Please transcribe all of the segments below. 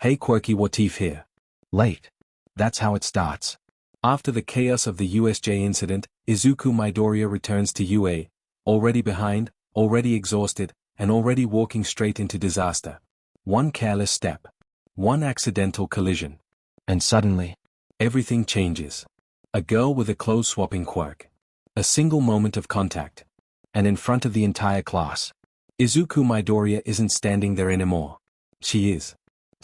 Hey Quirky, Whatif here. Late. That's how it starts. After the chaos of the USJ incident, Izuku Midoriya returns to UA, already behind, already exhausted, and already walking straight into disaster. One careless step. One accidental collision. And suddenly, everything changes. A girl with a clothes-swapping quirk. A single moment of contact. And in front of the entire class. Izuku Midoriya isn't standing there anymore. She is.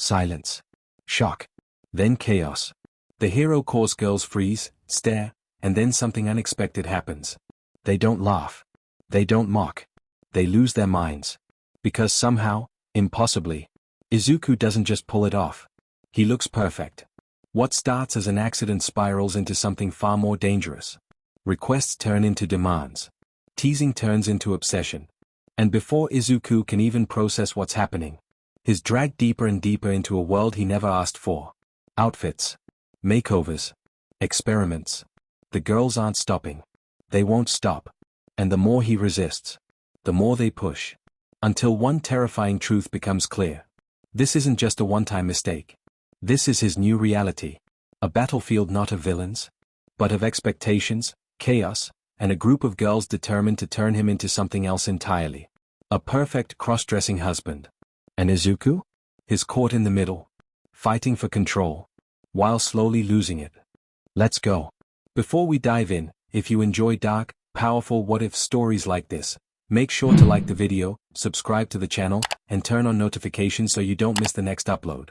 Silence. Shock. Then chaos. The hero calls girls freeze, stare, and then something unexpected happens. They don't laugh. They don't mock. They lose their minds. Because somehow, impossibly, Izuku doesn't just pull it off. He looks perfect. What starts as an accident spirals into something far more dangerous. Requests turn into demands. Teasing turns into obsession. And before Izuku can even process what's happening, he's dragged deeper and deeper into a world he never asked for. Outfits. Makeovers. Experiments. The girls aren't stopping. They won't stop. And the more he resists, the more they push. Until one terrifying truth becomes clear. This isn't just a one-time mistake. This is his new reality. A battlefield not of villains, but of expectations, chaos, and a group of girls determined to turn him into something else entirely. A perfect cross-dressing husband. And Izuku? He's caught in the middle, fighting for control, while slowly losing it. Let's go. Before we dive in, if you enjoy dark, powerful what-if stories like this, make sure to like the video, subscribe to the channel, and turn on notifications so you don't miss the next upload.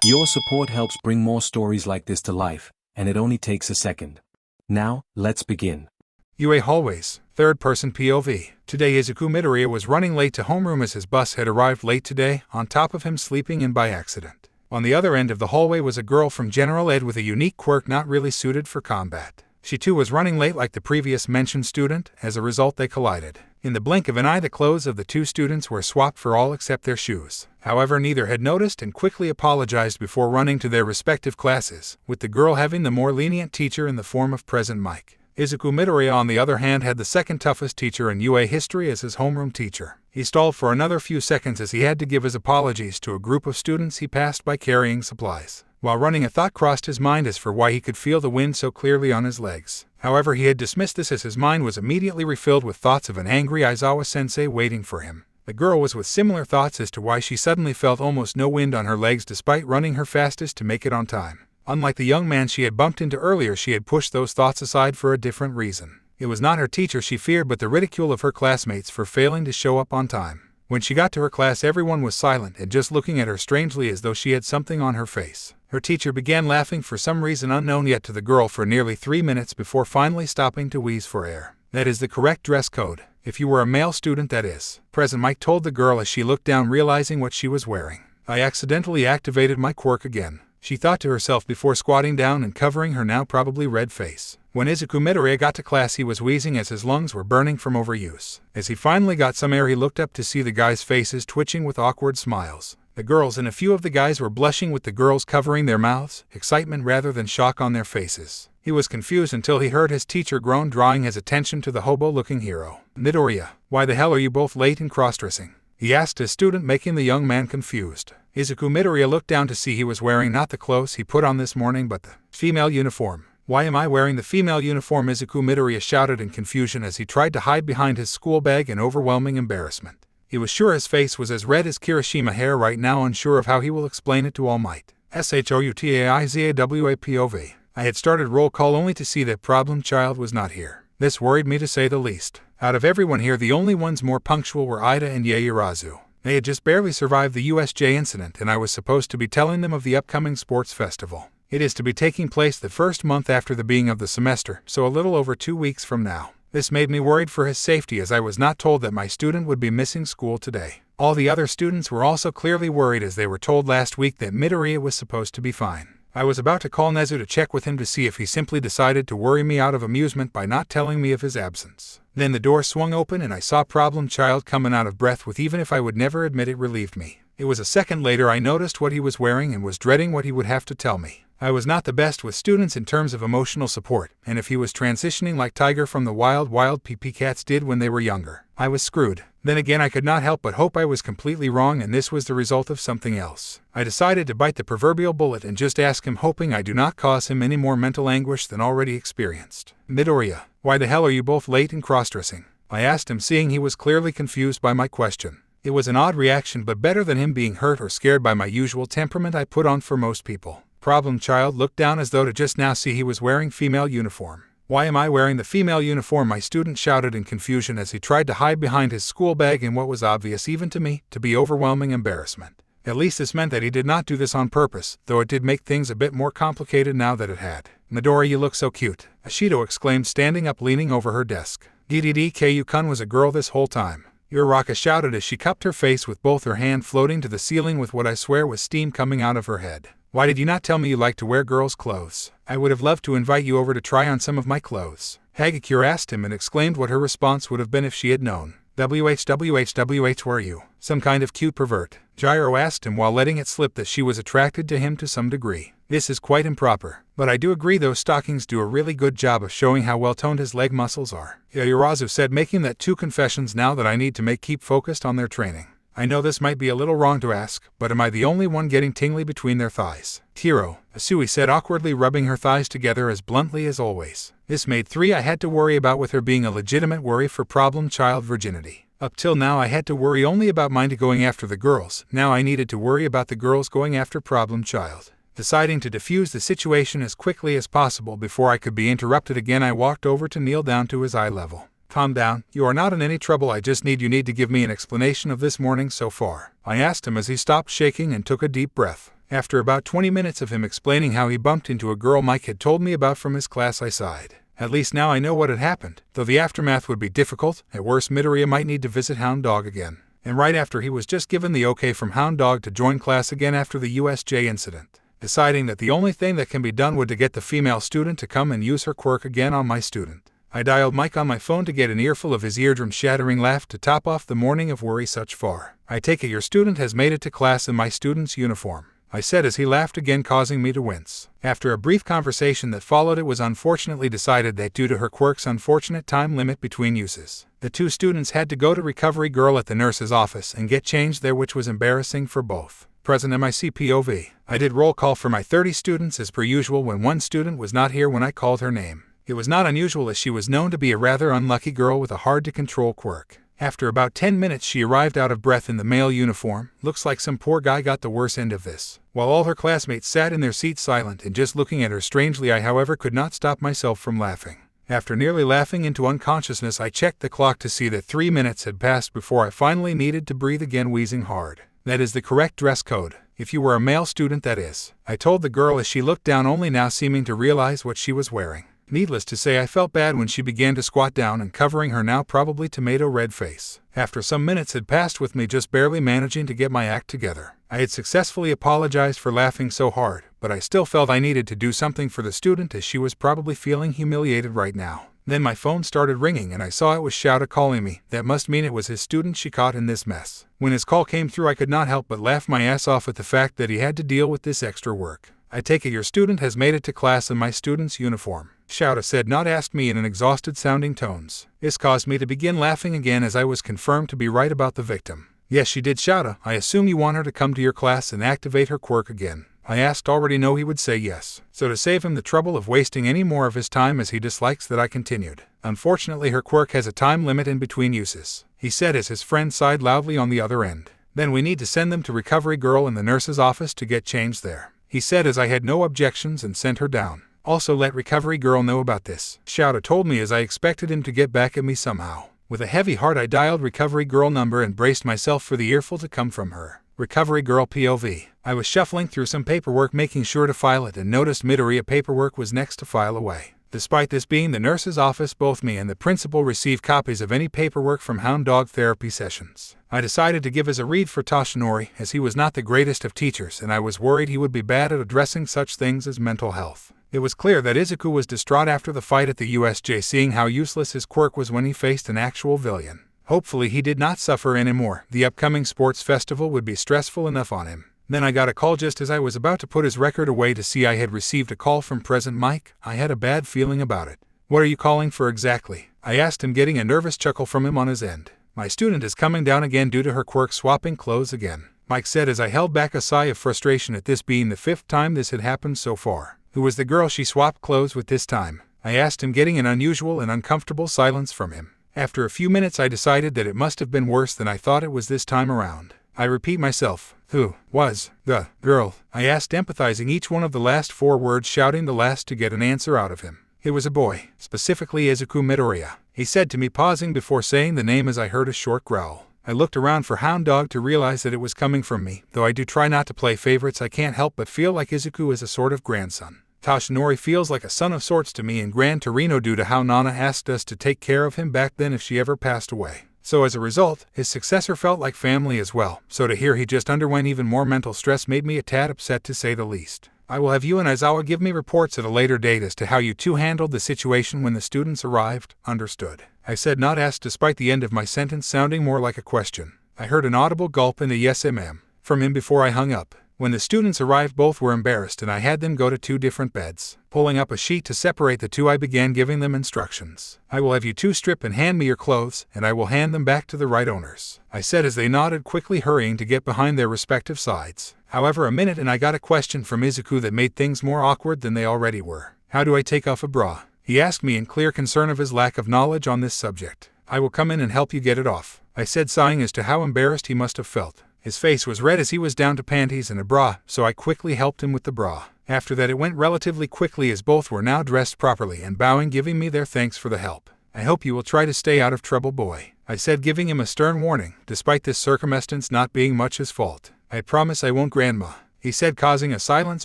Your support helps bring more stories like this to life, and it only takes a second. Now, let's begin. UA hallways, third-person POV. Today Izuku Midoriya was running late to homeroom as his bus had arrived late today, on top of him sleeping in by accident. On the other end of the hallway was a girl from General Ed with a unique quirk not really suited for combat. She too was running late like the previous mentioned student. As a result they collided. In the blink of an eye the clothes of the two students were swapped for all except their shoes. However, neither had noticed and quickly apologized before running to their respective classes, with the girl having the more lenient teacher in the form of Present Mike. Izuku Midoriya on the other hand had the second toughest teacher in UA history as his homeroom teacher. He stalled for another few seconds as he had to give his apologies to a group of students he passed by carrying supplies. While running, a thought crossed his mind as for why he could feel the wind so clearly on his legs. However, he had dismissed this as his mind was immediately refilled with thoughts of an angry Aizawa-sensei waiting for him. The girl was with similar thoughts as to why she suddenly felt almost no wind on her legs despite running her fastest to make it on time. Unlike the young man she had bumped into earlier, she had pushed those thoughts aside for a different reason. It was not her teacher she feared but the ridicule of her classmates for failing to show up on time. When she got to her class everyone was silent and just looking at her strangely as though she had something on her face. Her teacher began laughing for some reason unknown yet to the girl for nearly 3 minutes before finally stopping to wheeze for air. That is the correct dress code, if you were a male student that is. Present Mike told the girl as she looked down realizing what she was wearing. I accidentally activated my quirk again, she thought to herself before squatting down and covering her now probably red face. When Izuku Midoriya got to class he was wheezing as his lungs were burning from overuse. As he finally got some air he looked up to see the guys' faces twitching with awkward smiles. The girls and a few of the guys were blushing with the girls covering their mouths, excitement rather than shock on their faces. He was confused until he heard his teacher groan, drawing his attention to the hobo-looking hero. Midoriya, why the hell are you both late in cross-dressing? He asked his student, making the young man confused. Izuku Midoriya looked down to see he was wearing not the clothes he put on this morning but the female uniform. Why am I wearing the female uniform? Izuku Midoriya shouted in confusion as he tried to hide behind his school bag in overwhelming embarrassment. He was sure his face was as red as Kirishima hair right now, unsure of how he will explain it to All Might. SHOUTAIZAWAPOV. I had started roll call only to see that problem child was not here. This worried me to say the least. Out of everyone here the only ones more punctual were Ida and Yaoyorozu. They had just barely survived the USJ incident and I was supposed to be telling them of the upcoming sports festival. It is to be taking place the first month after the beginning of the semester, so a little over 2 weeks from now. This made me worried for his safety as I was not told that my student would be missing school today. All the other students were also clearly worried as they were told last week that Midoriya was supposed to be fine. I was about to call Nezu to check with him to see if he simply decided to worry me out of amusement by not telling me of his absence. Then the door swung open and I saw problem child coming out of breath with even if I would never admit it relieved me. It was a second later I noticed what he was wearing and was dreading what he would have to tell me. I was not the best with students in terms of emotional support, and if he was transitioning like Tiger from the wild PP cats did when they were younger, I was screwed. Then again, I could not help but hope I was completely wrong and this was the result of something else. I decided to bite the proverbial bullet and just ask him, hoping I do not cause him any more mental anguish than already experienced. Midoriya, why the hell are you both late in crossdressing? I asked him, seeing he was clearly confused by my question. It was an odd reaction, but better than him being hurt or scared by my usual temperament I put on for most people. Problem child looked down as though to just now see he was wearing female uniform. Why am I wearing the female uniform? My student shouted in confusion as he tried to hide behind his school bag in what was obvious even to me to be overwhelming embarrassment. At least this meant that he did not do this on purpose, though it did make things a bit more complicated now that it had. Midori, you look so cute, Ashido exclaimed, standing up leaning over her desk. DDDKU-kun was a girl this whole time. Uraraka shouted as she cupped her face with both her hand floating to the ceiling with what I swear was steam coming out of her head. Why did you not tell me you like to wear girls' clothes? I would have loved to invite you over to try on some of my clothes. Hagakure asked him and exclaimed what her response would have been if she had known. WHWHWH, were you some kind of cute pervert? Gyro asked him while letting it slip that she was attracted to him to some degree. This is quite improper, but I do agree those stockings do a really good job of showing how well toned his leg muscles are. Yayurazu said, making that two confessions now that I need to keep focused on their training. I know this might be a little wrong to ask, but am I the only one getting tingly between their thighs? Tiro, Asui said, awkwardly rubbing her thighs together as bluntly as always. This made three I had to worry about, with her being a legitimate worry for problem child virginity. Up till now I had to worry only about mine going after the girls, now I needed to worry about the girls going after problem child. Deciding to defuse the situation as quickly as possible before I could be interrupted again, I walked over to kneel down to his eye level. Calm down, you are not in any trouble, I just need to give me an explanation of this morning so far. I asked him as he stopped shaking and took a deep breath. After about 20 minutes of him explaining how he bumped into a girl Mike had told me about from his class, I sighed. At least now I know what had happened, though the aftermath would be difficult. At worst, Midoriya might need to visit Hound Dog again. And right after he was just given the okay from Hound Dog to join class again after the USJ incident. Deciding that the only thing that can be done would to get the female student to come and use her quirk again on my student. I dialed Mike on my phone to get an earful of his eardrum-shattering laugh to top off the morning of worry such far. I take it your student has made it to class in my student's uniform, I said as he laughed again, causing me to wince. After a brief conversation that followed, it was unfortunately decided that due to her quirk's unfortunate time limit between uses, the two students had to go to Recovery Girl at the nurse's office and get changed there, which was embarrassing for both. Present MIC POV. I did roll call for my 30 students as per usual when one student was not here when I called her name. It was not unusual as she was known to be a rather unlucky girl with a hard-to-control quirk. After about 10 minutes she arrived out of breath in the male uniform. Looks like some poor guy got the worst end of this. While all her classmates sat in their seats silent and just looking at her strangely, I however could not stop myself from laughing. After nearly laughing into unconsciousness, I checked the clock to see that 3 minutes had passed before I finally needed to breathe again, wheezing hard. That is the correct dress code, if you were a male student that is, I told the girl as she looked down, only now seeming to realize what she was wearing. Needless to say, I felt bad when she began to squat down and covering her now probably tomato-red face. After some minutes had passed with me just barely managing to get my act together, I had successfully apologized for laughing so hard, but I still felt I needed to do something for the student as she was probably feeling humiliated right now. Then my phone started ringing and I saw it was Shoutout calling me. That must mean it was his student she caught in this mess. When his call came through, I could not help but laugh my ass off at the fact that he had to deal with this extra work. I take it your student has made it to class in my student's uniform, Shoutout said, not asked me in an exhausted-sounding tones. This caused me to begin laughing again as I was confirmed to be right about the victim. Yes, she did, Shoutout. I assume you want her to come to your class and activate her quirk again. I asked, already know he would say yes. So to save him the trouble of wasting any more of his time as he dislikes that, I continued. Unfortunately, her quirk has a time limit in between uses, he said as his friend sighed loudly on the other end. Then we need to send them to Recovery Girl in the nurse's office to get changed there, he said as I had no objections and sent her down. Also let Recovery Girl know about this, Shoutout told me as I expected him to get back at me somehow. With a heavy heart I dialed Recovery Girl number and braced myself for the earful to come from her. Recovery Girl POV. I was shuffling through some paperwork making sure to file it and noticed Midoriya paperwork was next to file away. Despite this being the nurse's office, both me and the principal receive copies of any paperwork from Hound Dog therapy sessions. I decided to give as a read for Toshinori as he was not the greatest of teachers and I was worried he would be bad at addressing such things as mental health. It was clear that Izuku was distraught after the fight at the USJ, seeing how useless his quirk was when he faced an actual villain. Hopefully he did not suffer anymore. The upcoming sports festival would be stressful enough on him. Then I got a call just as I was about to put his record away to see I had received a call from Present Mike. I had a bad feeling about it. What are you calling for exactly? I asked him, getting a nervous chuckle from him on his end. My student is coming down again due to her quirk swapping clothes again, Mike said as I held back a sigh of frustration at this being the 5th time this had happened so far. Who was the girl she swapped clothes with this time? I asked him, getting an unusual and uncomfortable silence from him. After a few minutes I decided that it must have been worse than I thought it was this time around. I repeat myself. Who was the girl? I asked, empathizing each one of the last 4 words, shouting the last to get an answer out of him. It was a boy, specifically Izuku Midoriya, he said to me, pausing before saying the name as I heard a short growl. I looked around for Hound Dog to realize that it was coming from me. Though I do try not to play favorites, I can't help but feel like Izuku is a sort of grandson. Toshinori feels like a son of sorts to me in Gran Torino due to how Nana asked us to take care of him back then if she ever passed away. So as a result, his successor felt like family as well, so to hear he just underwent even more mental stress made me a tad upset, to say the least. I will have you and Aizawa give me reports at a later date as to how you two handled the situation when the students arrived. Understood? I said, not asked, despite the end of my sentence sounding more like a question. I heard an audible gulp and a yes ma'am from him before I hung up. When the students arrived, both were embarrassed and I had them go to 2 different beds. Pulling up a sheet to separate the two, I began giving them instructions. I will have you two strip and hand me your clothes, and I will hand them back to the right owners, I said as they nodded, quickly hurrying to get behind their respective sides. However, a minute and I got a question from Izuku that made things more awkward than they already were. How do I take off a bra? He asked me in clear concern of his lack of knowledge on this subject. I will come in and help you get it off, I said, sighing as to how embarrassed he must have felt. His face was red as he was down to panties and a bra, so I quickly helped him with the bra. After that it went relatively quickly as both were now dressed properly and bowing, giving me their thanks for the help. I hope you will try to stay out of trouble, boy, I said, giving him a stern warning, despite this circumstance not being much his fault. I promise I won't, Grandma, he said, causing a silence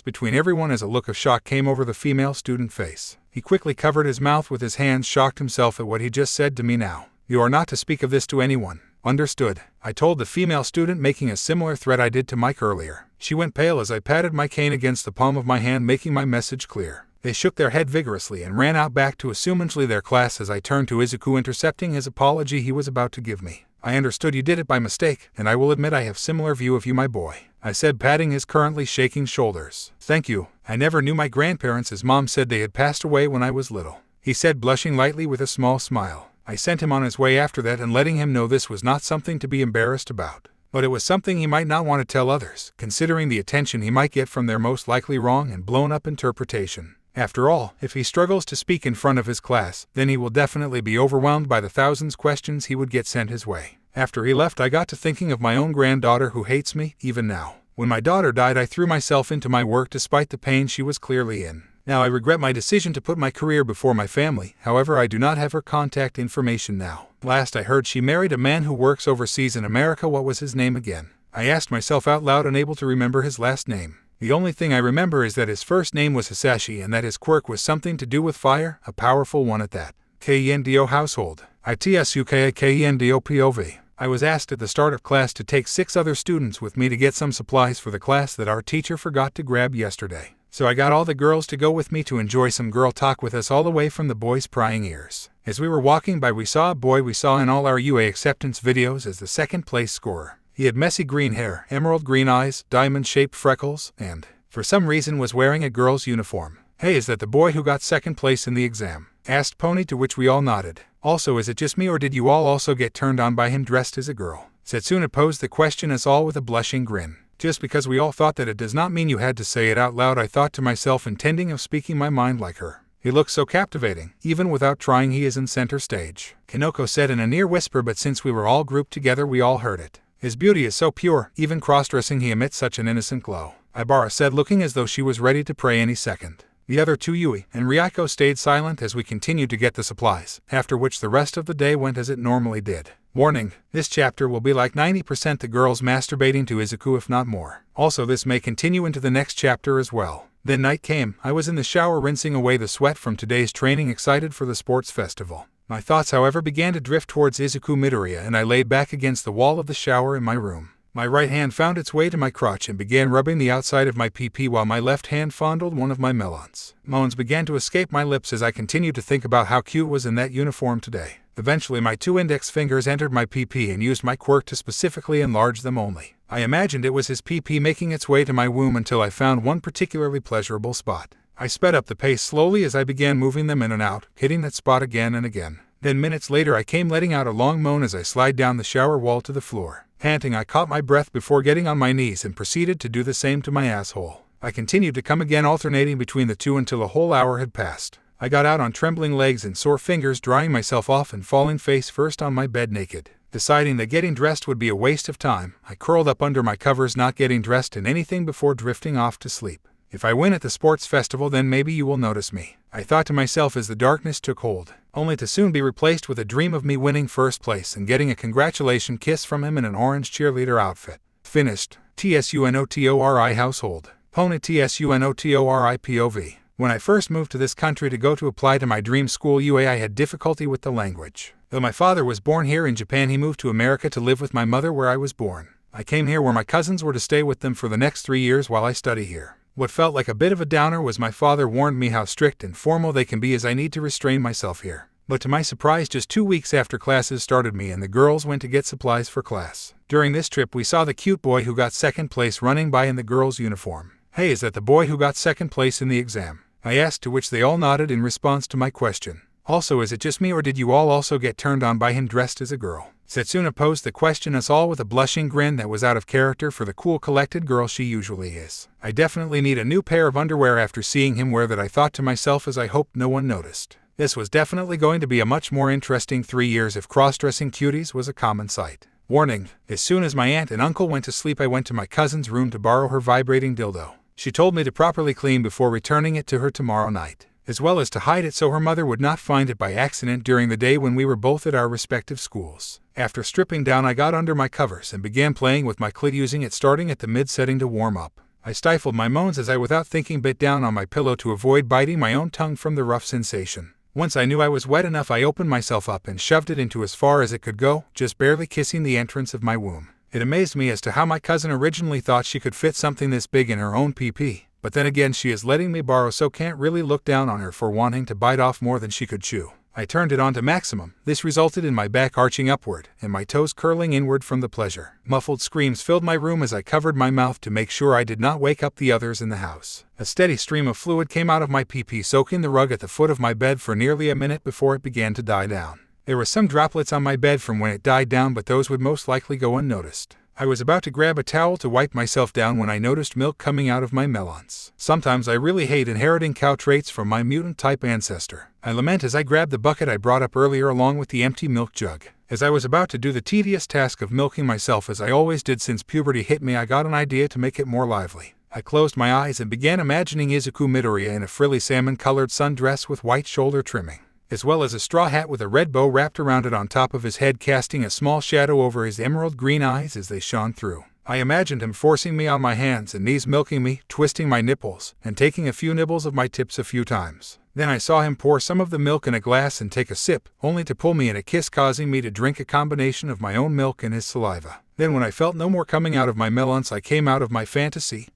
between everyone as a look of shock came over the female student face. He quickly covered his mouth with his hands, shocked himself at what he just said to me. Now, you are not to speak of this to anyone. Understood, I told the female student, making a similar threat I did to Mike earlier. She went pale as I patted my cane against the palm of my hand, making my message clear. They shook their head vigorously and ran out back to assumingly their class as I turned to Izuku, intercepting his apology he was about to give me. I understood you did it by mistake, and I will admit I have similar view of you, my boy, I said, patting his currently shaking shoulders. Thank you. I never knew my grandparents, as Mom said they had passed away when I was little, he said, blushing lightly with a small smile. I sent him on his way after that and letting him know this was not something to be embarrassed about, but it was something he might not want to tell others, considering the attention he might get from their most likely wrong and blown up interpretation. After all, if he struggles to speak in front of his class, then he will definitely be overwhelmed by the thousands of questions he would get sent his way. After he left, I got to thinking of my own granddaughter who hates me, even now. When my daughter died, I threw myself into my work despite the pain she was clearly in. Now I regret my decision to put my career before my family, however I do not have her contact information now. Last I heard, she married a man who works overseas in America. What was his name again? I asked myself out loud, unable to remember his last name. The only thing I remember is that his first name was Hisashi and that his quirk was something to do with fire, a powerful one at that. Kendo household. Itsukakendo POV. I was asked at the start of class to take 6 other students with me to get some supplies for the class that our teacher forgot to grab yesterday. So I got all the girls to go with me to enjoy some girl talk with us, all away from the boys' prying ears. As we were walking by, we saw a boy we saw in all our UA acceptance videos as the second place scorer. He had messy green hair, emerald green eyes, diamond-shaped freckles, and, for some reason, was wearing a girl's uniform. Hey, is that the boy who got second place in the exam? Asked Pony, to which we all nodded. Also, is it just me or did you all also get turned on by him dressed as a girl? Setsuna posed the question, us all with a blushing grin. Just because we all thought that, it does not mean you had to say it out loud, I thought to myself, intending of speaking my mind like her. He looks so captivating, even without trying. He is in center stage, Kanoko said in a near whisper, but since we were all grouped together we all heard it. His beauty is so pure, even cross-dressing he emits such an innocent glow, Ibara said, looking as though she was ready to pray any second. The other two, Yui and Ryako, stayed silent as we continued to get the supplies, after which the rest of the day went as it normally did. Warning, this chapter will be like 90% the girls masturbating to Izuku, if not more. Also, this may continue into the next chapter as well. Then night came. I was in the shower rinsing away the sweat from today's training, excited for the sports festival. My thoughts, however, began to drift towards Izuku Midoriya, and I laid back against the wall of the shower in my room. My right hand found its way to my crotch and began rubbing the outside of my PP while my left hand fondled one of my melons. Moans began to escape my lips as I continued to think about how cute was in that uniform today. Eventually my 2 index fingers entered my PP and used my quirk to specifically enlarge them only. I imagined it was his PP making its way to my womb until I found one particularly pleasurable spot. I sped up the pace slowly as I began moving them in and out, hitting that spot again and again. Then minutes later I came letting out a long moan as I slid down the shower wall to the floor. Panting, I caught my breath before getting on my knees and proceeded to do the same to my asshole. I continued to come again, alternating between the two until a whole hour had passed. I got out on trembling legs and sore fingers, drying myself off and falling face first on my bed naked. Deciding that getting dressed would be a waste of time, I curled up under my covers, not getting dressed in anything before drifting off to sleep. If I win at the sports festival, then maybe you will notice me, I thought to myself as the darkness took hold, only to soon be replaced with a dream of me winning first place and getting a congratulation kiss from him in an orange cheerleader outfit. Finished. TSUNOTORI household. Pony TSUNOTORI POV. When I first moved to this country to go to apply to my dream school UA, I had difficulty with the language. Though my father was born here in Japan, he moved to America to live with my mother where I was born. I came here where my cousins were to stay with them for the next 3 years while I study here. What felt like a bit of a downer was my father warned me how strict and formal they can be, as I need to restrain myself here. But to my surprise, just 2 weeks after classes started, me and the girls went to get supplies for class. During this trip we saw the cute boy who got second place running by in the girls' uniform. "Hey, is that the boy who got second place in the exam?" I asked, to which they all nodded in response to my question. "Also, is it just me, or did you all also get turned on by him dressed as a girl?" Setsuna posed the question, us all with a blushing grin that was out of character for the cool, collected girl she usually is. I definitely need a new pair of underwear after seeing him wear that, I thought to myself as I hoped no one noticed. This was definitely going to be a much more interesting 3 years if cross-dressing cuties was a common sight. Warning: as soon as my aunt and uncle went to sleep, I went to my cousin's room to borrow her vibrating dildo. She told me to properly clean before returning it to her tomorrow night, as well as to hide it so her mother would not find it by accident during the day when we were both at our respective schools. After stripping down, I got under my covers and began playing with my clit, using it starting at the mid-setting to warm up. I stifled my moans as I, without thinking, bit down on my pillow to avoid biting my own tongue from the rough sensation. Once I knew I was wet enough, I opened myself up and shoved it into as far as it could go, just barely kissing the entrance of my womb. It amazed me as to how my cousin originally thought she could fit something this big in her own PP, but then again, she is letting me borrow, so can't really look down on her for wanting to bite off more than she could chew. I turned it on to maximum. This resulted in my back arching upward and my toes curling inward from the pleasure. Muffled screams filled my room as I covered my mouth to make sure I did not wake up the others in the house. A steady stream of fluid came out of my PP, soaking the rug at the foot of my bed for nearly a minute before it began to die down. There were some droplets on my bed from when it died down, but those would most likely go unnoticed. I was about to grab a towel to wipe myself down when I noticed milk coming out of my melons. Sometimes I really hate inheriting cow traits from my mutant-type ancestor. I lament as I grabbed the bucket I brought up earlier along with the empty milk jug. As I was about to do the tedious task of milking myself, as I always did since puberty hit me, I got an idea to make it more lively. I closed my eyes and began imagining Izuku Midoriya in a frilly salmon-colored sundress with white shoulder trimming, as well as a straw hat with a red bow wrapped around it on top of his head, casting a small shadow over his emerald green eyes as they shone through. I imagined him forcing me on my hands and knees, milking me, twisting my nipples, and taking a few nibbles of my tips a few times. Then I saw him pour some of the milk in a glass and take a sip, only to pull me in a kiss, causing me to drink a combination of my own milk and his saliva. Then when I felt no more coming out of my melons, I came out of my fantasy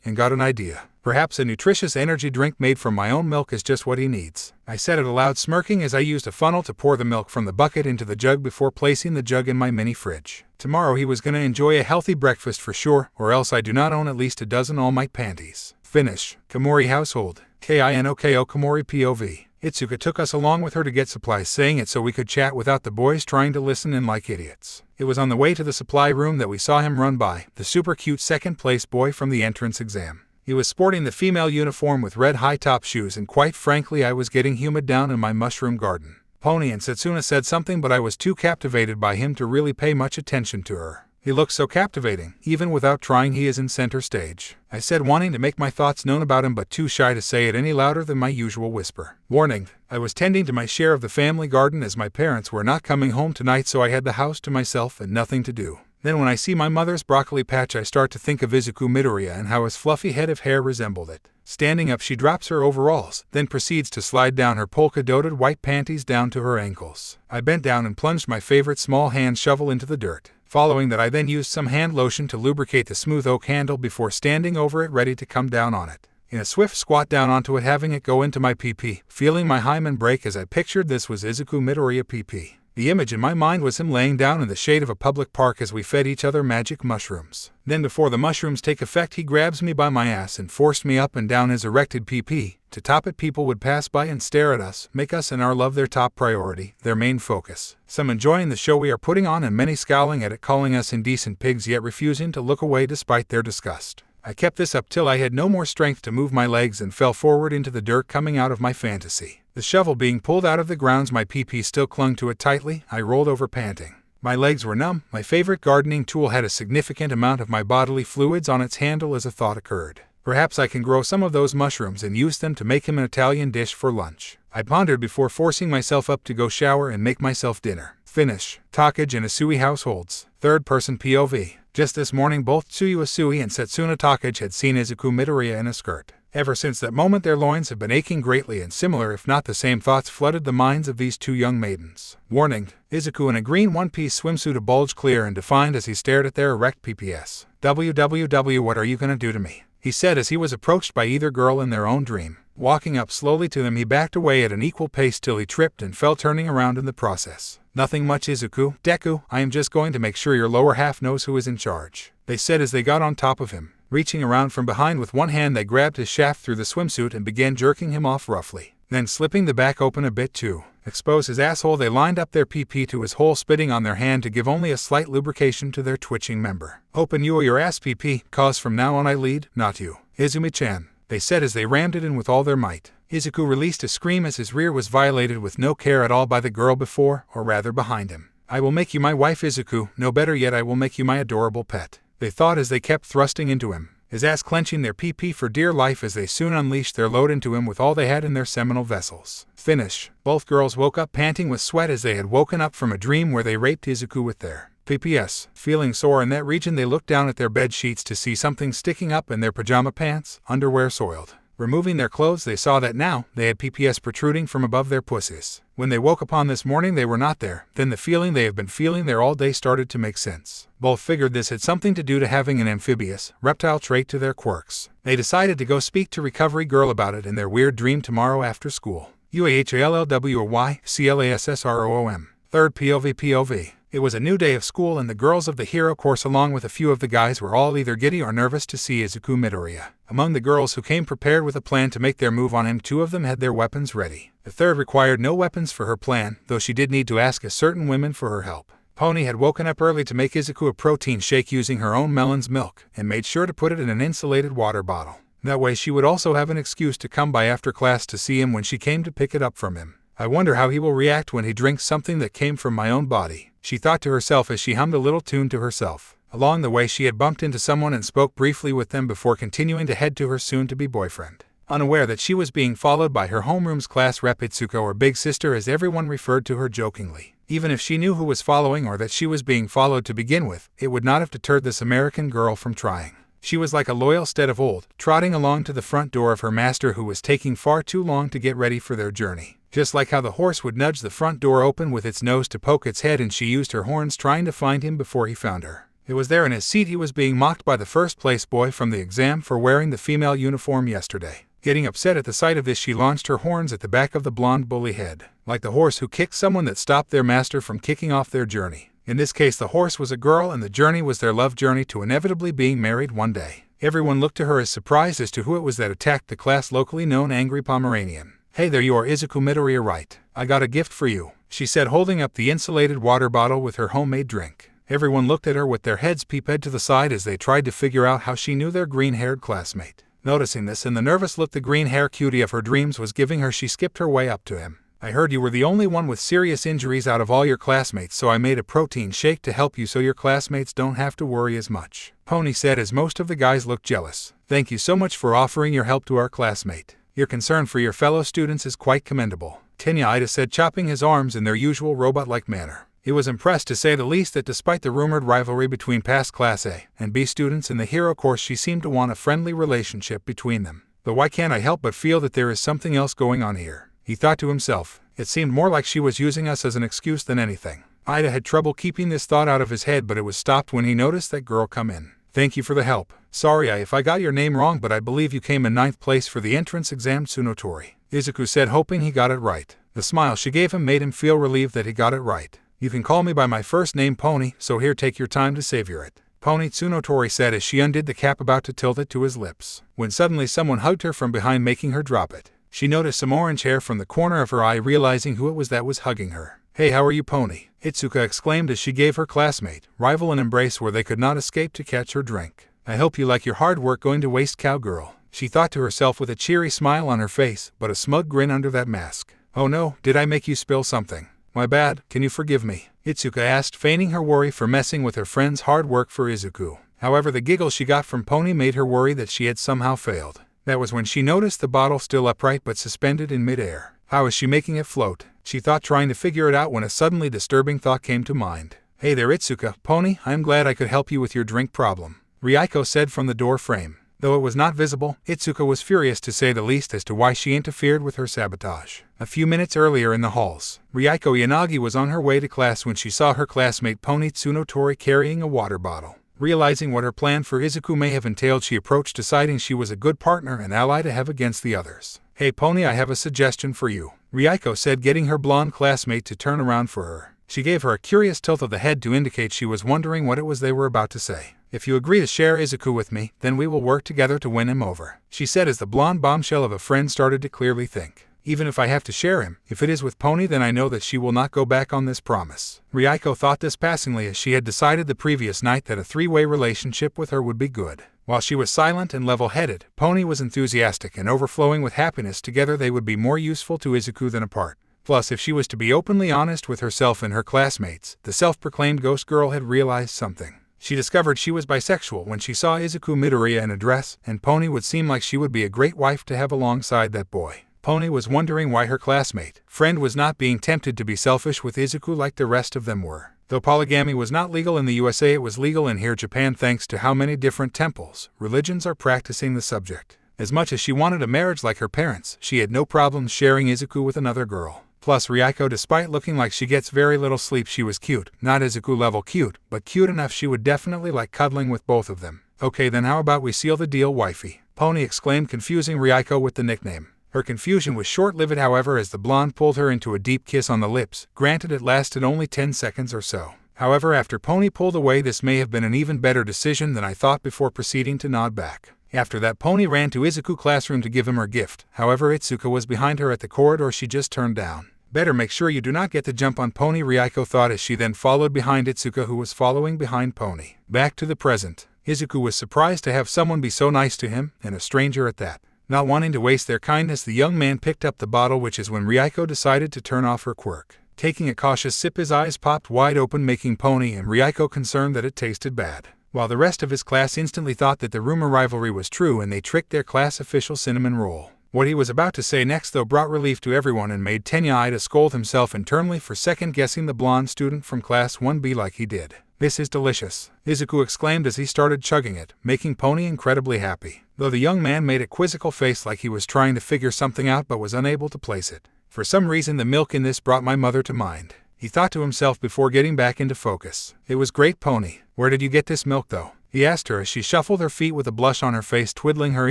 and got an idea. Perhaps a nutritious energy drink made from my own milk is just what he needs. I said it aloud, smirking as I used a funnel to pour the milk from the bucket into the jug before placing the jug in my mini fridge. Tomorrow he was gonna enjoy a healthy breakfast for sure, or else I do not own at least a dozen All Might panties. Finish. Komori household. KINOKO Komori POV. Izuku took us along with her to get supplies, saying it so we could chat without the boys trying to listen in like idiots. It was on the way to the supply room that we saw him run by, the super cute second place boy from the entrance exam. He was sporting the female uniform with red high-top shoes, and quite frankly I was getting humid down in my mushroom garden. Pony and Setsuna said something, but I was too captivated by him to really pay much attention to her. He looks so captivating, even without trying. He is in center stage, I said, wanting to make my thoughts known about him but too shy to say it any louder than my usual whisper. Warning: I was tending to my share of the family garden as my parents were not coming home tonight, so I had the house to myself and nothing to do. Then when I see my mother's broccoli patch, I start to think of Izuku Midoriya and how his fluffy head of hair resembled it. Standing up, she drops her overalls, then proceeds to slide down her polka-dotted white panties down to her ankles. I bent down and plunged my favorite small hand shovel into the dirt. Following that, I then used some hand lotion to lubricate the smooth oak handle before standing over it ready to come down on it. In a swift squat down onto it, having it go into my PP, feeling my hymen break as I pictured this was Izuku Midoriya PP. The image in my mind was him laying down in the shade of a public park as we fed each other magic mushrooms. Then before the mushrooms take effect, he grabs me by my ass and forced me up and down his erected PP. To top it, people would pass by and stare at us, make us and our love their top priority, their main focus. Some enjoying the show we are putting on and many scowling at it, calling us indecent pigs, yet refusing to look away despite their disgust. I kept this up till I had no more strength to move my legs and fell forward into the dirt coming out of my fantasy. The shovel being pulled out of the grounds, my PP still clung to it tightly. I rolled over panting. My legs were numb. My favorite gardening tool had a significant amount of my bodily fluids on its handle as a thought occurred. Perhaps I can grow some of those mushrooms and use them to make him an Italian dish for lunch. I pondered before forcing myself up to go shower and make myself dinner. Finish. Takage and Asui households. Third-person POV. Just this morning, both Tsuyu Asui and Setsuna Takage had seen Izuku Midoriya in a skirt. Ever since that moment, their loins have been aching greatly, and similar if not the same thoughts flooded the minds of these two young maidens. Warning: Izuku in a green one-piece swimsuit, a bulge clear and defined as he stared at their erect PPS. "WWW, what are you gonna do to me?" he said as he was approached by either girl in their own dream. Walking up slowly to them, he backed away at an equal pace till he tripped and fell, turning around in the process. "Nothing much, Izuku. Deku, I am just going to make sure your lower half knows who is in charge," they said as they got on top of him. Reaching around from behind with one hand, they grabbed his shaft through the swimsuit and began jerking him off roughly. Then slipping the back open a bit to expose his asshole, they lined up their PP to his hole, spitting on their hand to give only a slight lubrication to their twitching member. "Open you or your ass, PP, cause from now on I lead, not you, Izumi-chan," they said as they rammed it in with all their might. Izuku released a scream as his rear was violated with no care at all by the girl before, or rather behind him. "I will make you my wife, Izuku. No, better yet, I will make you my adorable pet," they thought as they kept thrusting into him, his ass clenching their PP for dear life as they soon unleashed their load into him with all they had in their seminal vessels. Finish. Both girls woke up panting with sweat as they had woken up from a dream where they raped Izuku with their PPS. Feeling sore in that region, they looked down at their bed sheets to see something sticking up in their pajama pants, underwear soiled. Removing their clothes, they saw that now they had PPS protruding from above their pussies. When they woke upon this morning, they were not there. Then the feeling they have been feeling there all day started to make sense. Both figured this had something to do to having an amphibious, reptile trait to their quirks. They decided to go speak to Recovery Girl about it in their weird dream tomorrow after school. UAHALLWYCLASSROOM. Third POV. It was a new day of school, and the girls of the hero course along with a few of the guys were all either giddy or nervous to see Izuku Midoriya. Among the girls who came prepared with a plan to make their move on him, two of them had their weapons ready. The third required no weapons for her plan, though she did need to ask a certain women for her help. Pony had woken up early to make Izuku a protein shake using her own melon's milk, and made sure to put it in an insulated water bottle. That way she would also have an excuse to come by after class to see him when she came to pick it up from him. "I wonder how he will react when he drinks something that came from my own body," she thought to herself as she hummed a little tune to herself. Along the way, she had bumped into someone and spoke briefly with them before continuing to head to her soon-to-be boyfriend. Unaware that she was being followed by her homeroom's class rep, Itsuko, or big sister as everyone referred to her jokingly. Even if she knew who was following or that she was being followed to begin with, it would not have deterred this American girl from trying. She was like a loyal steed of old, trotting along to the front door of her master, who was taking far too long to get ready for their journey. Just like how the horse would nudge the front door open with its nose to poke its head, and she used her horns trying to find him before he found her. It was there in his seat he was being mocked by the first-place boy from the exam for wearing the female uniform yesterday. Getting upset at the sight of this, she launched her horns at the back of the blonde bully head, like the horse who kicked someone that stopped their master from kicking off their journey. In this case, the horse was a girl, and the journey was their love journey to inevitably being married one day. Everyone looked to her as surprised as to who it was that attacked the class locally known Angry Pomeranian. "Hey there, you are Izuku Midoriya, right? I got a gift for you," she said, holding up the insulated water bottle with her homemade drink. Everyone looked at her with their heads peeped to the side as they tried to figure out how she knew their green-haired classmate. Noticing this and the nervous look the green-hair cutie of her dreams was giving her, she skipped her way up to him. "I heard you were the only one with serious injuries out of all your classmates, so I made a protein shake to help you so your classmates don't have to worry as much," Pony said as most of the guys looked jealous. "Thank you so much for offering your help to our classmate. Your concern for your fellow students is quite commendable," Tenya Ida said, chopping his arms in their usual robot-like manner. He was impressed, to say the least, that despite the rumored rivalry between past Class A and B students in the hero course, she seemed to want a friendly relationship between them. "Though why can't I help but feel that there is something else going on here?" he thought to himself. It seemed more like she was using us as an excuse than anything. Ida had trouble keeping this thought out of his head, but it was stopped when he noticed that girl come in. Thank you for the help. Sorry if I got your name wrong, but I believe you came in 9th place for the entrance exam, Tsunotori, Izuku said, hoping he got it right. The smile she gave him made him feel relieved that he got it right. You can call me by my first name, Pony, so here, take your time to savor it. Pony, Tsunotori said as she undid the cap, about to tilt it to his lips, when suddenly someone hugged her from behind, making her drop it. She noticed some orange hair from the corner of her eye, realizing who it was that was hugging her. Hey, how are you, Pony? Itsuka exclaimed as she gave her classmate, rival, an embrace where they could not escape to catch her drink. I hope you like your hard work going to waste, cowgirl, she thought to herself with a cheery smile on her face, but a smug grin under that mask. Oh no, did I make you spill something? My bad, can you forgive me? Itsuka asked, feigning her worry for messing with her friend's hard work for Izuku. However, the giggle she got from Pony made her worry that she had somehow failed. That was when she noticed the bottle still upright but suspended in midair. How is she making it float? She thought, trying to figure it out, when a suddenly disturbing thought came to mind. Hey there, Itsuka. Pony, I'm glad I could help you with your drink problem, Ryuko said from the door frame. Though it was not visible, Itsuka was furious to say the least as to why she interfered with her sabotage. A few minutes earlier in the halls, Ryuko Yanagi was on her way to class when she saw her classmate Pony Tsunotori carrying a water bottle. Realizing what her plan for Izuku may have entailed, she approached, deciding she was a good partner and ally to have against the others. Hey Pony, I have a suggestion for you, Ryuko said, getting her blonde classmate to turn around for her. She gave her a curious tilt of the head to indicate she was wondering what it was they were about to say. If you agree to share Izuku with me, then we will work together to win him over, she said as the blonde bombshell of a friend started to clearly think. Even if I have to share him, if it is with Pony, then I know that she will not go back on this promise. Ryuko thought this passingly, as she had decided the previous night that a three-way relationship with her would be good. While she was silent and level-headed, Pony was enthusiastic and overflowing with happiness. Together they would be more useful to Izuku than apart. Plus, if she was to be openly honest with herself and her classmates, the self-proclaimed ghost girl had realized something. She discovered she was bisexual when she saw Izuku Midoriya in a dress, and Pony would seem like she would be a great wife to have alongside that boy. Pony was wondering why her classmate, friend, was not being tempted to be selfish with Izuku like the rest of them were. Though polygamy was not legal in the USA, it was legal in here, Japan, thanks to how many different temples, religions are practicing the subject. As much as she wanted a marriage like her parents, she had no problem sharing Izuku with another girl. Plus, Ryuko, despite looking like she gets very little sleep, she was cute. Not Izuku level cute, but cute enough she would definitely like cuddling with both of them. Okay, then how about we seal the deal, wifey? Pony exclaimed, confusing Ryuko with the nickname. Her confusion was short-lived, however, as the blonde pulled her into a deep kiss on the lips. Granted, it lasted only 10 seconds or so. However, after Pony pulled away, this may have been an even better decision than I thought, before proceeding to nod back. After that, Pony ran to Izuku's classroom to give him her gift. However, Itsuka was behind her at the corridor she just turned down. Better make sure you do not get the jump on Pony, Ryuko thought as she then followed behind Itsuka, who was following behind Pony. Back to the present. Izuku was surprised to have someone be so nice to him, and a stranger at that. Not wanting to waste their kindness, the young man picked up the bottle, which is when Ryuko decided to turn off her quirk. Taking a cautious sip, his eyes popped wide open, making Pony and Ryuko concerned that it tasted bad. While the rest of his class instantly thought that the rumor rivalry was true, and they tricked their class official cinnamon roll. What he was about to say next, though, brought relief to everyone and made Tenya Ida scold himself internally for second-guessing the blonde student from Class 1B like he did. This is delicious, Izuku exclaimed as he started chugging it, making Pony incredibly happy. Though the young man made a quizzical face like he was trying to figure something out but was unable to place it. For some reason, the milk in this brought my mother to mind, he thought to himself before getting back into focus. It was great, Pony. Where did you get this milk, though? He asked her as she shuffled her feet with a blush on her face, twiddling her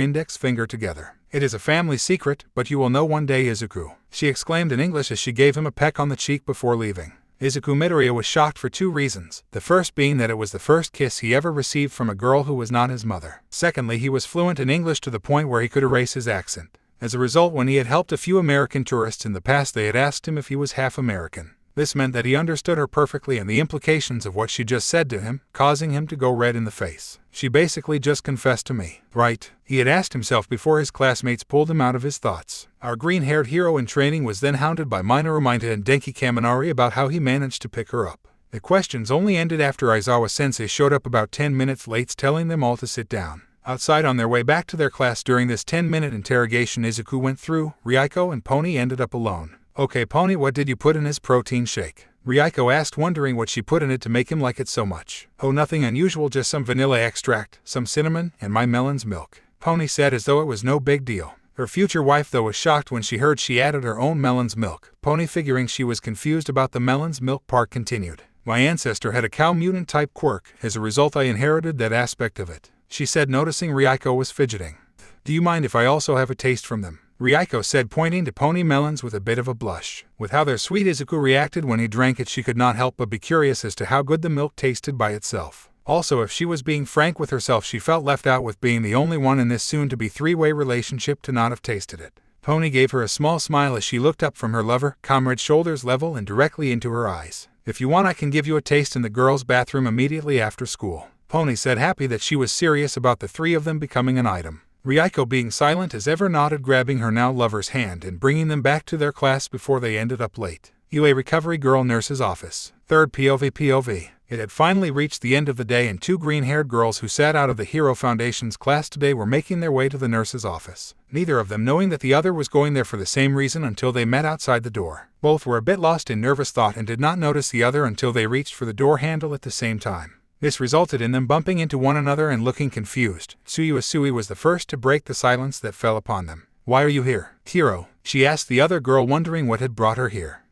index finger together. It is a family secret, but you will know one day, Izuku, she exclaimed in English as she gave him a peck on the cheek before leaving. Izuku Midoriya was shocked for two reasons, the first being that it was the first kiss he ever received from a girl who was not his mother. Secondly, he was fluent in English to the point where he could erase his accent. As a result, when he had helped a few American tourists in the past, they had asked him if he was half American. This meant that he understood her perfectly and the implications of what she just said to him, causing him to go red in the face. She basically just confessed to me, right? He had asked himself before his classmates pulled him out of his thoughts. Our green-haired hero in training was then hounded by Minoru Mineta and Denki Kaminari about how he managed to pick her up. The questions only ended after Aizawa-sensei showed up about 10 minutes late, telling them all to sit down. Outside on their way back to their class during this 10-minute interrogation Izuku went through, Ryuko and Pony ended up alone. Okay, Pony, what did you put in his protein shake? Ryuko asked, wondering what she put in it to make him like it so much. Oh, nothing unusual, just some vanilla extract, some cinnamon, and my melon's milk, Pony said as though it was no big deal. Her future wife though was shocked when she heard she added her own melon's milk. Pony, figuring she was confused about the melon's milk part, continued. My ancestor had a cow mutant type quirk. As a result I inherited that aspect of it, she said, noticing Ryuko was fidgeting. Do you mind if I also have a taste from them? Ryuko said, pointing to pony melons with a bit of a blush. With how their sweet Izuku reacted when he drank it, she could not help but be curious as to how good the milk tasted by itself. Also, if she was being frank with herself, she felt left out with being the only one in this soon-to-be three-way relationship to not have tasted it. Pony gave her a small smile as she looked up from her lover, comrade's shoulders level and directly into her eyes. If you want, I can give you a taste in the girls' bathroom immediately after school, Pony said, happy that she was serious about the three of them becoming an item. Ryuko, being silent as ever, nodded, grabbing her now lover's hand and bringing them back to their class before they ended up late. UA Recovery Girl Nurse's Office. Third POV. It had finally reached the end of the day, and two green-haired girls who sat out of the Hero Foundation's class today were making their way to the nurse's office, neither of them knowing that the other was going there for the same reason until they met outside the door. Both were a bit lost in nervous thought and did not notice the other until they reached for the door handle at the same time. This resulted in them bumping into one another and looking confused. Usui was the first to break the silence that fell upon them. Why are you here, Hiro? She asked the other girl, wondering what had brought her here.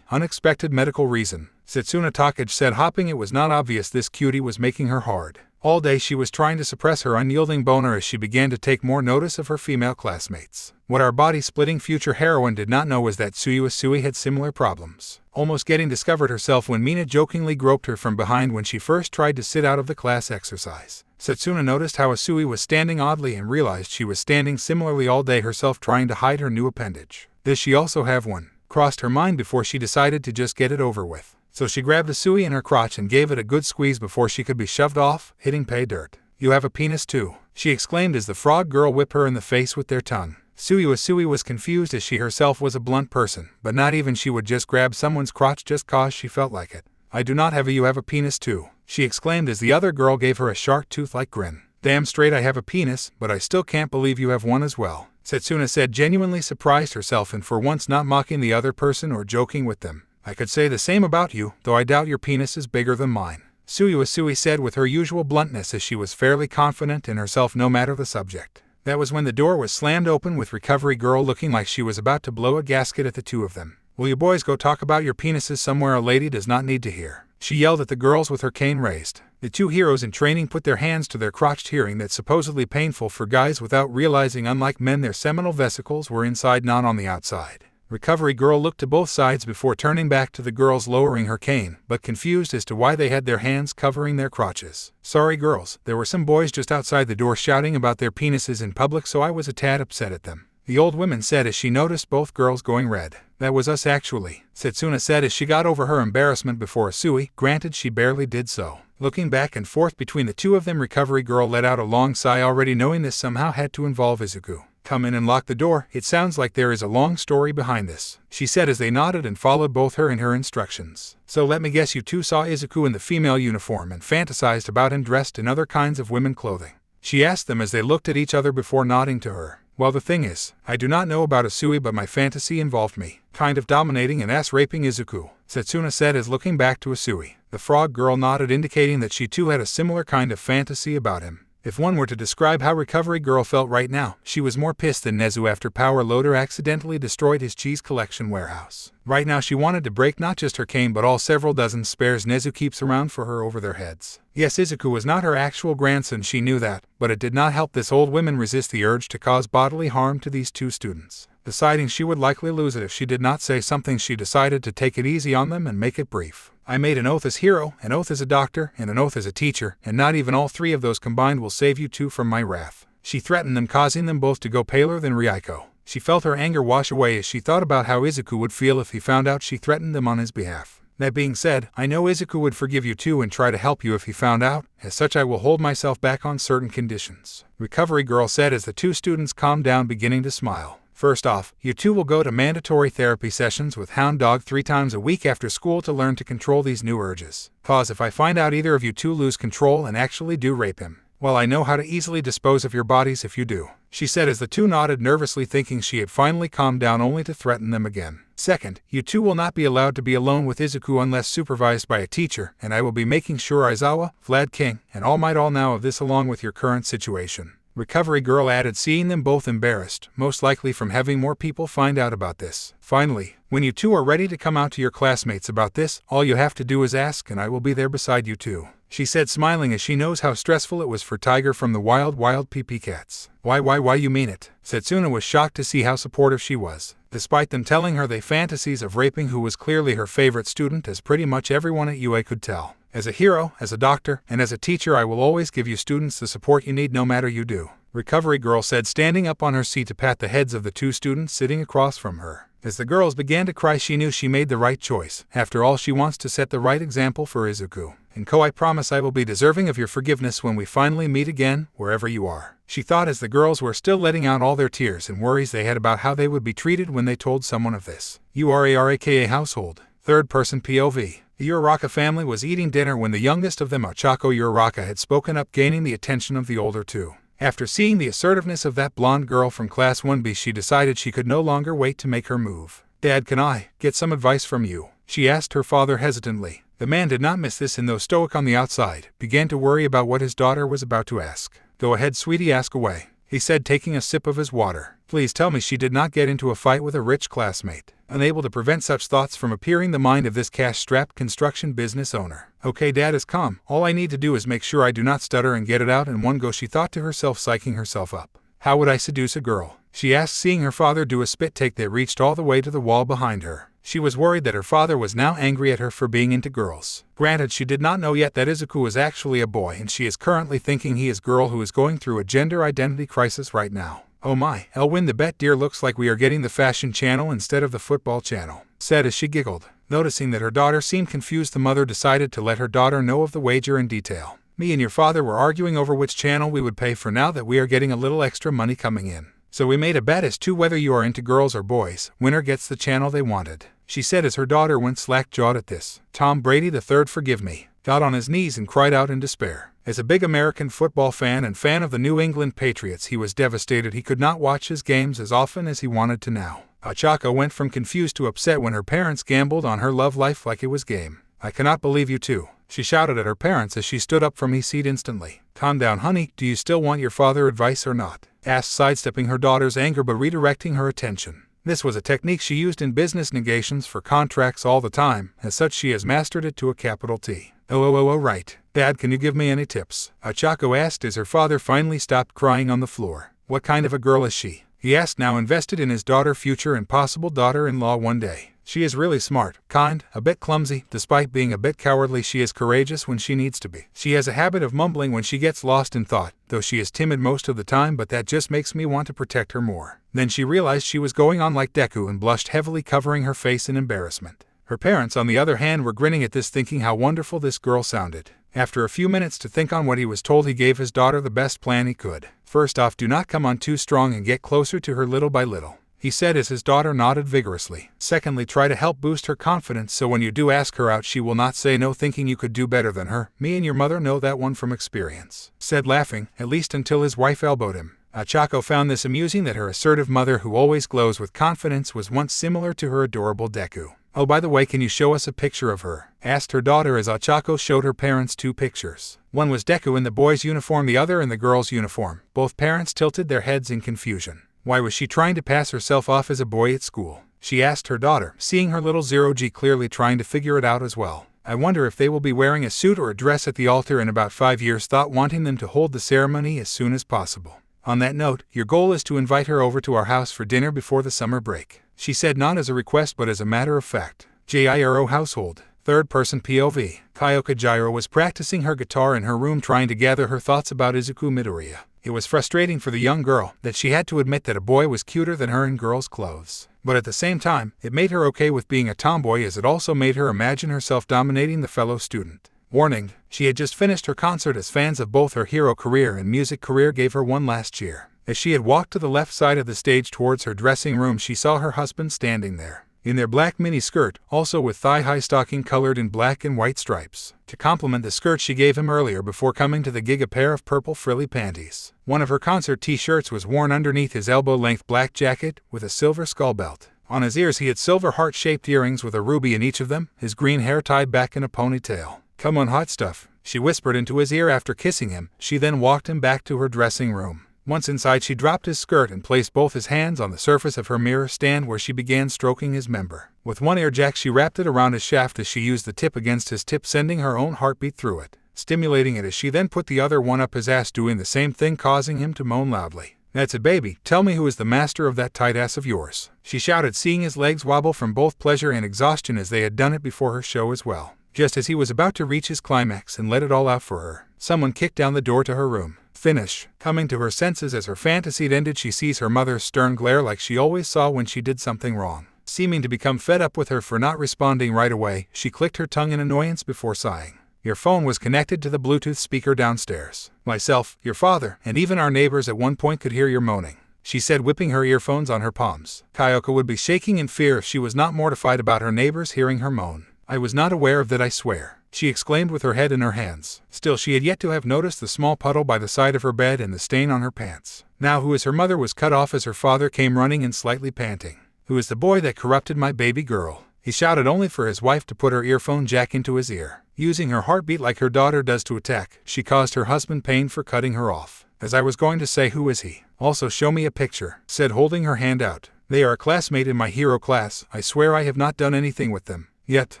Unexpected medical reason, Setsuna Takage said, hopping. It was not obvious this cutie was making her hard. All day she was trying to suppress her unyielding boner as she began to take more notice of her female classmates. What our body-splitting future heroine did not know was that Usui had similar problems, almost getting discovered herself when Mina jokingly groped her from behind when she first tried to sit out of the class exercise. Setsuna noticed how Usui was standing oddly and realized she was standing similarly all day herself, trying to hide her new appendage. Does she also have one? Crossed her mind before she decided to just get it over with. So she grabbed Usui in her crotch and gave it a good squeeze before she could be shoved off, hitting pay dirt. You have a penis too, she exclaimed as the frog girl whipped her in the face with their tongue. Usui was confused as she herself was a blunt person, but not even she would just grab someone's crotch just cause she felt like it. I do not have a you have a penis too, she exclaimed as the other girl gave her a shark tooth-like grin. Damn straight I have a penis, but I still can't believe you have one as well, Setsuna said, genuinely surprised herself and for once not mocking the other person or joking with them. I could say the same about you, though I doubt your penis is bigger than mine, Usui said with her usual bluntness as she was fairly confident in herself no matter the subject. That was when the door was slammed open with Recovery Girl looking like she was about to blow a gasket at the two of them. Will you boys go talk about your penises somewhere a lady does not need to hear? She yelled at the girls with her cane raised. The two heroes in training put their hands to their crotch, hearing that supposedly painful for guys without realizing unlike men their seminal vesicles were inside, not on the outside. Recovery Girl looked to both sides before turning back to the girls, lowering her cane, but confused as to why they had their hands covering their crotches. Sorry girls, there were some boys just outside the door shouting about their penises in public, so I was a tad upset at them, the old woman said as she noticed both girls going red. That was us actually, Setsuna said as she got over her embarrassment before Usui, granted she barely did so. Looking back and forth between the two of them, Recovery Girl let out a long sigh, already knowing this somehow had to involve Izuku. Come in and lock the door, it sounds like there is a long story behind this, she said as they nodded and followed both her and her instructions. So let me guess, you two saw Izuku in the female uniform and fantasized about him dressed in other kinds of women clothing, she asked them as they looked at each other before nodding to her. Well, the thing is, I do not know about Usui, but my fantasy involved me kind of dominating and ass-raping Izuku, Setsuna said as looking back to Usui. The frog girl nodded, indicating that she too had a similar kind of fantasy about him. If one were to describe how Recovery Girl felt right now, she was more pissed than Nezu after Power Loader accidentally destroyed his cheese collection warehouse. Right now she wanted to break not just her cane but all several dozen spares Nezu keeps around for her over their heads. Yes, Izuku was not her actual grandson, she knew that, but it did not help this old woman resist the urge to cause bodily harm to these two students. Deciding she would likely lose it if she did not say something, she decided to take it easy on them and make it brief. I made an oath as hero, an oath as a doctor, and an oath as a teacher, and not even all three of those combined will save you two from my wrath. She threatened them, causing them both to go paler than Ryuko. She felt her anger wash away as she thought about how Izuku would feel if he found out she threatened them on his behalf. That being said, I know Izuku would forgive you too and try to help you if he found out. As such, I will hold myself back on certain conditions, Recovery Girl said as the two students calmed down, beginning to smile. First off, you two will go to mandatory therapy sessions with Hound Dog 3 times a week after school to learn to control these new urges. Cause if I find out either of you two lose control and actually do rape him, well, I know how to easily dispose of your bodies if you do, she said as the two nodded nervously, thinking she had finally calmed down, only to threaten them again. Second, you two will not be allowed to be alone with Izuku unless supervised by a teacher, and I will be making sure Aizawa, Vlad King, and All Might All now of this along with your current situation. Recovery girl added, seeing them both embarrassed, most likely from having more people find out about this. Finally, when you two are ready to come out to your classmates about this, all you have to do is ask and I will be there beside you too, she said, smiling as she knows how stressful it was for Tiger from the wild PP cats. Why you mean it? Setsuna was shocked to see how supportive she was, despite them telling her they fantasies of raping who was clearly her favorite student, as pretty much everyone at UA could tell. As a hero, as a doctor, and as a teacher, I will always give you students the support you need no matter you do, Recovery girl said, standing up on her seat to pat the heads of the two students sitting across from her. As the girls began to cry, she knew she made the right choice. After all, she wants to set the right example for Izuku. And I promise I will be deserving of your forgiveness when we finally meet again, wherever you are, she thought as the girls were still letting out all their tears and worries they had about how they would be treated when they told someone of this. URARAKA household. Third-person POV. The Uraraka family was eating dinner when the youngest of them, Ochako Uraraka, had spoken up, gaining the attention of the older two. After seeing the assertiveness of that blonde girl from Class 1B, she decided she could no longer wait to make her move. Dad, can I get some advice from you? She asked her father hesitantly. The man did not miss this, and though stoic on the outside, began to worry about what his daughter was about to ask. Go ahead, sweetie, ask away, he said, taking a sip of his water. Please tell me she did not get into a fight with a rich classmate. Unable to prevent such thoughts from appearing the mind of this cash-strapped construction business owner. Okay, Dad is calm. All I need to do is make sure I do not stutter and get it out in one go, she thought to herself, psyching herself up. How would I seduce a girl? She asked, seeing her father do a spit take that reached all the way to the wall behind her. She was worried that her father was now angry at her for being into girls. Granted, she did not know yet that Izuku is actually a boy, and she is currently thinking he is a girl who is going through a gender identity crisis right now. Oh my, I'll win the bet, dear. Looks like we are getting the fashion channel instead of the football channel, said as she giggled. Noticing that her daughter seemed confused, the mother decided to let her daughter know of the wager in detail. Me and your father were arguing over which channel we would pay for now that we are getting a little extra money coming in. So we made a bet as to whether you are into girls or boys. Winner gets the channel they wanted, she said as her daughter went slack-jawed at this. Tom Brady III, forgive me, got on his knees and cried out in despair. As a big American football fan and fan of the New England Patriots, he was devastated he could not watch his games as often as he wanted to now. Ochako went from confused to upset when her parents gambled on her love life like it was game. I cannot believe you too, she shouted at her parents as she stood up from his seat instantly. Calm down, honey. Do you still want your father advice or not? Asked, sidestepping her daughter's anger but redirecting her attention. This was a technique she used in business negations for contracts all the time. As such, she has mastered it to a capital T. Oh, right. Dad, can you give me any tips? Ochako asked as her father finally stopped crying on the floor. What kind of a girl is she? He asked, now invested in his daughter, future and possible daughter-in-law one day. She is really smart, kind, a bit clumsy. Despite being a bit cowardly, she is courageous when she needs to be. She has a habit of mumbling when she gets lost in thought, though she is timid most of the time, but that just makes me want to protect her more. Then she realized she was going on like Deku and blushed heavily, covering her face in embarrassment. Her parents, on the other hand, were grinning at this, thinking how wonderful this girl sounded. After a few minutes to think on what he was told, he gave his daughter the best plan he could. First off, do not come on too strong and get closer to her little by little, he said as his daughter nodded vigorously. Secondly, try to help boost her confidence so when you do ask her out, she will not say no, thinking you could do better than her. Me and your mother know that one from experience, said, laughing, at least until his wife elbowed him. Ochako found this amusing, that her assertive mother, who always glows with confidence, was once similar to her adorable Deku. Oh, by the way, can you show us a picture of her? Asked her daughter as Ochako showed her parents two pictures. One was Deku in the boy's uniform, the other in the girl's uniform. Both parents tilted their heads in confusion. Why was she trying to pass herself off as a boy at school? She asked her daughter, seeing her little 0G clearly trying to figure it out as well. I wonder if they will be wearing a suit or a dress at the altar in about 5 years, thought, wanting them to hold the ceremony as soon as possible. On that note, your goal is to invite her over to our house for dinner before the summer break, she said, not as a request but as a matter of fact. JIRO household. Third-person POV. Kyoka Gyro was practicing her guitar in her room, trying to gather her thoughts about Izuku Midoriya. It was frustrating for the young girl that she had to admit that a boy was cuter than her in girls' clothes. But at the same time, it made her okay with being a tomboy, as it also made her imagine herself dominating the fellow student. Warning, she had just finished her concert, as fans of both her hero career and music career gave her one last cheer. As she had walked to the left side of the stage towards her dressing room, she saw her husband standing there, in their black mini skirt, also with thigh-high stocking colored in black and white stripes. To complement the skirt she gave him earlier before coming to the gig, a pair of purple frilly panties. One of her concert t-shirts was worn underneath his elbow-length black jacket with a silver skull belt. On his ears he had silver heart-shaped earrings with a ruby in each of them, his green hair tied back in a ponytail. Come on, hot stuff, she whispered into his ear after kissing him. She then walked him back to her dressing room. Once inside, she dropped his skirt and placed both his hands on the surface of her mirror stand, where she began stroking his member. With one ear jack, she wrapped it around his shaft as she used the tip against his tip, sending her own heartbeat through it, stimulating it as she then put the other one up his ass, doing the same thing, causing him to moan loudly. "That's it, baby. Tell me who is the master of that tight ass of yours," she shouted, seeing his legs wobble from both pleasure and exhaustion, as they had done it before her show as well. Just as he was about to reach his climax and let it all out for her, someone kicked down the door to her room. Finish. Coming to her senses as her fantasy ended, she sees her mother's stern glare like she always saw when she did something wrong. Seeming to become fed up with her for not responding right away, she clicked her tongue in annoyance before sighing. Your phone was connected to the Bluetooth speaker downstairs. Myself, your father, and even our neighbors at one point could hear your moaning, she said, whipping her earphones on her palms. Kayoko would be shaking in fear if she was not mortified about her neighbors hearing her moan. I was not aware of that, I swear, she exclaimed with her head in her hands. Still, she had yet to have noticed the small puddle by the side of her bed and the stain on her pants. Now, who is her mother was cut off as her father came running in, slightly panting. Who is the boy that corrupted my baby girl? He shouted, only for his wife to put her earphone jack into his ear. Using her heartbeat like her daughter does to attack, she caused her husband pain for cutting her off. As I was going to say, who is he? Also show me a picture, said, holding her hand out. They are a classmate in my hero class. I swear I have not done anything with them yet,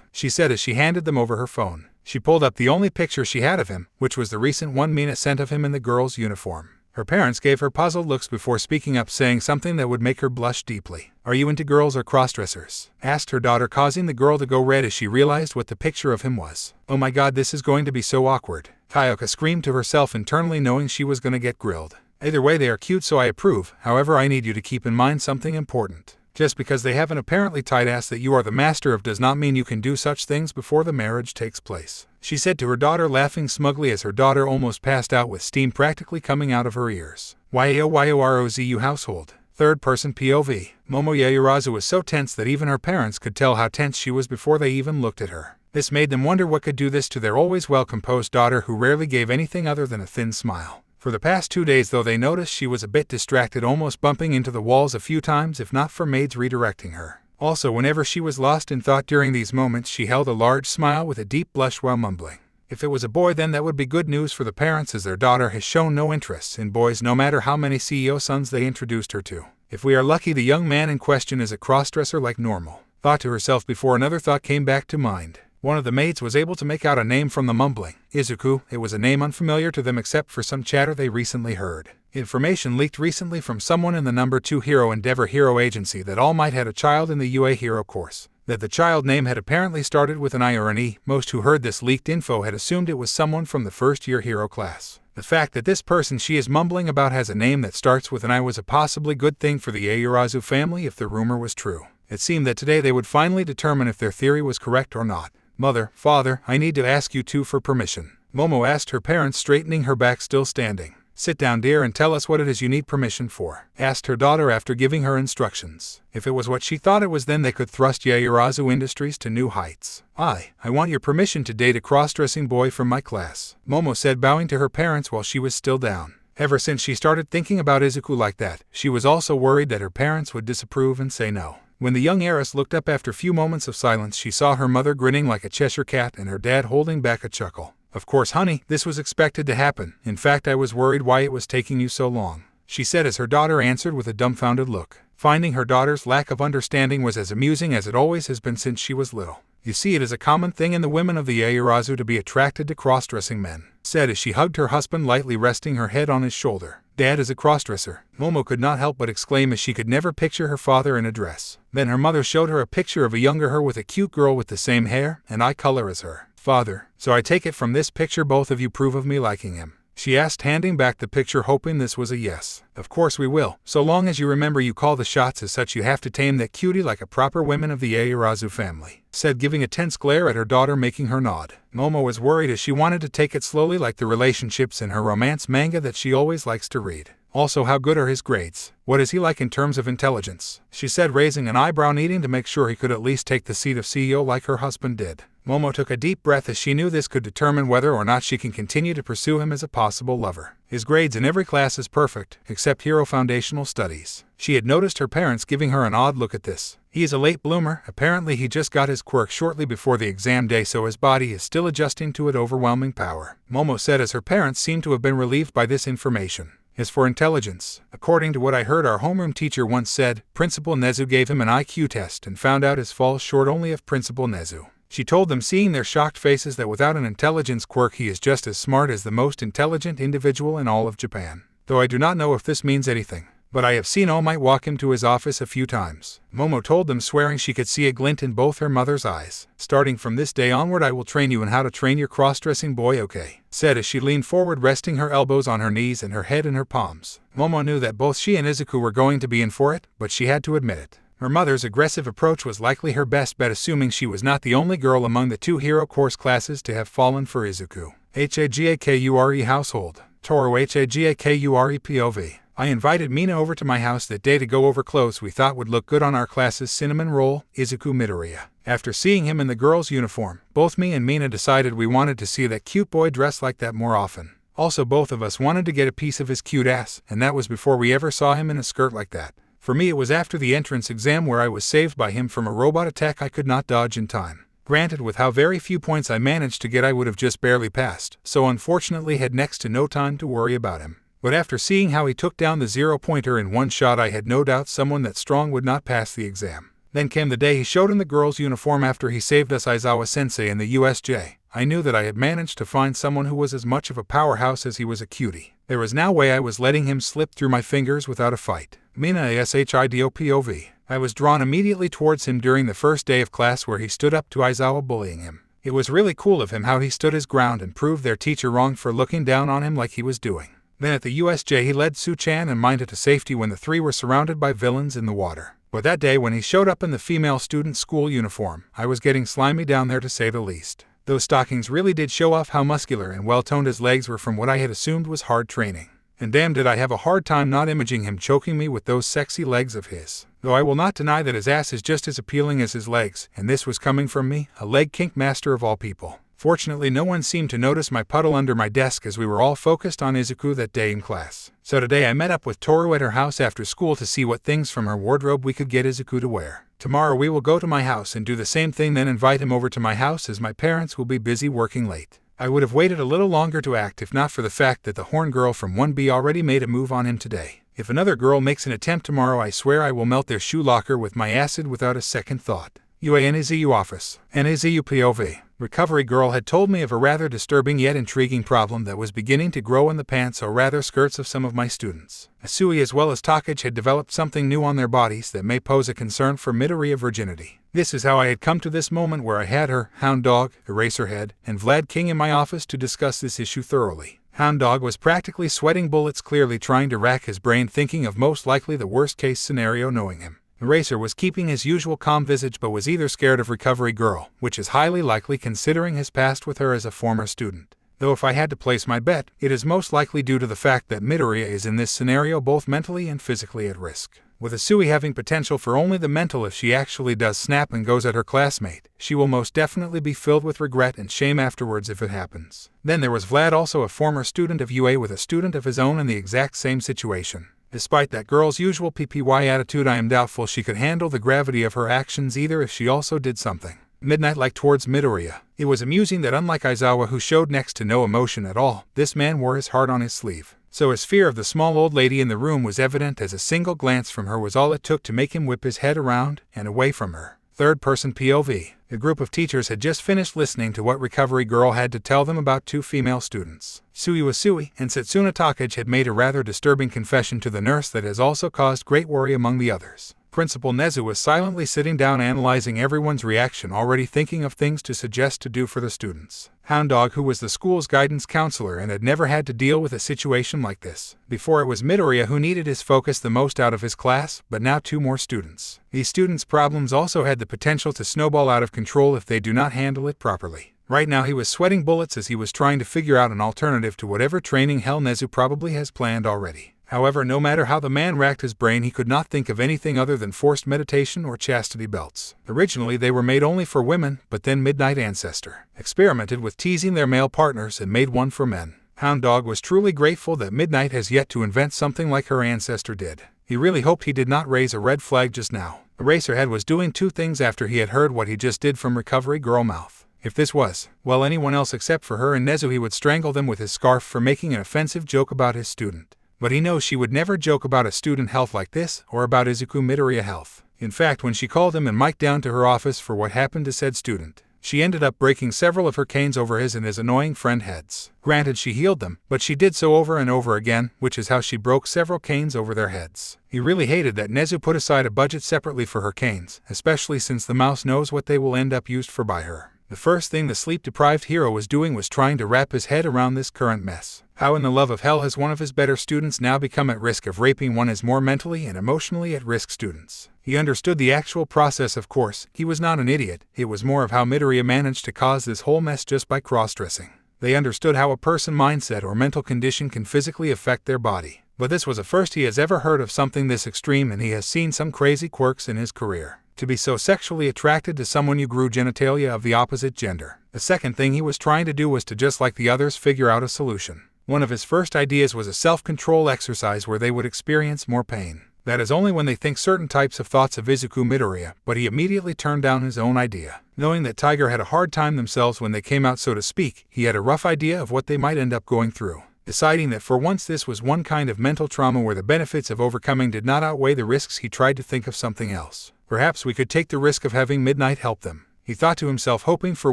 she said as she handed them over her phone. She pulled up the only picture she had of him, which was the recent one Mina sent of him in the girl's uniform. Her parents gave her puzzled looks before speaking up, saying something that would make her blush deeply. Are you into girls or crossdressers? Asked her daughter, causing the girl to go red as she realized what the picture of him was. Oh my god, this is going to be so awkward, Kayoko screamed to herself internally, knowing she was going to get grilled. Either way, they are cute, so I approve. However, I need you to keep in mind something important. Just because they have an apparently tight ass that you are the master of does not mean you can do such things before the marriage takes place, she said to her daughter, laughing smugly as her daughter almost passed out with steam practically coming out of her ears. YOYOROZU household. Third-person POV. Momo Yaoyorozu was so tense that even her parents could tell how tense she was before they even looked at her. This made them wonder what could do this to their always well-composed daughter, who rarely gave anything other than a thin smile. For the past 2 days, though, they noticed she was a bit distracted, almost bumping into the walls a few times if not for maids redirecting her. Also, whenever she was lost in thought during these moments, she held a large smile with a deep blush while mumbling. If it was a boy, then that would be good news for the parents, as their daughter has shown no interest in boys no matter how many CEO sons they introduced her to. If we are lucky, the young man in question is a crossdresser like normal, thought to herself before another thought came back to mind. One of the maids was able to make out a name from the mumbling. Izuku. It was a name unfamiliar to them except for some chatter they recently heard. Information leaked recently from someone in the number 2 Hero Endeavor Hero Agency that All Might had a child in the UA Hero course. That the child name had apparently started with an I or an E. Most who heard this leaked info had assumed it was someone from the first-year hero class. The fact that this person she is mumbling about has a name that starts with an I was a possibly good thing for the Yaoyorozu family if the rumor was true. It seemed that today they would finally determine if their theory was correct or not. Mother, father, I need to ask you two for permission, Momo asked her parents, straightening her back, still standing. Sit down, dear, and tell us what it is you need permission for, asked her daughter after giving her instructions. If it was what she thought it was, then they could thrust Yaoyorozu Industries to new heights. I want your permission to date a cross-dressing boy from my class, Momo said, bowing to her parents while she was still down. Ever since she started thinking about Izuku like that, she was also worried that her parents would disapprove and say no. When the young heiress looked up after a few moments of silence, she saw her mother grinning like a Cheshire cat and her dad holding back a chuckle. Of course, honey, this was expected to happen. In fact, I was worried why it was taking you so long, she said as her daughter answered with a dumbfounded look. Finding her daughter's lack of understanding was as amusing as it always has been since she was little. You see, it is a common thing in the women of the Yaoyorozu to be attracted to cross-dressing men, said as she hugged her husband, lightly resting her head on his shoulder. Dad is a crossdresser, Momo could not help but exclaim as she could never picture her father in a dress. Then her mother showed her a picture of a younger her with a cute girl with the same hair and eye color as her father. So I take it from this picture both of you approve of me liking him, she asked, handing back the picture, hoping this was a yes. Of course we will, so long as you remember you call the shots. As such, you have to tame that cutie like a proper woman of the Yaoyorozu family, said, giving a tense glare at her daughter, making her nod. Momo was worried as she wanted to take it slowly like the relationships in her romance manga that she always likes to read. Also, how good are his grades? What is he like in terms of intelligence? She said, raising an eyebrow, needing to make sure he could at least take the seat of CEO like her husband did. Momo took a deep breath as she knew this could determine whether or not she can continue to pursue him as a possible lover. His grades in every class is perfect, except Hero Foundational Studies. She had noticed her parents giving her an odd look at this. He is a late bloomer. Apparently he just got his quirk shortly before the exam day, so his body is still adjusting to its overwhelming power, Momo said as her parents seemed to have been relieved by this information. As for intelligence, according to what I heard our homeroom teacher once said, Principal Nezu gave him an IQ test and found out his falls short only of Principal Nezu. She told them, seeing their shocked faces, that without an intelligence quirk he is just as smart as the most intelligent individual in all of Japan. Though I do not know if this means anything, but I have seen All Might walk him to his office a few times. Momo told them, swearing she could see a glint in both her mother's eyes. Starting from this day onward I will train you in how to train your cross-dressing boy, okay? Said as she leaned forward, resting her elbows on her knees and her head in her palms. Momo knew that both she and Izuku were going to be in for it, but she had to admit it. Her mother's aggressive approach was likely her best bet, assuming she was not the only girl among the 2 hero course classes to have fallen for Izuku. Hagakure household. Toru Hagakure POV. I invited Mina over to my house that day to go over clothes we thought would look good on our class's cinnamon roll, Izuku Midoriya. After seeing him in the girl's uniform, both me and Mina decided we wanted to see that cute boy dressed like that more often. Also, both of us wanted to get a piece of his cute ass, and that was before we ever saw him in a skirt like that. For me, it was after the entrance exam where I was saved by him from a robot attack I could not dodge in time. Granted, with how very few points I managed to get, I would have just barely passed, so unfortunately had next to no time to worry about him. But after seeing how he took down the 0-pointer in one shot, I had no doubt someone that strong would not pass the exam. Then came the day he showed in the girl's uniform after he saved us Aizawa-sensei in the USJ. I knew that I had managed to find someone who was as much of a powerhouse as he was a cutie. There was no way I was letting him slip through my fingers without a fight. Mina Ashido POV. I was drawn immediately towards him during the first day of class where he stood up to Aizawa bullying him. It was really cool of him how he stood his ground and proved their teacher wrong for looking down on him like he was doing. Then at the USJ he led Su-chan and Mineta to safety when the 3 were surrounded by villains in the water. But that day when he showed up in the female student school uniform, I was getting slimy down there to say the least. Those stockings really did show off how muscular and well-toned his legs were from what I had assumed was hard training. And damn did I have a hard time not imaging him choking me with those sexy legs of his. Though I will not deny that his ass is just as appealing as his legs, and this was coming from me, a leg kink master of all people. Fortunately, no one seemed to notice my puddle under my desk as we were all focused on Izuku that day in class. So today I met up with Toru at her house after school to see what things from her wardrobe we could get Izuku to wear. Tomorrow we will go to my house and do the same thing, then invite him over to my house as my parents will be busy working late. I would have waited a little longer to act if not for the fact that the horn girl from 1B already made a move on him today. If another girl makes an attempt tomorrow, I swear I will melt their shoe locker with my acid without a second thought. UANEZU office. NAZU POV. Recovery girl had told me of a rather disturbing yet intriguing problem that was beginning to grow in the pants or rather skirts of some of my students. Asui as well as Takage had developed something new on their bodies that may pose a concern for Midoriya virginity. This is how I had come to this moment where I had her, Hound Dog, Eraserhead, and Vlad King in my office to discuss this issue thoroughly. Hound Dog was practically sweating bullets, clearly trying to rack his brain, thinking of most likely the worst case scenario knowing him. Eraser was keeping his usual calm visage but was either scared of Recovery Girl, which is highly likely considering his past with her as a former student. Though if I had to place my bet, it is most likely due to the fact that Midoriya is in this scenario both mentally and physically at risk. With Asui having potential for only the mental, if she actually does snap and goes at her classmate, she will most definitely be filled with regret and shame afterwards if it happens. Then there was Vlad, also a former student of UA with a student of his own in the exact same situation. Despite that girl's usual PPY attitude, I am doubtful she could handle the gravity of her actions either if she also did something midnight-like towards Midoriya. It was amusing that unlike Aizawa, who showed next to no emotion at all, this man wore his heart on his sleeve. So his fear of the small old lady in the room was evident, as a single glance from her was all it took to make him whip his head around and away from her. Third-person POV. The group of teachers had just finished listening to what Recovery Girl had to tell them about 2 female students. Asui and Setsuna Takage had made a rather disturbing confession to the nurse that has also caused great worry among the others. Principal Nezu was silently sitting down analyzing everyone's reaction, already thinking of things to suggest to do for the students. Hound Dog, who was the school's guidance counselor and had never had to deal with a situation like this. Before, it was Midoriya who needed his focus the most out of his class, but now 2 more students. These students' problems also had the potential to snowball out of control if they do not handle it properly. Right now he was sweating bullets as he was trying to figure out an alternative to whatever training hell Nezu probably has planned already. However, no matter how the man racked his brain, he could not think of anything other than forced meditation or chastity belts. Originally they were made only for women, but then Midnight Ancestor experimented with teasing their male partners and made one for men. Hound Dog was truly grateful that Midnight has yet to invent something like her ancestor did. He really hoped he did not raise a red flag just now. Eraserhead was doing 2 things after he had heard what he just did from Recovery Girl mouth. If this was, well, anyone else except for her and Nezu, he would strangle them with his scarf for making an offensive joke about his student. But he knows she would never joke about a student health like this or about Izuku Midoriya health. In fact, when she called him and Mike down to her office for what happened to said student, she ended up breaking several of her canes over his and his annoying friend heads. Granted, she healed them, but she did so over and over again, which is how she broke several canes over their heads. He really hated that Nezu put aside a budget separately for her canes, especially since the mouse knows what they will end up used for by her. The first thing the sleep-deprived hero was doing was trying to wrap his head around this current mess. How in the love of hell has one of his better students now become at risk of raping one of his more mentally and emotionally at-risk students? He understood the actual process, of course. He was not an idiot. It was more of how Midoriya managed to cause this whole mess just by cross-dressing. They understood how a person's mindset or mental condition can physically affect their body. But this was the first he has ever heard of something this extreme, and he has seen some crazy quirks in his career. To be so sexually attracted to someone you grew genitalia of the opposite gender. The second thing he was trying to do was to, just like the others, figure out a solution. One of his first ideas was a self-control exercise where they would experience more pain. That is only when they think certain types of thoughts of Izuku Midoriya, but he immediately turned down his own idea. Knowing that Tiger had a hard time themselves when they came out, so to speak, he had a rough idea of what they might end up going through. Deciding that for once this was one kind of mental trauma where the benefits of overcoming did not outweigh the risks, he tried to think of something else. Perhaps we could take the risk of having Midnight help them, he thought to himself, hoping for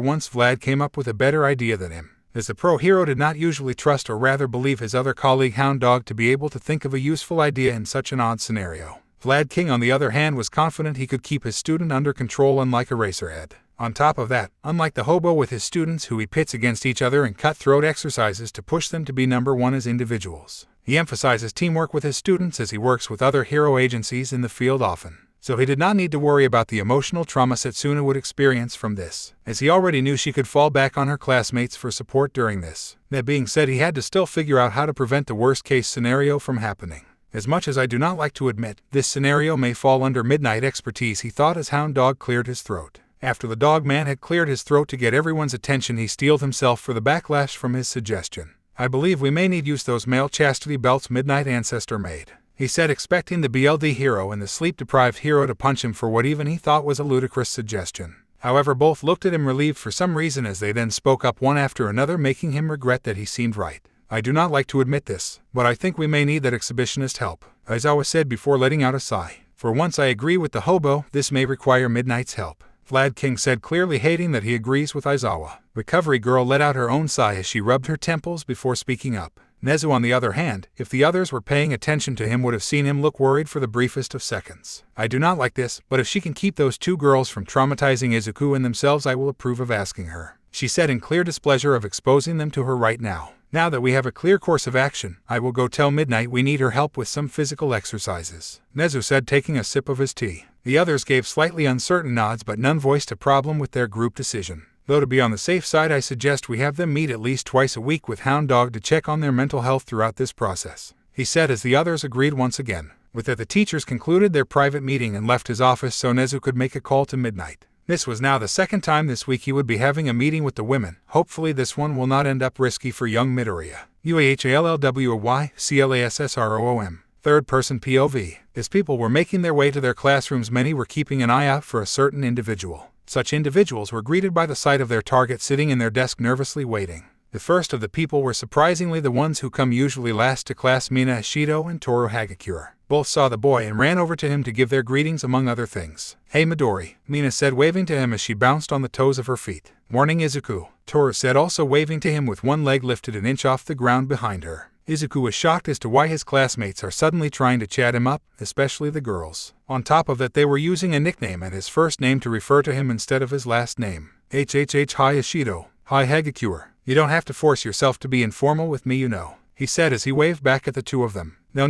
once Vlad came up with a better idea than him. As the pro hero did not usually trust or rather believe his other colleague Hound Dog to be able to think of a useful idea in such an odd scenario. Vlad King, on the other hand, was confident he could keep his student under control, unlike Eraserhead. On top of that, unlike the hobo with his students who he pits against each other in cutthroat exercises to push them to be number one as individuals, he emphasizes teamwork with his students as he works with other hero agencies in the field often. So he did not need to worry about the emotional trauma Setsuna would experience from this, as he already knew she could fall back on her classmates for support during this. That being said, he had to still figure out how to prevent the worst-case scenario from happening. As much as I do not like to admit, this scenario may fall under Midnight expertise, he thought as Hound Dog cleared his throat. After the dog man had cleared his throat to get everyone's attention, he steeled himself for the backlash from his suggestion. I believe we may need use those male chastity belts Midnight ancestor made, he said, expecting the BLD hero and the sleep-deprived hero to punch him for what even he thought was a ludicrous suggestion. However, both looked at him relieved for some reason as they then spoke up one after another, making him regret that he seemed right. I do not like to admit this, but I think we may need that exhibitionist help, Aizawa said before letting out a sigh. For once I agree with the hobo, this may require Midnight's help, Vlad King said, clearly hating that he agrees with Aizawa. Recovery Girl let out her own sigh as she rubbed her temples before speaking up. Nezu, on the other hand, if the others were paying attention to him, would have seen him look worried for the briefest of seconds. I do not like this, but if she can keep those two girls from traumatizing Izuku and themselves, I will approve of asking her, she said in clear displeasure of exposing them to her right now. Now that we have a clear course of action, I will go tell Midnight we need her help with some physical exercises, Nezu said, taking a sip of his tea. The others gave slightly uncertain nods, but none voiced a problem with their group decision. Though to be on the safe side, I suggest we have them meet at least twice a week with Hound Dog to check on their mental health throughout this process, he said as the others agreed once again. With that, the teachers concluded their private meeting and left his office so Nezu could make a call to Midnight. This was now the second time this week he would be having a meeting with the women. Hopefully this one will not end up risky for young Midoriya. UAHALLWYCLASSROOM. Third-person POV. As people were making their way to their classrooms, many were keeping an eye out for a certain individual. Such individuals were greeted by the sight of their target sitting in their desk nervously waiting. The first of the people were surprisingly the ones who come usually last to class, Mina Ashido and Toru Hagakure. Both saw the boy and ran over to him to give their greetings among other things. "Hey Midori," Mina said, waving to him as she bounced on the toes of her feet. "Morning Izuku," Toru said, also waving to him with one leg lifted an inch off the ground behind her. Izuku was shocked as to why his classmates are suddenly trying to chat him up, especially the girls. On top of that, they were using a nickname and his first name to refer to him instead of his last name. Hi Ashido. Hi Hagakure. You don't have to force yourself to be informal with me, you know, he said as he waved back at the two of them. No,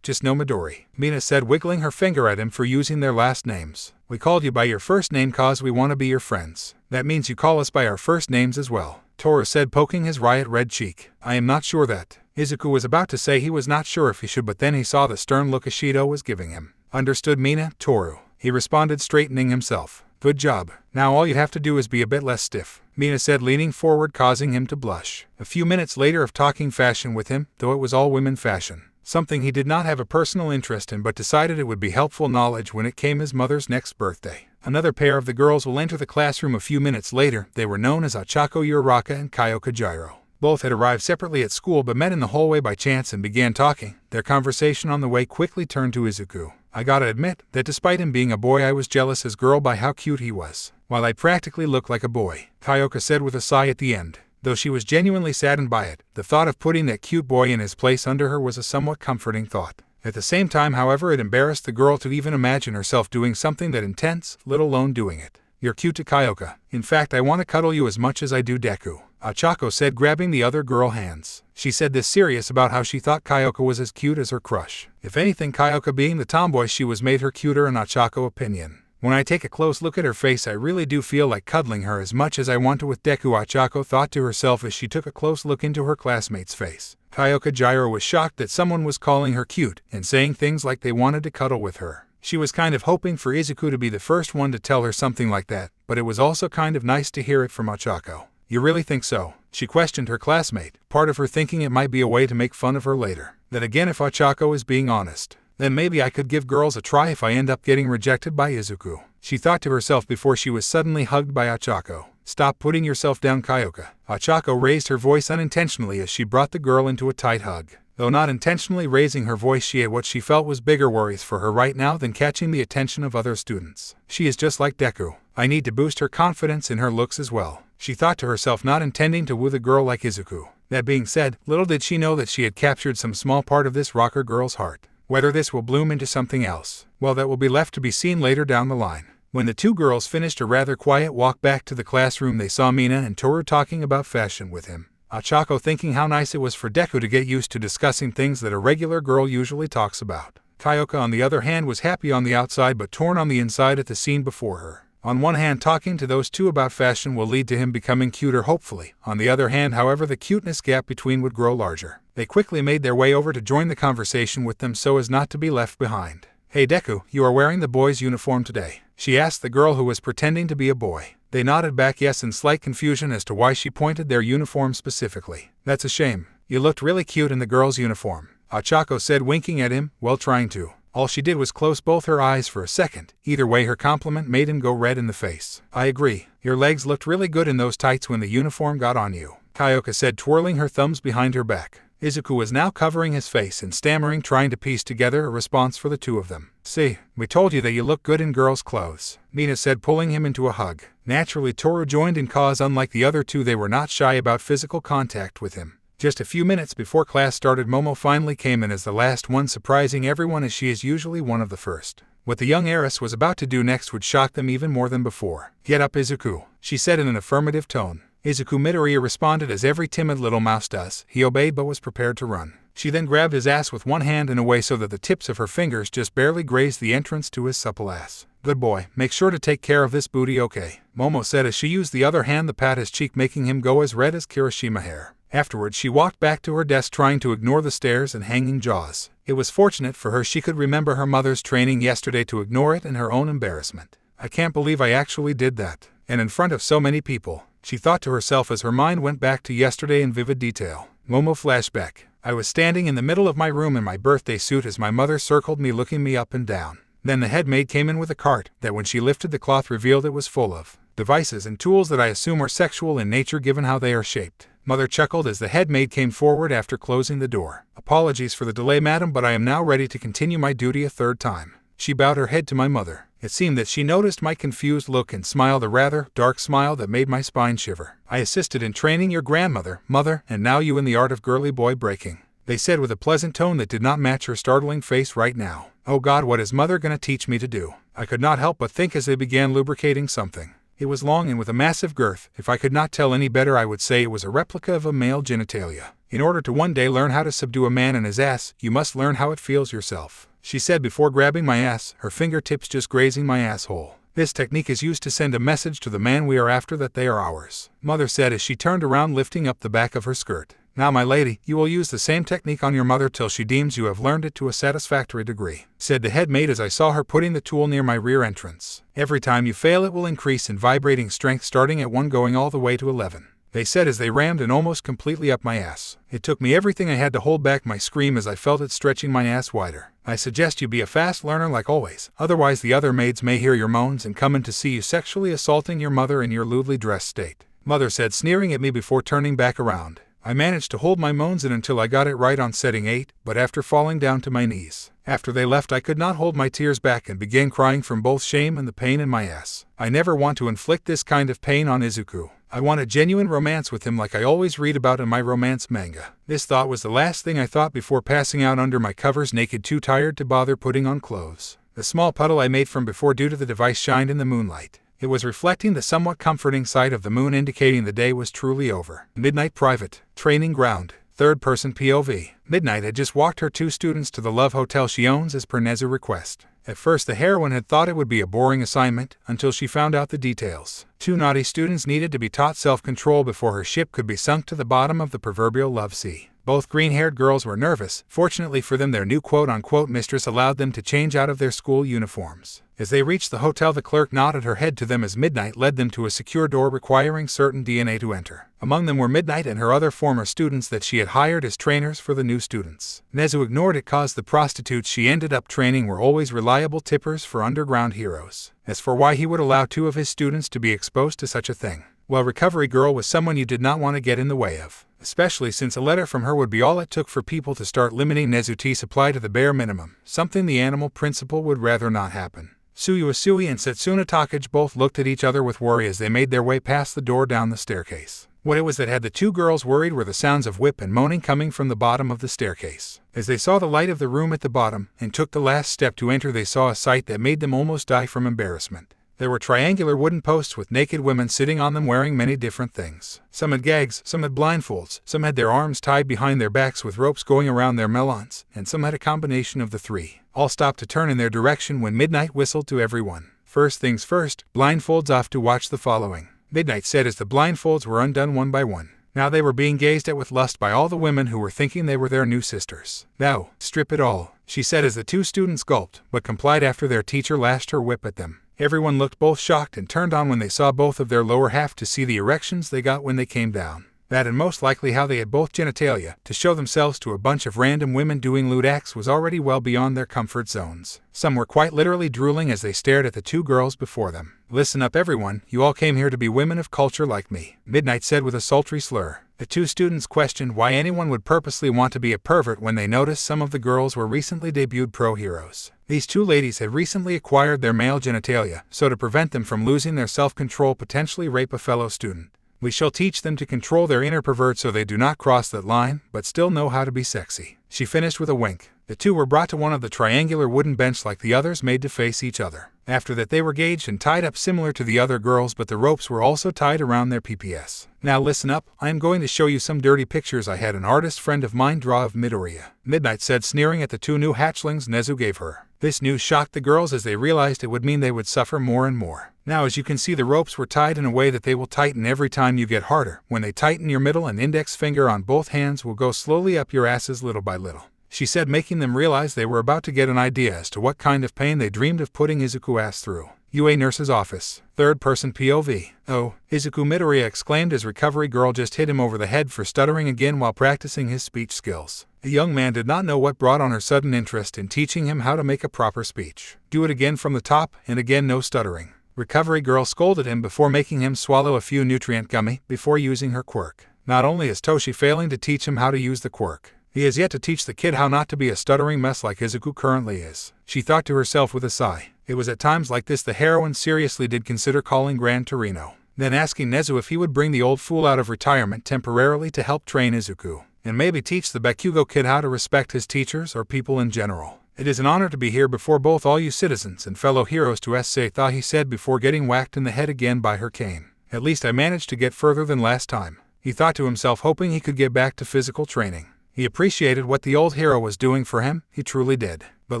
just no Midori, Mina said, wiggling her finger at him for using their last names. We called you by your first name cause we want to be your friends. That means you call us by our first names as well, Toru said, poking his riot red cheek. I am not sure that. Izuku was about to say he was not sure if he should, but then he saw the stern look Ashido was giving him. Understood Mina, Toru, he responded, straightening himself. Good job. Now all you have to do is be a bit less stiff, Mina said, leaning forward, causing him to blush. A few minutes later of talking fashion with him, though it was all women fashion, something he did not have a personal interest in but decided it would be helpful knowledge when it came his mother's next birthday. Another pair of the girls will enter the classroom a few minutes later. They were known as Achako Uraraka and Kyoka Gyro. Both had arrived separately at school but met in the hallway by chance and began talking. Their conversation on the way quickly turned to Izuku. I gotta admit that despite him being a boy, I was jealous as girl by how cute he was. While I practically looked like a boy, Kyoka said with a sigh at the end. Though she was genuinely saddened by it, the thought of putting that cute boy in his place under her was a somewhat comforting thought. At the same time, however, it embarrassed the girl to even imagine herself doing something that intense, let alone doing it. You're cute to Kyoka. In fact, I want to cuddle you as much as I do Deku, Achako said, grabbing the other girl's hands. She said this serious about how she thought Kyoka was as cute as her crush. If anything, Kyoka being the tomboy she was made her cuter in Achako's opinion. When I take a close look at her face, I really do feel like cuddling her as much as I want to with Deku, Achako thought to herself as she took a close look into her classmate's face. Kyoka Gyro was shocked that someone was calling her cute and saying things like they wanted to cuddle with her. She was kind of hoping for Izuku to be the first one to tell her something like that, but it was also kind of nice to hear it from Achako. You really think so? She questioned her classmate, part of her thinking it might be a way to make fun of her later. Then again, if Achako is being honest, then maybe I could give girls a try if I end up getting rejected by Izuku, she thought to herself before she was suddenly hugged by Achako. Stop putting yourself down, Kyoka. Achako raised her voice unintentionally as she brought the girl into a tight hug. Though not intentionally raising her voice, she had what she felt was bigger worries for her right now than catching the attention of other students. She is just like Deku. I need to boost her confidence in her looks as well, she thought to herself, not intending to woo the girl like Izuku. That being said, little did she know that she had captured some small part of this rocker girl's heart. Whether this will bloom into something else, well, that will be left to be seen later down the line. When the two girls finished a rather quiet walk back to the classroom, they saw Mina and Toru talking about fashion with him. Achako thinking how nice it was for Deku to get used to discussing things that a regular girl usually talks about. Kyoka, on the other hand, was happy on the outside but torn on the inside at the scene before her. On one hand, talking to those two about fashion will lead to him becoming cuter, hopefully. On the other hand, however, the cuteness gap between would grow larger. They quickly made their way over to join the conversation with them so as not to be left behind. Hey Deku, you are wearing the boy's uniform today, she asked the girl who was pretending to be a boy. They nodded back yes in slight confusion as to why she pointed their uniform specifically. That's a shame. You looked really cute in the girl's uniform, Achako said, winking at him, while trying to. All she did was close both her eyes for a second. Either way, her compliment made him go red in the face. I agree. Your legs looked really good in those tights when the uniform got on you, Kyoka said, twirling her thumbs behind her back. Izuku was now covering his face and stammering, trying to piece together a response for the two of them. See, we told you that you look good in girls' clothes, Mina said, pulling him into a hug. Naturally, Toru joined in cause. Unlike the other two, they were not shy about physical contact with him. Just a few minutes before class started, Momo finally came in as the last one, surprising everyone as she is usually one of the first. What the young heiress was about to do next would shock them even more than before. Get up, Izuku, she said in an affirmative tone. Izuku Midoriya responded as every timid little mouse does. He obeyed but was prepared to run. She then grabbed his ass with one hand in a way so that the tips of her fingers just barely grazed the entrance to his supple ass. Good boy, make sure to take care of this booty, okay? Momo said as she used the other hand to pat his cheek, making him go as red as Kirishima hair. Afterwards, she walked back to her desk, trying to ignore the stares and hanging jaws. It was fortunate for her she could remember her mother's training yesterday to ignore it and her own embarrassment. I can't believe I actually did that. And in front of so many people, she thought to herself as her mind went back to yesterday in vivid detail. Momo flashback. I was standing in the middle of my room in my birthday suit as my mother circled me, looking me up and down. Then the head maid came in with a cart that when she lifted the cloth revealed it was full of devices and tools that I assume are sexual in nature given how they are shaped. Mother chuckled as the head maid came forward after closing the door. Apologies for the delay, madam, but I am now ready to continue my duty a third time. She bowed her head to my mother. It seemed that she noticed my confused look and smiled a rather dark smile that made my spine shiver. I assisted in training your grandmother, mother, and now you in the art of girly boy breaking, they said with a pleasant tone that did not match her startling face right now. Oh God, what is mother gonna teach me to do? I could not help but think as they began lubricating something. It was long and with a massive girth. If I could not tell any better, I would say it was a replica of a male genitalia. In order to one day learn how to subdue a man and his ass, you must learn how it feels yourself, she said before grabbing my ass, her fingertips just grazing my asshole. This technique is used to send a message to the man we are after that they are ours, mother said as she turned around, lifting up the back of her skirt. Now, my lady, you will use the same technique on your mother till she deems you have learned it to a satisfactory degree, said the head maid as I saw her putting the tool near my rear entrance. Every time you fail it will increase in vibrating strength, starting at 1 going all the way to 11. They said as they rammed and almost completely up my ass. It took me everything I had to hold back my scream as I felt it stretching my ass wider. I suggest you be a fast learner like always, otherwise the other maids may hear your moans and come in to see you sexually assaulting your mother in your lewdly dressed state, mother said, sneering at me before turning back around. I managed to hold my moans in until I got it right on setting 8, but after falling down to my knees. After they left, I could not hold my tears back and began crying from both shame and the pain in my ass. I never want to inflict this kind of pain on Izuku. I want a genuine romance with him like I always read about in my romance manga. This thought was the last thing I thought before passing out under my covers naked, too tired to bother putting on clothes. The small puddle I made from before due to the device shined in the moonlight. It was reflecting the somewhat comforting sight of the moon, indicating the day was truly over. Midnight private. Training ground. Third-person POV. Midnight had just walked her 2 students to the love hotel she owns as per Nezu's request. At first the heroine had thought it would be a boring assignment, until she found out the details. 2 naughty students needed to be taught self-control before her ship could be sunk to the bottom of the proverbial love sea. Both green-haired girls were nervous. Fortunately for them, their new quote-unquote mistress allowed them to change out of their school uniforms. As they reached the hotel, the clerk nodded her head to them as Midnight led them to a secure door requiring certain DNA to enter. Among them were Midnight and her other former students that she had hired as trainers for the new students. Nezu ignored it cause the prostitutes she ended up training were always reliable tippers for underground heroes. As for why he would allow 2 of his students to be exposed to such a thing, well, Recovery Girl was someone you did not want to get in the way of. Especially since a letter from her would be all it took for people to start limiting Nezu tea supply to the bare minimum, something the animal principal would rather not happen. Suyuasui and Setsuna Takage both looked at each other with worry as they made their way past the door down the staircase. What it was that had the 2 girls worried were the sounds of whip and moaning coming from the bottom of the staircase. As they saw the light of the room at the bottom and took the last step to enter, they saw a sight that made them almost die from embarrassment. There were triangular wooden posts with naked women sitting on them wearing many different things. Some had gags, some had blindfolds, some had their arms tied behind their backs with ropes going around their melons, and some had a combination of the 3. All stopped to turn in their direction when Midnight whistled to everyone. First things first, blindfolds off to watch the following, Midnight said as the blindfolds were undone one by one. Now they were being gazed at with lust by all the women who were thinking they were their new sisters. Now, strip it all, she said as the 2 students gulped, but complied after their teacher lashed her whip at them. Everyone looked both shocked and turned on when they saw both of their lower half to see the erections they got when they came down. That and most likely how they had both genitalia to show themselves to a bunch of random women doing lewd acts was already well beyond their comfort zones. Some were quite literally drooling as they stared at the 2 girls before them. Listen up everyone, you all came here to be women of culture like me, Midnight said with a sultry slur. The 2 students questioned why anyone would purposely want to be a pervert when they noticed some of the girls were recently debuted pro heroes. These 2 ladies had recently acquired their male genitalia, so to prevent them from losing their self-control, potentially rape a fellow student. We shall teach them to control their inner pervert so they do not cross that line, but still know how to be sexy. She finished with a wink. The 2 were brought to one of the triangular wooden bench like the others made to face each other. After that they were gauged and tied up similar to the other girls, but the ropes were also tied around their PPS. Now listen up, I am going to show you some dirty pictures I had an artist friend of mine draw of Midoriya, Midnight said, sneering at the 2 new hatchlings Nezu gave her. This news shocked the girls as they realized it would mean they would suffer more and more. Now as you can see, the ropes were tied in a way that they will tighten every time you get harder. When they tighten, your middle and index finger on both hands will go slowly up your asses little by little, she said, making them realize they were about to get an idea as to what kind of pain they dreamed of putting Izuku ass through. UA nurse's office. Third-person POV. Oh, Izuku, Midoriya exclaimed as Recovery Girl just hit him over the head for stuttering again while practicing his speech skills. The young man did not know what brought on her sudden interest in teaching him how to make a proper speech. Do it again from the top, and again no stuttering. Recovery Girl scolded him before making him swallow a few nutrient gummy before using her quirk. Not only is Toshi failing to teach him how to use the quirk, he has yet to teach the kid how not to be a stuttering mess like Izuku currently is, she thought to herself with a sigh. It was at times like this the heroine seriously did consider calling Gran Torino, then asking Nezu if he would bring the old fool out of retirement temporarily to help train Izuku, and maybe teach the Bakugo kid how to respect his teachers or people in general. It is an honor to be here before both all you citizens and fellow heroes to say, thought he said before getting whacked in the head again by her cane. At least I managed to get further than last time, he thought to himself, hoping he could get back to physical training. He appreciated what the old hero was doing for him, he truly did. But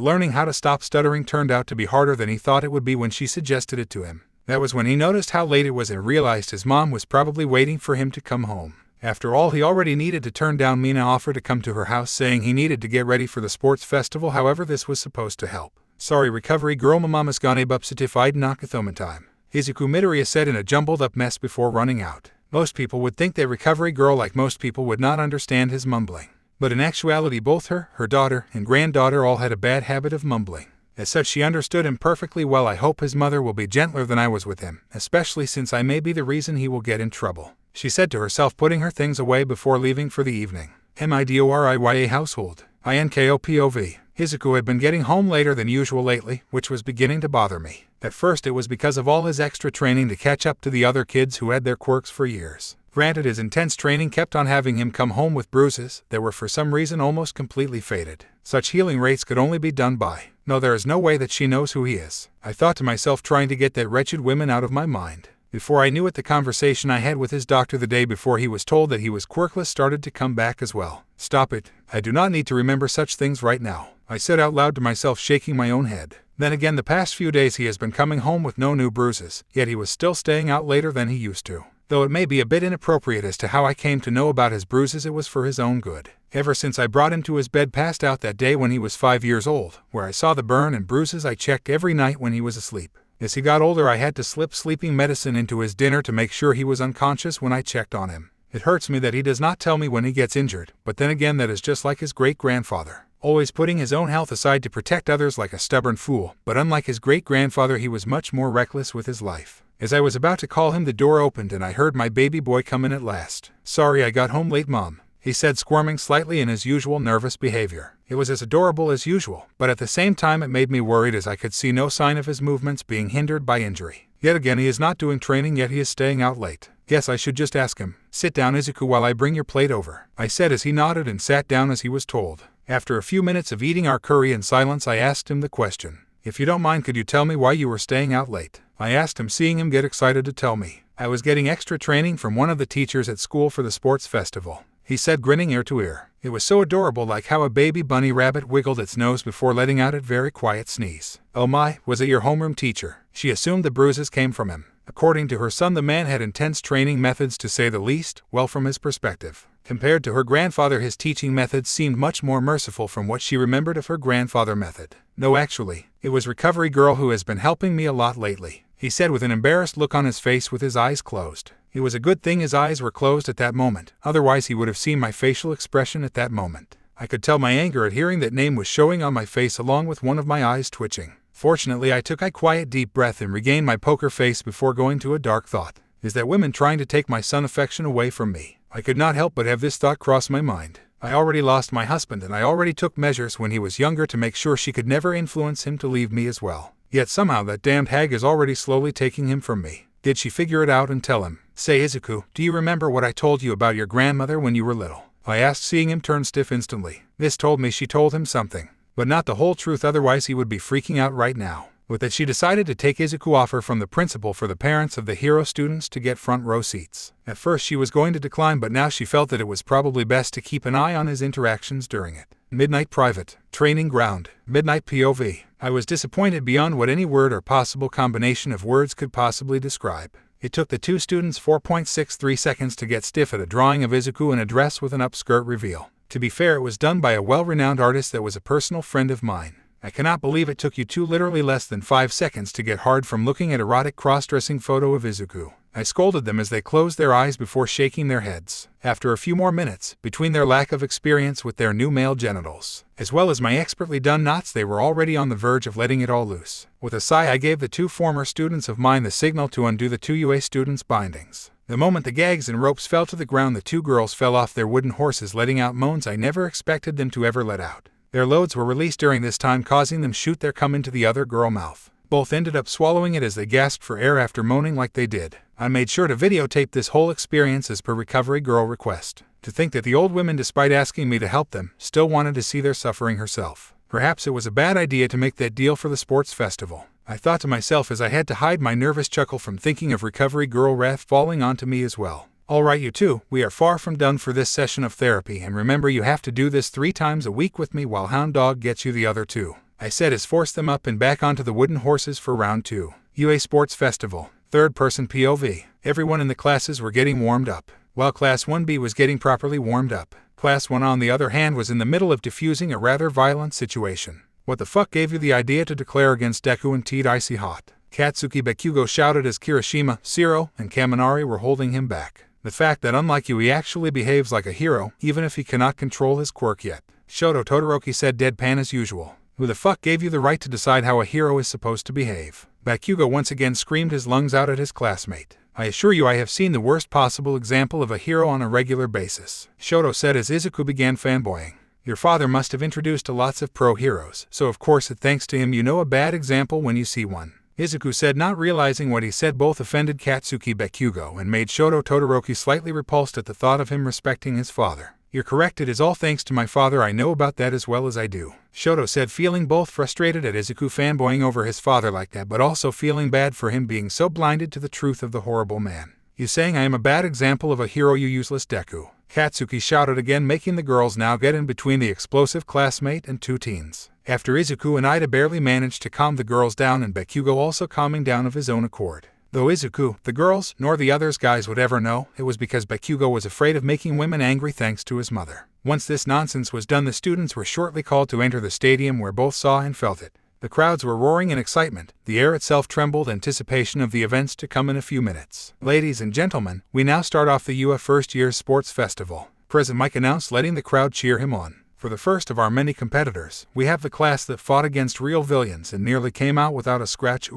learning how to stop stuttering turned out to be harder than he thought it would be when she suggested it to him. That was when he noticed how late it was and realized his mom was probably waiting for him to come home. After all, he already needed to turn down Mina's offer to come to her house, saying he needed to get ready for the sports festival. However, this was supposed to help. Sorry, Recovery Girl, my mama's gone upsetified nakathoman time, Izuku Midoriya said in a jumbled up mess before running out. Most people would think that Recovery Girl, like most people, would not understand his mumbling. But in actuality both her daughter, and granddaughter all had a bad habit of mumbling. As such, she understood him perfectly well. I hope his mother will be gentler than I was with him, especially since I may be the reason he will get in trouble. she said to herself, putting her things away before leaving for the evening. Midoriya household. INKOPOV. Izuku had been getting home later than usual lately, which was beginning to bother me. At first it was because of all his extra training to catch up to the other kids who had their quirks for years. Granted, his intense training kept on having him come home with bruises that were for some reason almost completely faded. Such healing rates could only be done by, no, there is no way that she knows who he is. I thought to myself, trying to get that wretched woman out of my mind. Before I knew it, the conversation I had with his doctor the day before he was told that he was quirkless started to come back as well. Stop it. I do not need to remember such things right now, I said out loud to myself, shaking my own head. Then again, the past few days he has been coming home with no new bruises, yet he was still staying out later than he used to. Though it may be a bit inappropriate as to how I came to know about his bruises, it was for his own good. Ever since I brought him to his bed passed out that day when he was 5 years old, where I saw the burn and bruises, I checked every night when he was asleep. As he got older, I had to slip sleeping medicine into his dinner to make sure he was unconscious when I checked on him. It hurts me that he does not tell me when he gets injured, but then again, that is just like his great-grandfather, always putting his own health aside to protect others like a stubborn fool. But unlike his great-grandfather, he was much more reckless with his life. As I was about to call him, the door opened and I heard my baby boy come in at last. "Sorry I got home late, Mom," he said, squirming slightly in his usual nervous behavior. It was as adorable as usual, but at the same time it made me worried as I could see no sign of his movements being hindered by injury. Yet again, he is not doing training, yet he is staying out late. Guess I should just ask him. "Sit down, Izuku, while I bring your plate over," I said as he nodded and sat down as he was told. After a few minutes of eating our curry in silence, I asked him the question. "If you don't mind, could you tell me why you were staying out late?" I asked him, seeing him get excited to tell me. "I was getting extra training from one of the teachers at school for the sports festival," he said, grinning ear to ear. It was so adorable, like how a baby bunny rabbit wiggled its nose before letting out a very quiet sneeze. "Oh my, was it your homeroom teacher?" She assumed the bruises came from him. According to her son, the man had intense training methods, to say the least. Well, from his perspective. Compared to her grandfather, his teaching methods seemed much more merciful from what she remembered of her grandfather method. "No, actually, it was Recovery Girl who has been helping me a lot lately," he said with an embarrassed look on his face with his eyes closed. It was a good thing his eyes were closed at that moment, otherwise he would have seen my facial expression at that moment. I could tell my anger at hearing that name was showing on my face, along with one of my eyes twitching. Fortunately, I took a quiet deep breath and regained my poker face before going to a dark thought. Is that woman trying to take my son affection away from me? I could not help but have this thought cross my mind. I already lost my husband, and I already took measures when he was younger to make sure she could never influence him to leave me as well. Yet somehow that damned hag is already slowly taking him from me. Did she figure it out and tell him? "Say, Izuku, do you remember what I told you about your grandmother when you were little?" I asked, seeing him turn stiff instantly. This told me she told him something, but not the whole truth, otherwise he would be freaking out right now. With that, she decided to take Izuku offer from the principal for the parents of the hero students to get front row seats. At first she was going to decline, but now she felt that it was probably best to keep an eye on his interactions during it. Midnight Private Training Ground. Midnight POV. I was disappointed beyond what any word or possible combination of words could possibly describe. It took the two students 4.63 seconds to get stiff at a drawing of Izuku in a dress with an upskirt reveal. To be fair, it was done by a well-renowned artist that was a personal friend of mine. I cannot believe it took you two literally less than 5 seconds to get hard from looking at erotic cross-dressing photo of Izuku. I scolded them as they closed their eyes before shaking their heads. After a few more minutes, between their lack of experience with their new male genitals, as well as my expertly done knots, they were already on the verge of letting it all loose. With a sigh, I gave the two former students of mine the signal to undo the two UA students' bindings. The moment the gags and ropes fell to the ground, the two girls fell off their wooden horses, letting out moans I never expected them to ever let out. Their loads were released during this time, causing them shoot their cum into the other girl mouth. Both ended up swallowing it as they gasped for air after moaning like they did. I made sure to videotape this whole experience as per Recovery Girl request. To think that the old women, despite asking me to help them, still wanted to see their suffering herself. Perhaps it was a bad idea to make that deal for the sports festival, I thought to myself as I had to hide my nervous chuckle from thinking of Recovery Girl wrath falling onto me as well. Alright you two, we are far from done for this session of therapy, and remember you have to do this 3 times a week with me while Hound Dog gets you the other 2. I said as forced them up and back onto the wooden horses for round 2. UA Sports Festival. Third person POV. Everyone in the classes were getting warmed up. While Class 1B was getting properly warmed up, Class 1 on the other hand was in the middle of diffusing a rather violent situation. What the fuck gave you the idea to declare against Deku and Teed Icy Hot? Katsuki Bakugo shouted as Kirishima, Siro, and Kaminari were holding him back. The fact that unlike you he actually behaves like a hero, even if he cannot control his quirk yet. Shoto Todoroki said deadpan as usual. Who the fuck gave you the right to decide how a hero is supposed to behave? Bakugo once again screamed his lungs out at his classmate. I assure you I have seen the worst possible example of a hero on a regular basis, Shoto said as Izuku began fanboying. Your father must have introduced to lots of pro heroes, so of course thanks to him you know a bad example when you see one. Izuku said, not realizing what he said both offended Katsuki Bakugo and made Shoto Todoroki slightly repulsed at the thought of him respecting his father. You're correct, it is all thanks to my father, I know about that as well as I do, Shoto said, feeling both frustrated at Izuku fanboying over his father like that but also feeling bad for him being so blinded to the truth of the horrible man. You saying I am a bad example of a hero, you useless Deku, Katsuki shouted again, making the girls now get in between the explosive classmate and two teens. After Izuku and Ida barely managed to calm the girls down and Bakugo also calming down of his own accord. Though Izuku, the girls, nor the others guys would ever know, it was because Bakugo was afraid of making women angry thanks to his mother. Once this nonsense was done, the students were shortly called to enter the stadium where both saw and felt it. The crowds were roaring in excitement, the air itself trembled in anticipation of the events to come in a few minutes. Ladies and gentlemen, we now start off the UA First Year's Sports Festival, President Mike announced, letting the crowd cheer him on. For the first of our many competitors, we have the class that fought against real villains and nearly came out without a scratch.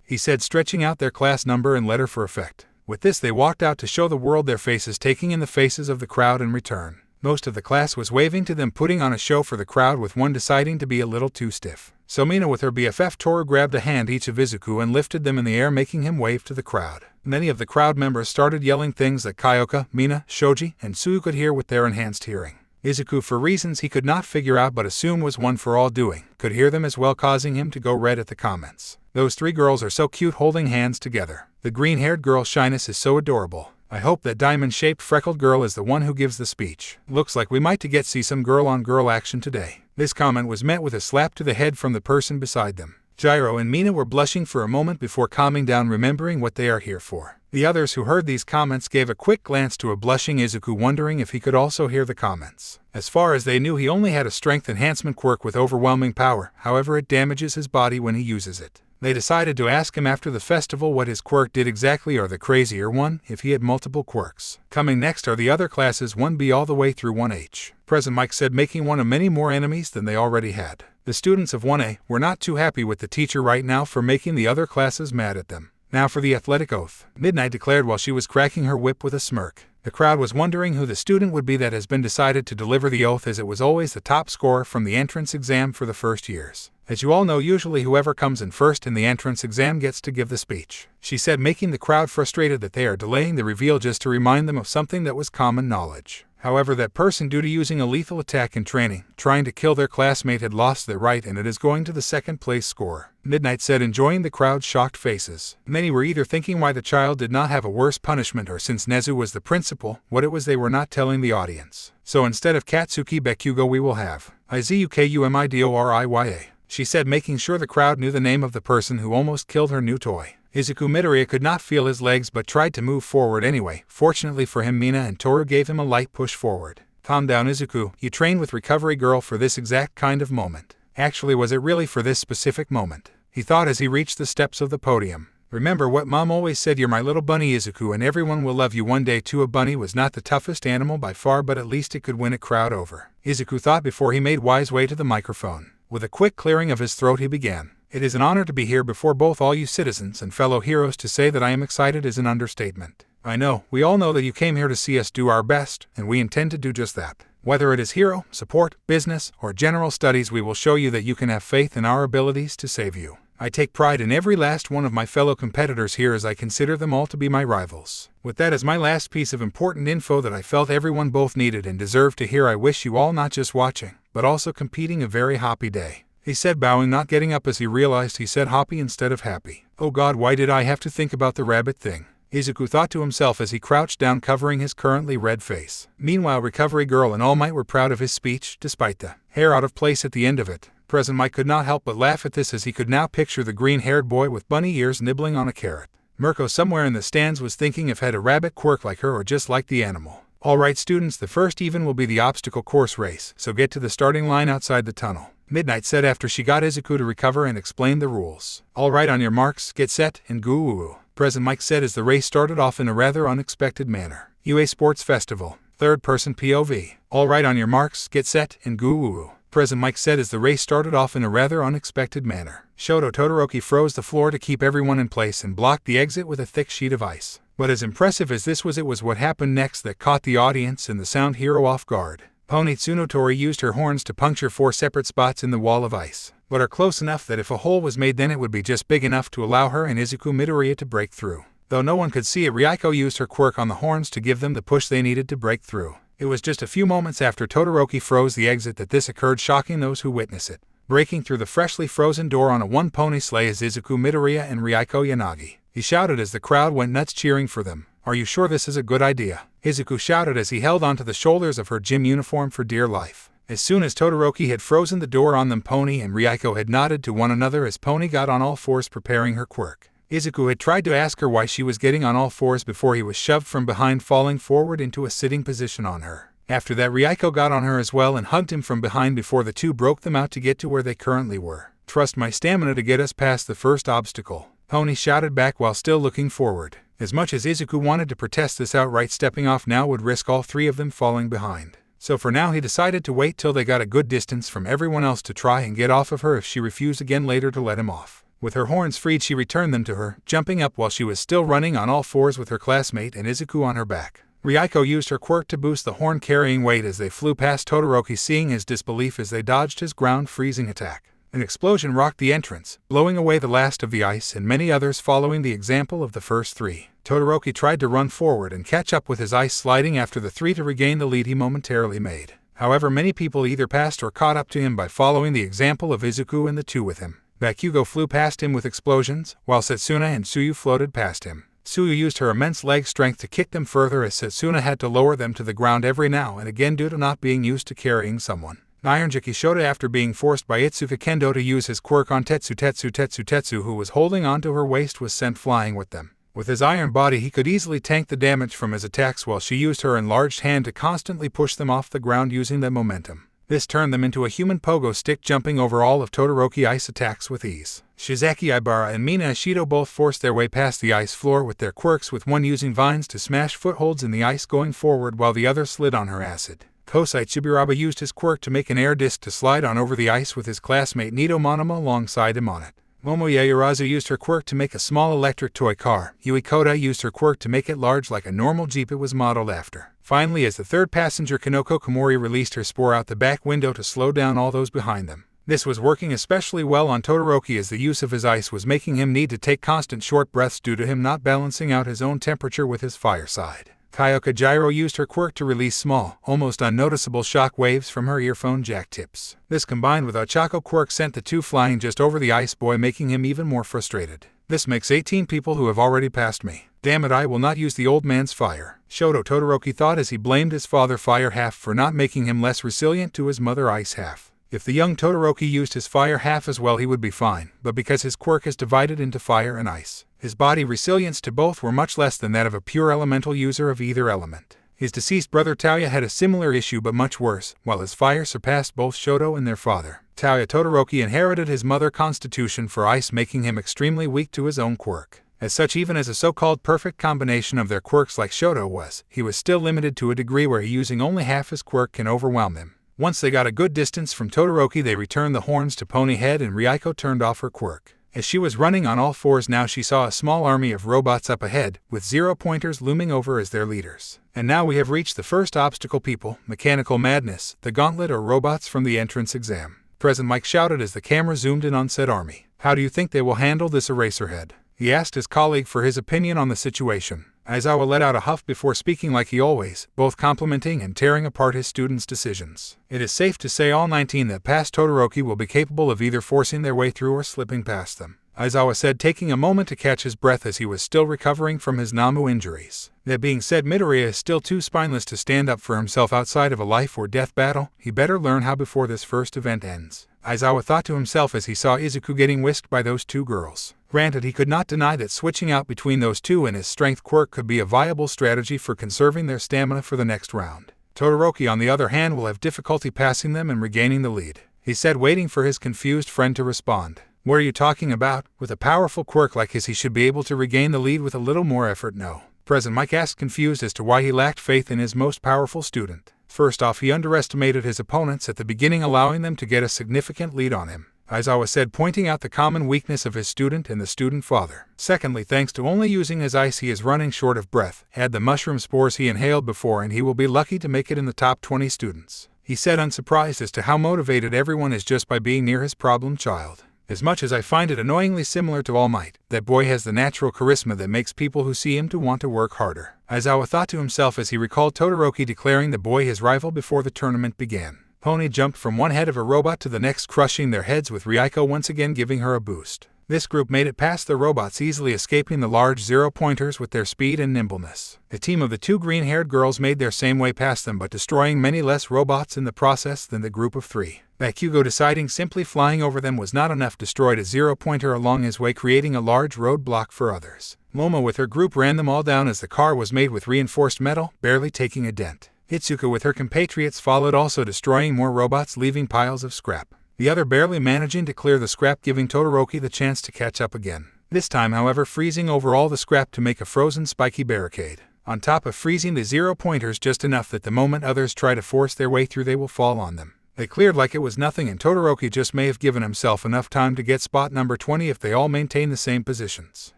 He said, stretching out their class number and letter for effect. With this they walked out to show the world their faces, taking in the faces of the crowd in return. Most of the class was waving to them, putting on a show for the crowd, with one deciding to be a little too stiff. So Mina with her BFF Toru grabbed a hand each of Izuku and lifted them in the air, making him wave to the crowd. Many of the crowd members started yelling things that Kyoka, Mina, Shoji, and Tsuyu could hear with their enhanced hearing. Izuku, for reasons he could not figure out but assume was one for all doing, could hear them as well, causing him to go red at the comments. Those three girls are so cute holding hands together. The green-haired girl Shyness is so adorable. I hope that diamond-shaped freckled girl is the one who gives the speech. Looks like we might get see some girl-on-girl action today. This comment was met with a slap to the head from the person beside them. Gyro and Mina were blushing for a moment before calming down, remembering what they are here for. The others who heard these comments gave a quick glance to a blushing Izuku, wondering if he could also hear the comments. As far as they knew, he only had a strength enhancement quirk with overwhelming power, however it damages his body when he uses it. They decided to ask him after the festival what his quirk did exactly, or the crazier one, if he had multiple quirks. Coming next are the other classes 1B all the way through 1H. President Mike said, making one of many more enemies than they already had. The students of 1A were not too happy with the teacher right now for making the other classes mad at them. Now for the athletic oath, Midnight declared while she was cracking her whip with a smirk. The crowd was wondering who the student would be that has been decided to deliver the oath, as it was always the top scorer from the entrance exam for the first years. As you all know, usually whoever comes in first in the entrance exam gets to give the speech, she said, making the crowd frustrated that they are delaying the reveal just to remind them of something that was common knowledge. However, that person, due to using a lethal attack in training, trying to kill their classmate, had lost their right, and it is going to the second place scorer, Midnight said, enjoying the crowd's shocked faces. Many were either thinking why the child did not have a worse punishment, or since Nezu was the principal, what it was they were not telling the audience. So instead of Katsuki Bakugo we will have Izuku, she said, making sure the crowd knew the name of the person who almost killed her new toy. Izuku Midoriya could not feel his legs but tried to move forward anyway. Fortunately for him, Mina and Toru gave him a light push forward. Calm down, Izuku, you trained with Recovery Girl for this exact kind of moment. Actually, was it really for this specific moment? He thought as he reached the steps of the podium. Remember what Mom always said, you're my little bunny Izuku, and everyone will love you one day too. A bunny was not the toughest animal by far, but at least it could win a crowd over, Izuku thought before he made wise way to the microphone. With a quick clearing of his throat he began. It is an honor to be here before both all you citizens and fellow heroes. To say that I am excited is an understatement. I know, we all know that you came here to see us do our best, and we intend to do just that. Whether it is hero, support, business, or general studies, we will show you that you can have faith in our abilities to save you. I take pride in every last one of my fellow competitors here, as I consider them all to be my rivals. With that as my last piece of important info that I felt everyone both needed and deserved to hear, I wish you all not just watching, but also competing a very happy day, he said, bowing, not getting up as he realized he said hoppy instead of happy. Oh God, why did I have to think about the rabbit thing? Izuku thought to himself as he crouched down, covering his currently red face. Meanwhile, Recovery Girl and All Might were proud of his speech, despite the hair out of place at the end of it. President Mike could not help but laugh at this, as he could now picture the green-haired boy with bunny ears nibbling on a carrot. Mirko somewhere in the stands was thinking if had a rabbit quirk like her or just like the animal. Alright students, the first even will be the obstacle course race, so get to the starting line outside the tunnel, Midnight said after she got Izuku to recover and explained the rules. Alright, on your marks, get set, and go. President Mike said as the race started off in a rather unexpected manner. UA Sports Festival, third-person POV. Alright, on your marks, get set, and go. President Mike said as the race started off in a rather unexpected manner. Shoutout Todoroki froze the floor to keep everyone in place and blocked the exit with a thick sheet of ice. But as impressive as this was, it was what happened next that caught the audience and the sound hero off guard. Pony Tsunotori used her horns to puncture 4 separate spots in the wall of ice, but are close enough that if a hole was made then it would be just big enough to allow her and Izuku Midoriya to break through. Though no one could see it, Ryuko used her quirk on the horns to give them the push they needed to break through. It was just a few moments after Todoroki froze the exit that this occurred, shocking those who witnessed it. Breaking through the freshly frozen door on a one-pony sleigh is Izuku Midoriya and Ryuko Yanagi. He shouted as the crowd went nuts cheering for them. "Are you sure this is a good idea?" Izuku shouted as he held onto the shoulders of her gym uniform for dear life. As soon as Todoroki had frozen the door on them, Pony and Ryuko had nodded to one another as Pony got on all fours preparing her quirk. Izuku had tried to ask her why she was getting on all fours before he was shoved from behind, falling forward into a sitting position on her. After that, Ryuko got on her as well and hugged him from behind before the two broke them out to get to where they currently were. "Trust my stamina to get us past the first obstacle," Pony shouted back while still looking forward. As much as Izuku wanted to protest this outright, stepping off now would risk all 3 of them falling behind. So for now he decided to wait till they got a good distance from everyone else to try and get off of her if she refused again later to let him off. With her horns freed, she returned them to her, jumping up while she was still running on all fours with her classmate and Izuku on her back. Ryuko used her quirk to boost the horn-carrying weight as they flew past Todoroki, seeing his disbelief as they dodged his ground-freezing attack. An explosion rocked the entrance, blowing away the last of the ice and many others following the example of the first 3. Todoroki tried to run forward and catch up with his ice sliding after the 3 to regain the lead he momentarily made. However, many people either passed or caught up to him by following the example of Izuku and the 2 with him. Bakugo flew past him with explosions, while Setsuna and Tsuyu floated past him. Tsuyu used her immense leg strength to kick them further as Setsuna had to lower them to the ground every now and again due to not being used to carrying someone. Ironjiki showed after being forced by Itsuka Kendo to use his quirk on Tetsu, who was holding onto her waist, was sent flying with them. With his iron body he could easily tank the damage from his attacks, while she used her enlarged hand to constantly push them off the ground using the momentum. This turned them into a human pogo stick, jumping over all of Todoroki ice attacks with ease. Shizaki Ibara and Mina Ashido both forced their way past the ice floor with their quirks, with one using vines to smash footholds in the ice going forward while the other slid on her acid. Kosei Tsuburaba used his quirk to make an air disc to slide on over the ice with his classmate Nito Monoma alongside him on it. Momoya Yurazu used her quirk to make a small electric toy car. Yui Koda used her quirk to make it large like a normal Jeep it was modeled after. Finally, as the third passenger, Kanoko Komori released her spore out the back window to slow down all those behind them. This was working especially well on Todoroki as the use of his ice was making him need to take constant short breaths due to him not balancing out his own temperature with his fire side. Kyoka Gyro used her quirk to release small, almost unnoticeable shock waves from her earphone jack tips. This combined with Ochako quirk sent the 2 flying just over the ice boy, making him even more frustrated. "This makes 18 people who have already passed me. Damn it, I will not use the old man's fire," Shoto Todoroki thought as he blamed his father Fire Half for not making him less resilient to his mother Ice Half. If the young Todoroki used his fire half as well he would be fine, but because his quirk is divided into fire and ice, his body resilience to both were much less than that of a pure elemental user of either element. His deceased brother Tauya had a similar issue but much worse, while his fire surpassed both Shoto and their father. Tauya Todoroki inherited his mother constitution for ice, making him extremely weak to his own quirk. As such, even as a so-called perfect combination of their quirks like Shoto was, he was still limited to a degree where using only half his quirk can overwhelm him. Once they got a good distance from Todoroki, they returned the horns to Pony Head and Ryuko turned off her quirk. As she was running on all fours now, she saw a small army of robots up ahead, with zero-pointers looming over as their leaders. And now we have reached the first obstacle, people, Mechanical Madness, the gauntlet or robots from the entrance exam. President Mike shouted as the camera zoomed in on said army. "How do you think they will handle this, Eraserhead?" He asked his colleague for his opinion on the situation. Aizawa let out a huff before speaking like he always, both complimenting and tearing apart his students' decisions. "It is safe to say all 19 that passed Todoroki will be capable of either forcing their way through or slipping past them," Aizawa said, taking a moment to catch his breath as he was still recovering from his Namu injuries. That being said, Midoriya is still too spineless to stand up for himself outside of a life or death battle. He better learn how before this first event ends, Aizawa thought to himself as he saw Izuku getting whisked by those 2 girls. Granted, he could not deny that switching out between those 2 and his strength quirk could be a viable strategy for conserving their stamina for the next round. Todoroki, on the other hand, will have difficulty passing them and regaining the lead, he said, waiting for his confused friend to respond. "What are you talking about? With a powerful quirk like his he should be able to regain the lead with a little more effort." "No," President Mike asked, confused as to why he lacked faith in his most powerful student. First off, he underestimated his opponents at the beginning, allowing them to get a significant lead on him, Izuku said, pointing out the common weakness of his student and the student father. Secondly, thanks to only using his ice, he is running short of breath. Add the mushroom spores he inhaled before and he will be lucky to make it in the top 20 students. He said, unsurprised as to how motivated everyone is just by being near his problem child. As much as I find it annoyingly similar to All Might, that boy has the natural charisma that makes people who see him to want to work harder. Izuku thought to himself as he recalled Todoroki declaring the boy his rival before the tournament began. Pony jumped from one head of a robot to the next, crushing their heads, with Ryuko once again giving her a boost. This group made it past the robots, easily escaping the large zero-pointers with their speed and nimbleness. The team of the two green-haired girls made their same way past them, but destroying many less robots in the process than the group of three. Bakugo, deciding simply flying over them was not enough, destroyed a zero-pointer along his way, creating a large roadblock for others. Momo with her group ran them all down as the car was made with reinforced metal, barely taking a dent. Izuku with her compatriots followed, also destroying more robots, leaving piles of scrap. The other barely managing to clear the scrap, giving Todoroki the chance to catch up again. This time, however, freezing over all the scrap to make a frozen spiky barricade. On top of freezing the zero-pointers just enough that the moment others try to force their way through they will fall on them. They cleared like it was nothing, and Todoroki just may have given himself enough time to get spot number 20 if they all maintain the same positions.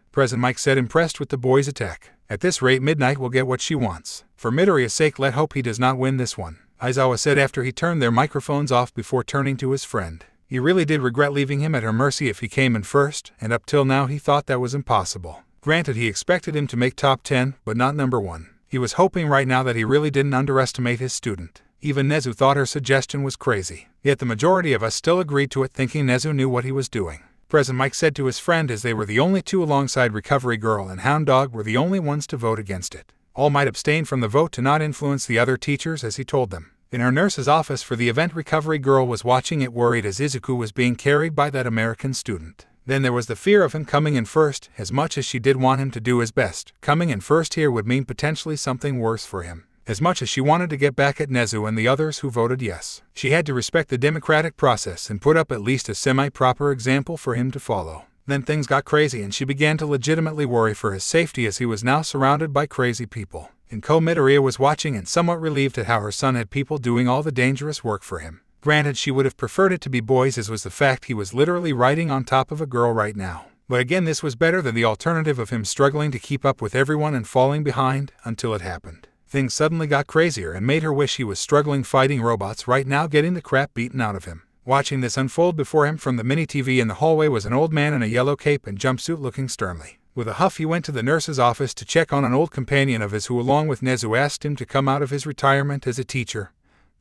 President Mike said, impressed with the boys' attack. At this rate, Midnight will get what she wants. For Midoriya's sake, let hope he does not win this one, Izuku said after he turned their microphones off before turning to his friend. He really did regret leaving him at her mercy if he came in first, and up till now he thought that was impossible. Granted, he expected him to make top 10, but not number 1. He was hoping right now that he really didn't underestimate his student. Even Nezu thought her suggestion was crazy. Yet the majority of us still agreed to it, thinking Nezu knew what he was doing. President Mike said to his friend, as they were the only two alongside Recovery Girl and Hound Dog were the only ones to vote against it. All Might abstained from the vote to not influence the other teachers, as he told them. In her nurse's office for the event, Recovery Girl was watching it, worried as Izuku was being carried by that American student. Then there was the fear of him coming in first. As much as she did want him to do his best, coming in first here would mean potentially something worse for him. As much as she wanted to get back at Nezu and the others who voted yes, she had to respect the democratic process and put up at least a semi-proper example for him to follow. Then things got crazy and she began to legitimately worry for his safety, as he was now surrounded by crazy people. And Midoriya was watching and somewhat relieved at how her son had people doing all the dangerous work for him. Granted, she would have preferred it to be boys, as was the fact he was literally riding on top of a girl right now. But again, this was better than the alternative of him struggling to keep up with everyone and falling behind, until it happened. Things suddenly got crazier and made her wish he was struggling fighting robots right now, getting the crap beaten out of him. Watching this unfold before him from the mini-TV in the hallway was an old man in a yellow cape and jumpsuit, looking sternly. With a huff, he went to the nurse's office to check on an old companion of his who, along with Nezu, asked him to come out of his retirement as a teacher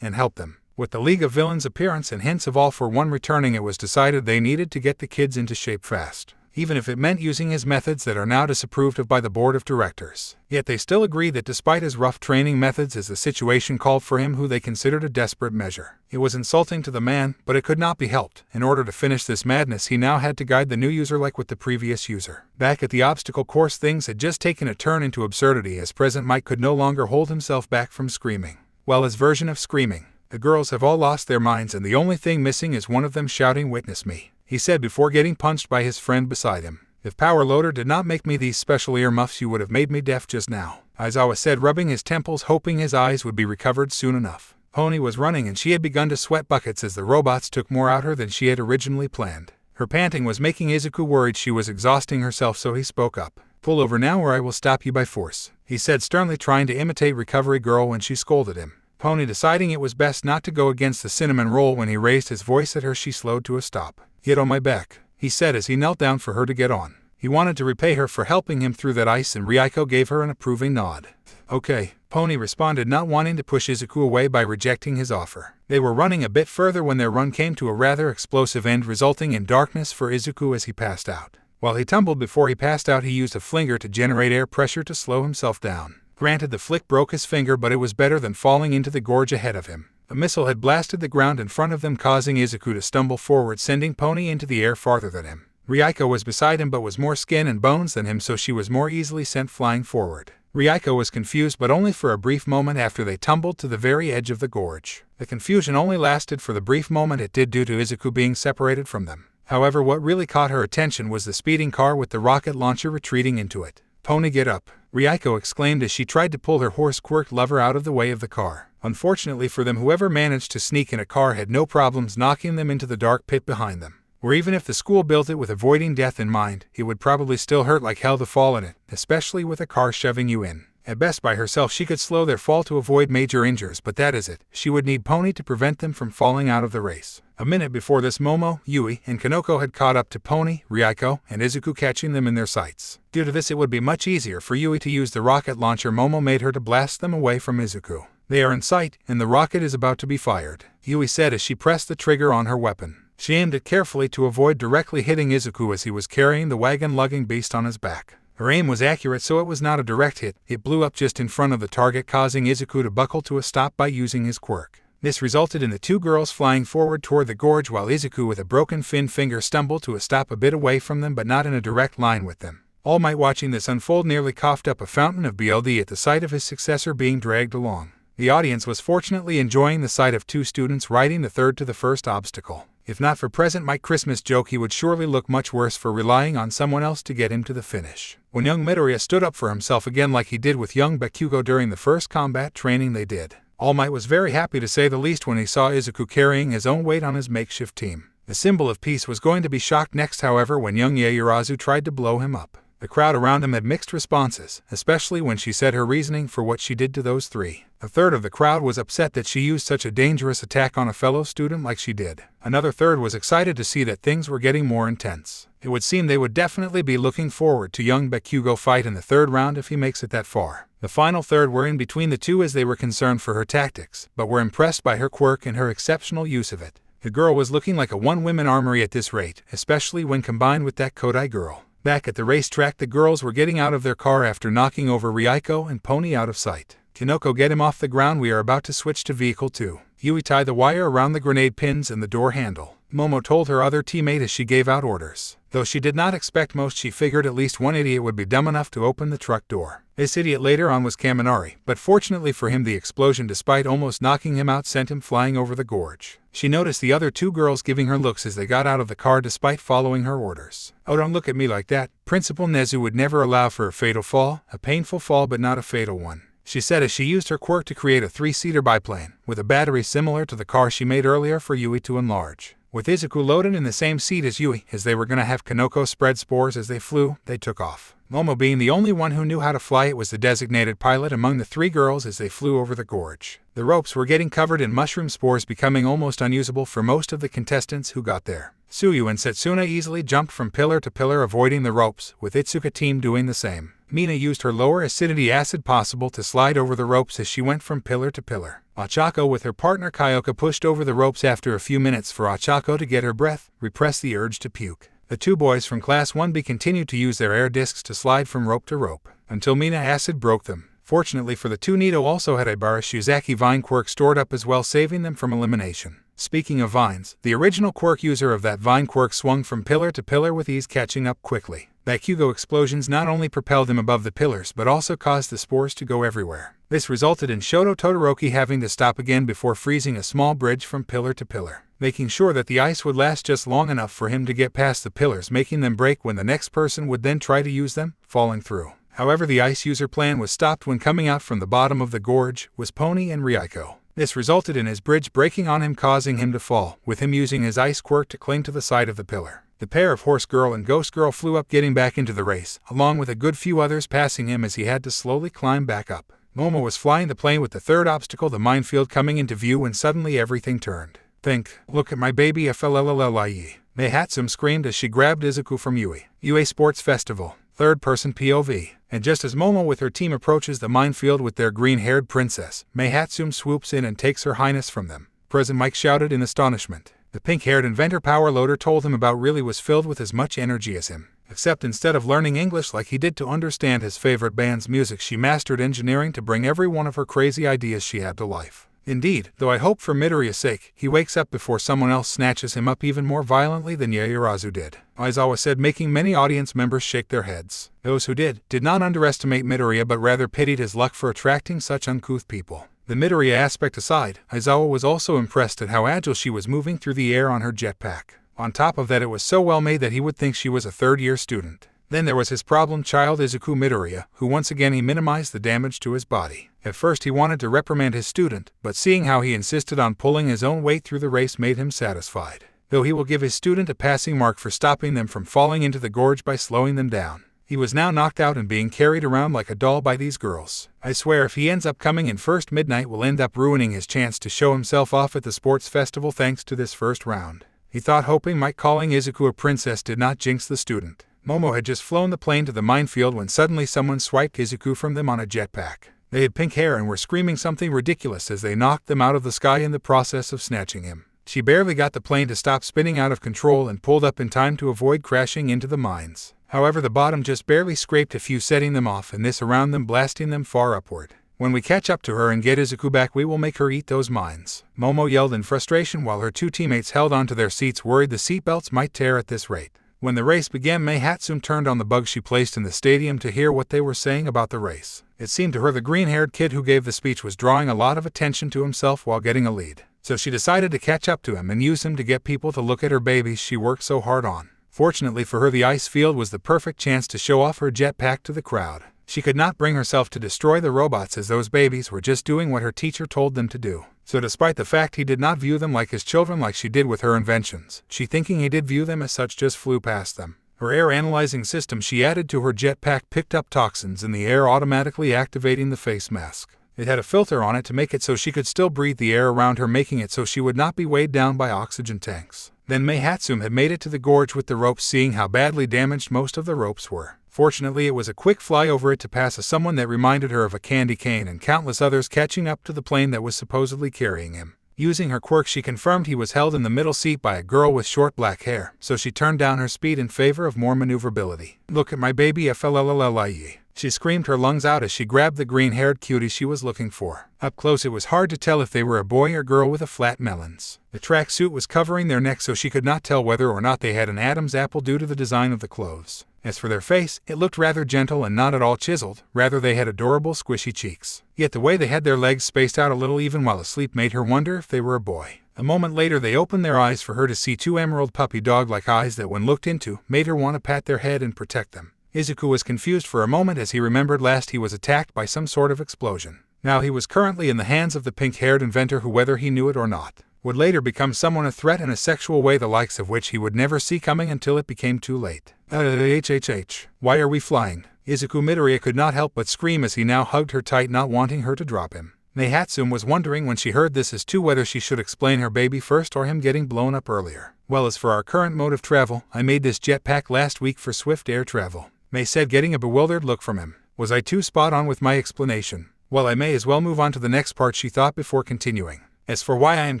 and help them. With the League of Villains' appearance and hints of All for One returning, it was decided they needed to get the kids into shape fast, even if it meant using his methods that are now disapproved of by the board of directors. Yet they still agreed that despite his rough training methods, as the situation called for him, who they considered a desperate measure. It was insulting to the man, but it could not be helped. In order to finish this madness, he now had to guide the new user like with the previous user. Back at the obstacle course, things had just taken a turn into absurdity, as President Mike could no longer hold himself back from screaming. Well, his version of screaming. The girls have all lost their minds, and the only thing missing is one of them shouting, "Witness me," he said before getting punched by his friend beside him. If Power Loader did not make me these special earmuffs, you would have made me deaf just now, Izuku said, rubbing his temples, hoping his eyes would be recovered soon enough. Pony was running and she had begun to sweat buckets as the robots took more out of her than she had originally planned. Her panting was making Izuku worried she was exhausting herself, so he spoke up. "Pull over now or I will stop you by force," he said sternly, trying to imitate Recovery Girl when she scolded him. Pony, deciding it was best not to go against the cinnamon roll when he raised his voice at her, she slowed to a stop. "Get on my back," he said as he knelt down for her to get on. He wanted to repay her for helping him through that ice, and Ryuko gave her an approving nod. "Okay," Pony responded, not wanting to push Izuku away by rejecting his offer. They were running a bit further when their run came to a rather explosive end, resulting in darkness for Izuku as he passed out. While he tumbled before he passed out, he used a flinger to generate air pressure to slow himself down. Granted, the flick broke his finger, but it was better than falling into the gorge ahead of him. A missile had blasted the ground in front of them, causing Izuku to stumble forward, sending Pony into the air farther than him. Ryuko was beside him but was more skin and bones than him, so she was more easily sent flying forward. Ryuko was confused, but only for a brief moment after they tumbled to the very edge of the gorge. The confusion only lasted for the brief moment it did due to Izuku being separated from them. However, what really caught her attention was the speeding car with the rocket launcher retreating into it. "Pony, get up," Ryuko exclaimed as she tried to pull her horse Quirk lover out of the way of the car. Unfortunately for them, whoever managed to sneak in a car had no problems knocking them into the dark pit behind them. Or even if the school built it with avoiding death in mind, it would probably still hurt like hell to fall in it, especially with a car shoving you in. At best by herself she could slow their fall to avoid major injuries, but that is it. She would need Pony to prevent them from falling out of the race. A minute before this, Momo, Yui, and Kanoko had caught up to Pony, Ryuko, and Izuku, catching them in their sights. Due to this, it would be much easier for Yui to use the rocket launcher Momo made her to blast them away from Izuku. They are in sight, and the rocket is about to be fired, Yui said as she pressed the trigger on her weapon. She aimed it carefully to avoid directly hitting Izuku as he was carrying the wagon-lugging beast on his back. Her aim was accurate, so it was not a direct hit. It blew up just in front of the target, causing Izuku to buckle to a stop by using his quirk. This resulted in the two girls flying forward toward the gorge, while Izuku with a broken finger stumbled to a stop a bit away from them but not in a direct line with them. All Might, watching this unfold, nearly coughed up a fountain of BLD at the sight of his successor being dragged along. The audience was fortunately enjoying the sight of two students riding the third to the first obstacle. If not for Present Mike Christmas joke, he would surely look much worse for relying on someone else to get him to the finish. When young Midoriya stood up for himself again like he did with young Bakugo during the first combat training they did, All Might was very happy to say the least when he saw Izuku carrying his own weight on his makeshift team. The symbol of peace was going to be shocked next, however, when young Yaoyorozu tried to blow him up. The crowd around him had mixed responses, especially when she said her reasoning for what she did to those three. A third of the crowd was upset that she used such a dangerous attack on a fellow student like she did. Another third was excited to see that things were getting more intense. It would seem they would definitely be looking forward to young Bakugo fight in the third round if he makes it that far. The final third were in between the two as they were concerned for her tactics, but were impressed by her quirk and her exceptional use of it. The girl was looking like a one-woman armory at this rate, especially when combined with that Kodai girl. Back at the racetrack, the girls were getting out of their car after knocking over Ryuko and Pony out of sight. Kanoko, get him off the ground, we are about to switch to vehicle 2. Yui, tie the wire around the grenade pins and the door handle, Momo told her other teammate as she gave out orders. Though she did not expect most, she figured at least one idiot would be dumb enough to open the truck door. This idiot later on was Kaminari, but fortunately for him the explosion, despite almost knocking him out, sent him flying over the gorge. She noticed the other two girls giving her looks as they got out of the car despite following her orders. Oh, don't look at me like that. Principal Nezu would never allow for a fatal fall, a painful fall but not a fatal one, she said as she used her quirk to create a 3-seater biplane, with a battery similar to the car she made earlier for Yui to enlarge. With Izuku loaded in the same seat as Yui, as they were going to have Kanoko spread spores as they flew, they took off. Momo being the only one who knew how to fly, it was the designated pilot among the three girls as they flew over the gorge. The ropes were getting covered in mushroom spores, becoming almost unusable for most of the contestants who got there. Tsuyu and Setsuna easily jumped from pillar to pillar avoiding the ropes, with Itsuka team doing the same. Mina used her lower acidity acid possible to slide over the ropes as she went from pillar to pillar. Ochako with her partner Kyoka pushed over the ropes after a few minutes for Ochako to get her breath, repress the urge to puke. The two boys from Class 1B continued to use their air discs to slide from rope to rope, until Mina acid broke them. Fortunately for the two, Nito also had a Barashuzaki vine quirk stored up as well, saving them from elimination. Speaking of vines, the original quirk user of that vine quirk swung from pillar to pillar with ease, catching up quickly. Bakugo explosions not only propelled him above the pillars but also caused the spores to go everywhere. This resulted in Shoto Todoroki having to stop again before freezing a small bridge from pillar to pillar, making sure that the ice would last just long enough for him to get past the pillars, making them break when the next person would then try to use them, falling through. However, the ice user plan was stopped when coming out from the bottom of the gorge was Pony and Ryuko. This resulted in his bridge breaking on him, causing him to fall, with him using his ice quirk to cling to the side of the pillar. The pair of Horse Girl and Ghost Girl flew up, getting back into the race, along with a good few others passing him as he had to slowly climb back up. Momo was flying the plane with the third obstacle, the minefield, coming into view when suddenly everything turned. Think, look at my baby FLLLIE. Meihatsum screamed as she grabbed Izuku from Yui. UA Sports Festival, third-person POV. And just as Momo with her team approaches the minefield with their green-haired princess, Meihatsum swoops in and takes her highness from them. President Mike shouted in astonishment. The pink-haired inventor power loader told him about really was filled with as much energy as him. Except instead of learning English like he did to understand his favorite band's music, she mastered engineering to bring every one of her crazy ideas she had to life. Indeed, though I hope for Midoriya's sake, he wakes up before someone else snatches him up even more violently than Yaoyorozu did, Aizawa said, making many audience members shake their heads. Those who did not underestimate Midoriya but rather pitied his luck for attracting such uncouth people. The Midoriya aspect aside, Aizawa was also impressed at how agile she was moving through the air on her jetpack. On top of that, it was so well made that he would think she was a third-year student. Then there was his problem child Izuku Midoriya, who once again he minimized the damage to his body. At first he wanted to reprimand his student, but seeing how he insisted on pulling his own weight through the race made him satisfied. Though he will give his student a passing mark for stopping them from falling into the gorge by slowing them down. He was now knocked out and being carried around like a doll by these girls. I swear if he ends up coming in first, Midnight will end up ruining his chance to show himself off at the sports festival thanks to this first round. He thought, hoping Mike calling Izuku a princess did not jinx the student. Momo had just flown the plane to the minefield when suddenly someone swiped Izuku from them on a jetpack. They had pink hair and were screaming something ridiculous as they knocked them out of the sky in the process of snatching him. She barely got the plane to stop spinning out of control and pulled up in time to avoid crashing into the mines. However, the bottom just barely scraped a few, setting them off, and this around them, blasting them far upward. When we catch up to her and get Izuku back, we will make her eat those mines. Momo yelled in frustration while her two teammates held onto their seats, worried the seatbelts might tear at this rate. When the race began, Mei Hatsum turned on the bug she placed in the stadium to hear what they were saying about the race. It seemed to her the green-haired kid who gave the speech was drawing a lot of attention to himself while getting a lead. So she decided to catch up to him and use him to get people to look at her babies she worked so hard on. Fortunately for her, the ice field was the perfect chance to show off her jetpack to the crowd. She could not bring herself to destroy the robots, as those babies were just doing what her teacher told them to do. So despite the fact he did not view them like his children like she did with her inventions, she, thinking he did view them as such, just flew past them. Her air analyzing system she added to her jetpack picked up toxins in the air, automatically activating the face mask. It had a filter on it to make it so she could still breathe the air around her, making it so she would not be weighed down by oxygen tanks. Then Mei Hatsum had made it to the gorge with the ropes, seeing how badly damaged most of the ropes were. Fortunately, it was a quick fly over it to pass someone that reminded her of a candy cane and countless others catching up to the plane that was supposedly carrying him. Using her quirk, she confirmed he was held in the middle seat by a girl with short black hair, so she turned down her speed in favor of more maneuverability. "Look at my baby FLLLIE." She screamed her lungs out as she grabbed the green-haired cutie she was looking for. Up close, it was hard to tell if they were a boy or girl with a flat melons. The tracksuit was covering their necks, so she could not tell whether or not they had an Adam's apple due to the design of the clothes. As for their face, it looked rather gentle and not at all chiseled, rather they had adorable squishy cheeks. Yet the way they had their legs spaced out a little even while asleep made her wonder if they were a boy. A moment later they opened their eyes for her to see two emerald puppy dog-like eyes that, when looked into, made her want to pat their head and protect them. Izuku was confused for a moment as he remembered last he was attacked by some sort of explosion. Now he was currently in the hands of the pink-haired inventor who, whether he knew it or not, would later become someone a threat in a sexual way the likes of which he would never see coming until it became too late. Why are we flying? Izuku Midoriya could not help but scream as he now hugged her tight, not wanting her to drop him. Mei Hatsum was wondering when she heard this as to whether she should explain her baby first or him getting blown up earlier. Well, as for our current mode of travel, I made this jetpack last week for swift air travel. Mei said, getting a bewildered look from him. Was I too spot on with my explanation? Well, I may as well move on to the next part, she thought before continuing. As for why I am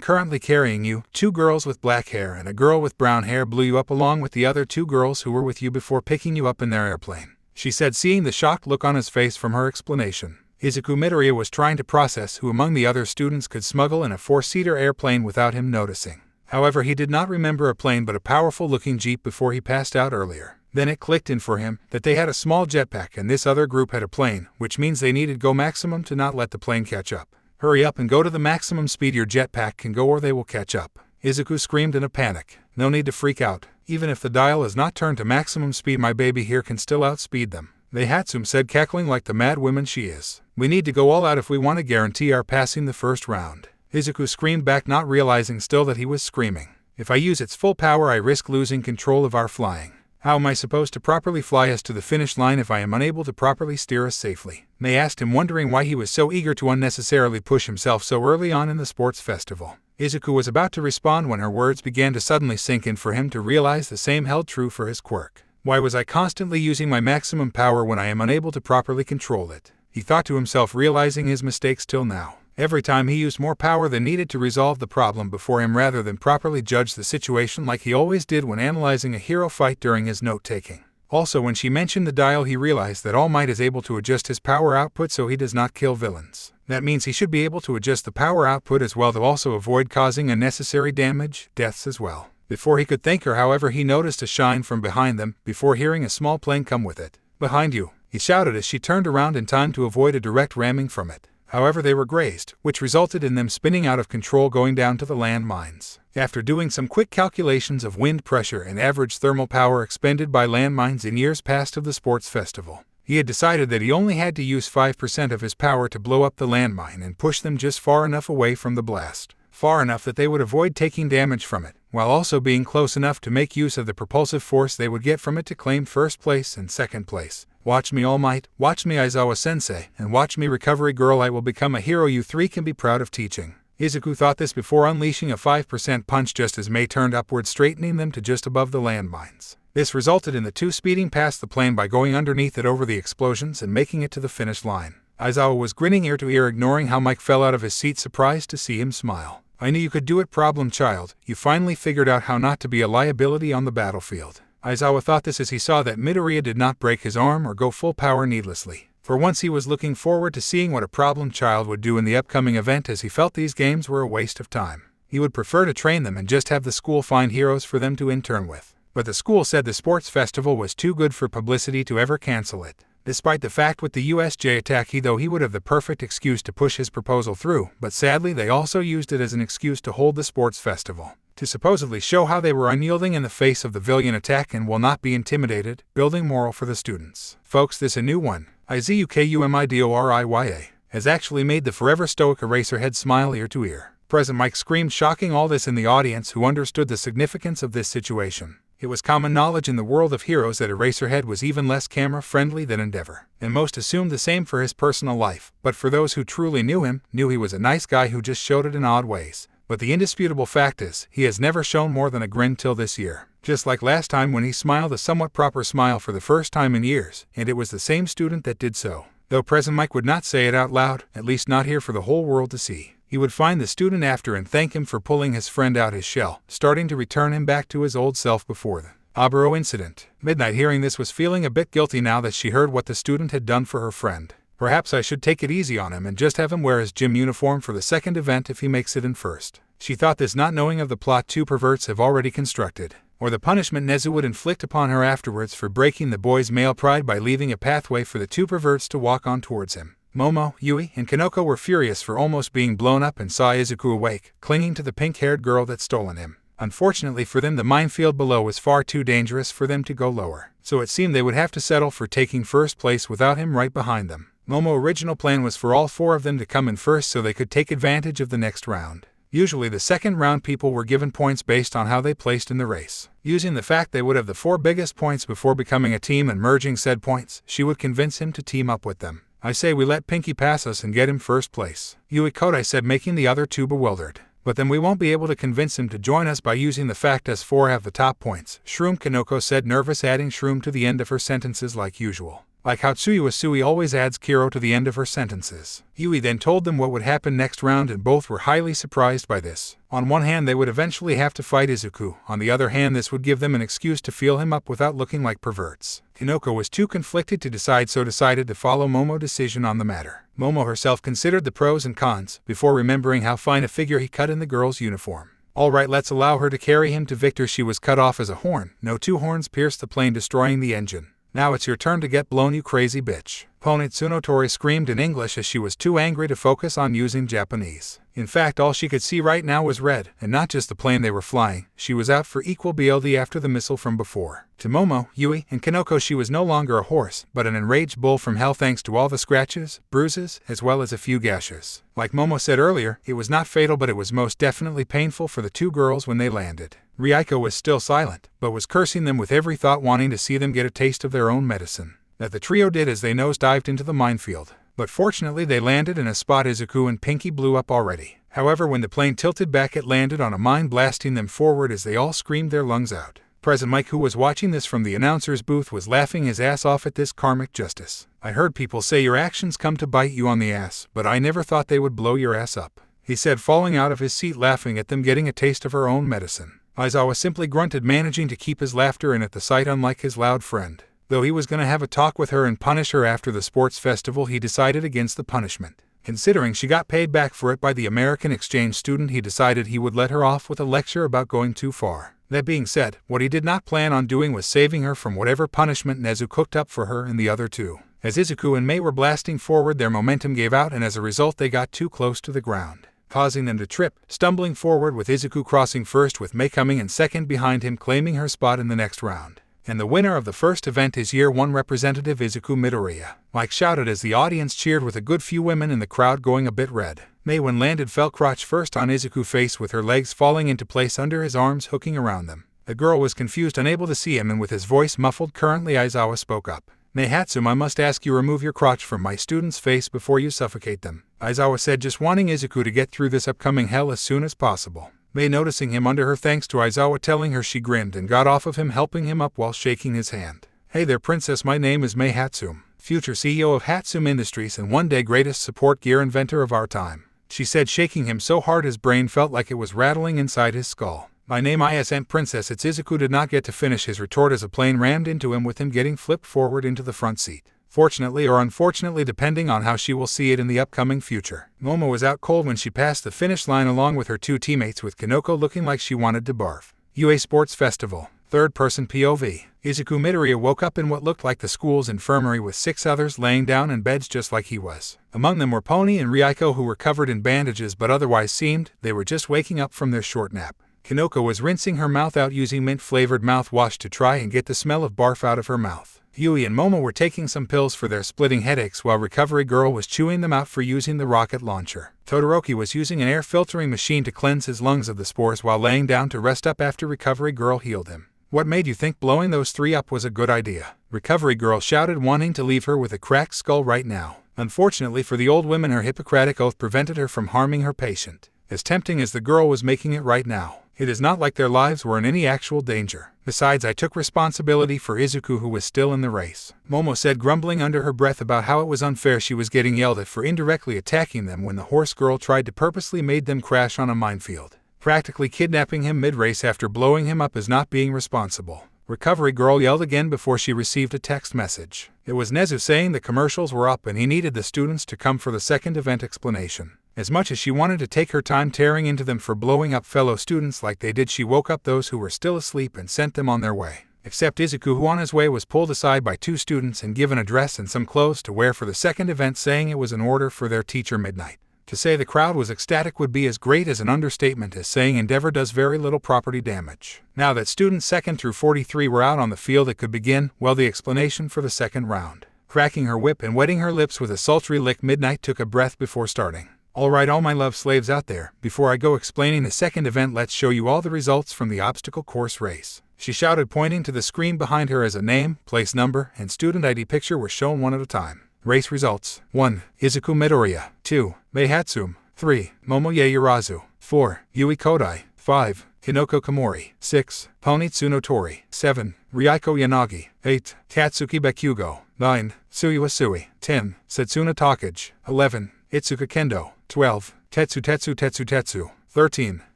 currently carrying you, 2 girls with black hair and a girl with brown hair blew you up along with the other 2 girls who were with you before picking you up in their airplane, she said, seeing the shocked look on his face from her explanation. Izuku Midoriya was trying to process who among the other students could smuggle in a 4-seater airplane without him noticing. However, he did not remember a plane but a powerful-looking jeep before he passed out earlier. Then it clicked in for him that they had a small jetpack and this other group had a plane, which means they needed go maximum to not let the plane catch up. Hurry up and go to the maximum speed your jetpack can go or they will catch up. Izuku screamed in a panic. No need to freak out. Even if the dial is not turned to maximum speed, my baby here can still outspeed them. Mei Hatsum said, cackling like the mad woman she is. We need to go all out if we want to guarantee our passing the first round. Izuku screamed back, not realizing still that he was screaming. If I use its full power, I risk losing control of our flying. How am I supposed to properly fly us to the finish line if I am unable to properly steer us safely? Mei asked him, wondering why he was so eager to unnecessarily push himself so early on in the sports festival. Izuku was about to respond when her words began to suddenly sink in for him to realize the same held true for his quirk. Why was I constantly using my maximum power when I am unable to properly control it? He thought to himself, realizing his mistakes till now. Every time he used more power than needed to resolve the problem before him rather than properly judge the situation like he always did when analyzing a hero fight during his note-taking. Also, when she mentioned the dial, he realized that All Might is able to adjust his power output so he does not kill villains. That means he should be able to adjust the power output as well to also avoid causing unnecessary damage, deaths as well. Before he could thank her, however, he noticed a shine from behind them before hearing a small plane come with it. Behind you, he shouted as she turned around in time to avoid a direct ramming from it. However, they were grazed, which resulted in them spinning out of control going down to the landmines. After doing some quick calculations of wind pressure and average thermal power expended by landmines in years past of the sports festival, he had decided that he only had to use 5% of his power to blow up the landmine and push them just far enough away from the blast. Far enough that they would avoid taking damage from it, while also being close enough to make use of the propulsive force they would get from it to claim first place and second place. Watch me, All Might, watch me, Aizawa-sensei, and watch me, Recovery Girl. I will become a hero you three can be proud of teaching. Izuku thought this before unleashing a 5% punch just as Mei turned upward, straightening them to just above the landmines. This resulted in the two speeding past the plane by going underneath it over the explosions and making it to the finish line. Aizawa was grinning ear to ear, ignoring how Mike fell out of his seat, surprised to see him smile. I knew you could do it, problem child. You finally figured out how not to be a liability on the battlefield. Aizawa thought this as he saw that Midoriya did not break his arm or go full power needlessly. For once he was looking forward to seeing what a problem child would do in the upcoming event, as he felt these games were a waste of time. He would prefer to train them and just have the school find heroes for them to intern with. But the school said the sports festival was too good for publicity to ever cancel it. Despite the fact with the USJ attack, he would have the perfect excuse to push his proposal through, but sadly they also used it as an excuse to hold the sports festival, to supposedly show how they were unyielding in the face of the villain attack and will not be intimidated, building morale for the students. Folks, this a new one, Izukumidoriya, has actually made the forever stoic Eraserhead smile ear to ear. President Mike screamed, shocking all this in the audience, who understood the significance of this situation. It was common knowledge in the world of heroes that Eraserhead was even less camera-friendly than Endeavor, and most assumed the same for his personal life, but for those who truly knew him, knew he was a nice guy who just showed it in odd ways. But the indisputable fact is, he has never shown more than a grin till this year. Just like last time when he smiled a somewhat proper smile for the first time in years, and it was the same student that did so. Though President Mike would not say it out loud, at least not here for the whole world to see. He would find the student after and thank him for pulling his friend out his shell, starting to return him back to his old self before the Aburo incident. Midnight, hearing this, was feeling a bit guilty now that she heard what the student had done for her friend. Perhaps I should take it easy on him and just have him wear his gym uniform for the second event if he makes it in first. She thought this, not knowing of the plot two perverts have already constructed, or the punishment Nezu would inflict upon her afterwards for breaking the boy's male pride by leaving a pathway for the two perverts to walk on towards him. Momo, Yui, and Kanoko were furious for almost being blown up and saw Izuku awake, clinging to the pink-haired girl that stolen him. Unfortunately for them, the minefield below was far too dangerous for them to go lower, so it seemed they would have to settle for taking first place without him right behind them. Momo's original plan was for all four of them to come in first so they could take advantage of the next round. Usually the second round people were given points based on how they placed in the race. Using the fact they would have the four biggest points before becoming a team and merging said points, she would convince him to team up with them. I say we let Pinky pass us and get him first place, Yui Kodai said, making the other two bewildered. But then we won't be able to convince him to join us by using the fact us four have the top points, Shroom, Kanoko said, nervous, adding Shroom to the end of her sentences like usual. Like how Tsuyu Sui always adds Kiro to the end of her sentences. Yui then told them what would happen next round, and both were highly surprised by this. On one hand, they would eventually have to fight Izuku. On the other hand, this would give them an excuse to feel him up without looking like perverts. Kanoko was too conflicted to decide, so decided to follow Momo's decision on the matter. Momo herself considered the pros and cons, before remembering how fine a figure he cut in the girl's uniform. Alright, let's allow her to carry him to victor. She was cut off as a horn. No two horns pierced the plane, destroying the engine. Now it's your turn to get blown, you crazy bitch. Opponent Tsunotori screamed in English as she was too angry to focus on using Japanese. In fact, all she could see right now was red, and not just the plane they were flying. She was out for equal BLD after the missile from before. To Momo, Yui, and Kanoko, she was no longer a horse, but an enraged bull from hell, thanks to all the scratches, bruises, as well as a few gashes. Like Momo said earlier, it was not fatal, but it was most definitely painful for the two girls when they landed. Ryuko was still silent, but was cursing them with every thought, wanting to see them get a taste of their own medicine. That the trio did as they nosedived into the minefield. But fortunately they landed in a spot Izuku and Pinky blew up already. However, when the plane tilted back, it landed on a mine, blasting them forward as they all screamed their lungs out. President Mike, who was watching this from the announcer's booth, was laughing his ass off at this karmic justice. I heard people say your actions come to bite you on the ass, but I never thought they would blow your ass up, he said, falling out of his seat laughing at them getting a taste of her own medicine. Aizawa simply grunted, managing to keep his laughter in at the sight. Unlike his loud friend, though he was going to have a talk with her and punish her after the sports festival, he decided against the punishment. Considering she got paid back for it by the American exchange student, he decided he would let her off with a lecture about going too far. That being said, what he did not plan on doing was saving her from whatever punishment Nezu cooked up for her and the other two. As Izuku and Mei were blasting forward, their momentum gave out, and as a result they got too close to the ground, causing them to trip, stumbling forward with Izuku crossing first with Mei coming in second behind him, claiming her spot in the next round. And the winner of the first event is Year 1 representative Izuku Midoriya. Mike shouted as the audience cheered, with a good few women in the crowd going a bit red. Mei, when landed, fell crotch first on Izuku's face, with her legs falling into place under his arms hooking around them. The girl was confused, unable to see him, and with his voice muffled currently, Aizawa spoke up. "Meihatsum, I must ask you, remove your crotch from my student's face before you suffocate them," Aizawa said, just wanting Izuku to get through this upcoming hell as soon as possible. Mei noticing him under her thanks to Aizawa telling her, she grinned and got off of him, helping him up while shaking his hand. "Hey there, princess, my name is Meihatsum, future CEO of Hatsum Industries and one day greatest support gear inventor of our time," she said, shaking him so hard his brain felt like it was rattling inside his skull. "My name isn't princess, it's Izuku." Did not get to finish his retort as a plane rammed into him, with him getting flipped forward into the front seat. Fortunately or unfortunately, depending on how she will see it in the upcoming future, Momo was out cold when she passed the finish line along with her two teammates, with Kanoko looking like she wanted to barf. UA Sports Festival. Third-person POV. Izuku Midoriya woke up in what looked like the school's infirmary, with 6 others laying down in beds just like he was. Among them were Pony and Ryuko, who were covered in bandages but otherwise seemed they were just waking up from their short nap. Kanoko was rinsing her mouth out using mint-flavored mouthwash to try and get the smell of barf out of her mouth. Yui and Momo were taking some pills for their splitting headaches, while Recovery Girl was chewing them out for using the rocket launcher. Todoroki was using an air filtering machine to cleanse his lungs of the spores while laying down to rest up after Recovery Girl healed him. "What made you think blowing those 3 up was a good idea?" Recovery Girl shouted, wanting to leave her with a cracked skull right now. Unfortunately for the old woman, her Hippocratic oath prevented her from harming her patient. As tempting as the girl was making it right now, it is not like their lives were in any actual danger. "Besides, I took responsibility for Izuku, who was still in the race," Momo said, grumbling under her breath about how it was unfair she was getting yelled at for indirectly attacking them when the horse girl tried to purposely made them crash on a minefield, practically kidnapping him mid-race after blowing him up as not being responsible. Recovery Girl yelled again before she received a text message. It was Nezu saying the commercials were up and he needed the students to come for the second event explanation. As much as she wanted to take her time tearing into them for blowing up fellow students like they did, she woke up those who were still asleep and sent them on their way. Except Izuku, who on his way was pulled aside by 2 students and given a dress and some clothes to wear for the second event, saying it was an order for their teacher Midnight. To say the crowd was ecstatic would be as great as an understatement as saying Endeavor does very little property damage. Now that students 2nd through 43 were out on the field, it could begin, well, the explanation for the second round. Cracking her whip and wetting her lips with a sultry lick, Midnight took a breath before starting. "Alright, all my love slaves out there, before I go explaining the second event, let's show you all the results from the obstacle course race," she shouted, pointing to the screen behind her as a name, place number, and student ID picture were shown one at a time. Race results: 1. Izuku Midoriya. 2. Meihatsum. 3. Momo Yaoyorozu. 4. Yui Kodai. 5. Kanoko Komori. 6. Pony Tsunotori. 7. Ryuko Yanagi. 8. Tatsuki Bakugo. 9. Tsuyu Sui. 10. Setsuna Takage. 11. Itsuka Kendo. 12. Tetsu. 13.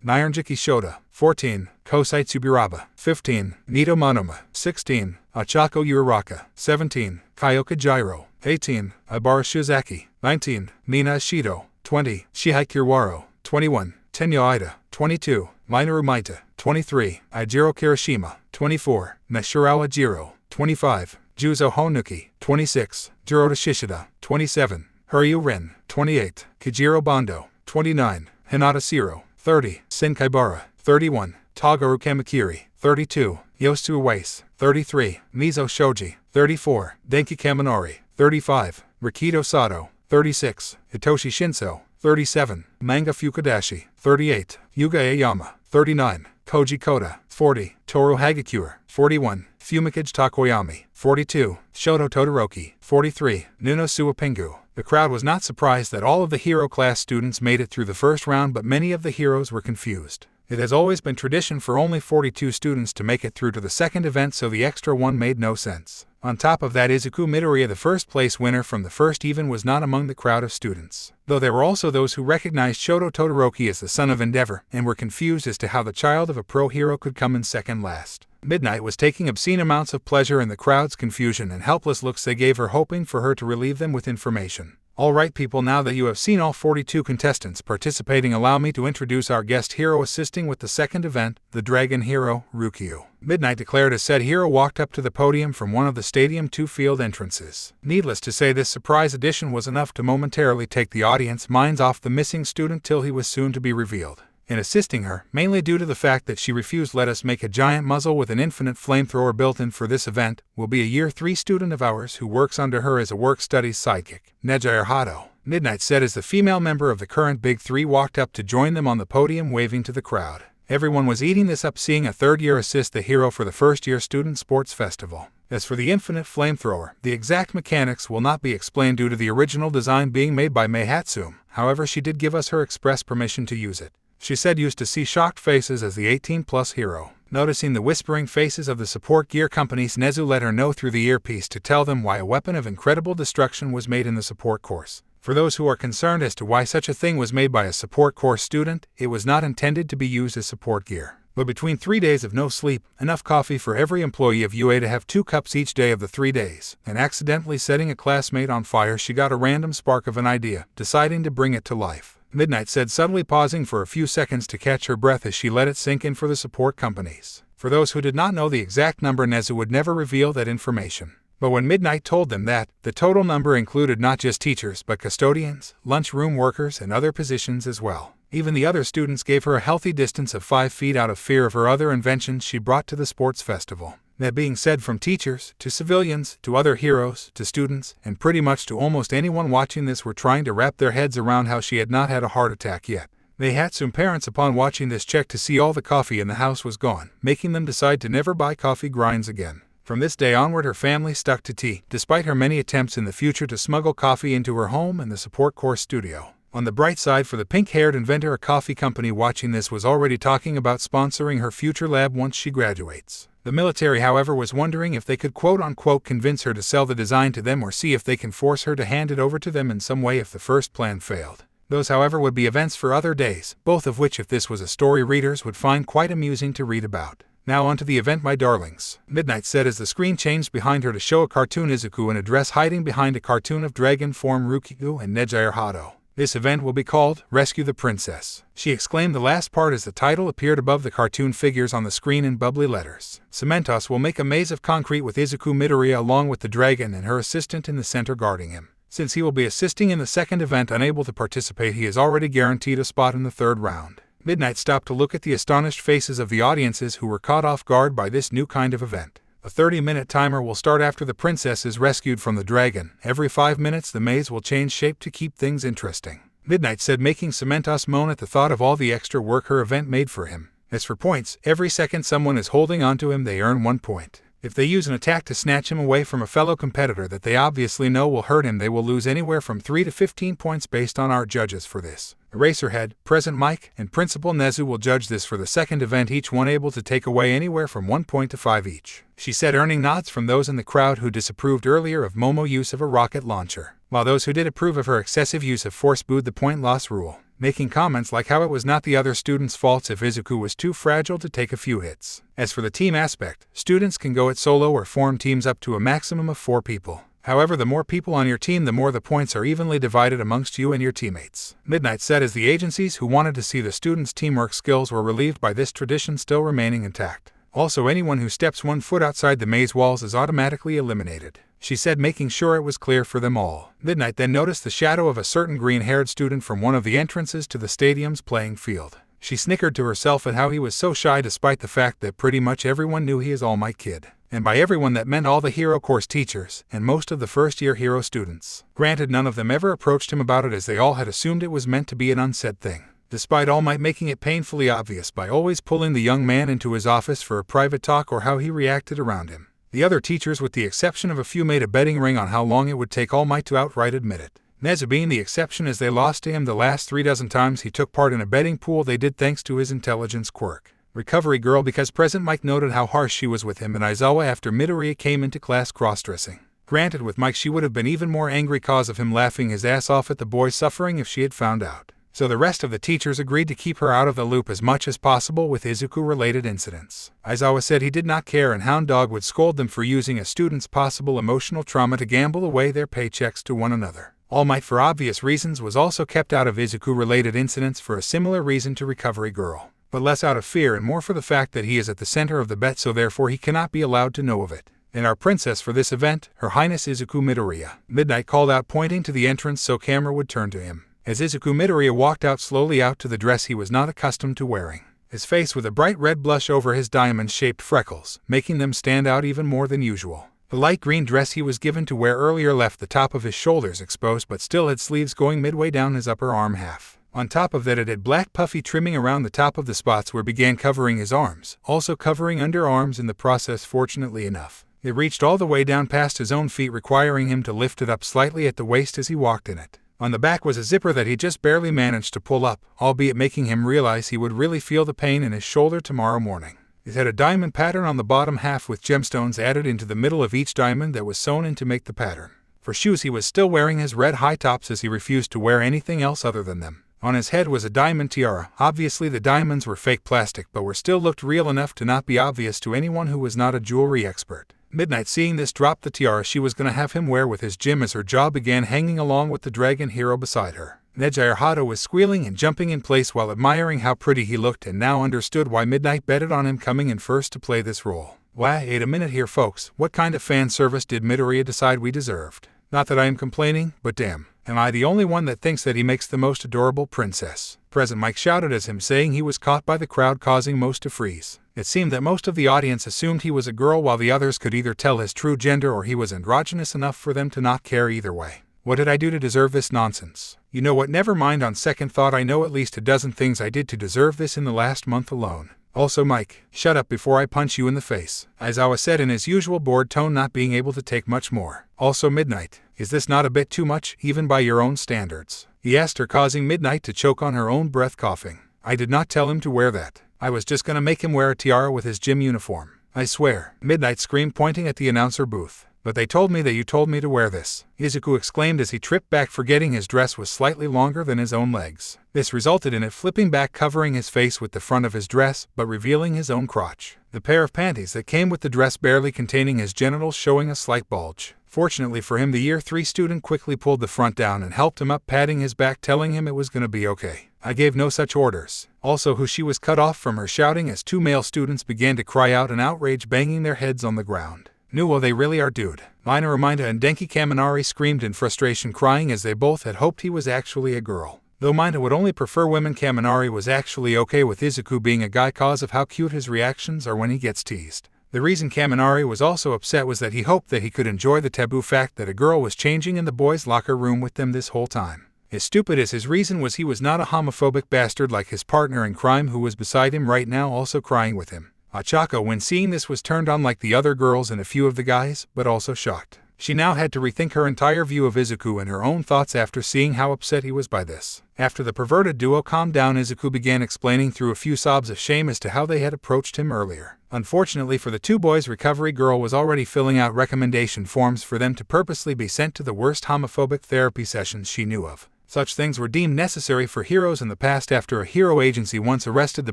Nyaranjiki Shota. 14. Kosei Tsubiraba. 15. Nito Monoma. 16. Achako Uraraka. 17. Kyoka Jiro. 18. Ibara Shizaki. 19. Nina Ishido. 20. Shihei Kirwaro. 21. Tenya Ida. 22. Minoru Maita. 23. Ijiro Kirishima. 24. Neshirawa Jiro. 25. Juzo Honuki. 26. Jiroda Shishida. 27. Hiryu Ren. 28. Kijiro Bando. 29. Hinata Siro. 30. Senkaibara. 31. Tagaru Kamakiri. 32. Yosu Uwais. 33. Mizo Shoji. 34. Denki Kaminari. 35. Rikito Sato. 36. Hitoshi Shinso. 37. Manga Fukudashi. 38. Yuga Aoyama. 39. Koji Koda. 40. Toru Hagakure. 41. Fumikage Takoyami. 42. Shoto Todoroki. 43. Nuno Suwapengu. The crowd was not surprised that all of the hero class students made it through the first round, but many of the heroes were confused. It has always been tradition for only 42 students to make it through to the second event, so the extra one made no sense. On top of that, Izuku Midoriya, the first place winner from the first even, was not among the crowd of students. Though there were also those who recognized Shoto Todoroki as the son of Endeavor, and were confused as to how the child of a pro hero could come in second last. Midnight was taking obscene amounts of pleasure in the crowd's confusion and helpless looks they gave her, hoping for her to relieve them with information. Alright people, now that you have seen all 42 contestants participating, allow me to introduce our guest hero assisting with the second event, the dragon hero, Ryukyu. Midnight declared as said hero walked up to the podium from one of the Stadium 2 field entrances. Needless to say, this surprise addition was enough to momentarily take the audience minds off the missing student till he was soon to be revealed. In assisting her, mainly due to the fact that she refused let us make a giant muzzle with an infinite flamethrower built in for this event, will be a year 3 student of ours who works under her as a work studies sidekick, Nejire Hato. Midnight said as the female member of the current Big 3 walked up to join them on the podium waving to the crowd. Everyone was eating this up seeing a third-year assist the hero for the first-year student sports festival. As for the infinite flamethrower, the exact mechanics will not be explained due to the original design being made by Mei Hatsume. However, she did give us her express permission to use it. She said used to see shocked faces as the 18-plus hero. Noticing the whispering faces of the support gear companies, Nezu let her know through the earpiece to tell them why a weapon of incredible destruction was made in the support course. For those who are concerned as to why such a thing was made by a support course student, it was not intended to be used as support gear. But between 3 days of no sleep, enough coffee for every employee of UA to have 2 cups each day of the 3 days, and accidentally setting a classmate on fire, she got a random spark of an idea, deciding to bring it to life. Midnight said, subtly pausing for a few seconds to catch her breath as she let it sink in for the support companies. For those who did not know the exact number, Nezu would never reveal that information. But when Midnight told them that, the total number included not just teachers but custodians, lunchroom workers, and other positions as well. Even the other students gave her a healthy distance of 5 feet out of fear of her other inventions she brought to the sports festival. That being said, from teachers, to civilians, to other heroes, to students, and pretty much to almost anyone watching this were trying to wrap their heads around how she had not had a heart attack yet. They had some parents upon watching this check to see all the coffee in the house was gone, making them decide to never buy coffee grinds again. From this day onward, her family stuck to tea, despite her many attempts in the future to smuggle coffee into her home and the support course studio. On the bright side for the pink-haired inventor, a coffee company watching this was already talking about sponsoring her future lab once she graduates. The military, however, was wondering if they could quote-unquote convince her to sell the design to them or see if they can force her to hand it over to them in some way if the first plan failed. Those, however, would be events for other days, both of which, if this was a story, readers would find quite amusing to read about. Now onto the event, my darlings, Midnight said as the screen changed behind her to show a cartoon Izuku in a dress hiding behind a cartoon of dragon form Ryukyu and Nejire Hato. This event will be called Rescue the Princess. She exclaimed the last part as the title appeared above the cartoon figures on the screen in bubbly letters. Cementos will make a maze of concrete with Izuku Midoriya along with the dragon and her assistant in the center guarding him. Since he will be assisting in the second event, unable to participate, he is already guaranteed a spot in the third round. Midnight stopped to look at the astonished faces of the audiences who were caught off guard by this new kind of event. A 30-minute timer will start after the princess is rescued from the dragon. Every 5 minutes the maze will change shape to keep things interesting. Midnight said, making Cementos moan at the thought of all the extra work her event made for him. As for points, every second someone is holding onto him they earn 1 point. If they use an attack to snatch him away from a fellow competitor that they obviously know will hurt him, they will lose anywhere from 3 to 15 points based on our judges for this. Eraserhead, Present Mike, and Principal Nezu will judge this for the second event, each one able to take away anywhere from 1 point to 5 each. She said, earning nods from those in the crowd who disapproved earlier of Momo's use of a rocket launcher, while those who did approve of her excessive use of force booed the point loss rule, making comments like how it was not the other students' faults if Izuku was too fragile to take a few hits. As for the team aspect, students can go it solo or form teams up to a maximum of 4 people. However, the more people on your team, the more the points are evenly divided amongst you and your teammates. Midnight said as the agencies who wanted to see the students' teamwork skills were relieved by this tradition still remaining intact. Also, anyone who steps 1 foot outside the maze walls is automatically eliminated, she said, making sure it was clear for them all. Midnight then noticed the shadow of a certain green-haired student from one of the entrances to the stadium's playing field. She snickered to herself at how he was so shy despite the fact that pretty much everyone knew he is All Might Kid. And by everyone that meant all the hero course teachers and most of the first-year hero students. Granted, none of them ever approached him about it as they all had assumed it was meant to be an unsaid thing, despite All Might making it painfully obvious by always pulling the young man into his office for a private talk or how he reacted around him. The other teachers, with the exception of a few, made a betting ring on how long it would take All Might to outright admit it. Nezu being the exception, as they lost to him the last 36 times he took part in a betting pool they did thanks to his intelligence quirk. Recovery Girl, because Present Mike noted how harsh she was with him and Aizawa after Midoriya came into class crossdressing. Granted, with Mike she would have been even more angry cause of him laughing his ass off at the boy suffering if she had found out. So the rest of the teachers agreed to keep her out of the loop as much as possible with Izuku-related incidents. Aizawa said he did not care and Hound Dog would scold them for using a student's possible emotional trauma to gamble away their paychecks to one another. All Might, for obvious reasons, was also kept out of Izuku-related incidents for a similar reason to Recovery Girl, but less out of fear and more for the fact that he is at the center of the bet, so therefore he cannot be allowed to know of it. And our princess for this event, Her Highness Izuku Midoriya, Midnight called out, pointing to the entrance so camera would turn to him, as Izuku Midoriya walked out slowly out to the dress he was not accustomed to wearing, his face with a bright red blush over his diamond-shaped freckles, making them stand out even more than usual. The light green dress he was given to wear earlier left the top of his shoulders exposed but still had sleeves going midway down his upper arm half. On top of that, it had black puffy trimming around the top of the spots where began covering his arms, also covering underarms in the process. Fortunately enough, it reached all the way down past his own feet, requiring him to lift it up slightly at the waist as he walked in it. On the back was a zipper that he just barely managed to pull up, albeit making him realize he would really feel the pain in his shoulder tomorrow morning. It had a diamond pattern on the bottom half with gemstones added into the middle of each diamond that was sewn in to make the pattern. For shoes, he was still wearing his red high tops as he refused to wear anything else other than them. On his head was a diamond tiara. Obviously the diamonds were fake plastic, but were still looked real enough to not be obvious to anyone who was not a jewelry expert. Midnight, seeing this, dropped the tiara she was going to have him wear with his gem as her jaw began hanging along with the dragon hero beside her. Neji Hato was squealing and jumping in place while admiring how pretty he looked, and now understood why Midnight betted on him coming in first to play this role. Wait a minute here, folks. What kind of fan service did Midoriya decide we deserved? Not that I am complaining, but damn, am I the only one that thinks that he makes the most adorable princess? Present Mike shouted as him, saying he was caught by the crowd, causing most to freeze. It seemed that most of the audience assumed he was a girl, while the others could either tell his true gender or he was androgynous enough for them to not care either way. What did I do to deserve this nonsense? You know what, never mind, on second thought I know at least a dozen things I did to deserve this in the last month alone. Also, Mike, shut up before I punch you in the face, Aizawa said in his usual bored tone, not being able to take much more. Also, Midnight, is this not a bit too much, even by your own standards? He asked her, causing Midnight to choke on her own breath, coughing. I did not tell him to wear that. I was just gonna make him wear a tiara with his gym uniform. I swear, Midnight screamed, pointing at the announcer booth. But they told me that you told me to wear this, Izuku exclaimed as he tripped back, forgetting his dress was slightly longer than his own legs. This resulted in it flipping back, covering his face with the front of his dress, but revealing his own crotch. The pair of panties that came with the dress barely containing his genitals, showing a slight bulge. Fortunately for him, the Year 3 student quickly pulled the front down and helped him up, patting his back, telling him it was gonna be okay. I gave no such orders. Also, who she was cut off from her shouting as two male students began to cry out in outrage, banging their heads on the ground. Well, they really are, dude. Mina Raminda and Denki Kaminari screamed in frustration, crying as they both had hoped he was actually a girl. Though Mina would only prefer women, Kaminari was actually okay with Izuku being a guy cause of how cute his reactions are when he gets teased. The reason Kaminari was also upset was that he hoped that he could enjoy the taboo fact that a girl was changing in the boys' locker room with them this whole time. As stupid as his reason was, he was not a homophobic bastard like his partner in crime who was beside him right now, also crying with him. Achako, when seeing this, was turned on like the other girls and a few of the guys, but also shocked. She now had to rethink her entire view of Izuku and her own thoughts after seeing how upset he was by this. After the perverted duo calmed down, Izuku began explaining through a few sobs of shame as to how they had approached him earlier. Unfortunately for the two boys, Recovery Girl was already filling out recommendation forms for them to purposely be sent to the worst homophobic therapy sessions she knew of. Such things were deemed necessary for heroes in the past after a hero agency once arrested the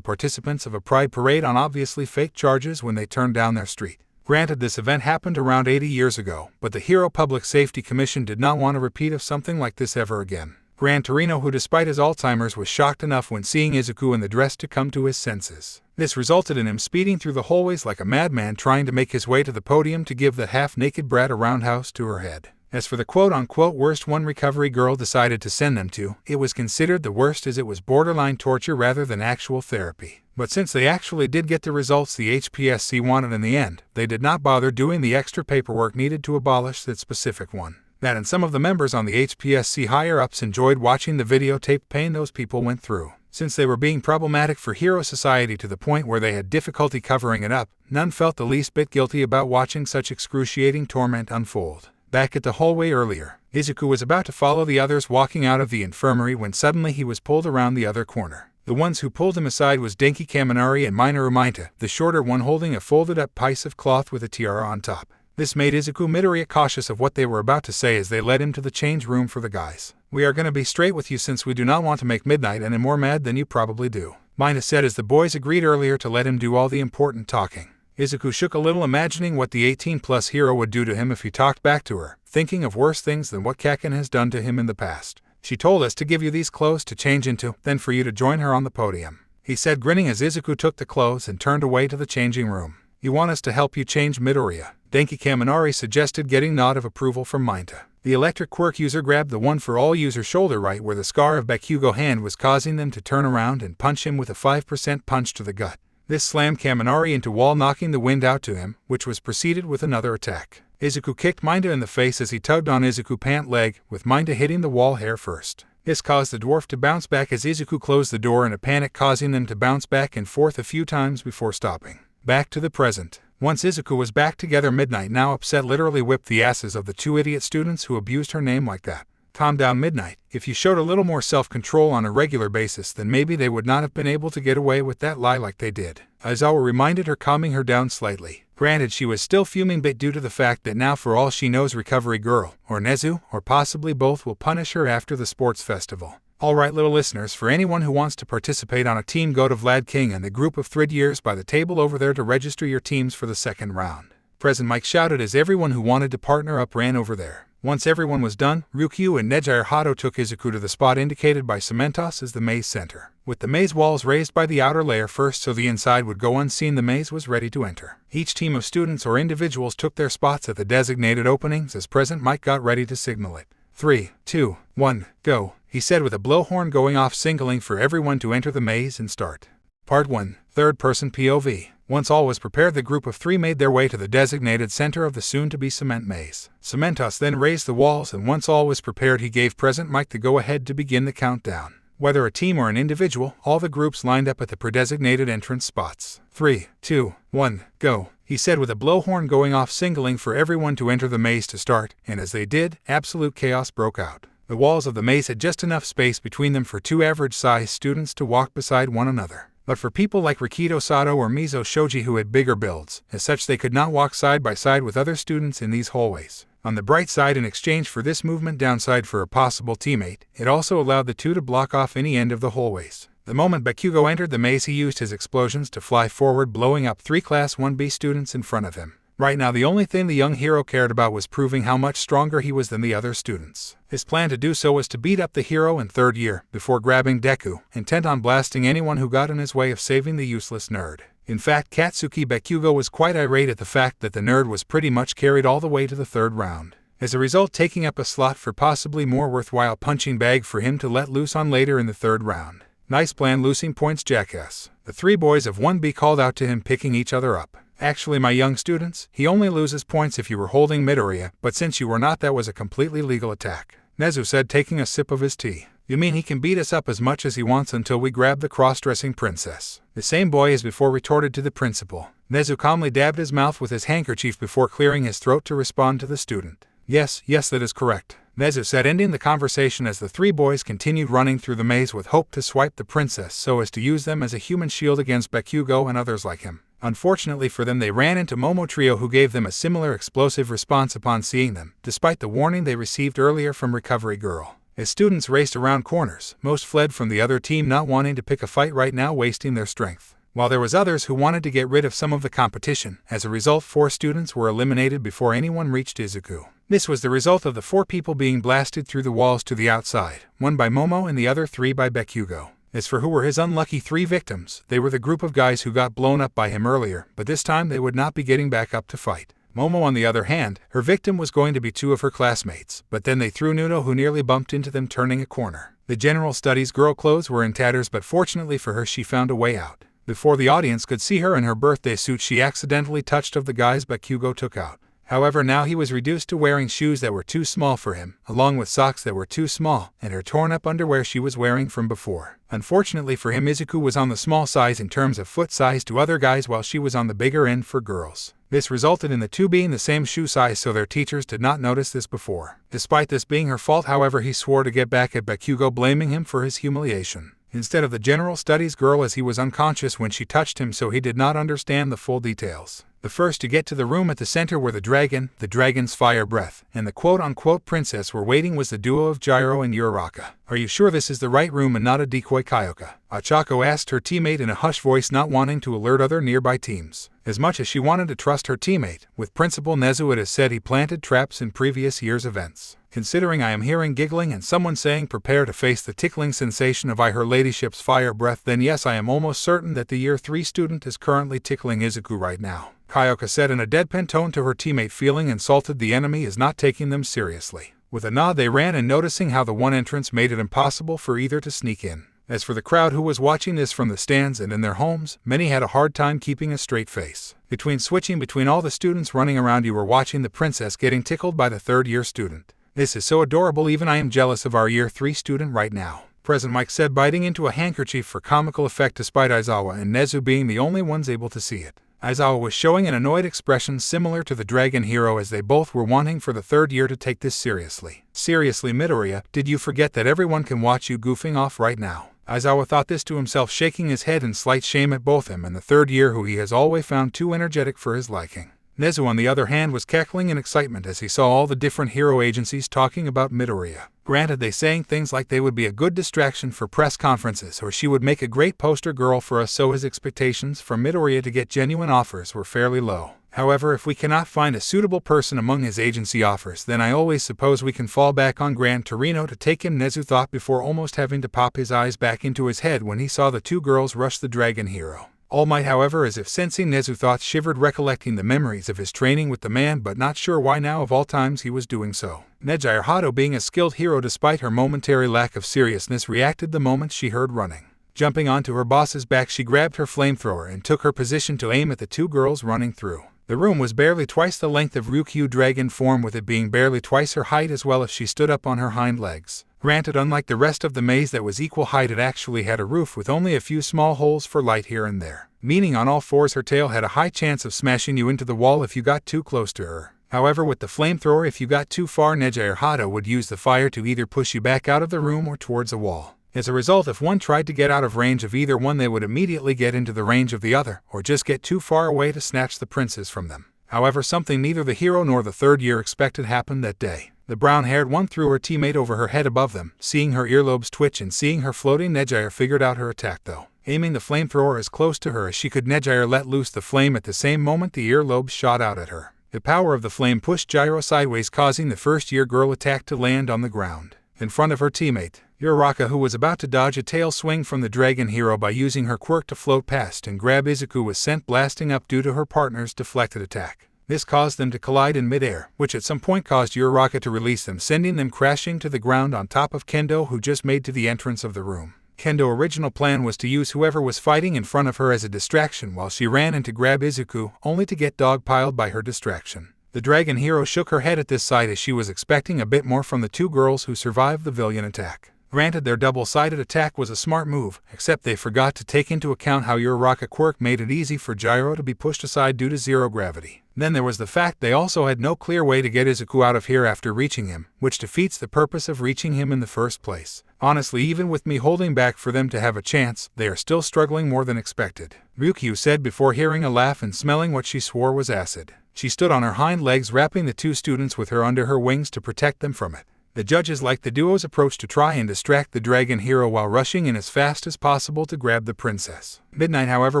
participants of a pride parade on obviously fake charges when they turned down their street. Granted, this event happened around 80 years ago, but the Hero Public Safety Commission did not want a repeat of something like this ever again. Gran Torino, who despite his Alzheimer's was shocked enough when seeing Izuku in the dress to come to his senses. This resulted in him speeding through the hallways like a madman, trying to make his way to the podium to give the half-naked brat a roundhouse to her head. As for the quote-unquote worst one Recovery Girl decided to send them to, it was considered the worst as it was borderline torture rather than actual therapy. But since they actually did get the results the HPSC wanted in the end, they did not bother doing the extra paperwork needed to abolish that specific one. That and some of the members on the HPSC higher-ups enjoyed watching the videotape pain those people went through. Since they were being problematic for Hero Society to the point where they had difficulty covering it up, none felt the least bit guilty about watching such excruciating torment unfold. Back at the hallway earlier, Izuku was about to follow the others walking out of the infirmary when suddenly he was pulled around the other corner. The ones who pulled him aside was Denki Kaminari and Mina Raminta, the shorter one holding a folded-up piece of cloth with a tiara on top. This made Izuku Midoriya cautious of what they were about to say as they led him to the change room for the guys. We are gonna be straight with you since we do not want to make Midnight any more mad than you probably do, Mina said as the boys agreed earlier to let him do all the important talking. Izuku shook a little, imagining what the 18-plus hero would do to him if he talked back to her, thinking of worse things than what Kaken has done to him in the past. She told us to give you these clothes to change into, then for you to join her on the podium, he said, grinning as Izuku took the clothes and turned away to the changing room. You want us to help you change Midoriya? Denki Kaminari suggested, getting nod of approval from Minta. The electric quirk user grabbed the one-for-all user shoulder right where the scar of Bakugo's hand was, causing them to turn around and punch him with a 5% punch to the gut. This slammed Kaminari into wall, knocking the wind out to him, which was preceded with another attack. Izuku kicked Minta in the face as he tugged on Izuku's pant leg, with Minta hitting the wall hair first. This caused the dwarf to bounce back as Izuku closed the door in a panic, causing them to bounce back and forth a few times before stopping. Back to the present. Once Izuku was back together, Midnight, now upset, literally whipped the asses of the two idiot students who abused her name like that. Calm down, Midnight. If you showed a little more self-control on a regular basis, then maybe they would not have been able to get away with that lie like they did. Aizawa reminded her, calming her down slightly. Granted, she was still fuming bit due to the fact that now, for all she knows, Recovery Girl, or Nezu, or possibly both, will punish her after the sports festival. Alright, little listeners, for anyone who wants to participate on a team, go to Vlad King and the group of thread years by the table over there to register your teams for the second round. Present Mike shouted as everyone who wanted to partner up ran over there. Once everyone was done, Ryukyu and Nejire Hato took Izuku to the spot indicated by Cementos as the maze center. With the maze walls raised by the outer layer first so the inside would go unseen, the maze was ready to enter. Each team of students or individuals took their spots at the designated openings as Present Mike got ready to signal it. 3, 2, 1, go, he said with a blowhorn going off, signaling for everyone to enter the maze and start. Part 1, Third-Person POV. Once all was prepared, the group of three made their way to the designated center of the soon-to-be cement maze. Cementos then raised the walls, and once all was prepared, he gave Present Mike the go-ahead to begin the countdown. Whether a team or an individual, all the groups lined up at the predesignated entrance spots. 3, 2, 1, go, he said with a blowhorn going off, signaling for everyone to enter the maze to start, and as they did, absolute chaos broke out. The walls of the maze had just enough space between them for two average-sized students to walk beside one another. But for people like Rikito Sato or Mizo Shoji who had bigger builds, as such they could not walk side by side with other students in these hallways. On the bright side, in exchange for this movement downside for a possible teammate, it also allowed the two to block off any end of the hallways. The moment Bakugo entered the maze, he used his explosions to fly forward, blowing up 3 Class 1B students in front of him. Right now, the only thing the young hero cared about was proving how much stronger he was than the other students. His plan to do so was to beat up the hero in third year, before grabbing Deku, intent on blasting anyone who got in his way of saving the useless nerd. In fact, Katsuki Bakugo was quite irate at the fact that the nerd was pretty much carried all the way to the third round. As a result, taking up a slot for possibly more worthwhile punching bag for him to let loose on later in the third round. Nice plan, losing points, jackass. The 3 boys of 1B called out to him, picking each other up. Actually, my young students, he only loses points if you were holding Midoriya, but since you were not, that was a completely legal attack. Nezu said, taking a sip of his tea. You mean he can beat us up as much as he wants until we grab the cross-dressing princess? The same boy as before retorted to the principal. Nezu calmly dabbed his mouth with his handkerchief before clearing his throat to respond to the student. Yes, that is correct, Nezu said, ending the conversation as the 3 boys continued running through the maze with hope to swipe the princess so as to use them as a human shield against Bakugo and others like him. Unfortunately for them, they ran into Momo Trio, who gave them a similar explosive response upon seeing them, despite the warning they received earlier from Recovery Girl. As students raced around corners, most fled from the other team, not wanting to pick a fight right now, wasting their strength. While there was others who wanted to get rid of some of the competition. As a result, 4 students were eliminated before anyone reached Izuku. This was the result of the 4 people being blasted through the walls to the outside, 1 by Momo and the other 3 by Bakugo. As for who were his unlucky 3 victims, they were the group of guys who got blown up by him earlier, but this time they would not be getting back up to fight. Momo, on the other hand, her victim was going to be 2 of her classmates, but then they threw Nuno, who nearly bumped into them turning a corner. The general studies girl clothes were in tatters, but fortunately for her, she found a way out. Before the audience could see her in her birthday suit, she accidentally touched of the guys Bakugo took out. However, now he was reduced to wearing shoes that were too small for him, along with socks that were too small, and her torn-up underwear she was wearing from before. Unfortunately for him, Izuku was on the small size in terms of foot size to other guys, while she was on the bigger end for girls. This resulted in the 2 being the same shoe size, so their teachers did not notice this before. Despite this being her fault, however, he swore to get back at Bakugo, blaming him for his humiliation instead of the general studies girl, as he was unconscious when she touched him, so he did not understand the full details. The first to get to the room at the center where the dragon's fire breath, and the quote-unquote princess were waiting was the duo of Gyro and Uraraka. "Are you sure this is the right room and not a decoy, Kyoka?" Ochako asked her teammate in a hushed voice, not wanting to alert other nearby teams. As much as she wanted to trust her teammate, with Principal Nezu it is said he planted traps in previous year's events. "Considering I am hearing giggling and someone saying prepare to face the tickling sensation of Her Ladyship's fire breath, then yes, I am almost certain that the Year 3 student is currently tickling Izuku right now," Kyoka said in a deadpan tone to her teammate, feeling insulted the enemy is not taking them seriously. With a nod they ran and noticing how the one entrance made it impossible for either to sneak in. As for the crowd who was watching this from the stands and in their homes, many had a hard time keeping a straight face. Switching between all the students running around, you were watching the princess getting tickled by the third-year student. "This is so adorable, even I am jealous of our Year 3 student right now," President Mike said, biting into a handkerchief for comical effect despite Aizawa and Nezu being the only ones able to see it. Aizawa was showing an annoyed expression similar to the dragon hero, as they both were wanting for the third year to take this seriously. "Seriously, Midoriya, did you forget that everyone can watch you goofing off right now?" Aizawa thought this to himself, shaking his head in slight shame at both him and the third year, who he has always found too energetic for his liking. Nezu, on the other hand, was cackling in excitement as he saw all the different hero agencies talking about Midoriya. Granted, they saying things like they would be a good distraction for press conferences or she would make a great poster girl for us, so his expectations for Midoriya to get genuine offers were fairly low. However, if we cannot find a suitable person among his agency offers, then I always suppose we can fall back on Gran Torino to take him, Nezu thought before almost having to pop his eyes back into his head when he saw the two girls rush the dragon hero. All Might, however, as if sensing Nezu thoughts, shivered, recollecting the memories of his training with the man, but not sure why now of all times he was doing so. Nejire Hato, being a skilled hero despite her momentary lack of seriousness, reacted the moment she heard running. Jumping onto her boss's back, she grabbed her flamethrower and took her position to aim at the two girls running through. The room was barely twice the length of Ryukyu dragon form, with it being barely twice her height as well as she stood up on her hind legs. Granted, unlike the rest of the maze that was equal height, it actually had a roof with only a few small holes for light here and there, meaning on all fours her tail had a high chance of smashing you into the wall if you got too close to her. However, with the flamethrower, if you got too far, Nejire Hato would use the fire to either push you back out of the room or towards a wall. As a result, if one tried to get out of range of either one, they would immediately get into the range of the other, or just get too far away to snatch the princess from them. However, something neither the hero nor the third year expected happened that day. The brown-haired one threw her teammate over her head above them. Seeing her earlobes twitch and seeing her floating, Nejire figured out her attack though. Aiming the flamethrower as close to her as she could, Nejire let loose the flame. At the same moment, the earlobes shot out at her. The power of the flame pushed Gyro sideways, causing the first-year girl attack to land on the ground in front of her teammate, Uraraka, who was about to dodge a tail swing from the dragon hero by using her quirk to float past and grab Izuku, was sent blasting up due to her partner's deflected attack. This caused them to collide in midair, which at some point caused Uraraka to release them, sending them crashing to the ground on top of Kendo, who just made to the entrance of the room. Kendo's original plan was to use whoever was fighting in front of her as a distraction while she ran in to grab Izuku, only to get dogpiled by her distraction. The dragon hero shook her head at this sight, as she was expecting a bit more from the two girls who survived the villain attack. Granted, their double-sided attack was a smart move, except they forgot to take into account how Uraraka quirk made it easy for Gyro to be pushed aside due to zero gravity. Then there was the fact they also had no clear way to get Izuku out of here after reaching him, which defeats the purpose of reaching him in the first place. Honestly, even with me holding back for them to have a chance, they are still struggling more than expected, Ryukyu said before hearing a laugh and smelling what she swore was acid. She stood on her hind legs, wrapping the two students with her under her wings to protect them from it. The judges liked the duo's approach to try and distract the dragon hero while rushing in as fast as possible to grab the princess. Midnight, however,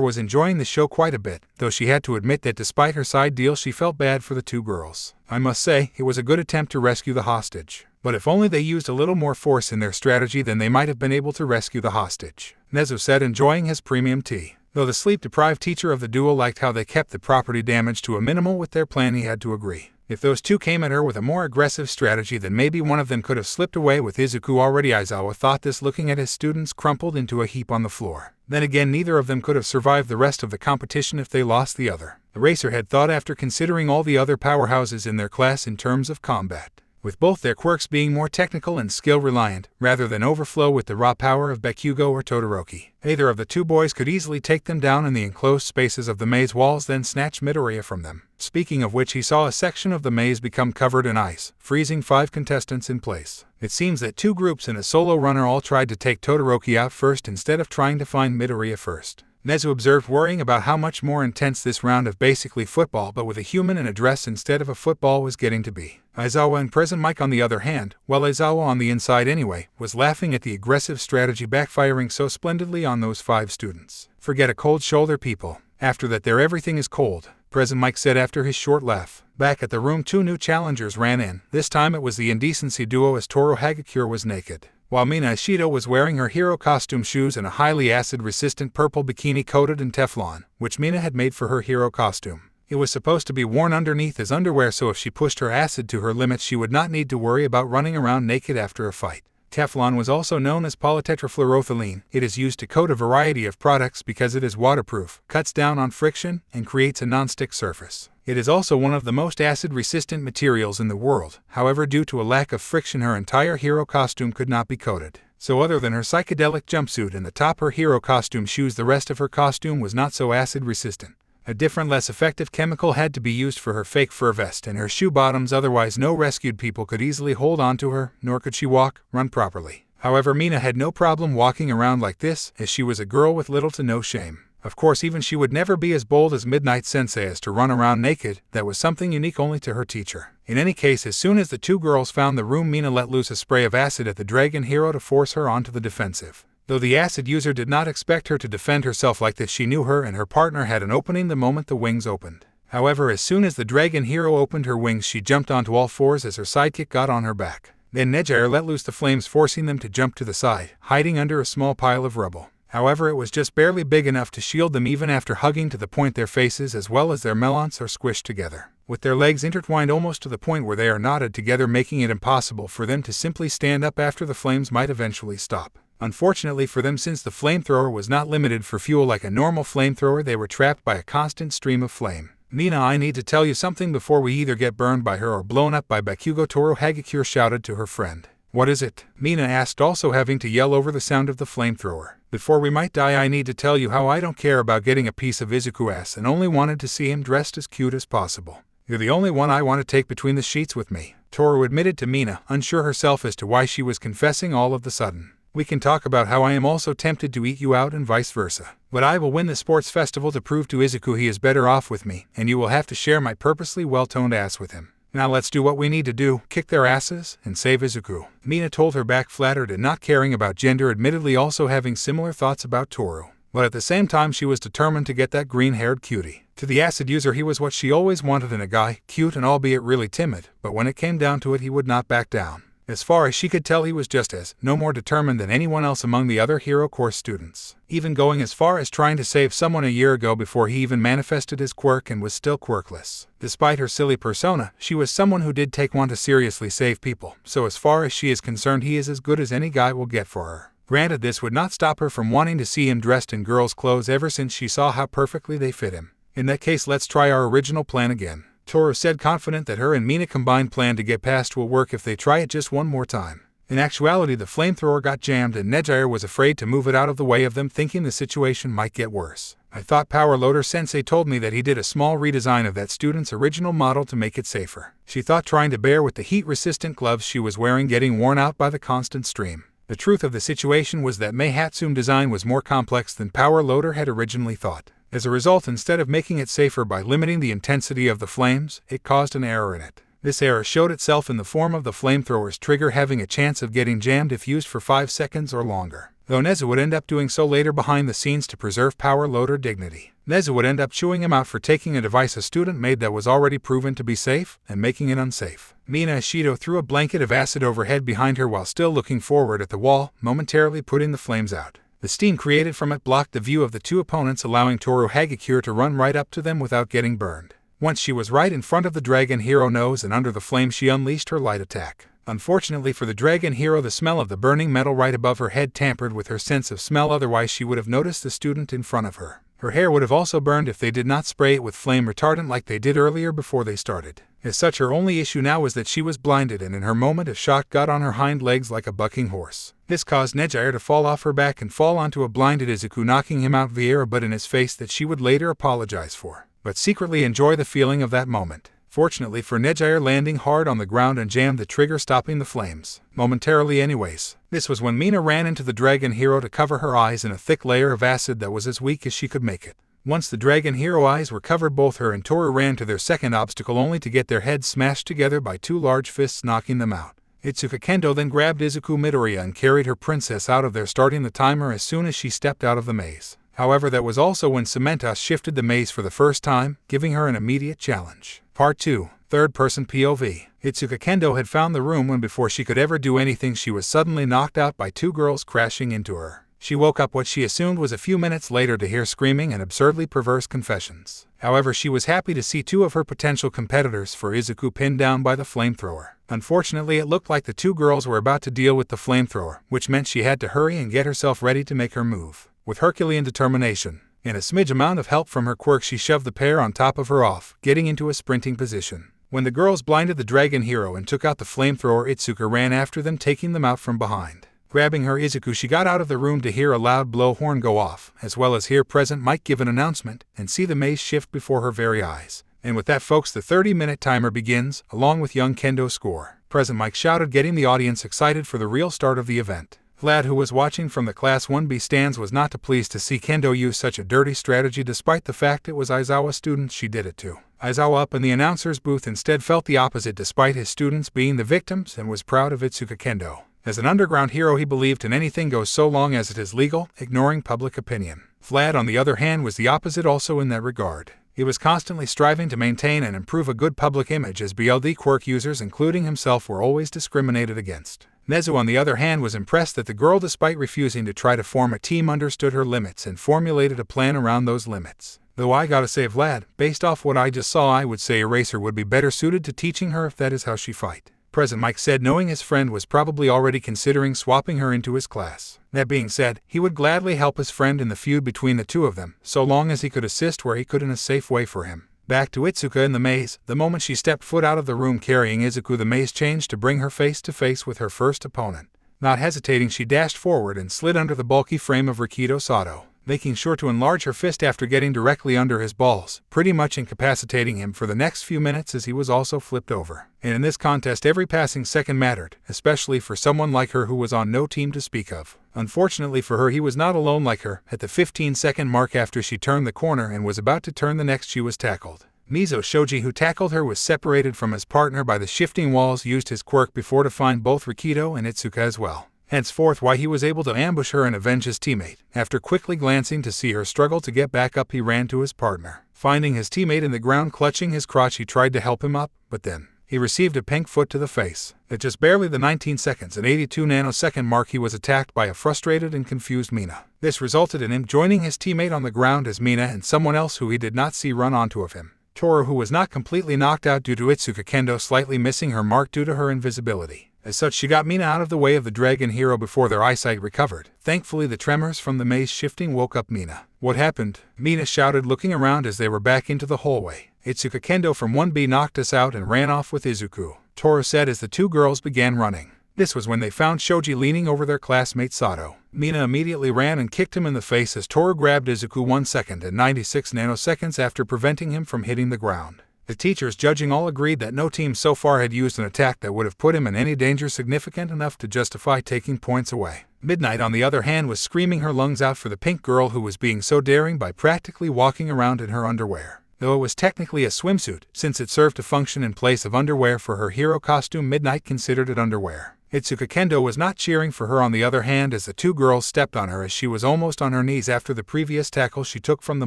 was enjoying the show quite a bit, though she had to admit that despite her side deal, she felt bad for the two girls. I must say, it was a good attempt to rescue the hostage. But if only they used a little more force in their strategy, then they might have been able to rescue the hostage, Nezu said, enjoying his premium tea. Though the sleep-deprived teacher of the duo liked how they kept the property damage to a minimal with their plan, he had to agree. If those two came at her with a more aggressive strategy, then maybe one of them could have slipped away with Izuku already. Aizawa thought this, looking at his students crumpled into a heap on the floor. Then again, neither of them could have survived the rest of the competition if they lost the other. The racer had thought after considering all the other powerhouses in their class in terms of combat, with both their quirks being more technical and skill-reliant, rather than overflow with the raw power of Bakugo or Todoroki. Either of the two boys could easily take them down in the enclosed spaces of the maze walls, then snatch Midoriya from them. Speaking of which, he saw a section of the maze become covered in ice, freezing 5 contestants in place. It seems that 2 groups and a solo runner all tried to take Todoroki out first instead of trying to find Midoriya first. Nezu observed, worrying about how much more intense this round of basically football but with a human in a dress instead of a football was getting to be. Aizawa and Present Mike, on the other hand, while Aizawa on the inside anyway, was laughing at the aggressive strategy backfiring so splendidly on those 5 students. Forget a cold shoulder, people. After that there everything is cold, Present Mike said after his short laugh. Back at the room, 2 new challengers ran in. This time it was the indecency duo, as Toru Hagakure was naked, while Mina Ishido was wearing her hero costume shoes and a highly acid-resistant purple bikini coated in Teflon, which Mina had made for her hero costume. It was supposed to be worn underneath as underwear, so if she pushed her acid to her limits she would not need to worry about running around naked after a fight. Teflon was also known as polytetrafluoroethylene. It is used to coat a variety of products because it is waterproof, cuts down on friction, and creates a non-stick surface. It is also one of the most acid-resistant materials in the world. However, due to a lack of friction, her entire hero costume could not be coated. So other than her psychedelic jumpsuit and the top her hero costume shoes, the rest of her costume was not so acid-resistant. A different, less effective chemical had to be used for her fake fur vest and her shoe bottoms, otherwise no rescued people could easily hold on to her, nor could she run properly. However, Mina had no problem walking around like this, as she was a girl with little to no shame. Of course, even she would never be as bold as Midnight Sensei as to run around naked. That was something unique only to her teacher. In any case, as soon as the 2 girls found the room, Mina let loose a spray of acid at the dragon hero to force her onto the defensive. Though the acid user did not expect her to defend herself like this, she knew her and her partner had an opening the moment the wings opened. However, as soon as the dragon hero opened her wings, she jumped onto all 4s as her sidekick got on her back. Then Nejair let loose the flames, forcing them to jump to the side, hiding under a small pile of rubble. However, it was just barely big enough to shield them even after hugging, to the point their faces as well as their melons are squished together, with their legs intertwined almost to the point where they are knotted together, making it impossible for them to simply stand up after the flames might eventually stop. Unfortunately for them, since the flamethrower was not limited for fuel like a normal flamethrower, they were trapped by a constant stream of flame. Mina, I need to tell you something before we either get burned by her or blown up by Bakugo, Toru Hagakure shouted to her friend. What is it? Mina asked, also having to yell over the sound of the flamethrower. Before we might die, I need to tell you how I don't care about getting a piece of Izuku ass and only wanted to see him dressed as cute as possible. You're the only one I want to take between the sheets with me, Toru admitted to Mina, unsure herself as to why she was confessing all of the sudden. We can talk about how I am also tempted to eat you out and vice versa. But I will win the sports festival to prove to Izuku he is better off with me, and you will have to share my purposely well-toned ass with him. Now let's do what we need to do, kick their asses, and save Izuku. Mina told her back, flattered and not caring about gender, admittedly also having similar thoughts about Toru. But at the same time she was determined to get that green-haired cutie. To the acid user he was what she always wanted in a guy, cute and albeit really timid, but when it came down to it he would not back down. As far as she could tell, he was just as, no more determined than anyone else among the other hero course students, even going as far as trying to save someone a year ago before he even manifested his quirk and was still quirkless. Despite her silly persona, she was someone who did want to seriously save people, so as far as she is concerned he is as good as any guy will get for her. Granted, this would not stop her from wanting to see him dressed in girls' clothes ever since she saw how perfectly they fit him. In that case, let's try our original plan again, Toru said, confident that her and Mina combined plan to get past will work if they try it just one more time. In actuality, the flamethrower got jammed and Nejair was afraid to move it out of the way of them, thinking the situation might get worse. I thought Power Loader Sensei told me that he did a small redesign of that student's original model to make it safer. She thought trying to bear with the heat-resistant gloves she was wearing getting worn out by the constant stream. The truth of the situation was that Meihatsu's design was more complex than Power Loader had originally thought. As a result, instead of making it safer by limiting the intensity of the flames, it caused an error in it. This error showed itself in the form of the flamethrower's trigger having a chance of getting jammed if used for 5 seconds or longer, though Nezu would end up doing so later behind the scenes to preserve Power Loader dignity. Nezu would end up chewing him out for taking a device a student made that was already proven to be safe and making it unsafe. Mina Ishido threw a blanket of acid overhead behind her while still looking forward at the wall, momentarily putting the flames out. The steam created from it blocked the view of the 2 opponents, allowing Toru Hagakure to run right up to them without getting burned. Once she was right in front of the dragon hero nose and under the flame, she unleashed her light attack. Unfortunately for the dragon hero, the smell of the burning metal right above her head tampered with her sense of smell, otherwise she would have noticed the student in front of her. Her hair would have also burned if they did not spray it with flame retardant like they did earlier before they started. As such, her only issue now was that she was blinded and in her moment of shock got on her hind legs like a bucking horse. This caused Nejair to fall off her back and fall onto a blinded Izuku, knocking him out via a butt in his face that she would later apologize for, but secretly enjoy the feeling of that moment. Fortunately for Nejire, landing hard on the ground and jammed the trigger, stopping the flames. Momentarily anyways. This was when Mina ran into the dragon hero to cover her eyes in a thick layer of acid that was as weak as she could make it. Once the dragon hero eyes were covered, both her and Toru ran to their second obstacle, only to get their heads smashed together by two large fists, knocking them out. Itsuka Kendo then grabbed Izuku Midoriya and carried her princess out of there, starting the timer as soon as she stepped out of the maze. However, that was also when Cementos shifted the maze for the first time, giving her an immediate challenge. Part 2. Third-person POV. Itsuka Kendo had found the room when, before she could ever do anything, she was suddenly knocked out by two girls crashing into her. She woke up what she assumed was a few minutes later to hear screaming and absurdly perverse confessions. However, she was happy to see two of her potential competitors for Izuku pinned down by the flamethrower. Unfortunately, it looked like the two girls were about to deal with the flamethrower, which meant she had to hurry and get herself ready to make her move. With Herculean determination and a smidge amount of help from her quirk, she shoved the pair on top of her off, getting into a sprinting position. When the girls blinded the dragon hero and took out the flamethrower, Itsuka ran after them, taking them out from behind. Grabbing her Izuku, she got out of the room to hear a loud blowhorn go off, as well as hear present Mike give an announcement and see the maze shift before her very eyes. And with that, folks, the 30-minute timer begins, along with young Kendo's score. Present Mike shouted, getting the audience excited for the real start of the event. Vlad, who was watching from the Class 1B stands, was not too pleased to see Kendo use such a dirty strategy, despite the fact it was Aizawa students she did it to. Aizawa, up in the announcer's booth, instead felt the opposite, despite his students being the victims, and was proud of Itsuka Kendo. As an underground hero, he believed in anything goes so long as it is legal, ignoring public opinion. Vlad, on the other hand, was the opposite also in that regard. He was constantly striving to maintain and improve a good public image, as BLD quirk users, including himself, were always discriminated against. Nezu, on the other hand, was impressed that the girl, despite refusing to try to form a team, understood her limits and formulated a plan around those limits. Though I gotta say, Vlad, based off what I just saw, I would say Eraser would be better suited to teaching her if that is how she fight. Present Mike said, knowing his friend was probably already considering swapping her into his class. That being said, he would gladly help his friend in the feud between the two of them, so long as he could assist where he could in a safe way for him. Back to Itsuka in the maze. The moment she stepped foot out of the room carrying Izuku, the maze changed to bring her face to face with her first opponent. Not hesitating, she dashed forward and slid under the bulky frame of Rikido Sato, making sure to enlarge her fist after getting directly under his balls, pretty much incapacitating him for the next few minutes, as he was also flipped over. And in this contest, every passing second mattered, especially for someone like her who was on no team to speak of. Unfortunately for her, he was not alone like her. At the 15-second mark after she turned the corner and was about to turn the next, she was tackled. Mizo Shoji, who tackled her, was separated from his partner by the shifting walls, used his quirk before to find both Rikido and Itsuka as well. Henceforth, why he was able to ambush her and avenge his teammate. After quickly glancing to see her struggle to get back up, he ran to his partner. Finding his teammate in the ground clutching his crotch, he tried to help him up, but then he received a pink foot to the face. At just barely the 19 seconds and 82 nanosecond mark, he was attacked by a frustrated and confused Mina. This resulted in him joining his teammate on the ground as Mina and someone else who he did not see run onto of him. Toru, who was not completely knocked out due to Itsuka Kendo slightly missing her mark due to her invisibility. As such, she got Mina out of the way of the dragon hero before their eyesight recovered. Thankfully, the tremors from the maze shifting woke up Mina. What happened? Mina shouted, looking around as they were back into the hallway. Itsuka Kendo from 1B knocked us out and ran off with Izuku, Toru said as the two girls began running. This was when they found Shoji leaning over their classmate Sato. Mina immediately ran and kicked him in the face as Toru grabbed Izuku 1 second and 96 nanoseconds after preventing him from hitting the ground. The teachers, judging, all agreed that no team so far had used an attack that would have put him in any danger significant enough to justify taking points away. Midnight, on the other hand, was screaming her lungs out for the pink girl who was being so daring by practically walking around in her underwear. Though it was technically a swimsuit, since it served to function in place of underwear for her hero costume, Midnight considered it underwear. Itsuka Kendo was not cheering for her, on the other hand, as the two girls stepped on her as she was almost on her knees after the previous tackle she took from the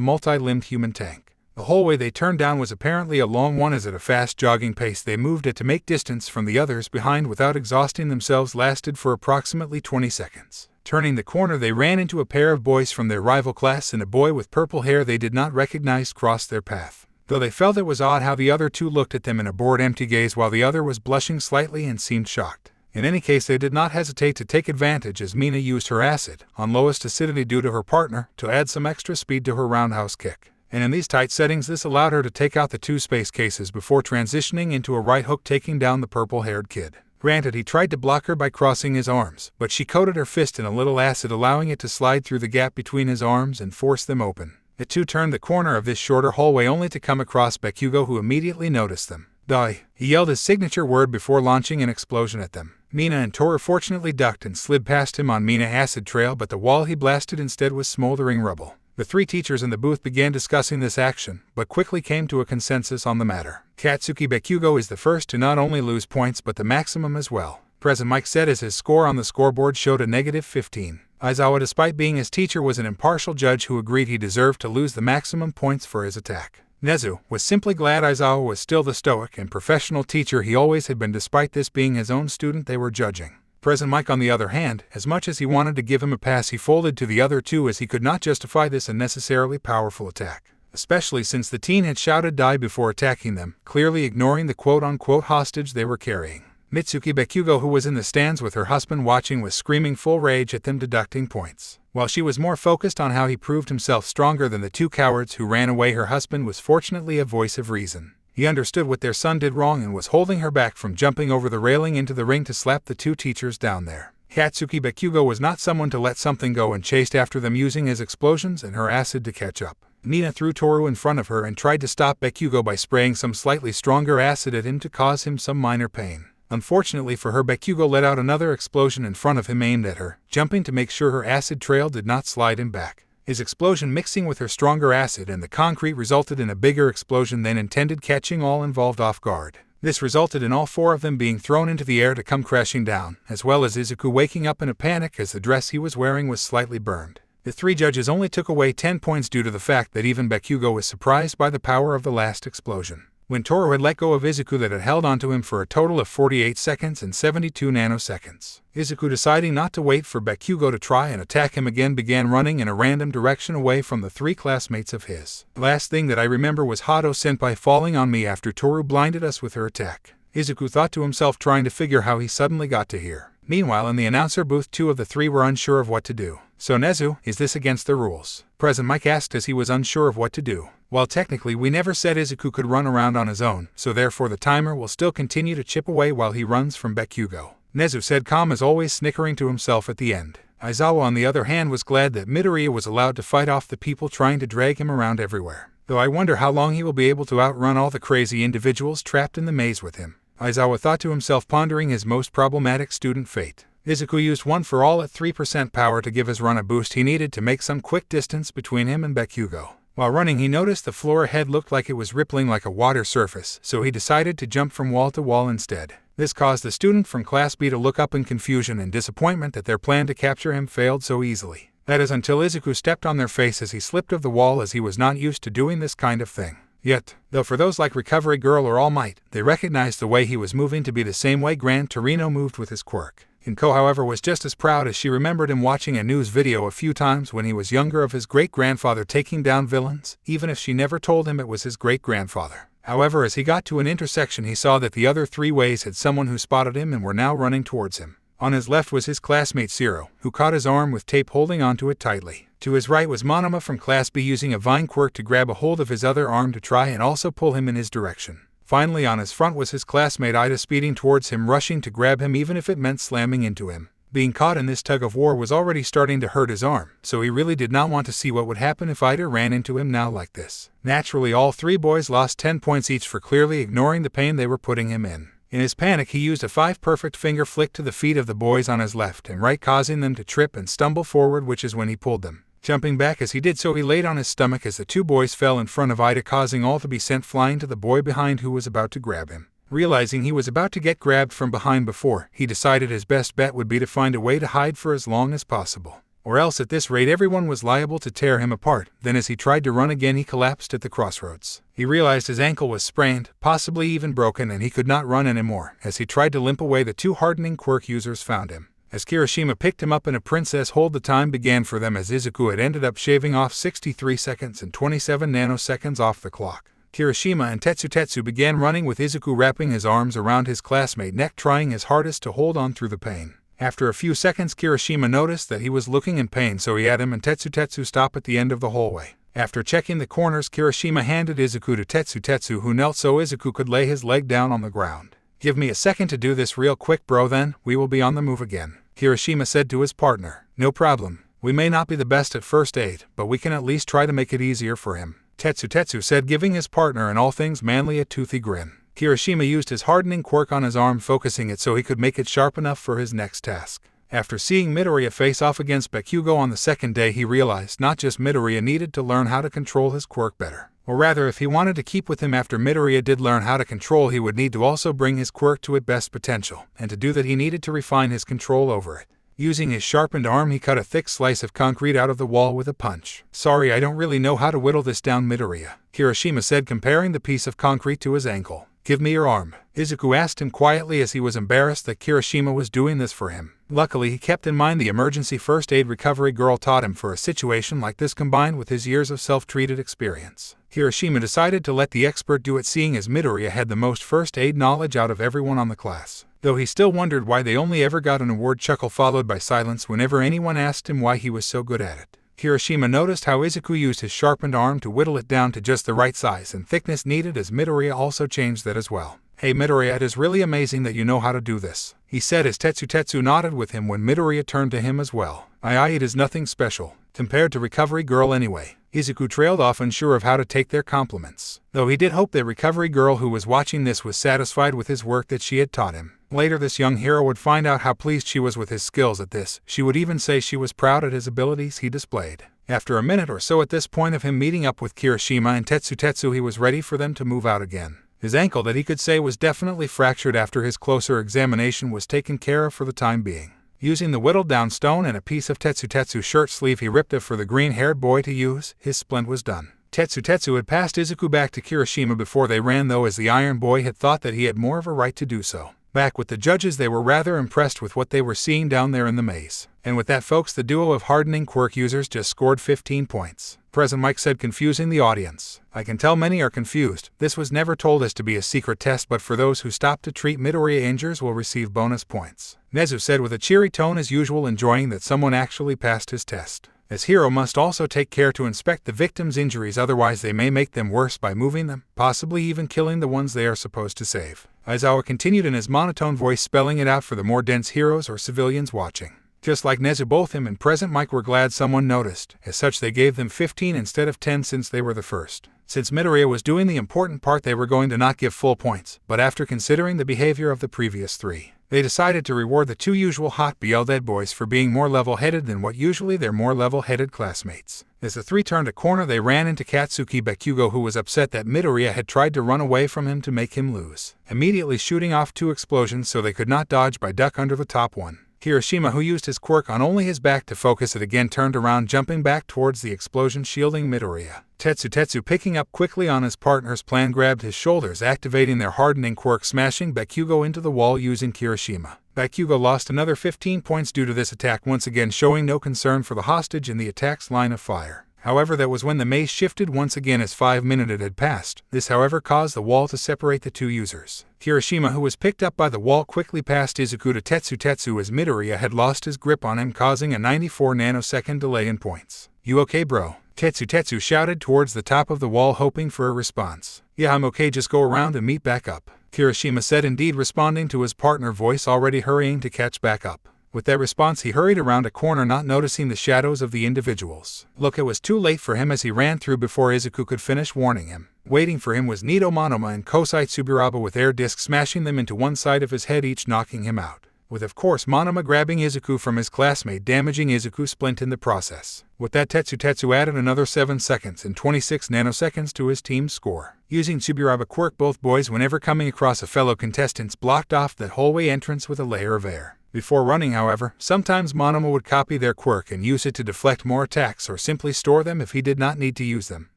multi-limbed human tank. The hallway they turned down was apparently a long one, as at a fast jogging pace they moved it to make distance from the others behind without exhausting themselves lasted for approximately 20 seconds. Turning the corner, they ran into a pair of boys from their rival class, and a boy with purple hair they did not recognize crossed their path. Though they felt it was odd how the other two looked at them in a bored, empty gaze while the other was blushing slightly and seemed shocked. In any case, they did not hesitate to take advantage as Mina used her acid, on lowest acidity due to her partner, to add some extra speed to her roundhouse kick. And in these tight settings, this allowed her to take out the two space cases before transitioning into a right hook, taking down the purple-haired kid. Granted, he tried to block her by crossing his arms, but she coated her fist in a little acid, allowing it to slide through the gap between his arms and force them open. The two turned the corner of this shorter hallway only to come across Bakugo, who immediately noticed them. Die! He yelled his signature word before launching an explosion at them. Mina and Toru fortunately ducked and slid past him on Mina acid trail, but the wall he blasted instead was smoldering rubble. The three teachers in the booth began discussing this action, but quickly came to a consensus on the matter. Katsuki Bakugo is the first to not only lose points but the maximum as well. President Mike said as his score on the scoreboard showed a -15. Aizawa, despite being his teacher, was an impartial judge who agreed he deserved to lose the maximum points for his attack. Nezu was simply glad Aizawa was still the stoic and professional teacher he always had been, despite this being his own student they were judging. President Mike, on the other hand, as much as he wanted to give him a pass, he folded to the other two as he could not justify this unnecessarily powerful attack, especially since the teen had shouted die before attacking them, clearly ignoring the quote-unquote hostage they were carrying. Mitsuki Bakugo, who was in the stands with her husband watching, was screaming full rage at them, deducting points. While she was more focused on how he proved himself stronger than the two cowards who ran away, her husband was fortunately a voice of reason. He understood what their son did wrong and was holding her back from jumping over the railing into the ring to slap the two teachers down there. Katsuki Bakugo was not someone to let something go and chased after them, using his explosions and her acid to catch up. Nina threw Toru in front of her and tried to stop Bakugo by spraying some slightly stronger acid at him to cause him some minor pain. Unfortunately for her, Bakugo let out another explosion in front of him aimed at her, jumping to make sure her acid trail did not slide him back. His explosion mixing with her stronger acid and the concrete resulted in a bigger explosion than intended, catching all involved off guard. This resulted in all four of them being thrown into the air to come crashing down, as well as Izuku waking up in a panic as the dress he was wearing was slightly burned. The three judges only took away 10 points due to the fact that even Bakugo was surprised by the power of the last explosion. When Toru had let go of Izuku, that had held onto him for a total of 48 seconds and 72 nanoseconds. Izuku, deciding not to wait for Bakugo to try and attack him again, began running in a random direction away from the three classmates of his. The last thing that I remember was Hato-senpai falling on me after Toru blinded us with her attack. Izuku thought to himself, trying to figure how he suddenly got to here. Meanwhile, in the announcer booth, two of the three were unsure of what to do. So Nezu, is this against the rules? President Mike asked as he was unsure of what to do. Well, technically we never said Izuku could run around on his own, so therefore the timer will still continue to chip away while he runs from Bakugo. Nezu said, calm as always, snickering to himself at the end. Aizawa, on the other hand, was glad that Midoriya was allowed to fight off the people trying to drag him around everywhere. Though I wonder how long he will be able to outrun all the crazy individuals trapped in the maze with him. Aizawa thought to himself, pondering his most problematic student fate. Izuku used one for all at 3% power to give his run a boost he needed to make some quick distance between him and Bakugo. While running, he noticed the floor ahead looked like it was rippling like a water surface, so he decided to jump from wall to wall instead. This caused the student from Class B to look up in confusion and disappointment that their plan to capture him failed so easily. That is, until Izuku stepped on their face as he slipped of the wall, as he was not used to doing this kind of thing. Yet, though for those like Recovery Girl or All Might, they recognized the way he was moving to be the same way Gran Torino moved with his quirk. Inko, however, was just as proud, as she remembered him watching a news video a few times when he was younger of his great-grandfather taking down villains, even if she never told him it was his great-grandfather. However, as he got to an intersection, he saw that the other three ways had someone who spotted him and were now running towards him. On his left was his classmate Zero, who caught his arm with tape, holding onto it tightly. To his right was Monoma from Class B, using a vine quirk to grab a hold of his other arm to try and also pull him in his direction. Finally, on his front was his classmate Ida, speeding towards him, rushing to grab him even if it meant slamming into him. Being caught in this tug of war was already starting to hurt his arm, so he really did not want to see what would happen if Ida ran into him now like this. Naturally, all three boys lost 10 points each for clearly ignoring the pain they were putting him in. In his panic, he used a 5 perfect finger flick to the feet of the boys on his left and right, causing them to trip and stumble forward, which is when he pulled them. Jumping back as he did so, he laid on his stomach as the two boys fell in front of Ida, causing all to be sent flying to the boy behind who was about to grab him. Realizing he was about to get grabbed from behind before, he decided his best bet would be to find a way to hide for as long as possible. Or else at this rate everyone was liable to tear him apart. Then as he tried to run again, he collapsed at the crossroads. He realized his ankle was sprained, possibly even broken, and he could not run anymore. As he tried to limp away, the two hardening quirk users found him. As Kirishima picked him up in a princess hold, the time began for them, as Izuku had ended up shaving off 63 seconds and 27 nanoseconds off the clock. Kirishima and Tetsu began running with Izuku wrapping his arms around his classmate neck, trying his hardest to hold on through the pain. After a few seconds, Kirishima noticed that he was looking in pain, so he had him and Tetsu stop at the end of the hallway. After checking the corners, Kirishima handed Izuku to Tetsu, who knelt so Izuku could lay his leg down on the ground. "Give me a second to do this real quick, bro, then we will be on the move again," Kirishima said to his partner. "No problem. We may not be the best at first aid, but we can at least try to make it easier for him," Tetsu said, giving his partner an all things manly a toothy grin. Kirishima used his hardening quirk on his arm, focusing it so he could make it sharp enough for his next task. After seeing Midoriya face off against Bakugo on the second day, he realized not just Midoriya needed to learn how to control his quirk better. Or rather, if he wanted to keep with him after Midoriya did learn how to control, he would need to also bring his quirk to its best potential, and to do that he needed to refine his control over it. Using his sharpened arm, he cut a thick slice of concrete out of the wall with a punch. "Sorry, I don't really know how to whittle this down, Midoriya," Kirishima said, comparing the piece of concrete to his ankle. "Give me your arm," Izuku asked him quietly, as he was embarrassed that Kirishima was doing this for him. Luckily, he kept in mind the emergency first aid recovery girl taught him for a situation like this, combined with his years of self-treated experience. Kirishima decided to let the expert do it, seeing as Midoriya had the most first aid knowledge out of everyone on the class. Though he still wondered why they only ever got an award chuckle followed by silence whenever anyone asked him why he was so good at it. Kirishima noticed how Izuku used his sharpened arm to whittle it down to just the right size and thickness needed, as Midoriya also changed that as well. "Hey Midoriya, it is really amazing that you know how to do this," he said as Tetsu nodded with him when Midoriya turned to him as well. Aye, it is nothing special, compared to Recovery Girl anyway." Izuku trailed off, unsure of how to take their compliments, though he did hope that Recovery Girl, who was watching this, was satisfied with his work that she had taught him. Later, this young hero would find out how pleased she was with his skills at this. She would even say she was proud at his abilities he displayed. After a minute or so at this point of him meeting up with Kirishima and Tetsu, he was ready for them to move out again. His ankle, that he could say was definitely fractured after his closer examination, was taken care of for the time being. Using the whittled down stone and a piece of Tetsu's shirt sleeve he ripped it for the green-haired boy to use, his splint was done. Tetsu had passed Izuku back to Kirishima before they ran, though, as the Iron Boy had thought that he had more of a right to do so. Back with the judges, they were rather impressed with what they were seeing down there in the maze. And with that, folks, the duo of hardening quirk users just scored 15 points. Present Mike said, confusing the audience. "I can tell many are confused. This was never told us to be a secret test, but for those who stop to treat Midoriya injuries will receive bonus points," Nezu said with a cheery tone as usual, enjoying that someone actually passed his test. As hero must also take care to inspect the victim's injuries, otherwise they may make them worse by moving them, possibly even killing the ones they are supposed to save. Aizawa continued in his monotone voice, spelling it out for the more dense heroes or civilians watching. Just like Nezu, both him and Present Mike were glad someone noticed. As such, they gave them 15 instead of 10 since they were the first. Since Midoriya was doing the important part, they were going to not give full points, but after considering the behavior of the previous three, they decided to reward the two usual hot BL boys for being more level-headed than what usually their more level-headed classmates. As the three turned a corner, they ran into Katsuki Bakugo, who was upset that Midoriya had tried to run away from him to make him lose, immediately shooting off 2 explosions so they could not dodge by duck under the top one. Kirishima, who used his quirk on only his back to focus it again, turned around, jumping back towards the explosion, shielding Midoriya. Tetsu, picking up quickly on his partner's plan, grabbed his shoulders, activating their hardening quirk, smashing Bakugo into the wall using Kirishima. Bakugo lost another 15 points due to this attack, once again showing no concern for the hostage in the attack's line of fire. However, that was when the maze shifted once again, as 5 minutes had passed. This, however, caused the wall to separate the two users. Kirishima, who was picked up by the wall, quickly passed Izuku to Tetsu as Midoriya had lost his grip on him, causing a 94 nanosecond delay in points. "You okay, bro?" Tetsu shouted towards the top of the wall, hoping for a response. "Yeah, I'm okay, just go around and meet back up," Kirishima said, indeed responding to his partner voice, already hurrying to catch back up. With that response, he hurried around a corner, not noticing the shadows of the individuals. Look, it was too late for him as he ran through before Izuku could finish warning him. Waiting for him was Nido Monoma and Kosei Tsuburaba with air discs, smashing them into one side of his head, each knocking him out. With, of course, Monoma grabbing Izuku from his classmate, damaging Izuku's splint in the process. With that, Tetsu added another 7 seconds and 26 nanoseconds to his team's score. Using Tsuburaba quirk, both boys, whenever coming across a fellow contestant, blocked off that hallway entrance with a layer of air. Before running, however, sometimes Monoma would copy their quirk and use it to deflect more attacks or simply store them if he did not need to use them.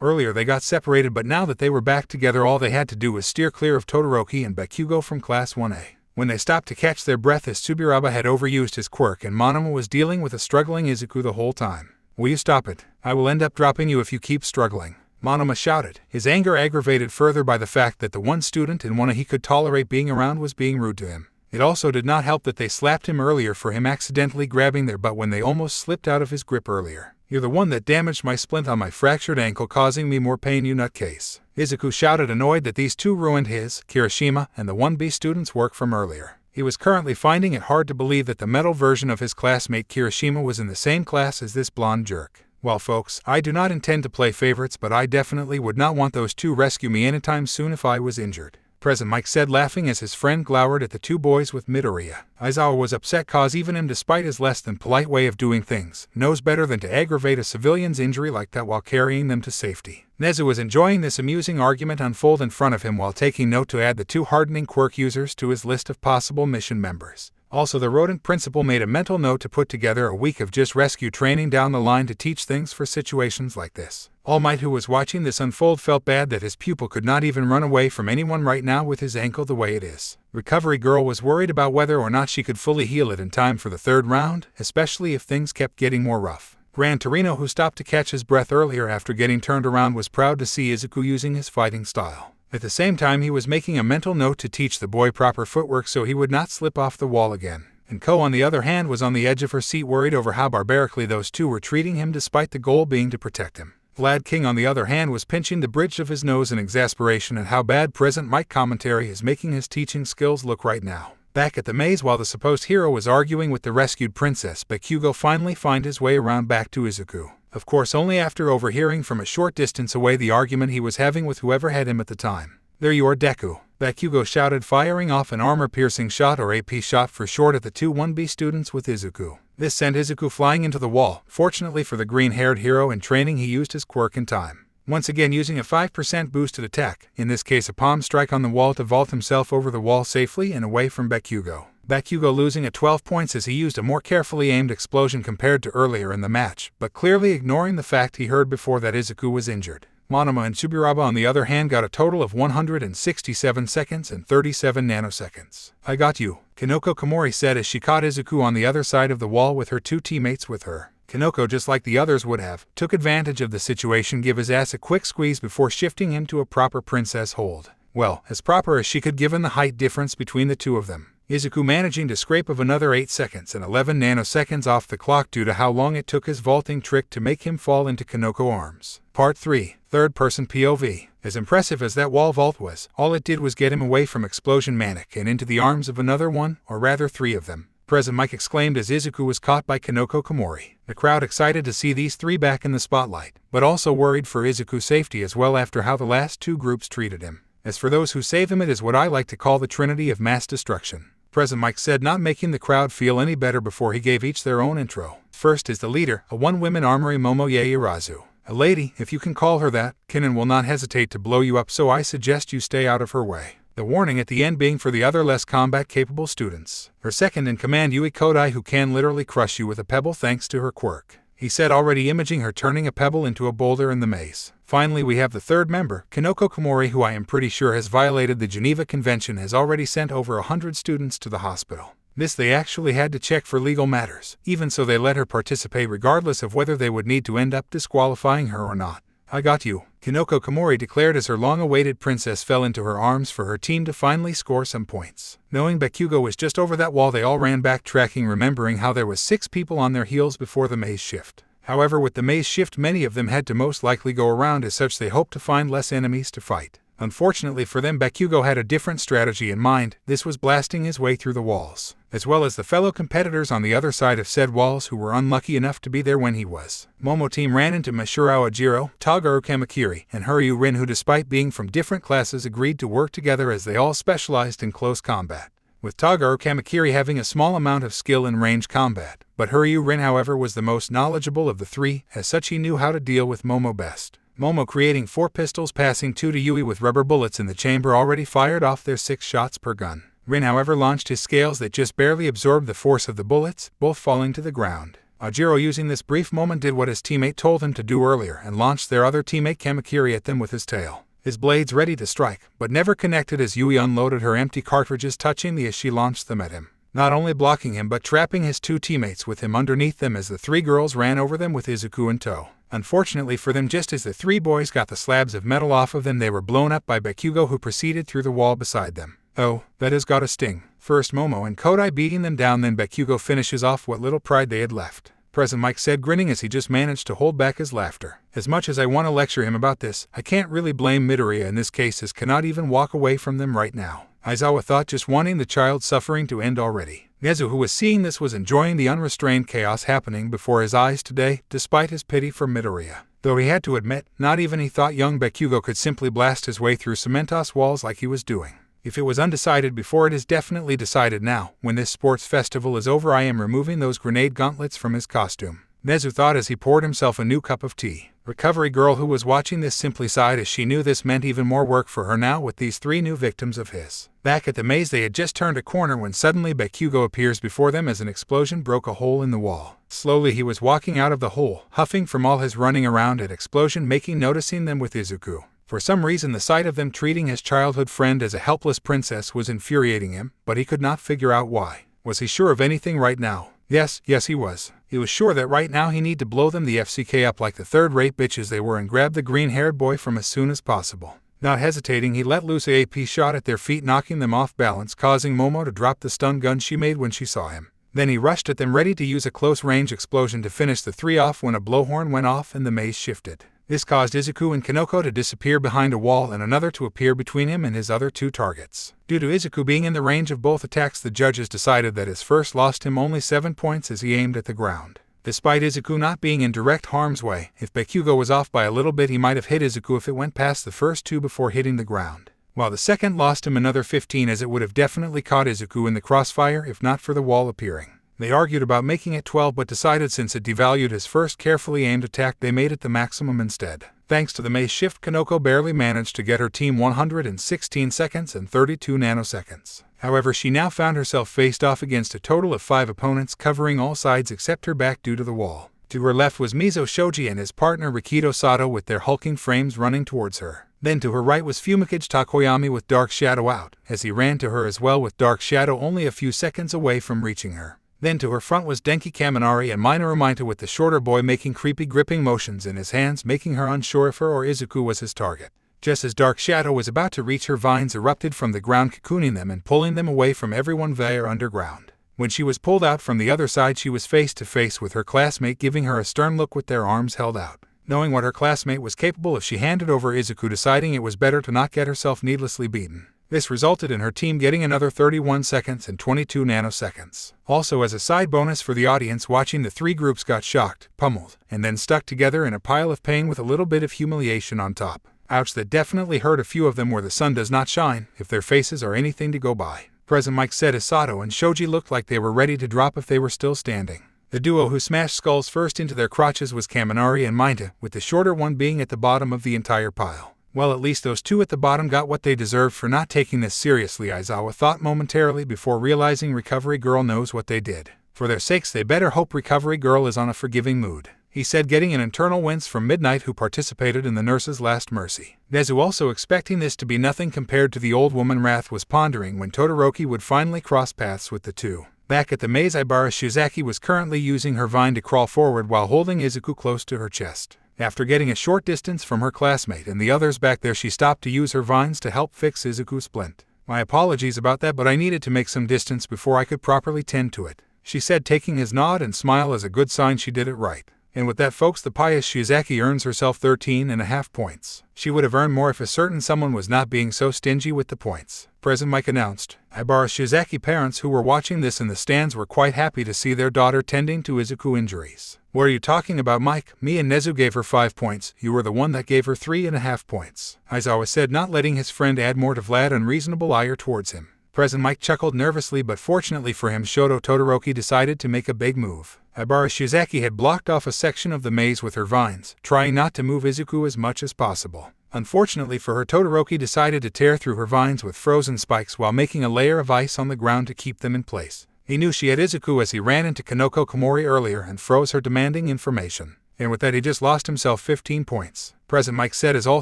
Earlier they got separated, but now that they were back together, all they had to do was steer clear of Todoroki and Bakugo from Class 1A. When they stopped to catch their breath, as Tsuburaba had overused his quirk and Monoma was dealing with a struggling Izuku the whole time. "Will you stop it? I will end up dropping you if you keep struggling," Monoma shouted, his anger aggravated further by the fact that the one student in one he could tolerate being around was being rude to him. It also did not help that they slapped him earlier for him accidentally grabbing their butt when they almost slipped out of his grip earlier. "You're the one that damaged my splint on my fractured ankle, causing me more pain, you nutcase," Izuku shouted, annoyed that these two ruined his, Kirishima, and the 1B student's work from earlier. He was currently finding it hard to believe that the metal version of his classmate Kirishima was in the same class as this blonde jerk. "Well, folks, I do not intend to play favorites, but I definitely would not want those two rescue me anytime soon if I was injured. Present Mike said, laughing as his friend glowered at the two boys with Midoriya. Aizawa was upset cause even him, despite his less than polite way of doing things, knows better than to aggravate a civilian's injury like that while carrying them to safety. Nezu was enjoying this amusing argument unfold in front of him while taking note to add the two hardening quirk users to his list of possible mission members. Also, the rodent principal made a mental note to put together a week of just rescue training down the line to teach things for situations like this. All Might, who was watching this unfold, felt bad that his pupil could not even run away from anyone right now with his ankle the way it is. Recovery Girl was worried about whether or not she could fully heal it in time for the third round, especially if things kept getting more rough. Gran Torino, who stopped to catch his breath earlier after getting turned around, was proud to see Izuku using his fighting style. At the same time, he was making a mental note to teach the boy proper footwork so he would not slip off the wall again. And Ko, on the other hand, was on the edge of her seat, worried over how barbarically those two were treating him despite the goal being to protect him. Vlad King, on the other hand, was pinching the bridge of his nose in exasperation at how bad Present Mike commentary is making his teaching skills look right now. Back at the maze, while the supposed hero was arguing with the rescued princess, Bakugo finally finds his way around back to Izuku. Of course, only after overhearing from a short distance away the argument he was having with whoever had him at the time. "There you are, Deku," Bakugo shouted, firing off an armor-piercing shot, or AP shot for short, at the two 1B students with Izuku. This sent Izuku flying into the wall. Fortunately for the green-haired hero in training, he used his quirk in time. Once again using a 5% boosted attack, in this case a palm strike on the wall, to vault himself over the wall safely and away from Bakugo. Bakugo losing at 12 points as he used a more carefully aimed explosion compared to earlier in the match, but clearly ignoring the fact he heard before that Izuku was injured. Monoma and Tsuburaba, on the other hand, got a total of 167 seconds and 37 nanoseconds. "I got you," Kinoko Komori said as she caught Izuku on the other side of the wall with her two teammates with her. Kinoko, just like the others would have, took advantage of the situation, give his ass a quick squeeze before shifting him to a proper princess hold. Well, as proper as she could given the height difference between the two of them. Izuku managing to scrape of another 8 seconds and 11 nanoseconds off the clock due to how long it took his vaulting trick to make him fall into Kinoko arms. Part 3. Third-person POV. As impressive as that wall vault was, all it did was get him away from Explosion Manic and into the arms of another one, or rather 3 of them. Present Mike exclaimed as Izuku was caught by Kinoko Komori. The crowd excited to see these 3 back in the spotlight, but also worried for Izuku's safety as well after how the last 2 groups treated him. As for those who save him, it is what I like to call the Trinity of Mass Destruction. Present Mike said, not making the crowd feel any better before he gave each their own intro. First is the leader, a one-woman armory, Momo Yairazu. A lady, if you can call her that. Kinnen will not hesitate to blow you up, so I suggest you stay out of her way. The warning at the end being for the other less combat-capable students. Her second-in-command, Yui Kodai, who can literally crush you with a pebble thanks to her quirk. He said, already imaging her turning a pebble into a boulder in the maze. Finally, we have the third member, Kinoko Komori, who I am pretty sure has violated the Geneva Convention, has already sent over 100 students to the hospital. This they actually had to check for legal matters. Even so, they let her participate regardless of whether they would need to end up disqualifying her or not. I got you, Kinoko Komori declared as her long-awaited princess fell into her arms for her team to finally score some points. Knowing Bakugo was just over that wall, they all ran back tracking, remembering how there was 6 people on their heels before the maze shift. However, with the maze shift, many of them had to most likely go around, as such they hoped to find less enemies to fight. Unfortunately for them, Bakugo had a different strategy in mind. This was blasting his way through the walls, as well as the fellow competitors on the other side of said walls who were unlucky enough to be there when he was. Momo team ran into Mashurao Ajiro, Tagaru Kamakiri, and Huryu Rin, who despite being from different classes agreed to work together as they all specialized in close combat. With Tagaru Kamakiri having a small amount of skill in range combat, but Huryu Rin, however, was the most knowledgeable of the 3, as such he knew how to deal with Momo best. Momo creating 4 pistols, passing 2 to Yui with rubber bullets in the chamber already fired off their 6 shots per gun. Rin, however, launched his scales that just barely absorbed the force of the bullets, both falling to the ground. Ajiro, using this brief moment, did what his teammate told him to do earlier and launched their other teammate Kamakiri at them with his tail. His blades ready to strike, but never connected as Yui unloaded her empty cartridges, touching the as she launched them at him. Not only blocking him but trapping his 2 teammates with him underneath them as the 3 girls ran over them with Izuku in tow. Unfortunately for them, just as the 3 boys got the slabs of metal off of them, they were blown up by Bakugo, who proceeded through the wall beside them. Oh, that has got a sting. First Momo and Kodai beating them down, then Bakugo finishes off what little pride they had left. Present Mike said, grinning as he just managed to hold back his laughter. As much as I want to lecture him about this, I can't really blame Midoriya in this case, as cannot even walk away from them right now. Aizawa thought, just wanting the child's suffering to end already. Nezu, who was seeing this, was enjoying the unrestrained chaos happening before his eyes today, despite his pity for Midoriya. Though he had to admit, not even he thought young Bakugo could simply blast his way through Cementos walls like he was doing. If it was undecided before, it is definitely decided now. When this sports festival is over, I am removing those grenade gauntlets from his costume. Nezu thought as he poured himself a new cup of tea. Recovery girl, who was watching this, simply sighed as she knew this meant even more work for her now with these 3 new victims of his. Back at the maze, they had just turned a corner when suddenly Deku appears before them as an explosion broke a hole in the wall. Slowly he was walking out of the hole, huffing from all his running around at explosion, noticing them with Izuku. For some reason, the sight of them treating his childhood friend as a helpless princess was infuriating him, but he could not figure out why. Was he sure of anything right now? Yes, he was. He was sure that right now he need to blow them the FCK up like the third-rate bitches they were and grab the green-haired boy from as soon as possible. Not hesitating, he let loose a AP shot at their feet, knocking them off balance, causing Momo to drop the stun gun she made when she saw him. Then he rushed at them, ready to use a close-range explosion to finish the 3 off when a blowhorn went off and the maze shifted. This caused Izuku and Kanoko to disappear behind a wall and another to appear between him and his other 2 targets. Due to Izuku being in the range of both attacks, the judges decided that his first lost him only 7 points as he aimed at the ground. Despite Izuku not being in direct harm's way, if Deku was off by a little bit, he might have hit Izuku if it went past the first 2 before hitting the ground. While the second lost him another 15, as it would have definitely caught Izuku in the crossfire if not for the wall appearing. They argued about making it 12 but decided since it devalued his first carefully aimed attack, they made it the maximum instead. Thanks to the maze shift, Kanoko barely managed to get her team 116 seconds and 32 nanoseconds. However, she now found herself faced off against a total of 5 opponents covering all sides except her back due to the wall. To her left was Mizo Shoji and his partner Rikido Sato with their hulking frames running towards her. Then to her right was Fumikage Takoyami with Dark Shadow out, as he ran to her as well with Dark Shadow only a few seconds away from reaching her. Then to her front was Denki Kaminari and Minoru Mainta with the shorter boy making creepy gripping motions in his hands, making her unsure if her or Izuku was his target. Just as Dark Shadow was about to reach her, vines erupted from the ground, cocooning them and pulling them away from everyone there underground. When she was pulled out from the other side, she was face to face with her classmate, giving her a stern look with their arms held out. Knowing what her classmate was capable of, she handed over Izuku, deciding it was better to not get herself needlessly beaten. This resulted in her team getting another 31 seconds and 22 nanoseconds. Also, as a side bonus for the audience watching, the 3 groups got shocked, pummeled, and then stuck together in a pile of pain with a little bit of humiliation on top. Ouch, that definitely hurt a few of them where the sun does not shine, if their faces are anything to go by. Present Mike said as Sato and Shoji looked like they were ready to drop if they were still standing. The duo who smashed skulls first into their crotches was Kaminari and Mainta, with the shorter one being at the bottom of the entire pile. Well, at least those 2 at the bottom got what they deserved for not taking this seriously, Aizawa thought momentarily before realizing Recovery Girl knows what they did. For their sakes, they better hope Recovery Girl is on a forgiving mood, he said, getting an internal wince from Midnight, who participated in the nurse's last mercy. Nezu, also expecting this to be nothing compared to the old woman Wrath, was pondering when Todoroki would finally cross paths with the 2. Back at the maze, Ibara Shizaki was currently using her vine to crawl forward while holding Izuku close to her chest. After getting a short distance from her classmate and the others back there, she stopped to use her vines to help fix Izuku's splint. My apologies about that, but I needed to make some distance before I could properly tend to it, she said, taking his nod and smile as a good sign she did it right. And with that, folks, the pious Shizaki earns herself 13.5 points. She would have earned more if a certain someone was not being so stingy with the points, President Mike announced. Ibara Shizaki parents who were watching this in the stands were quite happy to see their daughter tending to Izuku injuries. What are you talking about, Mike? Me and Nezu gave her 5 points. You were the one that gave her 3.5 points, Aizawa said, not letting his friend add more to Vlad's unreasonable ire towards him. President Mike chuckled nervously, but fortunately for him, Shoto Todoroki decided to make a big move. Ibara Shizaki had blocked off a section of the maze with her vines, trying not to move Izuku as much as possible. Unfortunately for her, Todoroki decided to tear through her vines with frozen spikes while making a layer of ice on the ground to keep them in place. He knew she had Izuku as he ran into Kanoko Komori earlier and froze her, demanding information. And with that, he just lost himself 15 points. President Mike said as all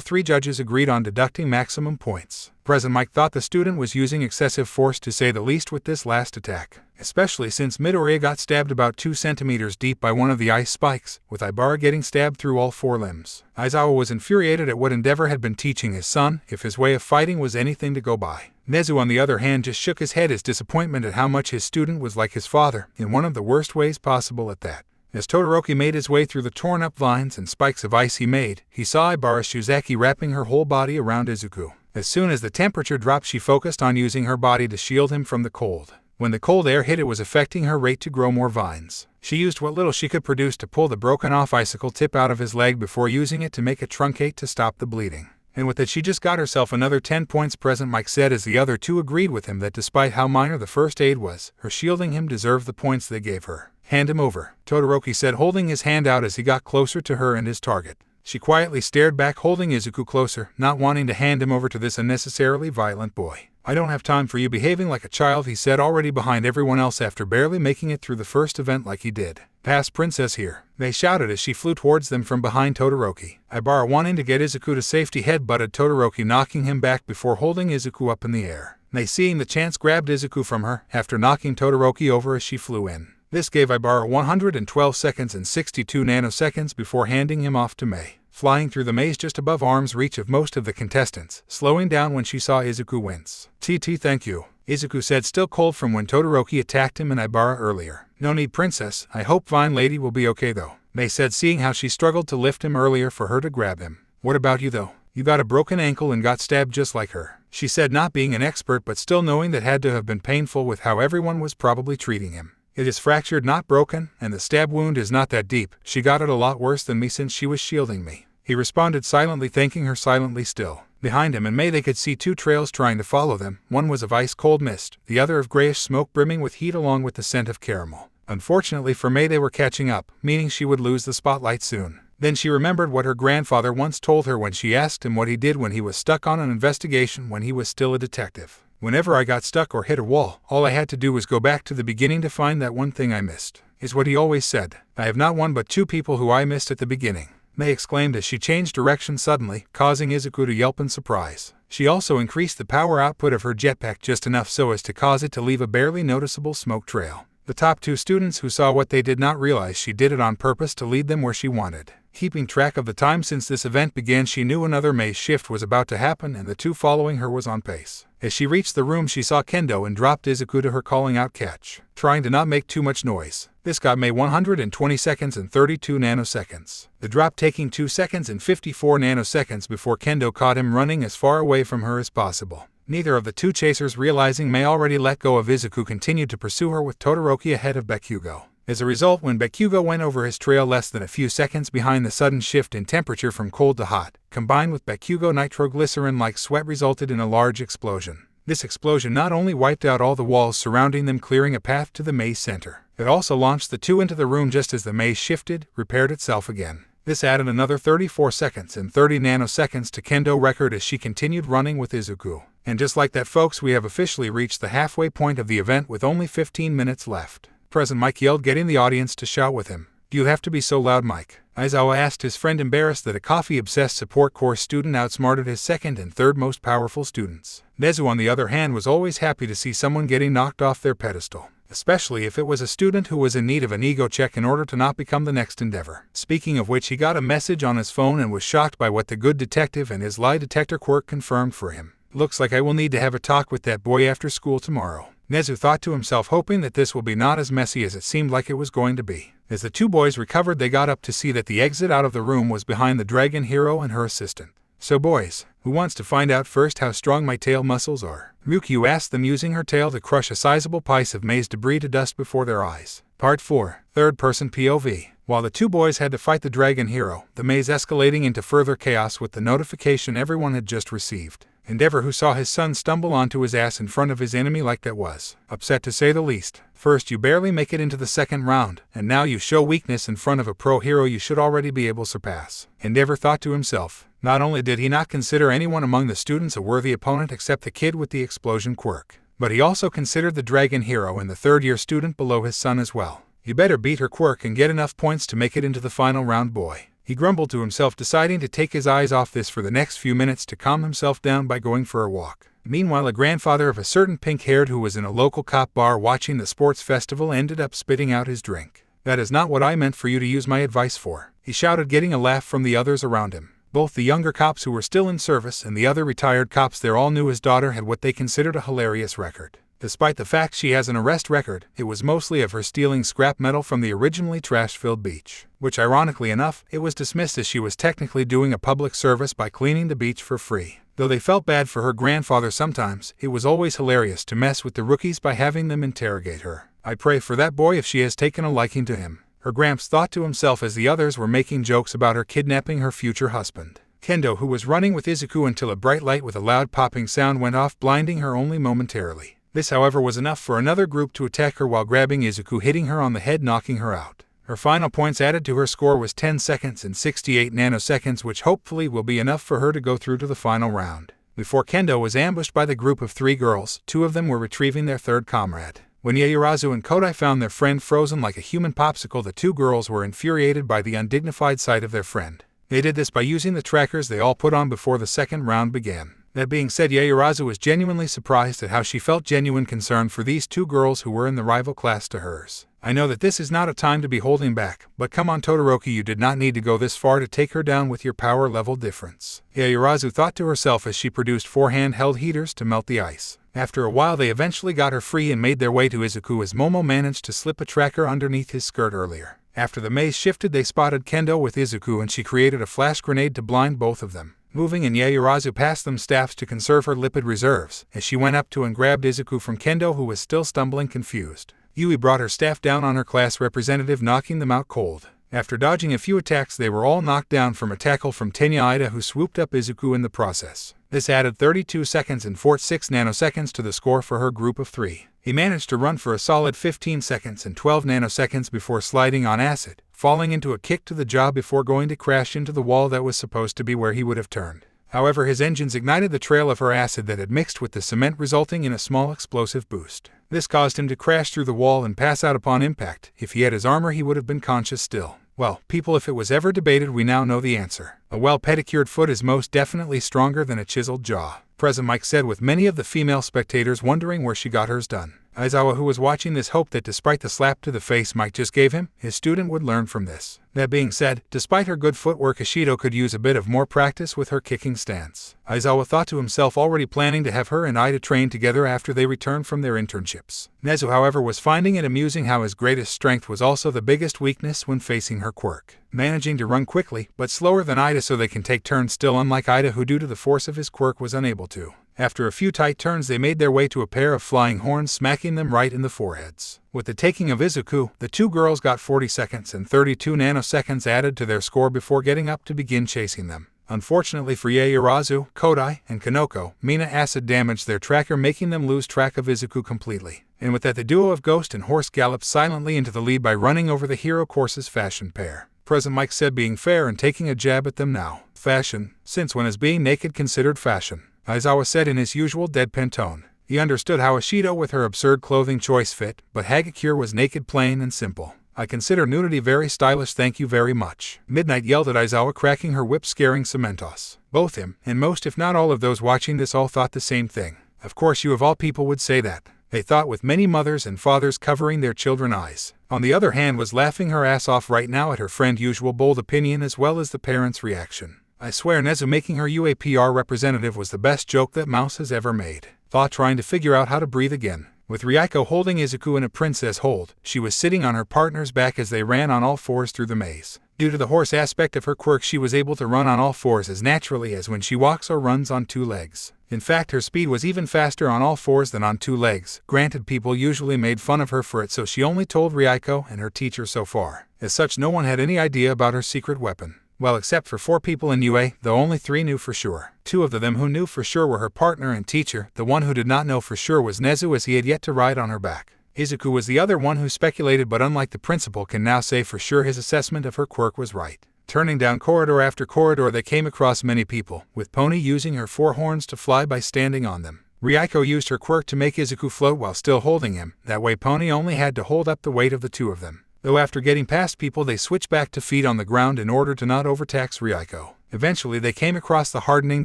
3 judges agreed on deducting maximum points. President Mike thought the student was using excessive force, to say the least, with this last attack, especially since Midoriya got stabbed about 2 centimeters deep by one of the ice spikes, with Ibara getting stabbed through all 4 limbs. Aizawa was infuriated at what Endeavor had been teaching his son, if his way of fighting was anything to go by. Nezu, on the other hand, just shook his head, his disappointment at how much his student was like his father, in one of the worst ways possible at that. As Todoroki made his way through the torn-up vines and spikes of ice he saw Ibara Shizaki wrapping her whole body around Izuku. As soon as the temperature dropped, she focused on using her body to shield him from the cold. When the cold air hit, it was affecting her rate to grow more vines. She used what little she could produce to pull the broken-off icicle tip out of his leg before using it to make a truncate to stop the bleeding. And with that she just got herself another 10 points. Present Mike said as the other two agreed with him that despite how minor the first aid was, her shielding him deserved the points they gave her. Hand him over, Todoroki said, holding his hand out as he got closer to her and his target. She quietly stared back, holding Izuku closer, not wanting to hand him over to this unnecessarily violent boy. I don't have time for you behaving like a child, he said, already behind everyone else after barely making it through the first event like he did. Past princess here, they shouted as she flew towards them from behind Todoroki. Ibara wanting to get Izuku to safety head-butted Todoroki, knocking him back before holding Izuku up in the air. They, seeing the chance, grabbed Izuku from her after knocking Todoroki over as she flew in. This gave Ibara 112 seconds and 62 nanoseconds before handing him off to Mei, flying through the maze just above arm's reach of most of the contestants, slowing down when she saw Izuku wince. "TT, thank you," Izuku said, still cold from when Todoroki attacked him and Ibara earlier. "No need, princess. I hope fine lady will be okay though," Mei said, seeing how she struggled to lift him earlier for her to grab him. "What about you though? You got a broken ankle and got stabbed just like her," she said, not being an expert but still knowing that had to have been painful with how everyone was probably treating him. "It is fractured, not broken, and the stab wound is not that deep. She got it a lot worse than me since she was shielding me," he responded, silently thanking her silently still. Behind him and Mei they could see two trails trying to follow them. One was of ice-cold mist, the other of grayish smoke brimming with heat along with the scent of caramel. Unfortunately for Mei they were catching up, meaning she would lose the spotlight soon. Then she remembered what her grandfather once told her when she asked him what he did when he was stuck on an investigation when he was still a detective. "Whenever I got stuck or hit a wall, all I had to do was go back to the beginning to find that one thing I missed," is what he always said. "I have not one but two people who I missed at the beginning," Mei exclaimed as she changed direction suddenly, causing Izuku to yelp in surprise. She also increased the power output of her jetpack just enough so as to cause it to leave a barely noticeable smoke trail. The top two students who saw what they did not realize she did it on purpose to lead them where she wanted. Keeping track of the time since this event began, she knew another Mei's shift was about to happen and the two following her was on pace. As she reached the room she saw Kendo and dropped Izuku to her, calling out "catch," trying to not make too much noise. This got Mei 120 seconds and 32 nanoseconds. The drop taking 2 seconds and 54 nanoseconds before Kendo caught him running as far away from her as possible. Neither of the two chasers, realizing Mei already let go of Izuku, continued to pursue her with Todoroki ahead of Bakugo. As a result, when Bakugo went over his trail less than a few seconds behind, the sudden shift in temperature from cold to hot, combined with Bakugo nitroglycerin-like sweat, resulted in a large explosion. This explosion not only wiped out all the walls surrounding them, clearing a path to the maze center, it also launched the two into the room just as the maze shifted, repaired itself again. This added another 34 seconds and 30 nanoseconds to Kendo's record as she continued running with Izuku. And just like that, folks, we have officially reached the halfway point of the event with only 15 minutes left. Present Mike yelled, getting the audience to shout with him. "Do you have to be so loud, Mike?" Aizawa asked his friend, embarrassed that a coffee-obsessed support course student outsmarted his second and third most powerful students. Nezu, on the other hand, was always happy to see someone getting knocked off their pedestal, especially if it was a student who was in need of an ego check in order to not become the next endeavor. Speaking of which, he got a message on his phone and was shocked by what the good detective and his lie detector quirk confirmed for him. "Looks like I will need to have a talk with that boy after school tomorrow," Nezu thought to himself, hoping that this will be not as messy as it seemed like it was going to be. As the two boys recovered, they got up to see that the exit out of the room was behind the dragon hero and her assistant. "So boys, who wants to find out first how strong my tail muscles are?" Ryukyu asked them, using her tail to crush a sizable piece of maze debris to dust before their eyes. Part 4, Third-Person POV. While the two boys had to fight the dragon hero, the maze escalating into further chaos with the notification everyone had just received. Endeavor, who saw his son stumble onto his ass in front of his enemy like that, was upset to say the least. First you barely make it into the second round, and now you show weakness in front of a pro hero you should already be able to surpass. Endeavor thought to himself. Not only did he not consider anyone among the students a worthy opponent except the kid with the explosion quirk, but he also considered the dragon hero and the third-year student below his son as well. "You better beat her quirk and get enough points to make it into the final round, boy," he grumbled to himself, deciding to take his eyes off this for the next few minutes to calm himself down by going for a walk. Meanwhile, a grandfather of a certain pink-haired who was in a local cop bar watching the sports festival ended up spitting out his drink. "That is not what I meant for you to use my advice for," he shouted, getting a laugh from the others around him. Both the younger cops who were still in service and the other retired cops there all knew his daughter had what they considered a hilarious record. Despite the fact she has an arrest record, it was mostly of her stealing scrap metal from the originally trash-filled beach, which ironically enough, it was dismissed as she was technically doing a public service by cleaning the beach for free. Though they felt bad for her grandfather sometimes, it was always hilarious to mess with the rookies by having them interrogate her. "I pray for that boy if she has taken a liking to him," her Gramps thought to himself as the others were making jokes about her kidnapping her future husband. Kendo, who was running with Izuku until a bright light with a loud popping sound went off, blinding her only momentarily. This, however, was enough for another group to attack her while grabbing Izuku, hitting her on the head, knocking her out. Her final points added to her score was 10 seconds and 68 nanoseconds, which hopefully will be enough for her to go through to the final round. Before Kendo was ambushed by the group of 3 girls, 2 of them were retrieving their third comrade. When Yaoyorozu and Kodai found their friend frozen like a human popsicle, the 2 girls were infuriated by the undignified sight of their friend. They did this by using the trackers they all put on before the second round began. That being said, Yaoyorozu was genuinely surprised at how she felt genuine concern for these 2 girls who were in the rival class to hers. I know that this is not a time to be holding back, but come on Todoroki, you did not need to go this far to take her down with your power level difference. Yaoyorozu thought to herself as she produced 4 handheld heaters to melt the ice. After a while they eventually got her free and made their way to Izuku as Momo managed to slip a tracker underneath his skirt earlier. After the maze shifted, they spotted Kendo with Izuku and she created a flash grenade to blind both of them. Moving in, Yaoyorozu passed them staffs to conserve her lipid reserves as she went up to and grabbed Izuku from Kendo, who was still stumbling confused. Yui brought her staff down on her class representative, knocking them out cold. After dodging a few attacks, they were all knocked down from a tackle from Tenya Ida, who swooped up Izuku in the process. This added 32 seconds and 46 nanoseconds to the score for her group of 3. He managed to run for a solid 15 seconds and 12 nanoseconds before sliding on acid, falling into a kick to the jaw before going to crash into the wall that was supposed to be where he would have turned. However, his engines ignited the trail of her acid that had mixed with the cement, resulting in a small explosive boost. This caused him to crash through the wall and pass out upon impact. If he had his armor, he would have been conscious still. Well, people, if it was ever debated, we now know the answer. A well-pedicured foot is most definitely stronger than a chiseled jaw. President Mike said, with many of the female spectators wondering where she got hers done. Aizawa, who was watching this, hoped that despite the slap to the face Mike just gave him, his student would learn from this. That being said, despite her good footwork, Ishido could use a bit of more practice with her kicking stance. Aizawa thought to himself, already planning to have her and Ida train together after they returned from their internships. Nezu, however, was finding it amusing how his greatest strength was also the biggest weakness when facing her quirk. Managing to run quickly, but slower than Ida so they can take turns still, unlike Ida, who due to the force of his quirk was unable to. After a few tight turns, they made their way to a pair of flying horns, smacking them right in the foreheads. With the taking of Izuku, the 2 girls got 40 seconds and 32 nanoseconds added to their score before getting up to begin chasing them. Unfortunately for Yaoyorozu, Kodai, and Kanoko, Mina acid damaged their tracker, making them lose track of Izuku completely. And with that, the duo of Ghost and Horse galloped silently into the lead by running over the Hero Course's fashion pair. President Mike said, being fair and taking a jab at them now. Fashion? Since when is being naked considered fashion? Aizawa said in his usual deadpan tone. He understood how Ishido with her absurd clothing choice fit, but Hagakure was naked, plain and simple. I consider nudity very stylish, thank you very much. Midnight yelled at Aizawa, cracking her whip, scaring Cementos. Both him, and most if not all of those watching this all thought the same thing. Of course, you of all people would say that. They thought, with many mothers and fathers covering their children's eyes. On the other hand, was laughing her ass off right now at her friend's usual bold opinion as well as the parents' reaction. I swear, Nezu making her UAPR representative was the best joke that Mouse has ever made. Thought trying to figure out how to breathe again. With Ryuko holding Izuku in a princess hold, she was sitting on her partner's back as they ran on all fours through the maze. Due to the horse aspect of her quirk, she was able to run on all fours as naturally as when she walks or runs on 2 legs. In fact, her speed was even faster on all fours than on 2 legs. Granted, people usually made fun of her for it, so she only told Ryuko and her teacher so far. As such, no one had any idea about her secret weapon. Well, except for 4 people in UA, though only 3 knew for sure. 2 of them who knew for sure were her partner and teacher. The one who did not know for sure was Nezu, as he had yet to ride on her back. Izuku was the other one who speculated, but unlike the principal, can now say for sure his assessment of her quirk was right. Turning down corridor after corridor, they came across many people, with Pony using her 4 horns to fly by standing on them. Ryuko used her quirk to make Izuku float while still holding him. That way Pony only had to hold up the weight of the 2 of them. Though after getting past people, they switched back to feet on the ground in order to not overtax Ryuko. Eventually they came across the hardening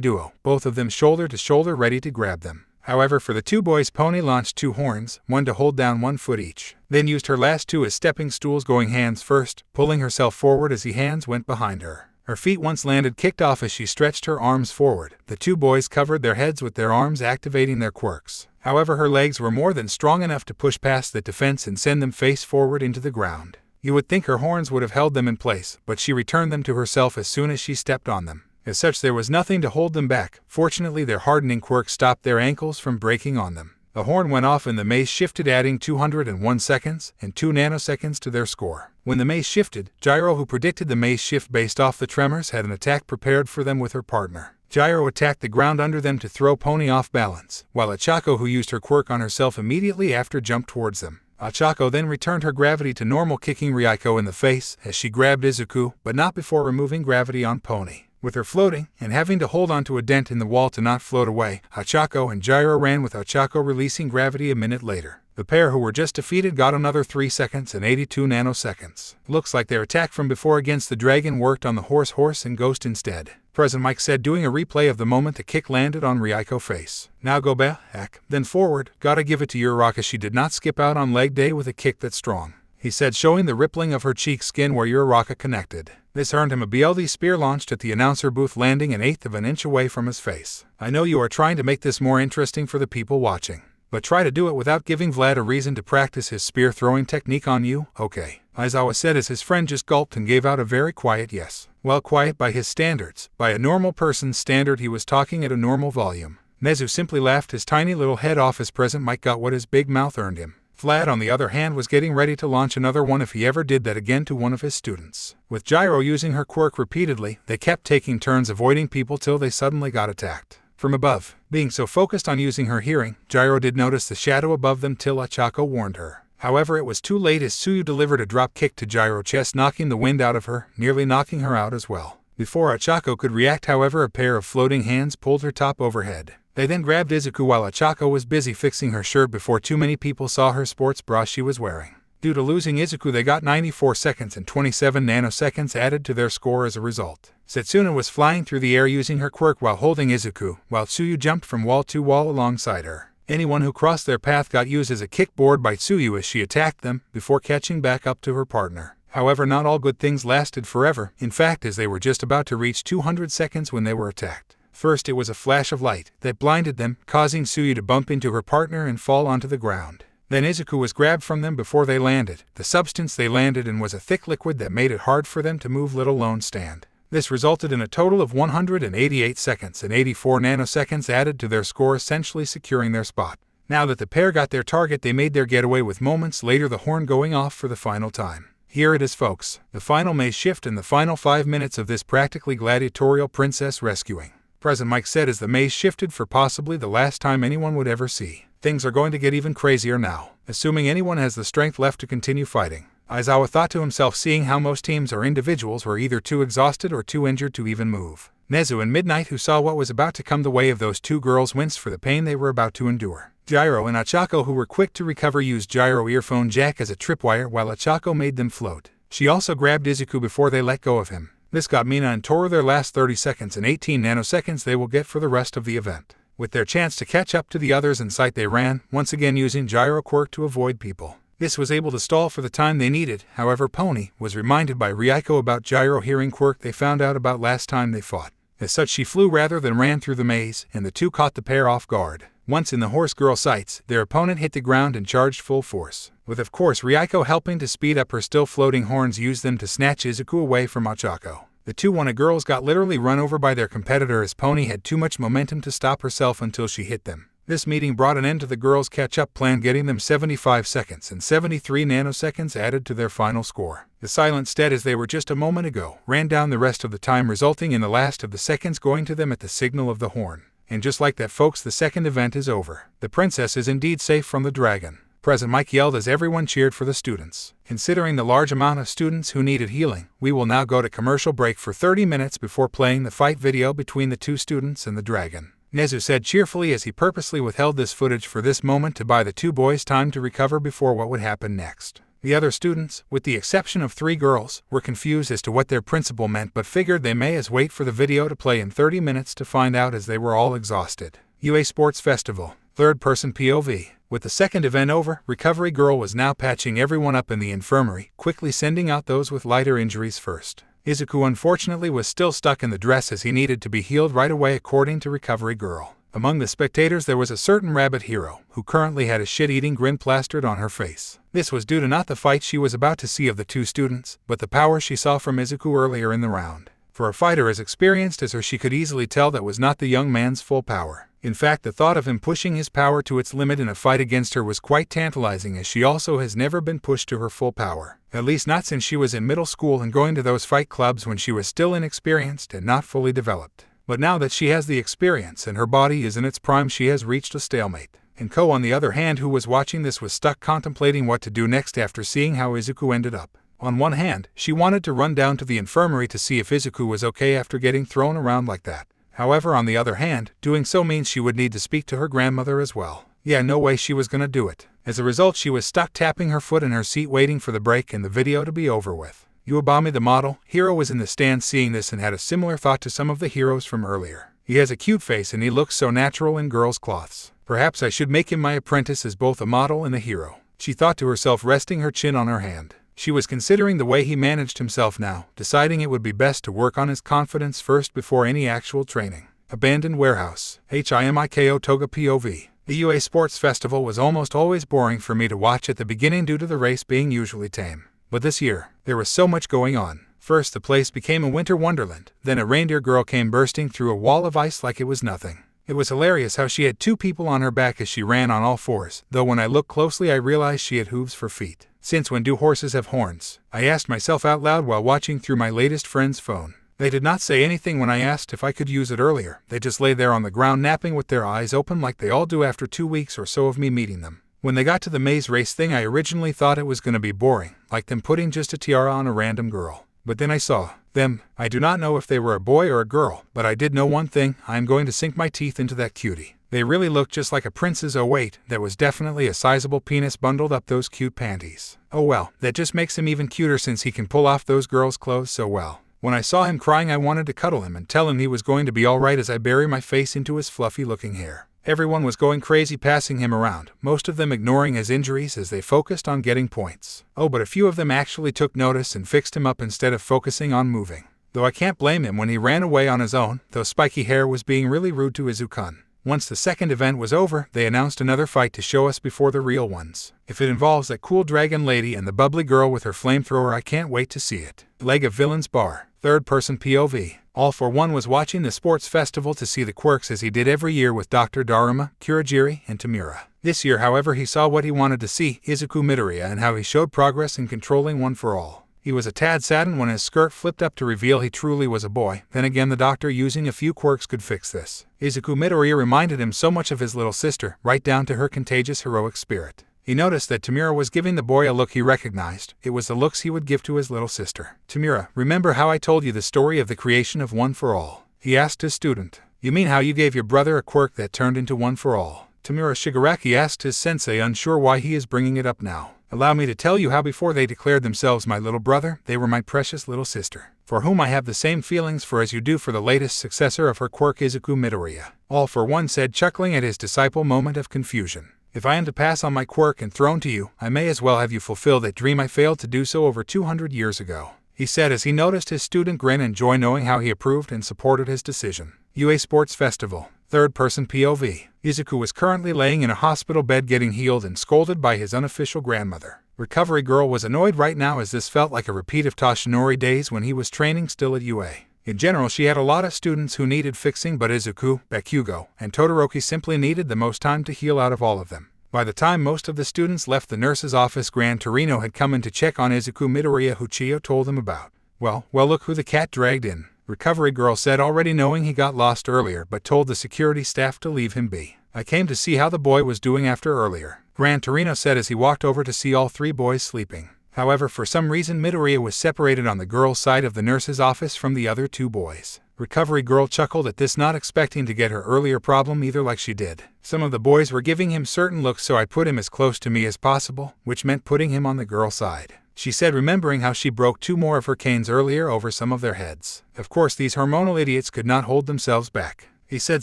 duo, both of them shoulder to shoulder ready to grab them. However, for the 2 boys, Pony launched 2 horns, one to hold down 1 foot each, then used her last 2 as stepping stools, going hands first, pulling herself forward as the hands went behind her. Her feet, once landed, kicked off as she stretched her arms forward. The 2 boys covered their heads with their arms, activating their quirks. However, her legs were more than strong enough to push past the defense and send them face forward into the ground. You would think her horns would have held them in place, but she returned them to herself as soon as she stepped on them. As such, there was nothing to hold them back. Fortunately, their hardening quirk stopped their ankles from breaking on them. The horn went off and the maze shifted, adding 201 seconds and 2 nanoseconds to their score. When the maze shifted, Gyro, who predicted the maze shift based off the tremors, had an attack prepared for them with her partner. Gyro attacked the ground under them to throw Pony off balance, while Ochako, who used her quirk on herself immediately after, jumped towards them. Ochako then returned her gravity to normal, kicking Ryuko in the face as she grabbed Izuku, but not before removing gravity on Pony. With her floating, and having to hold onto a dent in the wall to not float away, Ochako and Gyro ran, with Ochako releasing gravity a minute later. The pair, who were just defeated, got another 3 seconds and 82 nanoseconds. Looks like their attack from before against the dragon worked on the horse and ghost instead. President Mike said, doing a replay of the moment the kick landed on Ryuko's face. Now go back, then forward, gotta give it to Uraraka, she did not skip out on leg day with a kick that's strong, he said, showing the rippling of her cheek skin where Uraraka connected. This earned him a BLD spear launched at the announcer booth, landing 1/8 of an inch away from his face. I know you are trying to make this more interesting for the people watching, but try to do it without giving Vlad a reason to practice his spear throwing technique on you, okay? Aizawa said as his friend just gulped and gave out a very quiet yes. Well, quiet by his standards. By a normal person's standard, he was talking at a normal volume. Nezu simply laughed his tiny little head off as President Mike got what his big mouth earned him. Vlad, on the other hand, was getting ready to launch another one if he ever did that again to one of his students. With Gyro using her quirk repeatedly, they kept taking turns avoiding people till they suddenly got attacked from above. Being so focused on using her hearing, Gyro did notice the shadow above them till Ochako warned her. However, it was too late as Tsuyu delivered a drop kick to Gyro's chest, knocking the wind out of her, nearly knocking her out as well. Before Ochako could react, however, a pair of floating hands pulled her top overhead. They then grabbed Izuku while Ochako was busy fixing her shirt before too many people saw her sports bra she was wearing. Due to losing Izuku, they got 94 seconds and 27 nanoseconds added to their score as a result. Setsuna was flying through the air using her quirk while holding Izuku, while Tsuyu jumped from wall to wall alongside her. Anyone who crossed their path got used as a kickboard by Tsuyu as she attacked them, before catching back up to her partner. However, not all good things lasted forever, in fact, as they were just about to reach 200 seconds when they were attacked. First, it was a flash of light that blinded them, causing Tsuyu to bump into her partner and fall onto the ground. Then Izuku was grabbed from them before they landed. The substance they landed in was a thick liquid that made it hard for them to move, let alone stand. This resulted in a total of 188 seconds and 84 nanoseconds added to their score, essentially securing their spot. Now that the pair got their target, they made their getaway, with moments later the horn going off for the final time. Here it is, folks, the final maze shift and the final 5 minutes of this practically gladiatorial princess rescuing. President Mike said as the maze shifted for possibly the last time anyone would ever see. Things are going to get even crazier now, assuming anyone has the strength left to continue fighting. Aizawa thought to himself, seeing how most teams or individuals were either too exhausted or too injured to even move. Nezu and Midnight, who saw what was about to come the way of those two girls, winced for the pain they were about to endure. Gyro and Ochako, who were quick to recover, used Gyro earphone jack as a tripwire while Ochako made them float. She also grabbed Izuku before they let go of him. This got Mina and Toru their last 30 seconds and 18 nanoseconds they will get for the rest of the event. With their chance to catch up to the others in sight, they ran, once again using Gyro quirk to avoid people. This was able to stall for the time they needed. However, Pony was reminded by Ryuko about Gyro hearing quirk they found out about last time they fought. As such, she flew rather than ran through the maze, and the two caught the pair off guard. Once in the horse girl sights, their opponent hit the ground and charged full force. With of course Ryuko helping to speed up, her still floating horns used them to snatch Izuku away from Ochako. The two Wanna girls got literally run over by their competitor as Pony had too much momentum to stop herself until she hit them. This meeting brought an end to the girls' catch-up plan, getting them 75 seconds and 73 nanoseconds added to their final score. The silent stead, as they were just a moment ago, ran down the rest of the time, resulting in the last of the seconds going to them at the signal of the horn. And just like that, folks, the second event is over. The princess is indeed safe from the dragon. President Mike yelled as everyone cheered for the students. Considering the large amount of students who needed healing, we will now go to commercial break for 30 minutes before playing the fight video between the two students and the dragon. Nezu said cheerfully as he purposely withheld this footage for this moment to buy the two boys time to recover before what would happen next. The other students, with the exception of 3 girls, were confused as to what their principal meant, but figured they may as wait for the video to play in 30 minutes to find out, as they were all exhausted. UA Sports Festival, third-person POV. With the second event over, Recovery Girl was now patching everyone up in the infirmary, quickly sending out those with lighter injuries first. Izuku unfortunately was still stuck in the dress as he needed to be healed right away, according to Recovery Girl. Among the spectators there was a certain rabbit hero, who currently had a shit-eating grin plastered on her face. This was due to not the fight she was about to see of the two students, but the power she saw from Izuku earlier in the round. For a fighter as experienced as her, she could easily tell that was not the young man's full power. In fact, the thought of him pushing his power to its limit in a fight against her was quite tantalizing, as she also has never been pushed to her full power. At least not since she was in middle school and going to those fight clubs when she was still inexperienced and not fully developed. But now that she has the experience and her body is in its prime, she has reached a stalemate. And Ko, on the other hand, who was watching this, was stuck contemplating what to do next after seeing how Izuku ended up. On one hand, she wanted to run down to the infirmary to see if Izuku was okay after getting thrown around like that. However, on the other hand, doing so means she would need to speak to her grandmother as well. Yeah, no way she was gonna do it. As a result, she was stuck tapping her foot in her seat waiting for the break and the video to be over with. Uebami, the model hero, was in the stand seeing this and had a similar thought to some of the heroes from earlier. He has a cute face and he looks so natural in girls' clothes. Perhaps I should make him my apprentice as both a model and a hero, she thought to herself, resting her chin on her hand. She was considering the way he managed himself now, deciding it would be best to work on his confidence first before any actual training. Abandoned warehouse. Himiko Toga POV. The UA Sports Festival was almost always boring for me to watch at the beginning due to the race being usually tame. But this year, there was so much going on. First, the place became a winter wonderland. Then a reindeer girl came bursting through a wall of ice like it was nothing. It was hilarious how she had 2 people on her back as she ran on all fours, though when I looked closely I realized she had hooves for feet. Since when do horses have horns? I asked myself out loud while watching through my latest friend's phone. They did not say anything when I asked if I could use it earlier. They just lay there on the ground napping with their eyes open like they all do after 2 weeks or so of me meeting them. When they got to the maze race thing, I originally thought it was going to be boring, like them putting just a tiara on a random girl. But then I saw them. I do not know if they were a boy or a girl, but I did know one thing: I am going to sink my teeth into that cutie. They really looked just like a princess. Oh wait, that was definitely a sizable penis bundled up those cute panties. Oh well, that just makes him even cuter since he can pull off those girls' clothes so well. When I saw him crying, I wanted to cuddle him and tell him he was going to be alright as I bury my face into his fluffy looking hair. Everyone was going crazy passing him around, most of them ignoring his injuries as they focused on getting points. Oh, but a few of them actually took notice and fixed him up instead of focusing on moving. Though I can't blame him when he ran away on his own, though spiky hair was being really rude to Izuku. Once the second event was over, they announced another fight to show us before the real ones. If it involves that cool dragon lady and the bubbly girl with her flamethrower, I can't wait to see it. Leg of Villain's Bar. Third-person POV. All for One was watching the sports festival to see the quirks as he did every year with Dr. Daruma, Kurogiri, and Tamura. This year, however, he saw what he wanted to see, Izuku Midoriya, and how he showed progress in controlling One for All. He was a tad saddened when his skirt flipped up to reveal he truly was a boy. Then again, the doctor using a few quirks could fix this. Izuku Midoriya reminded him so much of his little sister, right down to her contagious heroic spirit. He noticed that Tamura was giving the boy a look he recognized. It was the looks he would give to his little sister. Tamura, remember how I told you the story of the creation of One for All? He asked his student. You mean how you gave your brother a quirk that turned into One for All? Tamura Shigaraki asked his sensei, unsure why he is bringing it up now. Allow me to tell you how before they declared themselves my little brother, they were my precious little sister, for whom I have the same feelings for as you do for the latest successor of her quirk, Izuku Midoriya. All for One said, chuckling at his disciple moment of confusion. If I am to pass on my quirk and throne to you, I may as well have you fulfill that dream I failed to do so over 200 years ago, he said as he noticed his student grin and joy, knowing how he approved and supported his decision. UA Sports Festival. Third-person POV. Izuku was currently laying in a hospital bed getting healed and scolded by his unofficial grandmother. Recovery Girl was annoyed right now as this felt like a repeat of Toshinori days when he was training still at UA. In general, she had a lot of students who needed fixing, but Izuku, Bakugo, and Todoroki simply needed the most time to heal out of all of them. By the time most of the students left the nurse's office, Gran Torino had come in to check on Izuku Midoriya, who Chiyo told them about. Well, look who the cat dragged in, Recovery Girl said, already knowing he got lost earlier, but told the security staff to leave him be. I came to see how the boy was doing after earlier, Gran Torino said as he walked over to see all 3 boys sleeping. However, for some reason Midoriya was separated on the girl's side of the nurse's office from the other 2 boys. Recovery Girl chuckled at this, not expecting to get her earlier problem either like she did. Some of the boys were giving him certain looks, so I put him as close to me as possible, which meant putting him on the girl's side, she said, remembering how she broke 2 more of her canes earlier over some of their heads. Of course, these hormonal idiots could not hold themselves back, he said,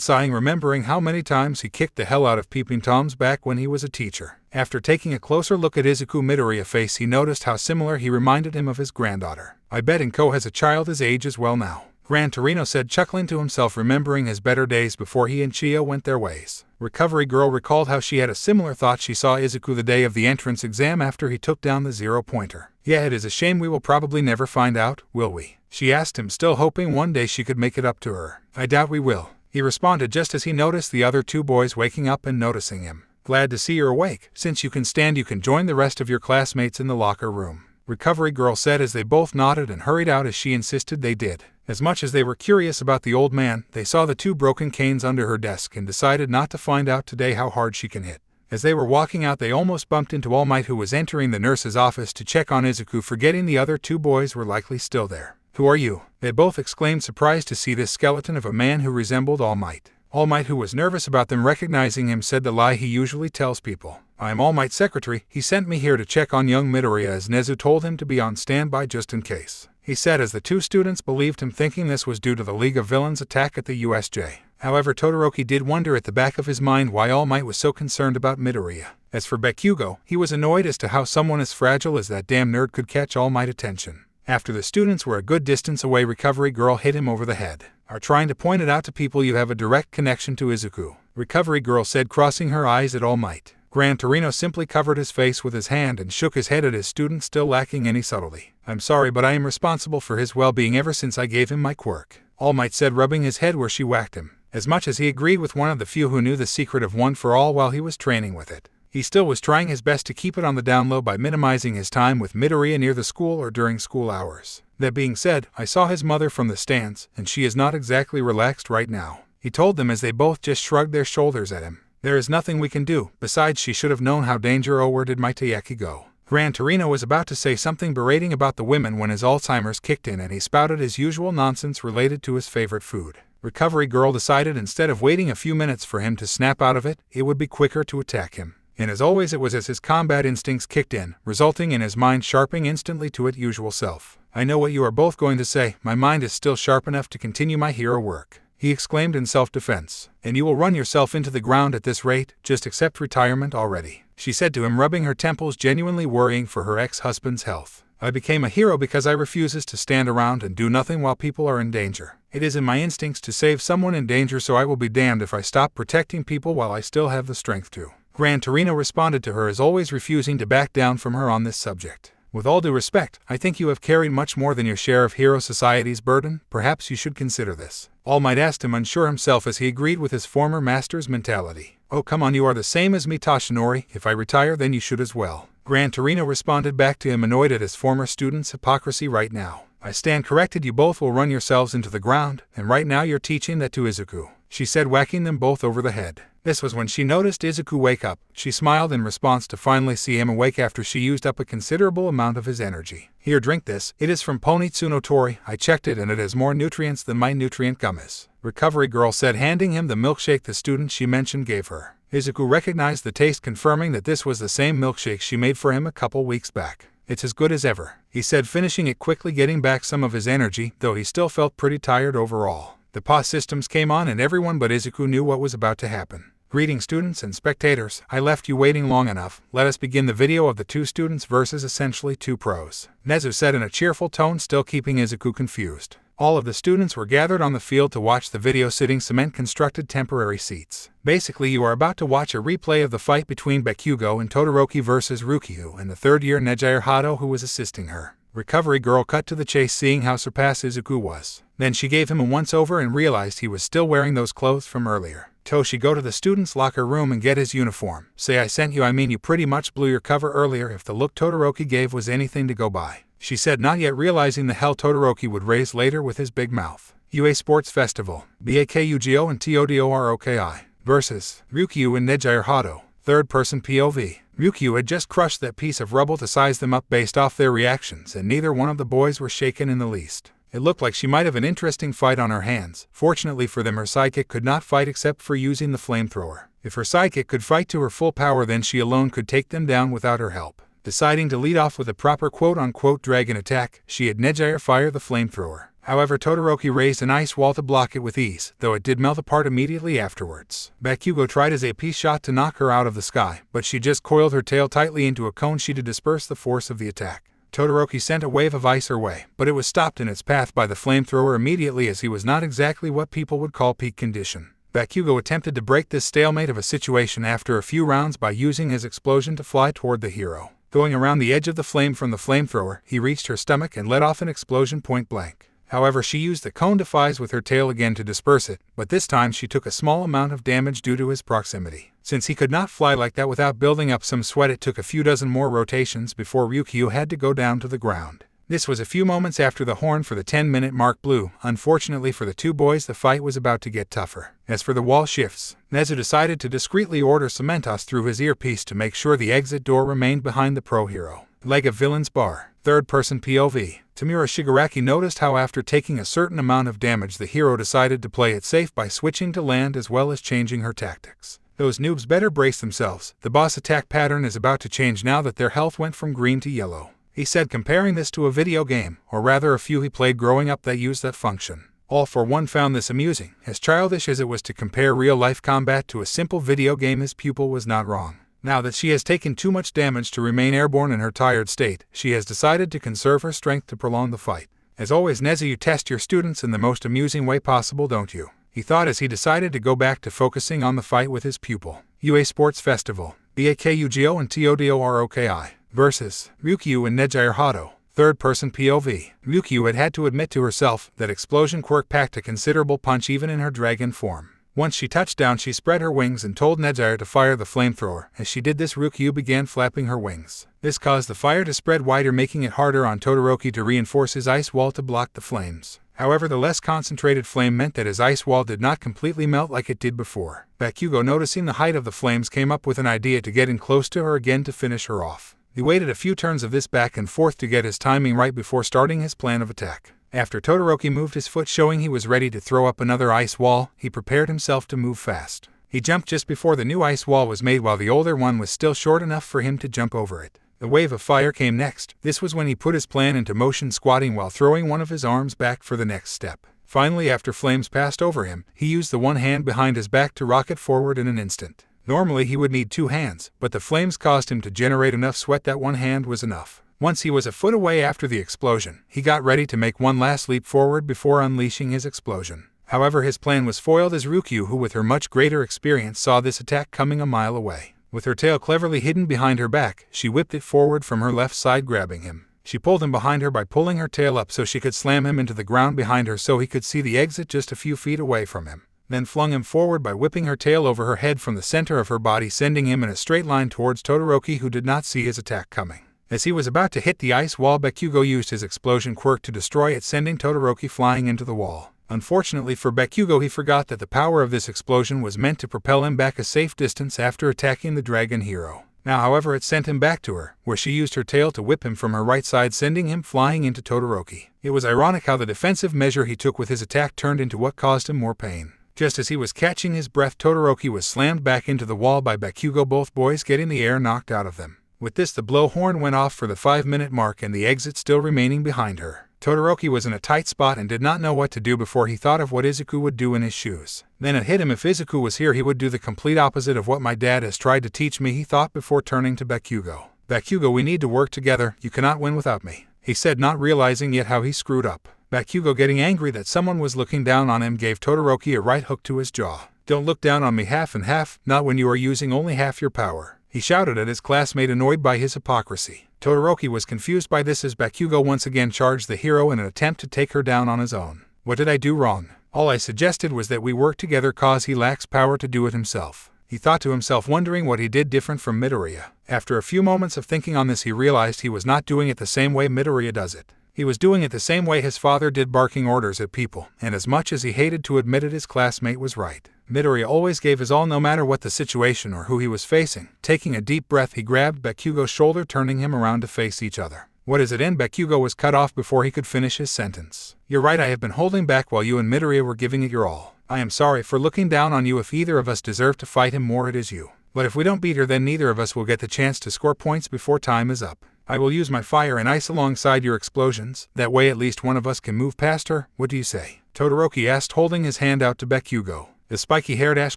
sighing, remembering how many times he kicked the hell out of Peeping Tom's back when he was a teacher. After taking a closer look at Izuku Midoriya's face, he noticed how similar he reminded him of his granddaughter. I bet Inko has a child his age as well now, Gran Torino said, chuckling to himself, remembering his better days before he and Chiyo went their ways. Recovery Girl recalled how she had a similar thought. She saw Izuku the day of the entrance exam after he took down the 0-pointer. Yeah, it is a shame we will probably never find out, will we? She asked him, still hoping one day she could make it up to her. I doubt we will. He responded just as he noticed the other two boys waking up and noticing him. Glad to see you're awake. Since you can stand, you can join the rest of your classmates in the locker room, Recovery Girl said as they both nodded and hurried out as she insisted they did. As much as they were curious about the old man, they saw the two broken canes under her desk and decided not to find out today how hard she can hit. As they were walking out, they almost bumped into All Might, who was entering the nurse's office to check on Izuku, forgetting the other two boys were likely still there. "Who are you?" they both exclaimed, surprised to see this skeleton of a man who resembled All Might. All Might, who was nervous about them recognizing him, said the lie he usually tells people. "I am All Might's secretary. He sent me here to check on young Midoriya as Nezu told him to be on standby just in case," he said as the two students believed him, thinking this was due to the League of Villains' attack at the USJ. However, Todoroki did wonder at the back of his mind why All Might was so concerned about Midoriya. As for Bakugo, he was annoyed as to how someone as fragile as that damn nerd could catch All Might's attention. After the students were a good distance away, Recovery Girl hit him over the head. "Are trying to point it out to people you have a direct connection to Izuku," Recovery Girl said, crossing her eyes at All Might. Gran Torino simply covered his face with his hand and shook his head at his student, still lacking any subtlety. "I'm sorry, but I am responsible for his well-being ever since I gave him my quirk," All Might said, rubbing his head where she whacked him. As much as he agreed with one of the few who knew the secret of One for All while he was training with it, he still was trying his best to keep it on the down low by minimizing his time with Midoriya near the school or during school hours. That being said, I saw his mother from the stands, and she is not exactly relaxed right now, he told them as they both just shrugged their shoulders at him. "There is nothing we can do. Besides, she should have known how dangerous. Where did my Taiyaki go?" Gran Torino was about to say something berating about the women when his Alzheimer's kicked in and he spouted his usual nonsense related to his favorite food. Recovery Girl decided instead of waiting a few minutes for him to snap out of it, it would be quicker to attack him. And as always, it was as his combat instincts kicked in, resulting in his mind sharpening instantly to its usual self. "I know what you are both going to say. My mind is still sharp enough to continue my hero work," he exclaimed in self-defense. "And you will run yourself into the ground at this rate. Just accept retirement already," she said to him, rubbing her temples, genuinely worrying for her ex-husband's health. "I became a hero because I refuses to stand around and do nothing while people are in danger. It is in my instincts to save someone in danger, so I will be damned if I stop protecting people while I still have the strength to." Gran Torino responded to her, as always refusing to back down from her on this subject. "With all due respect, I think you have carried much more than your share of Hero Society's burden. Perhaps you should consider this," All Might asked him, unsure himself as he agreed with his former master's mentality. "Oh come on, you are the same as me, Toshinori. If I retire, then you should as well," Gran Torino responded back to him, annoyed at his former student's hypocrisy right now. "I stand corrected. You both will run yourselves into the ground, and right now you're teaching that to Izuku," she said, whacking them both over the head. This was when she noticed Izuku wake up. She smiled in response to finally see him awake after she used up a considerable amount of his energy. "Here, drink this. It is from Ponitsu no Tori. I checked it and it has more nutrients than my nutrient gummies," Recovery Girl said, handing him the milkshake the student she mentioned gave her. Izuku recognized the taste, confirming that this was the same milkshake she made for him a couple weeks back. "It's as good as ever," he said, finishing it quickly, getting back some of his energy, though he still felt pretty tired overall. The pause systems came on and everyone but Izuku knew what was about to happen. "Greetings students and spectators, I left you waiting long enough. Let us begin the video of the two students versus essentially two pros," Nezu said in a cheerful tone, still keeping Izuku confused. All of the students were gathered on the field to watch the video, sitting cement-constructed temporary seats. Basically, you are about to watch a replay of the fight between Bakugo and Todoroki versus Rukiu and the third-year Nejiru Hado who was assisting her. Recovery Girl cut to the chase, seeing how surpassed Izuku was. Then she gave him a once-over and realized he was still wearing those clothes from earlier. "Toshi, go to the student's locker room and get his uniform. Say I sent you. I mean, you pretty much blew your cover earlier if the look Todoroki gave was anything to go by," she said, not yet realizing the hell Todoroki would raise later with his big mouth. UA Sports Festival, Bakugo and Todoroki versus Rukiu and Nejiru Hado, third-person POV. Rukiu had just crushed that piece of rubble to size them up based off their reactions, and neither one of the boys were shaken in the least. It looked like she might have an interesting fight on her hands. Fortunately for them, her sidekick could not fight except for using the flamethrower. If her sidekick could fight to her full power, then she alone could take them down without her help. Deciding to lead off with a proper quote-unquote dragon attack, she had Nejiru fire the flamethrower. However, Todoroki raised an ice wall to block it with ease, though it did melt apart immediately afterwards. Bakugo tried his AP shot to knock her out of the sky, but she just coiled her tail tightly into a cone sheet to disperse the force of the attack. Todoroki sent a wave of ice her way, but it was stopped in its path by the flamethrower immediately, as he was not exactly what people would call peak condition. Bakugo attempted to break this stalemate of a situation after a few rounds by using his explosion to fly toward the hero. Going around the edge of the flame from the flamethrower, he reached her stomach and let off an explosion point blank. However, she used the cone defies with her tail again to disperse it, but this time she took a small amount of damage due to his proximity. Since he could not fly like that without building up some sweat, it took a few dozen more rotations before Ryukyu had to go down to the ground. This was a few moments after the horn for the 10-minute mark blew. Unfortunately for the two boys, the fight was about to get tougher. As for the wall shifts, Nezu decided to discreetly order Cementos through his earpiece to make sure the exit door remained behind the pro hero. Leg of Villain's Bar. Third-person POV. Tamura Shigaraki noticed how after taking a certain amount of damage the hero decided to play it safe by switching to land as well as changing her tactics. Those noobs better brace themselves. The boss attack pattern is about to change now that their health went from green to yellow. He said, comparing this to a video game, or rather a few he played growing up that used that function. All for one found this amusing. As childish as it was to compare real-life combat to a simple video game, his pupil was not wrong. Now that she has taken too much damage to remain airborne in her tired state, she has decided to conserve her strength to prolong the fight. As always, Nezu, you test your students in the most amusing way possible, don't you? He thought as he decided to go back to focusing on the fight with his pupil. UA Sports Festival. BAKUGO and TODOROKI. Versus Ryukyu and Nejire Hado. Third-person POV. Ryukyu had to admit to herself that Explosion Quirk packed a considerable punch even in her dragon form. Once she touched down, she spread her wings and told Nejire to fire the flamethrower. As she did this, Ryukyu began flapping her wings. This caused the fire to spread wider, making it harder on Todoroki to reinforce his ice wall to block the flames. However, the less concentrated flame meant that his ice wall did not completely melt like it did before. Bakugo, noticing the height of the flames, came up with an idea to get in close to her again to finish her off. He waited a few turns of this back and forth to get his timing right before starting his plan of attack. After Todoroki moved his foot showing he was ready to throw up another ice wall, he prepared himself to move fast. He jumped just before the new ice wall was made while the older one was still short enough for him to jump over it. The wave of fire came next. This was when he put his plan into motion, squatting while throwing one of his arms back for the next step. Finally, after flames passed over him, he used the one hand behind his back to rocket forward in an instant. Normally he would need two hands, but the flames caused him to generate enough sweat that one hand was enough. Once he was a foot away after the explosion, he got ready to make one last leap forward before unleashing his explosion. However, his plan was foiled as Ryukyu, who with her much greater experience saw this attack coming a mile away. With her tail cleverly hidden behind her back, she whipped it forward from her left side, grabbing him. She pulled him behind her by pulling her tail up so she could slam him into the ground behind her so he could see the exit just a few feet away from him. Then flung him forward by whipping her tail over her head from the center of her body, sending him in a straight line towards Todoroki, who did not see his attack coming. As he was about to hit the ice wall, Bakugo used his explosion quirk to destroy it, sending Todoroki flying into the wall. Unfortunately for Bakugo, he forgot that the power of this explosion was meant to propel him back a safe distance after attacking the dragon hero. Now, however, it sent him back to her, where she used her tail to whip him from her right side, sending him flying into Todoroki. It was ironic how the defensive measure he took with his attack turned into what caused him more pain. Just as he was catching his breath, Todoroki was slammed back into the wall by Bakugo, both boys getting the air knocked out of them. With this, the blow horn went off for the 5-minute mark and the exit still remaining behind her. Todoroki was in a tight spot and did not know what to do before he thought of what Izuku would do in his shoes. Then it hit him, if Izuku was here he would do the complete opposite of what my dad has tried to teach me, he thought before turning to Bakugo. Bakugo, we need to work together, you cannot win without me, he said, not realizing yet how he screwed up. Bakugo, getting angry that someone was looking down on him, gave Todoroki a right hook to his jaw. Don't look down on me half and half, not when you are using only half your power, he shouted at his classmate, annoyed by his hypocrisy. Todoroki was confused by this as Bakugo once again charged the hero in an attempt to take her down on his own. What did I do wrong? All I suggested was that we work together cause he lacks power to do it himself, he thought to himself, wondering what he did different from Midoriya. After a few moments of thinking on this, he realized he was not doing it the same way Midoriya does it. He was doing it the same way his father did, barking orders at people, and as much as he hated to admit it, his classmate was right. Midoriya always gave his all no matter what the situation or who he was facing. Taking a deep breath, he grabbed Bakugo's shoulder, turning him around to face each other. What is it? And Bakugo was cut off before he could finish his sentence. You're right, I have been holding back while you and Midoriya were giving it your all. I am sorry for looking down on you. If either of us deserve to fight him more, it is you. But if we don't beat her, then neither of us will get the chance to score points before time is up. I will use my fire and ice alongside your explosions, that way at least one of us can move past her. What do you say? Todoroki asked, holding his hand out to Bakugo. The spiky-haired ash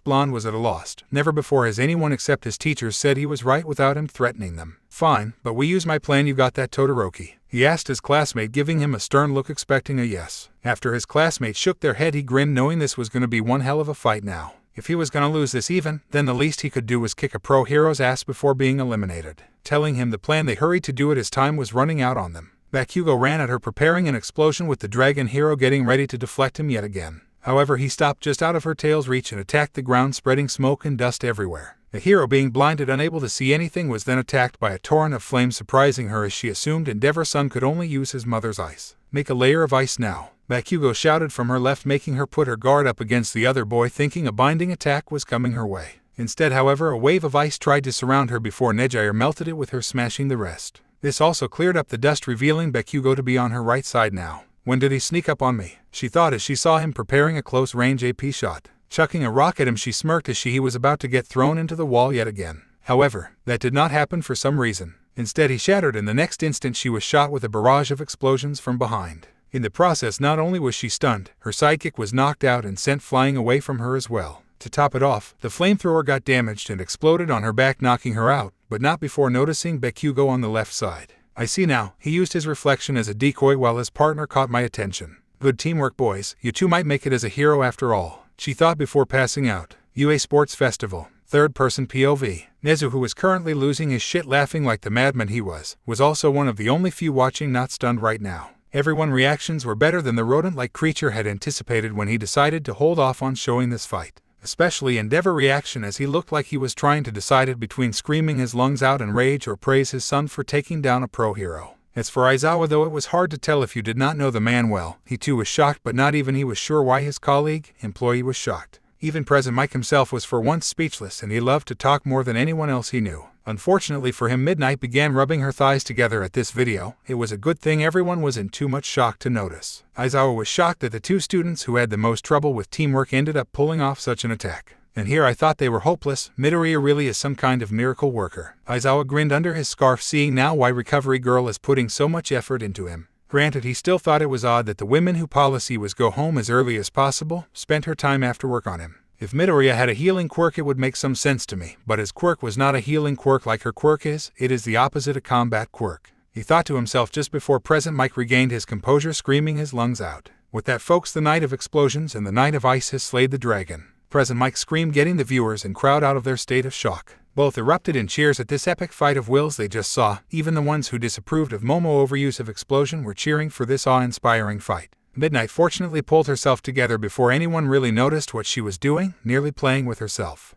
blonde was at a loss. Never before has anyone except his teachers said he was right without him threatening them. Fine, but we use my plan, you got that, Todoroki? He asked his classmate, giving him a stern look, expecting a yes. After his classmates shook their head, he grinned, knowing this was going to be one hell of a fight now. If he was going to lose this even, then the least he could do was kick a pro hero's ass before being eliminated. Telling him the plan, they hurried to do it as time was running out on them. Bakugo ran at her, preparing an explosion, with the dragon hero getting ready to deflect him yet again. However, he stopped just out of her tail's reach and attacked the ground, spreading smoke and dust everywhere. The hero, being blinded, unable to see anything, was then attacked by a torrent of flames, surprising her as she assumed Endeavor-san could only use his mother's ice. "Make a layer of ice now," Bakugo shouted from her left, making her put her guard up against the other boy, thinking a binding attack was coming her way. Instead, however, a wave of ice tried to surround her before Nejire melted it, with her smashing the rest. This also cleared up the dust, revealing Bakugo to be on her right side now. "When did he sneak up on me?" she thought as she saw him preparing a close-range AP shot. Chucking a rock at him, she smirked as he was about to get thrown into the wall yet again. However, that did not happen for some reason. Instead, he shattered, and the next instant she was shot with a barrage of explosions from behind. In the process, not only was she stunned, her sidekick was knocked out and sent flying away from her as well. To top it off, the flamethrower got damaged and exploded on her back, knocking her out, but not before noticing Bakugo on the left side. "I see now, he used his reflection as a decoy while his partner caught my attention. Good teamwork, boys, you two might make it as a hero after all," she thought before passing out. UA Sports Festival. Third-person POV. Nezu, who was currently losing his shit laughing like the madman he was also one of the only few watching not stunned right now. Everyone's reactions were better than the rodent-like creature had anticipated when he decided to hold off on showing this fight. Especially Endeavor's reaction, as he looked like he was trying to decide it between screaming his lungs out in rage or praise his son for taking down a pro hero. As for Aizawa, though it was hard to tell if you did not know the man well, he too was shocked, but not even he was sure why his employee was shocked. Even President Mike himself was for once speechless, and he loved to talk more than anyone else he knew. Unfortunately for him, Midnight began rubbing her thighs together at this video. It was a good thing everyone was in too much shock to notice. Aizawa was shocked that the two students who had the most trouble with teamwork ended up pulling off such an attack. "And here I thought they were hopeless. Midoriya really is some kind of miracle worker." Aizawa grinned under his scarf, seeing now why Recovery Girl is putting so much effort into him. Granted, he still thought it was odd that the women whose policy was go home as early as possible spent her time after work on him. If Midoriya had a healing quirk, it would make some sense to me, but his quirk was not a healing quirk like her quirk is. It is the opposite, a combat quirk, he thought to himself just before President Mike regained his composure, screaming his lungs out. With that, folks, the Night of Explosions and the Night of Ice has slayed the dragon. President Mike screamed, getting the viewers and crowd out of their state of shock. Both erupted in cheers at this epic fight of wills they just saw. Even the ones who disapproved of Momo's overuse of explosion were cheering for this awe-inspiring fight. Midnight fortunately pulled herself together before anyone really noticed what she was doing, nearly playing with herself.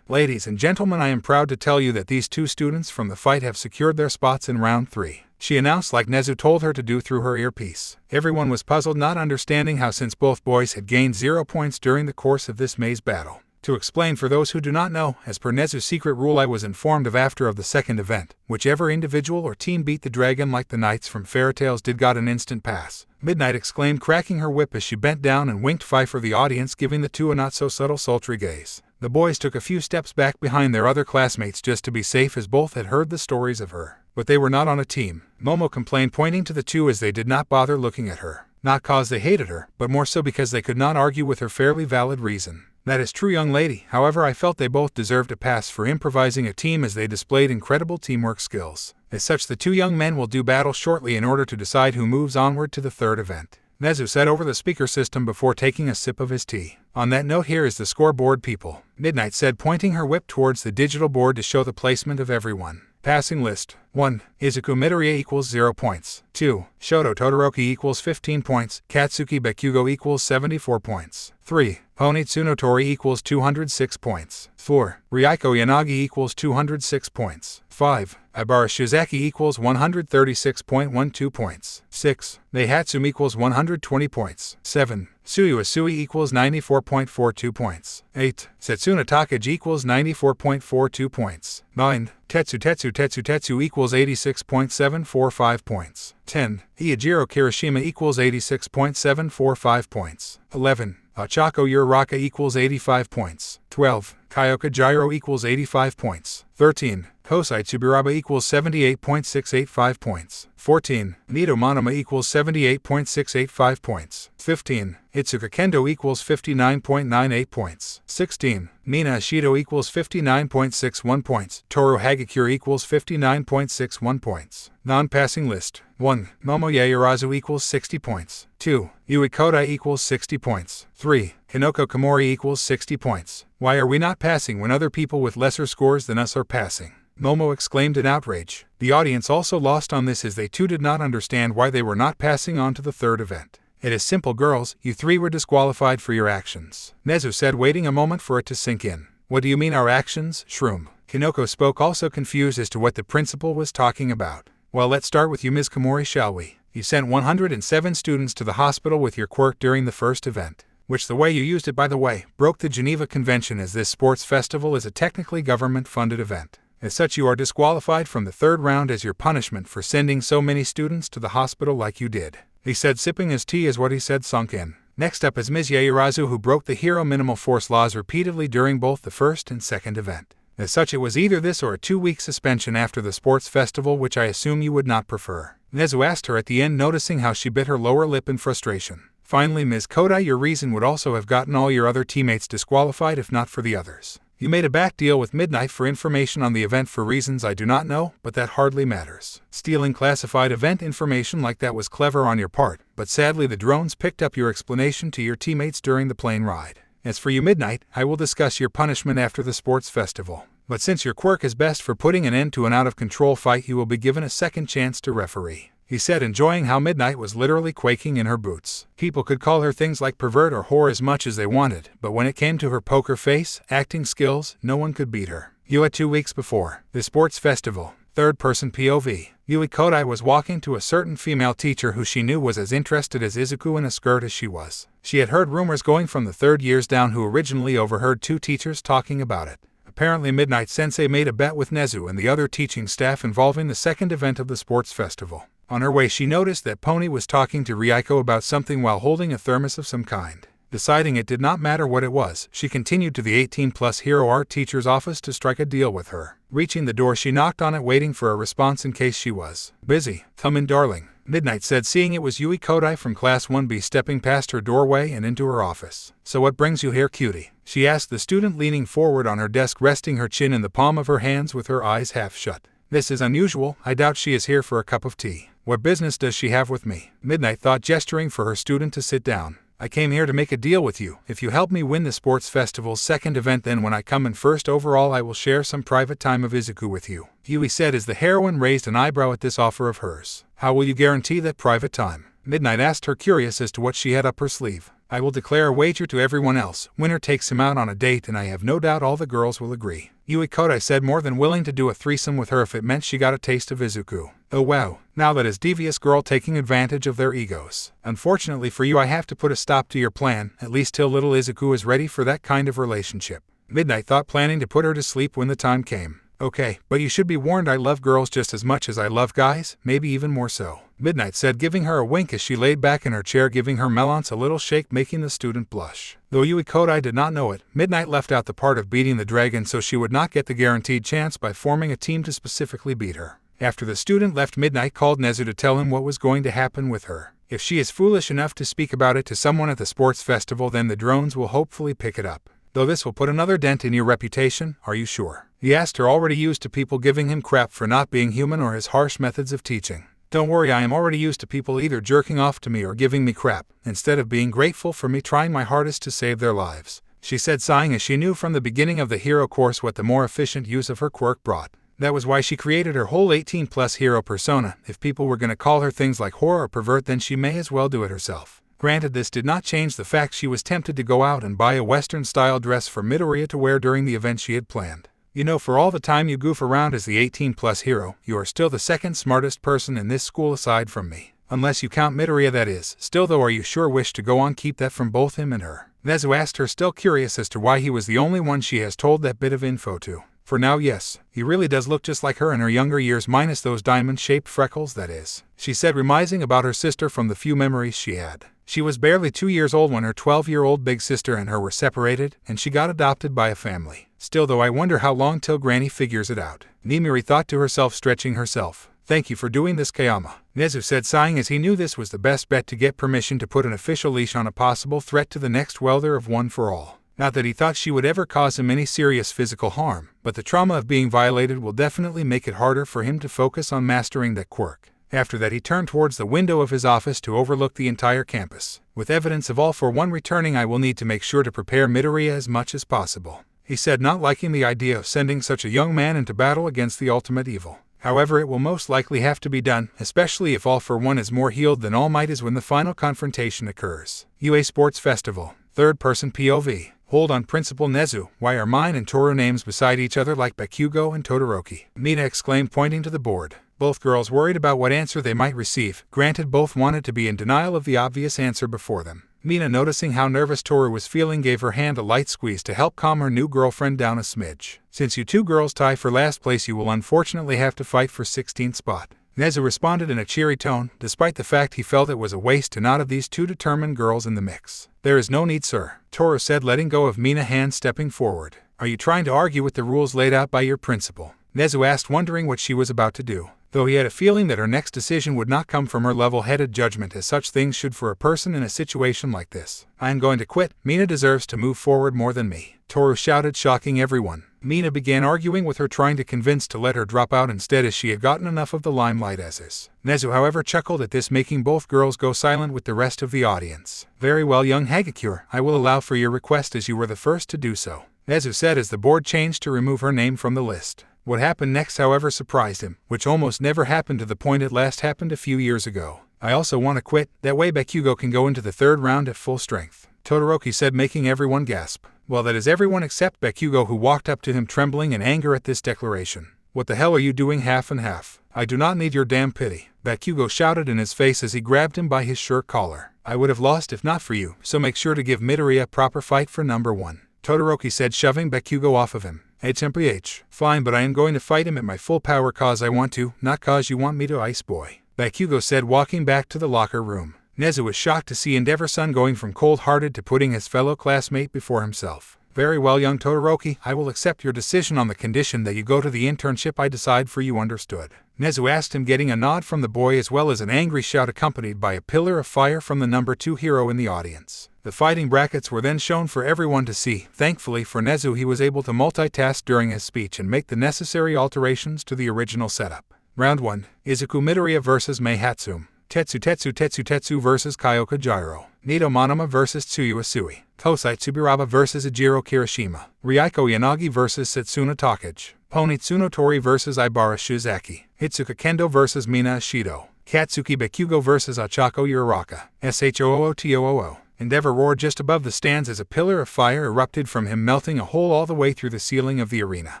Ladies and gentlemen, I am proud to tell you that these two students from the fight have secured their spots in round 3. She announced like Nezu told her to do through her earpiece. Everyone was puzzled, not understanding how, since both boys had gained 0 points during the course of this maze battle. To explain for those who do not know, as per Nezu's secret rule I was informed of after of the second event, whichever individual or team beat the dragon like the knights from Fairy Tales did got an instant pass. Midnight exclaimed, cracking her whip as she bent down and winked Fi for the audience, giving the two a not-so-subtle sultry gaze. The boys took a few steps back behind their other classmates just to be safe, as both had heard the stories of her. But they were not on a team, Momo complained, pointing to the two as they did not bother looking at her. Not cause they hated her, but more so because they could not argue with her fairly valid reason. That is true, young lady. However, I felt they both deserved a pass for improvising a team, as they displayed incredible teamwork skills. As such, the two young men will do battle shortly in order to decide who moves onward to the third event. Nezu said over the speaker system before taking a sip of his tea. On that note, here is the scoreboard, people. Midnight said, pointing her whip towards the digital board to show the placement of everyone. Passing list. 1. Izuku Midoriya equals 0 points. 2. Shoto Todoroki equals 15 points. Katsuki Bakugo equals 74 points. 3. Pony Tsunotori equals 206 points. 4. Ryuko Yanagi equals 206 points. 5. Ibara Shizaki equals 136.12 points. 6. Neihatsumi equals 120 points. 7. Tsuyu Asui equals 94.42 points. 8. Setsuna Takagi equals 94.42 points. 9. Tetsu equals 86.745 points. 10. Iyajiro Kirishima equals 86.745 points. 11. Ochako Uraraka equals 85 points. 12. Kyoka Gyro equals 85 points. 13. Kosai Tsuburaba equals 78.685 points. 14. Nito Monoma equals 78.685 points. 15. Itsuka Kendo equals 59.98 points. 16. Mina Ashido equals 59.61 points. Toru Hagakure equals 59.61 points. Non-passing list. 1. Momo Yaoyorozu equals 60 points. 2. Yui Kodai equals 60 points. 3. Hinoko Komori equals 60 points. Why are we not passing when other people with lesser scores than us are passing? Momo exclaimed in outrage. The audience also lost on this as they too did not understand why they were not passing on to the third event. It is simple, girls, you three were disqualified for your actions, Nezu said, waiting a moment for it to sink in. What do you mean our actions, Shroom? Kinoko spoke, also confused as to what the principal was talking about. Well, let's start with you, Ms. Komori, shall we? You sent 107 students to the hospital with your quirk during the first event, which the way you used it, by the way, broke the Geneva Convention, as this sports festival is a technically government-funded event. As such, you are disqualified from the third round as your punishment for sending so many students to the hospital like you did, he said, sipping his tea as what he said sunk in. Next up is Ms. Yairazu, who broke the hero minimal force laws repeatedly during both the first and second event. As such, it was either this or a 2-week suspension after the sports festival, which I assume you would not prefer, Nezu asked her at the end, noticing how she bit her lower lip in frustration. Finally, Ms. Kodai, your reason would also have gotten all your other teammates disqualified if not for the others. You made a back deal with Midnight for information on the event for reasons I do not know, but that hardly matters. Stealing classified event information like that was clever on your part, but sadly the drones picked up your explanation to your teammates during the plane ride. As for you, Midnight, I will discuss your punishment after the sports festival. But since your quirk is best for putting an end to an out-of-control fight, you will be given a second chance to referee, he said, enjoying how Midnight was literally quaking in her boots. People could call her things like pervert or whore as much as they wanted, but when it came to her poker face, acting skills, no one could beat her. You had 2 weeks before the sports festival. Third-person POV. Yui Kodai was walking to a certain female teacher who she knew was as interested as Izuku in a skirt as she was. She had heard rumors going from the third years down who originally overheard 2 teachers talking about it. Apparently Midnight Sensei made a bet with Nezu and the other teaching staff involving the second event of the sports festival. On her way, she noticed that Pony was talking to Ryuko about something while holding a thermos of some kind. Deciding it did not matter what it was, she continued to the 18+ hero art teacher's office to strike a deal with her. Reaching the door, she knocked on it, waiting for a response in case she was busy. Come in, darling, Midnight said, seeing it was Yui Kodai from Class 1B stepping past her doorway and into her office. So what brings you here, cutie? She asked the student, leaning forward on her desk, resting her chin in the palm of her hands with her eyes half shut. This is unusual. I doubt she is here for a cup of tea. What business does she have with me? Midnight thought, gesturing for her student to sit down. I came here to make a deal with you. If you help me win the sports festival's second event, then when I come in first overall, I will share some private time of Izuku with you, Yui said as the heroine raised an eyebrow at this offer of hers. How will you guarantee that private time? Midnight asked her, curious as to what she had up her sleeve. I will declare a wager to everyone else. Winner takes him out on a date, and I have no doubt all the girls will agree, Yui Kodai said, more than willing to do a threesome with her if it meant she got a taste of Izuku. Oh wow, now that is devious girl taking advantage of their egos. Unfortunately for you, I have to put a stop to your plan, at least till little Izuku is ready for that kind of relationship, Midnight thought, planning to put her to sleep when the time came. Okay, but you should be warned, I love girls just as much as I love guys, maybe even more so, Midnight said, giving her a wink as she laid back in her chair, giving her melons a little shake, making the student blush. Though Yui Kodai did not know it, Midnight left out the part of beating the dragon so she would not get the guaranteed chance by forming a team to specifically beat her. After the student left, Midnight called Nezu to tell him what was going to happen with her. If she is foolish enough to speak about it to someone at the sports festival, then the drones will hopefully pick it up. Though this will put another dent in your reputation, are you sure? He asked her, already used to people giving him crap for not being human or his harsh methods of teaching. Don't worry, I am already used to people either jerking off to me or giving me crap, instead of being grateful for me trying my hardest to save their lives, she said, sighing, as she knew from the beginning of the hero course what the more efficient use of her quirk brought. That was why she created her whole 18+ hero persona. If people were going to call her things like whore or pervert, then she may as well do it herself. Granted, this did not change the fact she was tempted to go out and buy a Western-style dress for Midoriya to wear during the event she had planned. You know, for all the time you goof around as the 18+ hero, you are still the second smartest person in this school aside from me. Unless you count Midoriya, that is. Still though, are you sure wish to go on keep that from both him and her? Nezu asked her, still curious as to why he was the only one she has told that bit of info to. For now, yes. He really does look just like her in her younger years, minus those diamond-shaped freckles, that is, she said, reminiscing about her sister from the few memories she had. She was barely 2 years old when her 12-year-old big sister and her were separated, and she got adopted by a family. Still though, I wonder how long till Granny figures it out, Nimiri thought to herself, stretching herself. Thank you for doing this, Kayama, Nezu said, sighing, as he knew this was the best bet to get permission to put an official leash on a possible threat to the next welder of One for All. Not that he thought she would ever cause him any serious physical harm, but the trauma of being violated will definitely make it harder for him to focus on mastering that quirk. After that, he turned towards the window of his office to overlook the entire campus. With evidence of All for One returning, I will need to make sure to prepare Midoriya as much as possible. he said, not liking the idea of sending such a young man into battle against the ultimate evil. However, it will most likely have to be done, especially if All for One is more healed than All Might is when the final confrontation occurs. UA Sports Festival. Third-person POV. Hold on Principal Nezu, why are mine and Toru names beside each other like Bakugo and Todoroki? Mina exclaimed, pointing to the board. Both girls worried about what answer they might receive. Granted, both wanted to be in denial of the obvious answer before them. Mina, noticing how nervous Toru was feeling, gave her hand a light squeeze to help calm her new girlfriend down a smidge. Since you two girls tie for last place, you will unfortunately have to fight for 16th spot. Nezu responded in a cheery tone, despite the fact he felt it was a waste to not have these two determined girls in the mix. There is no need, sir, Toru said, letting go of Mina's hand, stepping forward. Are you trying to argue with the rules laid out by your principal? Nezu asked, wondering what she was about to do. Though he had a feeling that her next decision would not come from her level-headed judgment, as such things should for a person in a situation like this. I am going to quit. Mina deserves to move forward more than me, Toru shouted, shocking everyone. Mina began arguing with her, trying to convince to let her drop out instead, as she had gotten enough of the limelight as is. Nezu, however, chuckled at this, making both girls go silent with the rest of the audience. Very well, young Hagakure, I will allow for your request, as you were the first to do so, Nezu said as the board changed to remove her name from the list. What happened next, however, surprised him, which almost never happened to the point it last happened a few years ago. I also want to quit, that way Bakugo can go into the third round at full strength, Todoroki said, making everyone gasp. Well, that is everyone except Bakugo, who walked up to him trembling in anger at this declaration. What the hell are you doing half and half? I do not need your damn pity, Bakugo shouted in his face as he grabbed him by his shirt collar. I would have lost if not for you, so make sure to give Midoriya a proper fight for number one, Todoroki said, shoving Bakugo off of him. HMPH. Fine, but I am going to fight him at my full power cause I want to, not cause you want me to, Ice Boy, Bakugo said, walking back to the locker room. Nezu was shocked to see Endeavor-san going from cold-hearted to putting his fellow classmate before himself. Very well, young Todoroki, I will accept your decision on the condition that you go to the internship I decide for you, understood? Nezu asked him, getting a nod from the boy as well as an angry shout accompanied by a pillar of fire from the number 2 hero in the audience. The fighting brackets were then shown for everyone to see. Thankfully for Nezu, he was able to multitask during his speech and make the necessary alterations to the original setup. Round 1. Izuku Midoriya vs. Mei Hatsum. Tetsu vs. Kyoka Gyro. Nito Monoma vs. Tsuyu Asui. Kosei Tsubiraba vs. Ijiro Kirishima. Ryuko Yanagi vs. Setsuna Takage. Pony Tsunotori vs. Ibara Shizaki. Hitsuka Kendo vs. Mina Ishido. Katsuki Bakugo vs. Ochako Uraraka. SHOOTOOO. Endeavor roared just above the stands as a pillar of fire erupted from him, melting a hole all the way through the ceiling of the arena.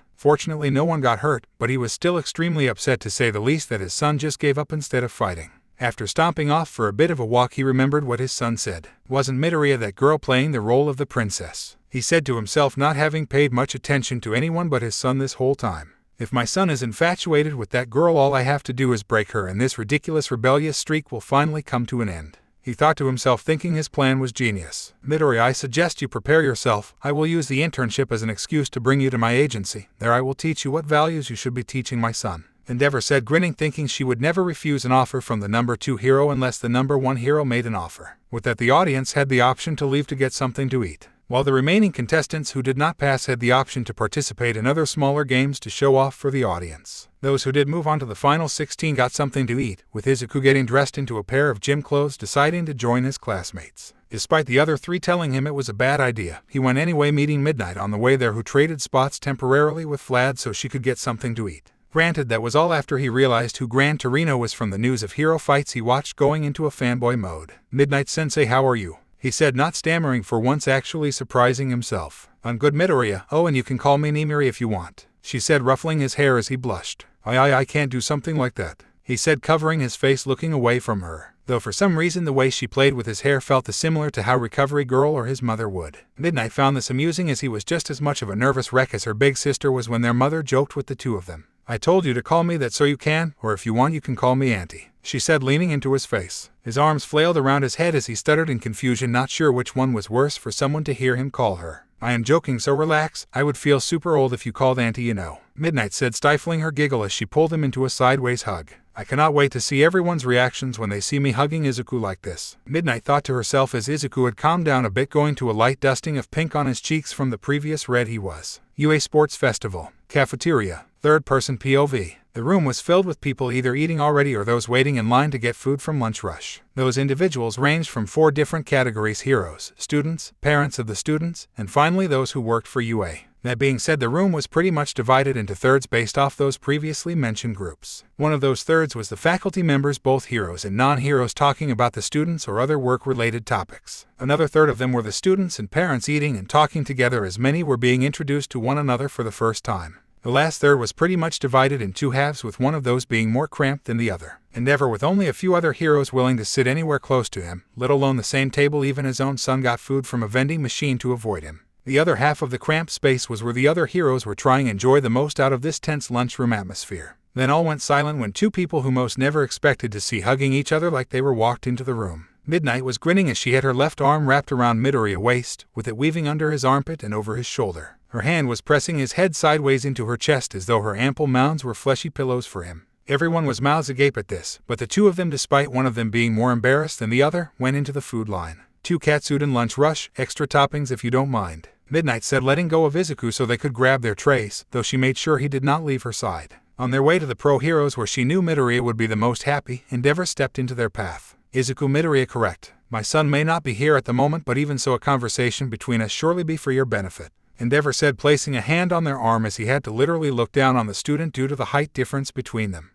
Fortunately, no one got hurt, but he was still extremely upset, to say the least, that his son just gave up instead of fighting. After stomping off for a bit of a walk, he remembered what his son said. Wasn't Midoriya that girl playing the role of the princess? He said to himself, not having paid much attention to anyone but his son this whole time. If my son is infatuated with that girl, all I have to do is break her, and this ridiculous rebellious streak will finally come to an end. He thought to himself, thinking his plan was genius. Midoriya, I suggest you prepare yourself. I will use the internship as an excuse to bring you to my agency. There I will teach you what values you should be teaching my son, Endeavor said, grinning, thinking she would never refuse an offer from the number 2 hero unless the number 1 hero made an offer. With that, the audience had the option to leave to get something to eat, while the remaining contestants who did not pass had the option to participate in other smaller games to show off for the audience. Those who did move on to the final 16 got something to eat, with Izuku getting dressed into a pair of gym clothes, deciding to join his classmates. Despite the other 3 telling him it was a bad idea, he went anyway, meeting Midnight on the way there, who traded spots temporarily with Vlad so she could get something to eat. Granted, that was all after he realized who Gran Torino was from the news of hero fights he watched, going into a fanboy mode. Midnight-sensei, how are you? He said, not stammering for once, actually surprising himself. I'm good, Midoriya. Oh, and you can call me Nimiri if you want, she said, ruffling his hair as he blushed. I can't do something like that, he said, covering his face, looking away from her, though for some reason the way she played with his hair felt similar to how Recovery Girl or his mother would. Midnight found this amusing, as he was just as much of a nervous wreck as her big sister was when their mother joked with the two of them. I told you to call me that so you can, or if you want you can call me Auntie, she said, leaning into his face. His arms flailed around his head as he stuttered in confusion, not sure which one was worse for someone to hear him call her. I am joking, so relax. I would feel super old if you called Auntie, you know, Midnight said, stifling her giggle as she pulled him into a sideways hug. I cannot wait to see everyone's reactions when they see me hugging Izuku like this, Midnight thought to herself as Izuku had calmed down a bit, going to a light dusting of pink on his cheeks from the previous red he was. UA Sports Festival. Cafeteria. Third-person POV. The room was filled with people either eating already or those waiting in line to get food from lunch rush. Those individuals ranged from 4 different categories: heroes, students, parents of the students, and finally those who worked for UA. That being said, the room was pretty much divided into thirds based off those previously mentioned groups. One of those thirds was the faculty members, both heroes and non-heroes, talking about the students or other work-related topics. Another third of them were the students and parents eating and talking together, as many were being introduced to one another for the first time. The last third was pretty much divided in two halves, with one of those being more cramped than the other. Endeavor, with only a few other heroes willing to sit anywhere close to him, let alone the same table. Even his own son got food from a vending machine to avoid him. The other half of the cramped space was where the other heroes were trying to enjoy the most out of this tense lunchroom atmosphere. Then all went silent when two people who most never expected to see hugging each other like they were walked into the room. Midnight was grinning as she had her left arm wrapped around Midoriya's waist, with it weaving under his armpit and over his shoulder. Her hand was pressing his head sideways into her chest as though her ample mounds were fleshy pillows for him. Everyone was mouths agape at this, but the two of them, despite one of them being more embarrassed than the other, went into the food line. 2 Katsuden lunch rush, extra toppings if you don't mind, Midnight said, letting go of Izuku so they could grab their trays, though she made sure he did not leave her side. On their way to the pro heroes, where she knew Midoriya would be the most happy, Endeavor stepped into their path. Izuku, Midoriya, correct. My son may not be here at the moment, but even so, a conversation between us surely be for your benefit, Endeavor said, placing a hand on their arm as he had to literally look down on the student due to the height difference between them.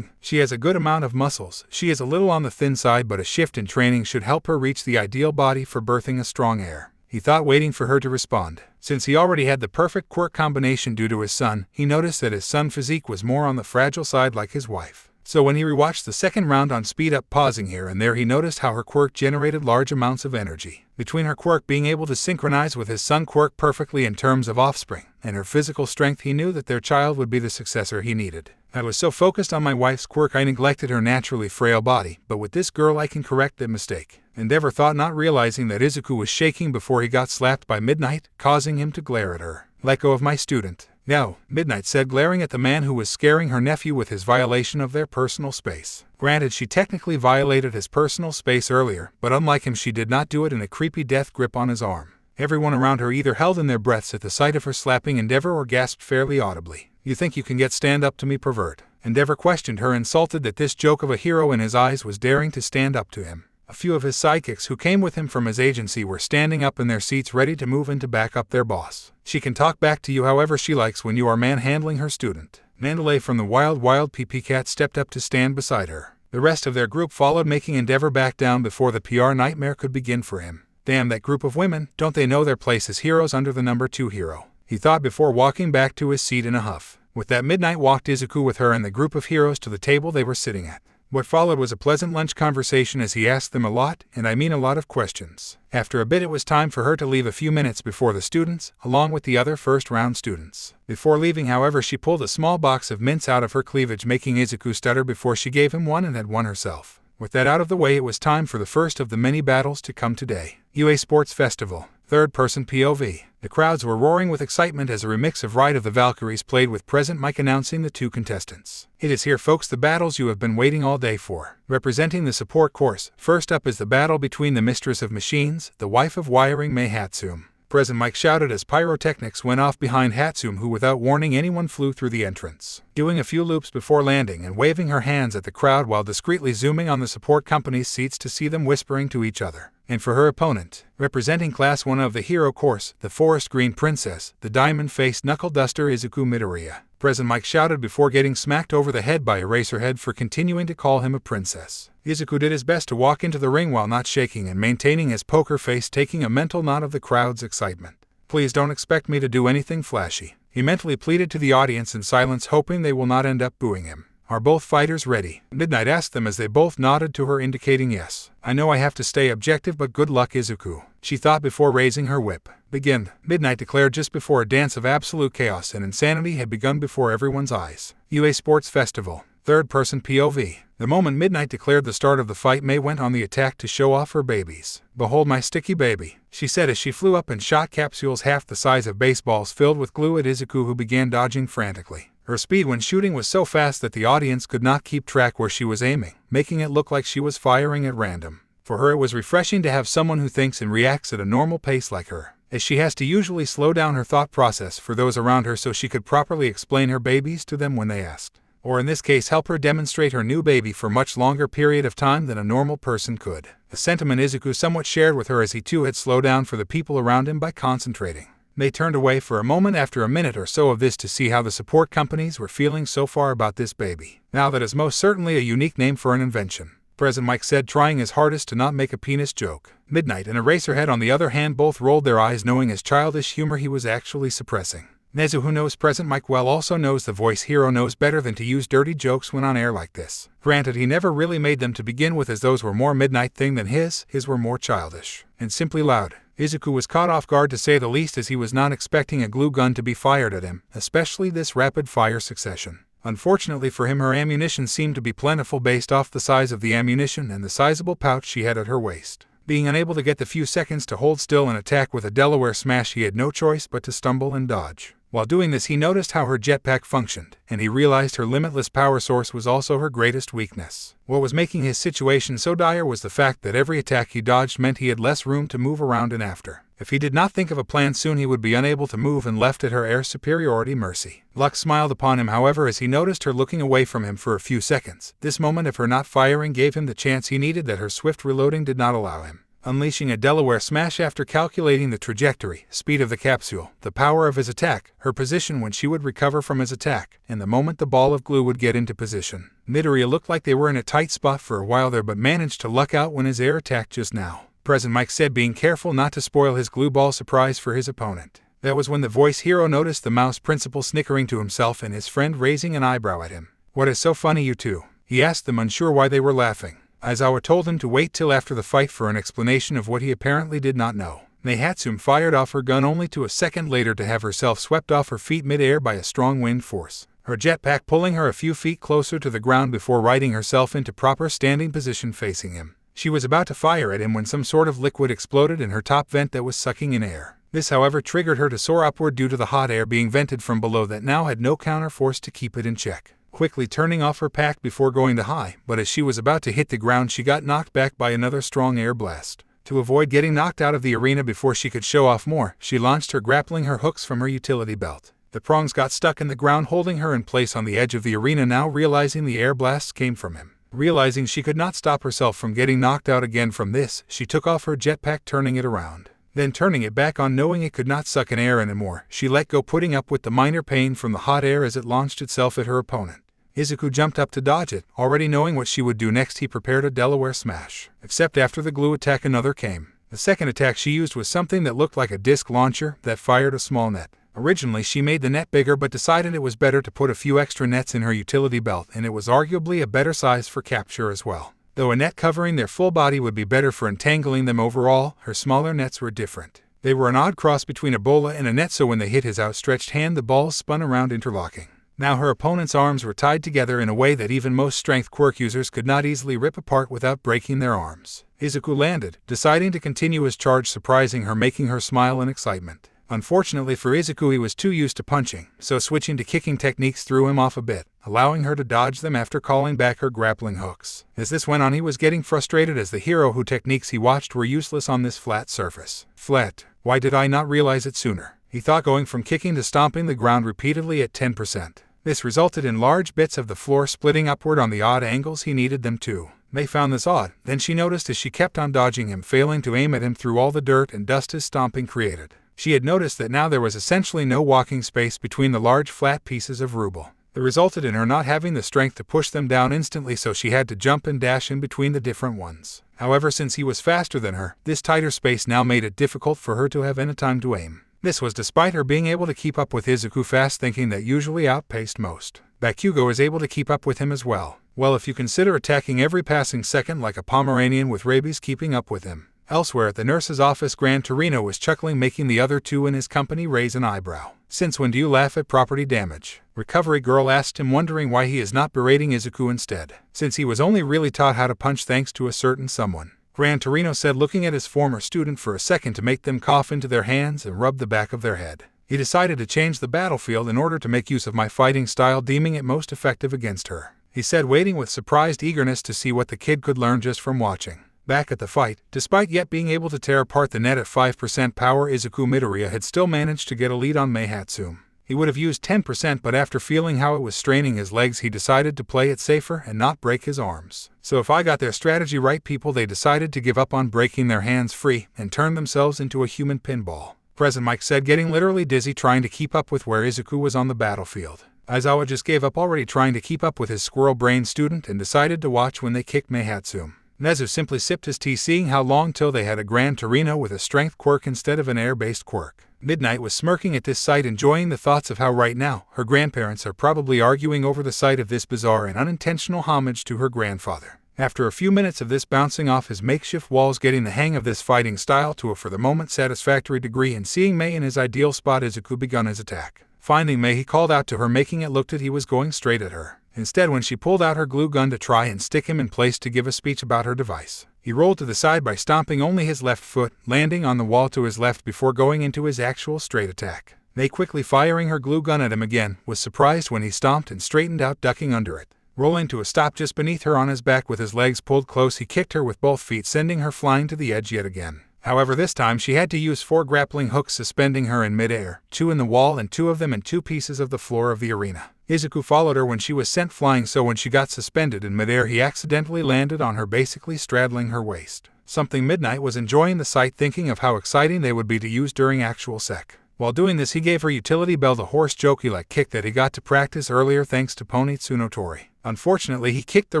She has a good amount of muscles. She is a little on the thin side, but a shift in training should help her reach the ideal body for birthing a strong heir. He thought, waiting for her to respond. Since he already had the perfect quirk combination due to his son, he noticed that his son's physique was more on the fragile side like his wife. So when he rewatched the second round on speed up, pausing here and there, he noticed how her quirk generated large amounts of energy. Between her quirk being able to synchronize with his son's quirk perfectly in terms of offspring, and her physical strength, he knew that their child would be the successor he needed. I was so focused on my wife's quirk I neglected her naturally frail body, but with this girl I can correct that mistake, Endeavor thought, not realizing that Izuku was shaking before he got slapped by Midnight, causing him to glare at her. Let go of my student. No, Midnight said, glaring at the man who was scaring her nephew with his violation of their personal space. Granted, she technically violated his personal space earlier, but unlike him, she did not do it in a creepy death grip on his arm. Everyone around her either held in their breaths at the sight of her slapping Endeavor or gasped fairly audibly. You think you can get stand up to me, pervert? Endeavor questioned her, insulted that this joke of a hero in his eyes was daring to stand up to him. A few of his sidekicks who came with him from his agency were standing up in their seats, ready to move in to back up their boss. She can talk back to you however she likes when you are manhandling her student. Mandalay from the Wild PP Cat stepped up to stand beside her. The rest of their group followed, making Endeavor back down before the PR nightmare could begin for him. Damn, that group of women, don't they know their place as heroes under the number 2 hero? He thought before walking back to his seat in a huff. With that, Midnight walked Izuku with her and the group of heroes to the table they were sitting at. What followed was a pleasant lunch conversation as he asked them a lot, and I mean a lot, of questions. After a bit, it was time for her to leave a few minutes before the students, along with the other first-round students. Before leaving, however, she pulled a small box of mints out of her cleavage, making Izuku stutter before she gave him one and had one herself. With that out of the way, it was time for the first of the many battles to come today. UA Sports Festival, third-person POV. The crowds were roaring with excitement as a remix of Ride of the Valkyries played, with present Mike announcing the 2 contestants. It is here, folks, the battles you have been waiting all day for. Representing the support course, first up is the battle between the Mistress of Machines, the wife of Wiring, Mei Hatsume. Present Mike shouted as pyrotechnics went off behind Hatsume, who without warning anyone flew through the entrance, doing a few loops before landing and waving her hands at the crowd while discreetly zooming on the support company's seats to see them whispering to each other. And for her opponent, representing Class 1 of the Hero Course, the Forest Green Princess, the diamond-faced knuckle-duster Izuku Midoriya. Present Mike shouted before getting smacked over the head by Eraserhead for continuing to call him a princess. Izuku did his best to walk into the ring while not shaking and maintaining his poker face, taking a mental note of the crowd's excitement. Please don't expect me to do anything flashy, he mentally pleaded to the audience in silence, hoping they will not end up booing him. Are both fighters ready? Midnight asked them as they both nodded to her, indicating yes. I know I have to stay objective, but good luck, Izuku, she thought before raising her whip. Begin, Midnight declared just before a dance of absolute chaos and insanity had begun before everyone's eyes. UA Sports Festival, third-person POV. The moment Midnight declared the start of the fight, Mei went on the attack to show off her babies. Behold my sticky baby, she said as she flew up and shot capsules half the size of baseballs filled with glue at Izuku, who began dodging frantically. Her speed when shooting was so fast that the audience could not keep track where she was aiming, making it look like she was firing at random. For her, it was refreshing to have someone who thinks and reacts at a normal pace like her, as she has to usually slow down her thought process for those around her so she could properly explain her babies to them when they asked. Or in this case, help her demonstrate her new baby for much longer period of time than a normal person could. A sentiment Izuku somewhat shared with her, as he too had slowed down for the people around him by concentrating. They turned away for a moment after a minute or so of this to see how the support companies were feeling so far about this baby. Now that is most certainly a unique name for an invention, President Mike said, trying his hardest to not make a penis joke. Midnight and Eraserhead on the other hand both rolled their eyes, knowing his childish humor he was actually suppressing. Nezu, who knows President Mike well, also knows the voice hero knows better than to use dirty jokes when on air like this. Granted, he never really made them to begin with, as those were more Midnight thing than his were more childish and simply loud. Izuku was caught off guard to say the least, as he was not expecting a glue gun to be fired at him, especially this rapid-fire succession. Unfortunately for him, her ammunition seemed to be plentiful based off the size of the ammunition and the sizable pouch she had at her waist. Being unable to get the few seconds to hold still and attack with a Delaware smash, he had no choice but to stumble and dodge. While doing this, he noticed how her jetpack functioned, and he realized her limitless power source was also her greatest weakness. What was making his situation so dire was the fact that every attack he dodged meant he had less room to move around and after. If he did not think of a plan soon, he would be unable to move and left at her air superiority mercy. Luck smiled upon him, however, as he noticed her looking away from him for a few seconds. This moment of her not firing gave him the chance he needed that her swift reloading did not allow him. Unleashing a Delaware smash after calculating the trajectory, speed of the capsule, the power of his attack, her position when she would recover from his attack, and the moment the ball of glue would get into position. Midoriya looked like they were in a tight spot for a while there, but managed to luck out when his air attacked just now. President Mike said, being careful not to spoil his glue ball surprise for his opponent. That was when the voice hero noticed the mouse principal snickering to himself and his friend raising an eyebrow at him. "What is so funny, you two?" he asked them, unsure why they were laughing. Aizawa told him to wait till after the fight for an explanation of what he apparently did not know. Neihatsune fired off her gun only to a second later to have herself swept off her feet mid-air by a strong wind force, her jetpack pulling her a few feet closer to the ground before righting herself into proper standing position facing him. She was about to fire at him when some sort of liquid exploded in her top vent that was sucking in air. This, however, triggered her to soar upward due to the hot air being vented from below that now had no counter force to keep it in check. Quickly turning off her pack before going to high, but as she was about to hit the ground, she got knocked back by another strong air blast. To avoid getting knocked out of the arena before she could show off more, she launched her grappling hooks from her utility belt. The prongs got stuck in the ground, holding her in place on the edge of the arena, now realizing the air blasts came from him. Realizing she could not stop herself from getting knocked out again from this, she took off her jetpack, turning it around. Then turning it back on, knowing it could not suck in air anymore, she let go, putting up with the minor pain from the hot air as it launched itself at her opponent. Izuku jumped up to dodge it. Already knowing what she would do next, he prepared a Delaware smash. Except after the glue attack, another came. The second attack she used was something that looked like a disc launcher that fired a small net. Originally she made the net bigger, but decided it was better to put a few extra nets in her utility belt, and it was arguably a better size for capture as well. Though a net covering their full body would be better for entangling them overall, her smaller nets were different. They were an odd cross between a bola and a net, so when they hit his outstretched hand, the balls spun around, interlocking. Now her opponent's arms were tied together in a way that even most strength quirk users could not easily rip apart without breaking their arms. Izuku landed, deciding to continue his charge, surprising her, making her smile in excitement. Unfortunately for Izuku, he was too used to punching, so switching to kicking techniques threw him off a bit, allowing her to dodge them after calling back her grappling hooks. As this went on, he was getting frustrated as the hero whose techniques he watched were useless on this flat surface. Flat. Why did I not realize it sooner? He thought, going from kicking to stomping the ground repeatedly at 10%. This resulted in large bits of the floor splitting upward on the odd angles he needed them to. They found this odd. Then she noticed as she kept on dodging him, failing to aim at him through all the dirt and dust his stomping created. She had noticed that now there was essentially no walking space between the large flat pieces of rubble. It resulted in her not having the strength to push them down instantly, so she had to jump and dash in between the different ones. However, since he was faster than her, this tighter space now made it difficult for her to have any time to aim. This was despite her being able to keep up with Izuku fast thinking that usually outpaced most. Bakugo is able to keep up with him as well. Well, if you consider attacking every passing second like a Pomeranian with rabies keeping up with him. Elsewhere at the nurse's office, Gran Torino was chuckling, making the other two in his company raise an eyebrow. "Since when do you laugh at property damage?" Recovery Girl asked him, wondering why he is not berating Izuku instead, since he was only really taught how to punch thanks to a certain someone. Gran Torino said, looking at his former student for a second to make them cough into their hands and rub the back of their head. "He decided to change the battlefield in order to make use of my fighting style, deeming it most effective against her," he said, waiting with surprised eagerness to see what the kid could learn just from watching. Back at the fight, despite yet being able to tear apart the net at 5% power, Izuku Midoriya had still managed to get a lead on Neihatsune. He would have used 10%, but after feeling how it was straining his legs, he decided to play it safer and not break his arms. So if I got their strategy right, people, they decided to give up on breaking their hands free and turn themselves into a human pinball. Present, Mike said, getting literally dizzy trying to keep up with where Izuku was on the battlefield. Aizawa just gave up already trying to keep up with his squirrel-brained student and decided to watch when they kicked Meihatsum. Nezu simply sipped his tea, seeing how long till they had a Grand Torino with a strength quirk instead of an air-based quirk. Midnight was smirking at this sight, enjoying the thoughts of how right now her grandparents are probably arguing over the sight of this bizarre and unintentional homage to her grandfather. After a few minutes of this bouncing off his makeshift walls, getting the hang of this fighting style to a for the moment satisfactory degree, and seeing Mei in his ideal spot, Izuku begun his attack. Finding Mei, he called out to her, making it look that he was going straight at her. Instead, when she pulled out her glue gun to try and stick him in place to give a speech about her device, he rolled to the side by stomping only his left foot, landing on the wall to his left before going into his actual straight attack. Mei, quickly firing her glue gun at him again, was surprised when he stomped and straightened out, ducking under it. Rolling to a stop just beneath her on his back with his legs pulled close, he kicked her with both feet, sending her flying to the edge yet again. However, this time she had to use 4 grappling hooks suspending her in midair, 2 in the wall and 2 of them in 2 pieces of the floor of the arena. Izuku followed her when she was sent flying, so when she got suspended in midair he accidentally landed on her, basically straddling her waist. Something Midnight was enjoying the sight, thinking of how exciting they would be to use during actual sec. While doing this, he gave her utility bell the horse jokey-like kick that he got to practice earlier thanks to Pony Tsunotori. Unfortunately, he kicked the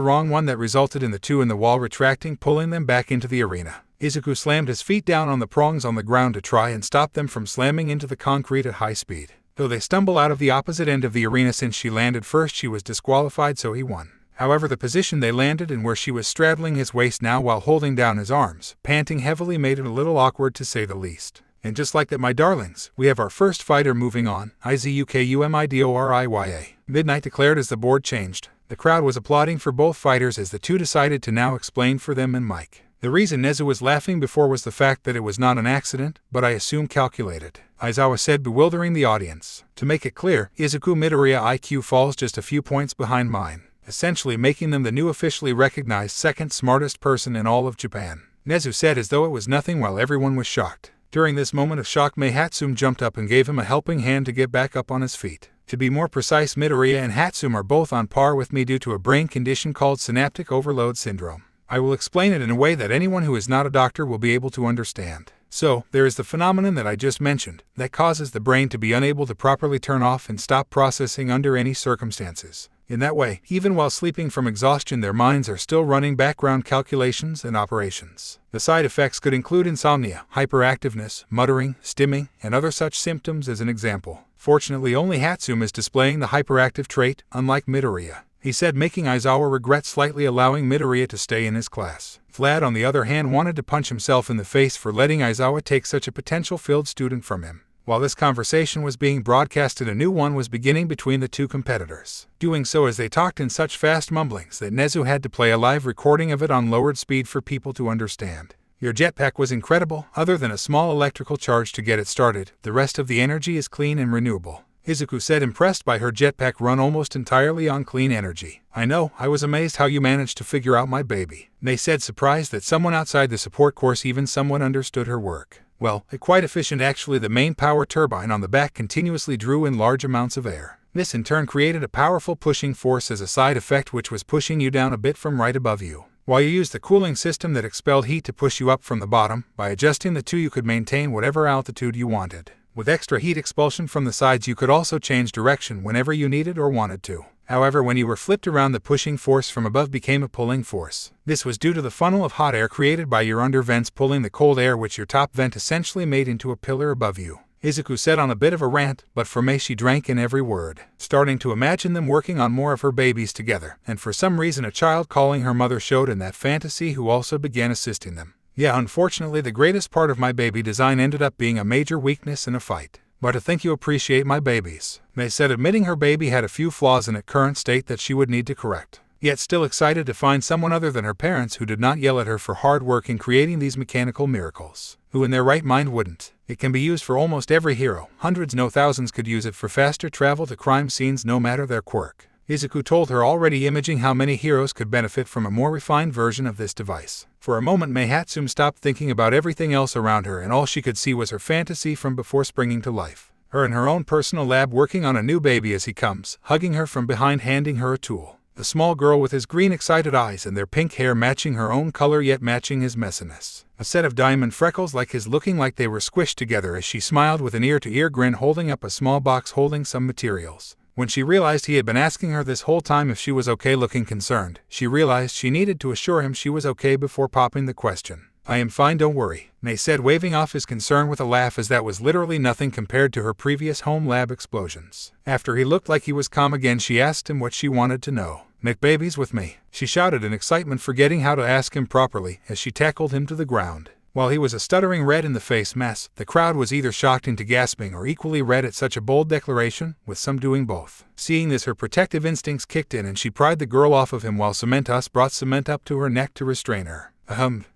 wrong one that resulted in the 2 in the wall retracting, pulling them back into the arena. Izuku slammed his feet down on the prongs on the ground to try and stop them from slamming into the concrete at high speed. Though they stumble out of the opposite end of the arena, since she landed first she was disqualified, so he won. However, the position they landed in, where she was straddling his waist now while holding down his arms, panting heavily, made it a little awkward to say the least. And just like that, my darlings, we have our first fighter moving on. Izukumidoriya, Midnight declared as the board changed. The crowd was applauding for both fighters as the two decided to now explain for them and Mike. The reason Nezu was laughing before was the fact that it was not an accident, but I assume calculated, Aizawa said, bewildering the audience. To make it clear, Izuku Midoriya IQ falls just a few points behind mine, essentially making them the new officially recognized second smartest person in all of Japan. Nezu said as though it was nothing while everyone was shocked. During this moment of shock, Meihatsum jumped up and gave him a helping hand to get back up on his feet. To be more precise, Midoriya and Hatsum are both on par with me due to a brain condition called synaptic overload syndrome. I will explain it in a way that anyone who is not a doctor will be able to understand. So, there is the phenomenon that I just mentioned, that causes the brain to be unable to properly turn off and stop processing under any circumstances. In that way, even while sleeping from exhaustion, their minds are still running background calculations and operations. The side effects could include insomnia, hyperactiveness, muttering, stimming, and other such symptoms as an example. Fortunately, only Hatsum is displaying the hyperactive trait, unlike Midoriya, he said, making Aizawa regret slightly allowing Midoriya to stay in his class. Vlad, on the other hand, wanted to punch himself in the face for letting Aizawa take such a potential-filled student from him. While this conversation was being broadcasted, a new one was beginning between the two competitors, doing so as they talked in such fast mumblings that Nezu had to play a live recording of it on lowered speed for people to understand. Your jetpack was incredible. Other than a small electrical charge to get it started, the rest of the energy is clean and renewable, Izuku said, impressed by her jetpack run almost entirely on clean energy. I know, I was amazed how you managed to figure out my baby, they said, surprised that someone outside the support course even somewhat understood her work. Well, quite efficient actually. The main power turbine on the back continuously drew in large amounts of air. This in turn created a powerful pushing force as a side effect, which was pushing you down a bit from right above you. While you used the cooling system that expelled heat to push you up from the bottom, by adjusting the two you could maintain whatever altitude you wanted. With extra heat expulsion from the sides, you could also change direction whenever you needed or wanted to. However, when you were flipped around, the pushing force from above became a pulling force. This was due to the funnel of hot air created by your under vents pulling the cold air, which your top vent essentially made into a pillar above you, Izuku said on a bit of a rant, but for Mei she drank in every word, starting to imagine them working on more of her babies together, and for some reason a child calling her mother showed in that fantasy, who also began assisting them. Yeah, unfortunately the greatest part of my baby design ended up being a major weakness in a fight. But I think you appreciate my babies, Mei said, admitting her baby had a few flaws in its current state that she would need to correct. Yet still excited to find someone other than her parents who did not yell at her for hard work in creating these mechanical miracles. Who in their right mind wouldn't? It can be used for almost every hero. Hundreds, no thousands could use it for faster travel to crime scenes no matter their quirk. Izuku told her, already imaging how many heroes could benefit from a more refined version of this device. For a moment Meihatsum stopped thinking about everything else around her, and all she could see was her fantasy from before springing to life. Her in her own personal lab working on a new baby as he comes, hugging her from behind, handing her a tool. the small girl with his green excited eyes and their pink hair matching her own color yet matching his messiness. A set of diamond freckles like his looking like they were squished together as she smiled with an ear-to-ear grin holding up a small box holding some materials. When she realized he had been asking her this whole time if she was okay looking concerned, she realized she needed to assure him she was okay before popping the question. I am fine, don't worry, May said, waving off his concern with a laugh as that was literally nothing compared to her previous home lab explosions. After he looked like he was calm again, she asked him what she wanted to know. Make babies with me, she shouted in excitement, forgetting how to ask him properly as she tackled him to the ground. While he was a stuttering red-in-the-face mess, the crowd was either shocked into gasping or equally red at such a bold declaration, with some doing both. Seeing this, her protective instincts kicked in and she pried the girl off of him while Cementos brought cement up to her neck to restrain her.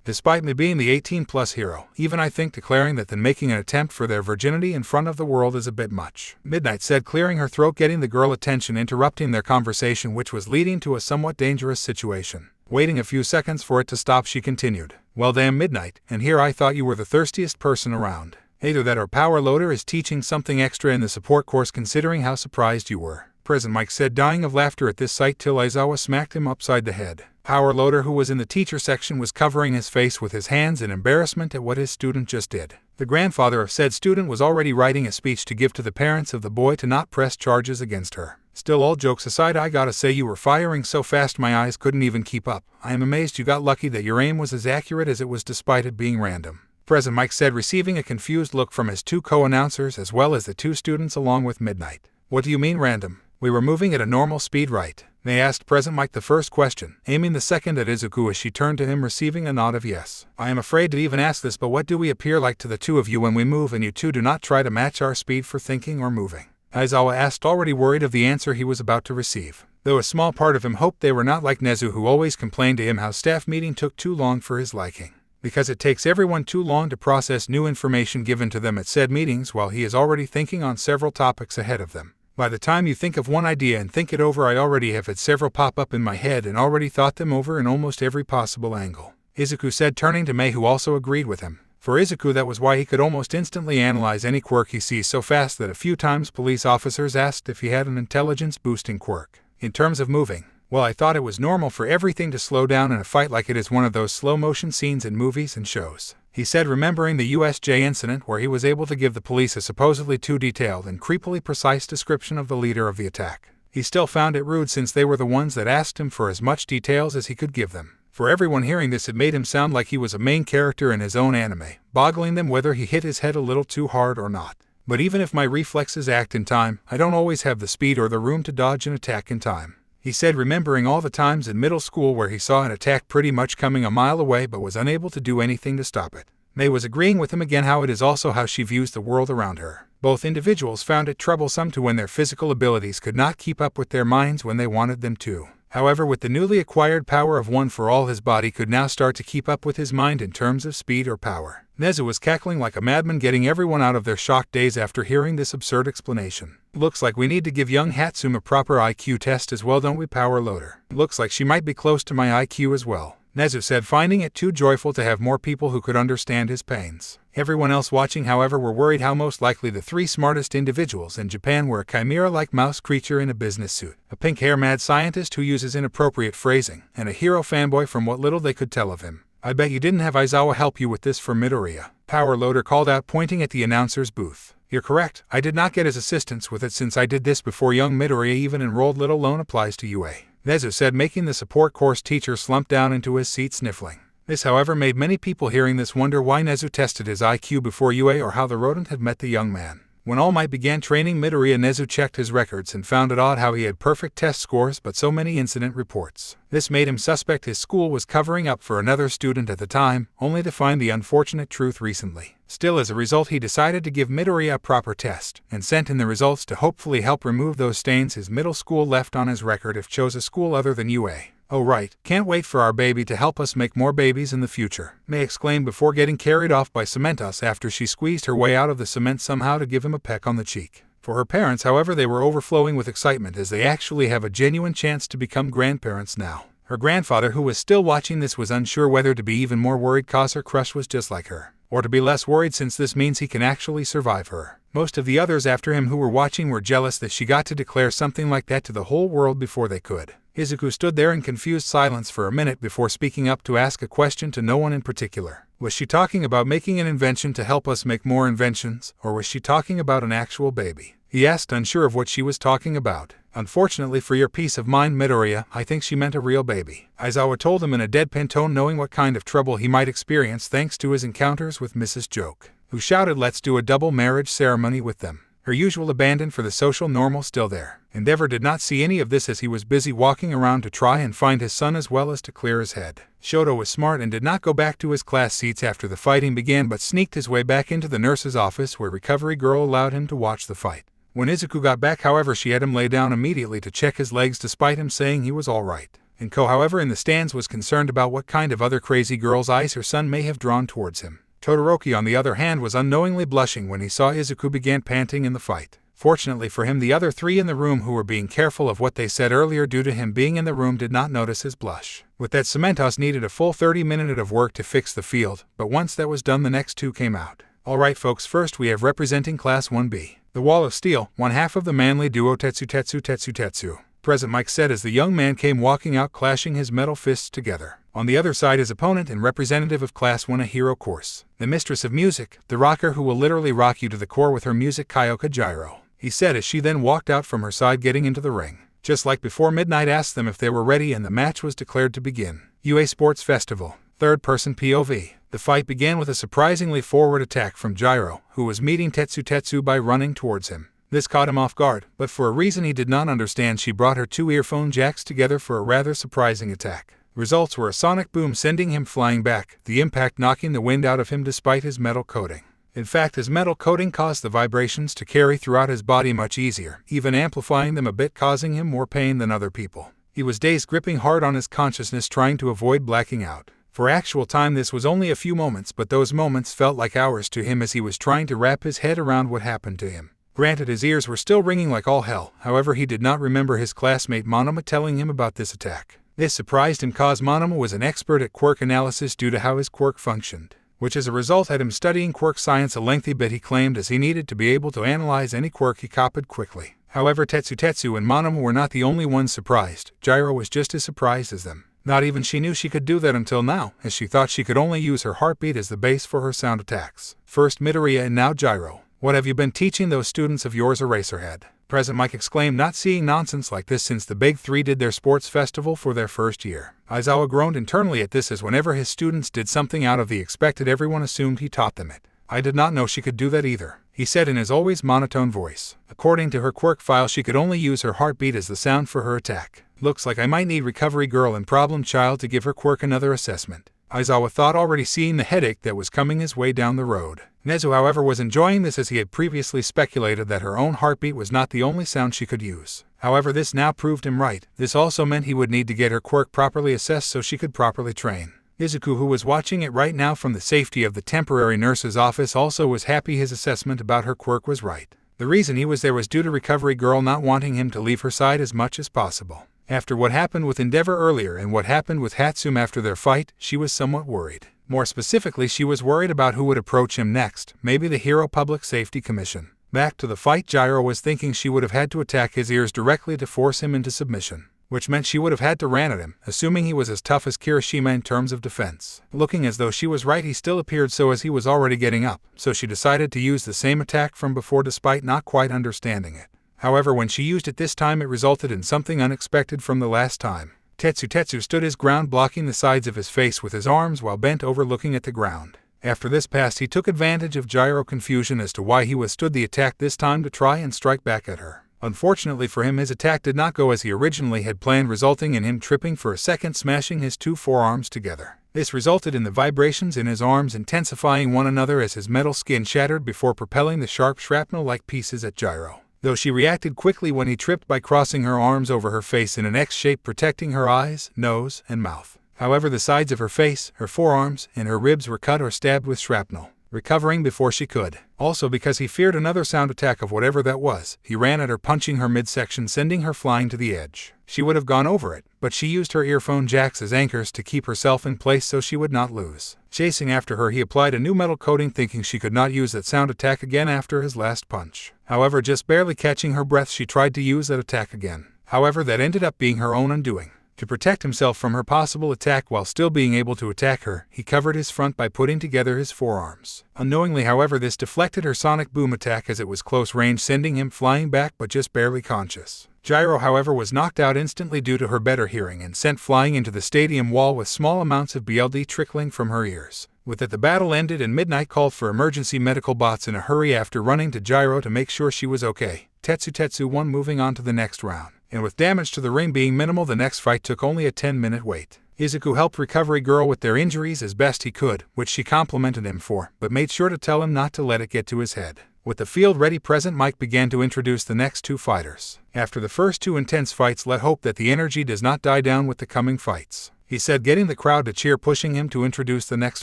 Despite me being the 18-plus hero, even I think declaring that than making an attempt for their virginity in front of the world is a bit much, Midnight said, clearing her throat, getting the girl attention, interrupting their conversation, which was leading to a somewhat dangerous situation. Waiting a few seconds for it to stop, she continued. Well damn, Midnight, and here I thought you were the thirstiest person around. Either that or Power Loader is teaching something extra in the support course, considering how surprised you were. Present Mike said, dying of laughter at this sight till Aizawa smacked him upside the head. Power Loader, who was in the teacher section, was covering his face with his hands in embarrassment at what his student just did. The grandfather of said student was already writing a speech to give to the parents of the boy to not press charges against her. Still, all jokes aside, I gotta say you were firing so fast my eyes couldn't even keep up. I am amazed you got lucky that your aim was as accurate as it was despite it being random. Present Mike said, receiving a confused look from his two co-announcers as well as the two students along with Midnight. What do you mean random? We were moving at a normal speed, right? They asked Present Mike the first question, aiming the second at Izuku as she turned to him, receiving a nod of yes. I am afraid to even ask this, but what do we appear like to the two of you when we move and you two do not try to match our speed for thinking or moving? Aizawa asked, already worried of the answer he was about to receive. Though a small part of him hoped they were not like Nezu, who always complained to him how staff meeting took too long for his liking. Because it takes everyone too long to process new information given to them at said meetings while he is already thinking on several topics ahead of them. By the time you think of one idea and think it over, I already have had several pop up in my head and already thought them over in almost every possible angle. Izuku said, turning to Mei, who also agreed with him. For Izuku, that was why he could almost instantly analyze any quirk he sees so fast that a few times police officers asked if he had an intelligence-boosting quirk. In terms of moving, well, I thought it was normal for everything to slow down in a fight like it is one of those slow-motion scenes in movies and shows. He said, remembering the USJ incident where he was able to give the police a supposedly too detailed and creepily precise description of the leader of the attack. He still found it rude since they were the ones that asked him for as much details as he could give them. For everyone hearing this, it made him sound like he was a main character in his own anime, boggling them whether he hit his head a little too hard or not. But even if my reflexes act in time, I don't always have the speed or the room to dodge an attack in time. He said, remembering all the times in middle school where he saw an attack pretty much coming a mile away but was unable to do anything to stop it. May was agreeing with him again how it is also how she views the world around her. Both individuals found it troublesome to when their physical abilities could not keep up with their minds when they wanted them to. However, with the newly acquired power of one for all, his body could now start to keep up with his mind in terms of speed or power. Nezu was cackling like a madman, getting everyone out of their shocked daze after hearing this absurd explanation. Looks like we need to give young Hatsum a proper IQ test as well, don't we, Power Loader? Looks like she might be close to my IQ as well, Nezu said, finding it too joyful to have more people who could understand his pains. Everyone else watching, however, were worried how most likely the three smartest individuals in Japan were a chimera-like mouse creature in a business suit, a pink-hair mad scientist who uses inappropriate phrasing, and a hero fanboy from what little they could tell of him. I bet you didn't have Aizawa help you with this for Midoriya, Power Loader called out, pointing at the announcer's booth. You're correct, I did not get his assistance with it since I did this before young Midoriya even enrolled, let alone applies to UA, Nezu said, making the support course teacher slump down into his seat sniffling. This, however, made many people hearing this wonder why Nezu tested his IQ before UA or how the rodent had met the young man. When All Might began training Midoriya, Nezu checked his records and found it odd how he had perfect test scores but so many incident reports. This made him suspect his school was covering up for another student at the time, only to find the unfortunate truth recently. Still, as a result, he decided to give Midoriya a proper test, and sent in the results to hopefully help remove those stains his middle school left on his record if chose a school other than UA. Oh right, can't wait for our baby to help us make more babies in the future, May exclaimed before getting carried off by Cementos after she squeezed her way out of the cement somehow to give him a peck on the cheek. For her parents, however, they were overflowing with excitement as they actually have a genuine chance to become grandparents now. Her grandfather, who was still watching this, was unsure whether to be even more worried cause her crush was just like her, or to be less worried since this means he can actually survive her. Most of the others after him who were watching were jealous that she got to declare something like that to the whole world before they could. Izuku stood there in confused silence for a minute before speaking up to ask a question to no one in particular. Was she talking about making an invention to help us make more inventions, or was she talking about an actual baby? He asked, unsure of what she was talking about. Unfortunately for your peace of mind, Midoriya, I think she meant a real baby. Aizawa told him in a deadpan tone, knowing what kind of trouble he might experience thanks to his encounters with Mrs. Joke, who shouted, "Let's do a double marriage ceremony with them." Her usual abandon for the social normal still there. Endeavor did not see any of this as he was busy walking around to try and find his son as well as to clear his head. Shoto was smart and did not go back to his class seats after the fighting began, but sneaked his way back into the nurse's office where Recovery Girl allowed him to watch the fight. When Izuku got back, however, she had him lay down immediately to check his legs despite him saying he was alright. And Ko, however, in the stands was concerned about what kind of other crazy girl's eyes her son may have drawn towards him. Todoroki, on the other hand, was unknowingly blushing when he saw Izuku began panting in the fight. Fortunately for him, the other three in the room who were being careful of what they said earlier due to him being in the room did not notice his blush. With that, Cementos needed a full 30 minutes of work to fix the field, but once that was done, the next two came out. Alright folks, first we have representing Class 1B. The Wall of Steel, one half of the manly duo Tetsu. Present Mike said as the young man came walking out, clashing his metal fists together. On the other side, his opponent and representative of Class 1, a hero course. The mistress of music, the rocker who will literally rock you to the core with her music, Kyoka Gyro, he said as she then walked out from her side, getting into the ring. Just like before, Midnight asked them if they were ready and the match was declared to begin. UA Sports Festival, third-person POV. The fight began with a surprisingly forward attack from Gyro, who was meeting Tetsu by running towards him. This caught him off guard, but for a reason he did not understand, she brought her two earphone jacks together for a rather surprising attack. Results were a sonic boom sending him flying back, the impact knocking the wind out of him despite his metal coating. In fact, his metal coating caused the vibrations to carry throughout his body much easier, even amplifying them a bit, causing him more pain than other people. He was dazed, gripping hard on his consciousness, trying to avoid blacking out. For actual time, this was only a few moments, but those moments felt like hours to him as he was trying to wrap his head around what happened to him. Granted, his ears were still ringing like all hell, however he did not remember his classmate Monoma telling him about this attack. This surprised him cause Monoma was an expert at quirk analysis due to how his quirk functioned, which as a result had him studying quirk science a lengthy bit, he claimed, as he needed to be able to analyze any quirk he copied quickly. However, Tetsu and Monoma were not the only ones surprised. Gyro was just as surprised as them. Not even she knew she could do that until now, as she thought she could only use her heartbeat as the base for her sound attacks. First Midoriya and now Gyro. What have you been teaching those students of yours, Eraserhead? Present Mike exclaimed, not seeing nonsense like this since the Big Three did their sports festival for their first year. Aizawa groaned internally at this, as whenever his students did something out of the expected, everyone assumed he taught them it. I did not know she could do that either, he said in his always monotone voice. According to her quirk file, she could only use her heartbeat as the sound for her attack. Looks like I might need Recovery Girl and Problem Child to give her quirk another assessment, Aizawa thought, already seeing the headache that was coming his way down the road. Nezu, however, was enjoying this, as he had previously speculated that her own heartbeat was not the only sound she could use. However, this now proved him right. This also meant he would need to get her quirk properly assessed so she could properly train. Izuku, who was watching it right now from the safety of the temporary nurse's office, also was happy his assessment about her quirk was right. The reason he was there was due to Recovery Girl not wanting him to leave her side as much as possible. After what happened with Endeavor earlier and what happened with Hatsume after their fight, she was somewhat worried. More specifically, she was worried about who would approach him next, maybe the Hero Public Safety Commission. Back to the fight, Gyro was thinking she would have had to attack his ears directly to force him into submission, which meant she would have had to ran at him, assuming he was as tough as Kirishima in terms of defense. Looking as though she was right, he still appeared so, as he was already getting up, so she decided to use the same attack from before despite not quite understanding it. However, when she used it this time, it resulted in something unexpected from the last time. Tetsu stood his ground, blocking the sides of his face with his arms while bent over looking at the ground. After this pass, he took advantage of Gyro confusion as to why he withstood the attack this time to try and strike back at her. Unfortunately for him, his attack did not go as he originally had planned, resulting in him tripping for a second, smashing his two forearms together. This resulted in the vibrations in his arms intensifying one another as his metal skin shattered before propelling the sharp shrapnel-like pieces at Gyro. Though she reacted quickly when he tripped by crossing her arms over her face in an X shape, protecting her eyes, nose, and mouth. However, the sides of her face, her forearms, and her ribs were cut or stabbed with shrapnel, recovering before she could. Also, because he feared another sound attack of whatever that was, he ran at her, punching her midsection, sending her flying to the edge. She would have gone over it, but she used her earphone jacks as anchors to keep herself in place so she would not lose. Chasing after her, he applied a new metal coating, thinking she could not use that sound attack again after his last punch. However, just barely catching her breath, she tried to use that attack again. However, that ended up being her own undoing. To protect himself from her possible attack while still being able to attack her, he covered his front by putting together his forearms. Unknowingly, however, this deflected her sonic boom attack as it was close range, sending him flying back but just barely conscious. Gyro, however, was knocked out instantly due to her better hearing and sent flying into the stadium wall with small amounts of BLD trickling from her ears. With it, the battle ended and Midnight called for emergency medical bots in a hurry after running to Gyro to make sure she was okay. Tetsu won, moving on to the next round. And with damage to the ring being minimal, the next fight took only a 10-minute wait. Izuku helped Recovery Girl with their injuries as best he could, which she complimented him for, but made sure to tell him not to let it get to his head. With the field ready present, Mike began to introduce the next two fighters. After the first two intense fights, let hope that the energy does not die down with the coming fights, he said, getting the crowd to cheer, pushing him to introduce the next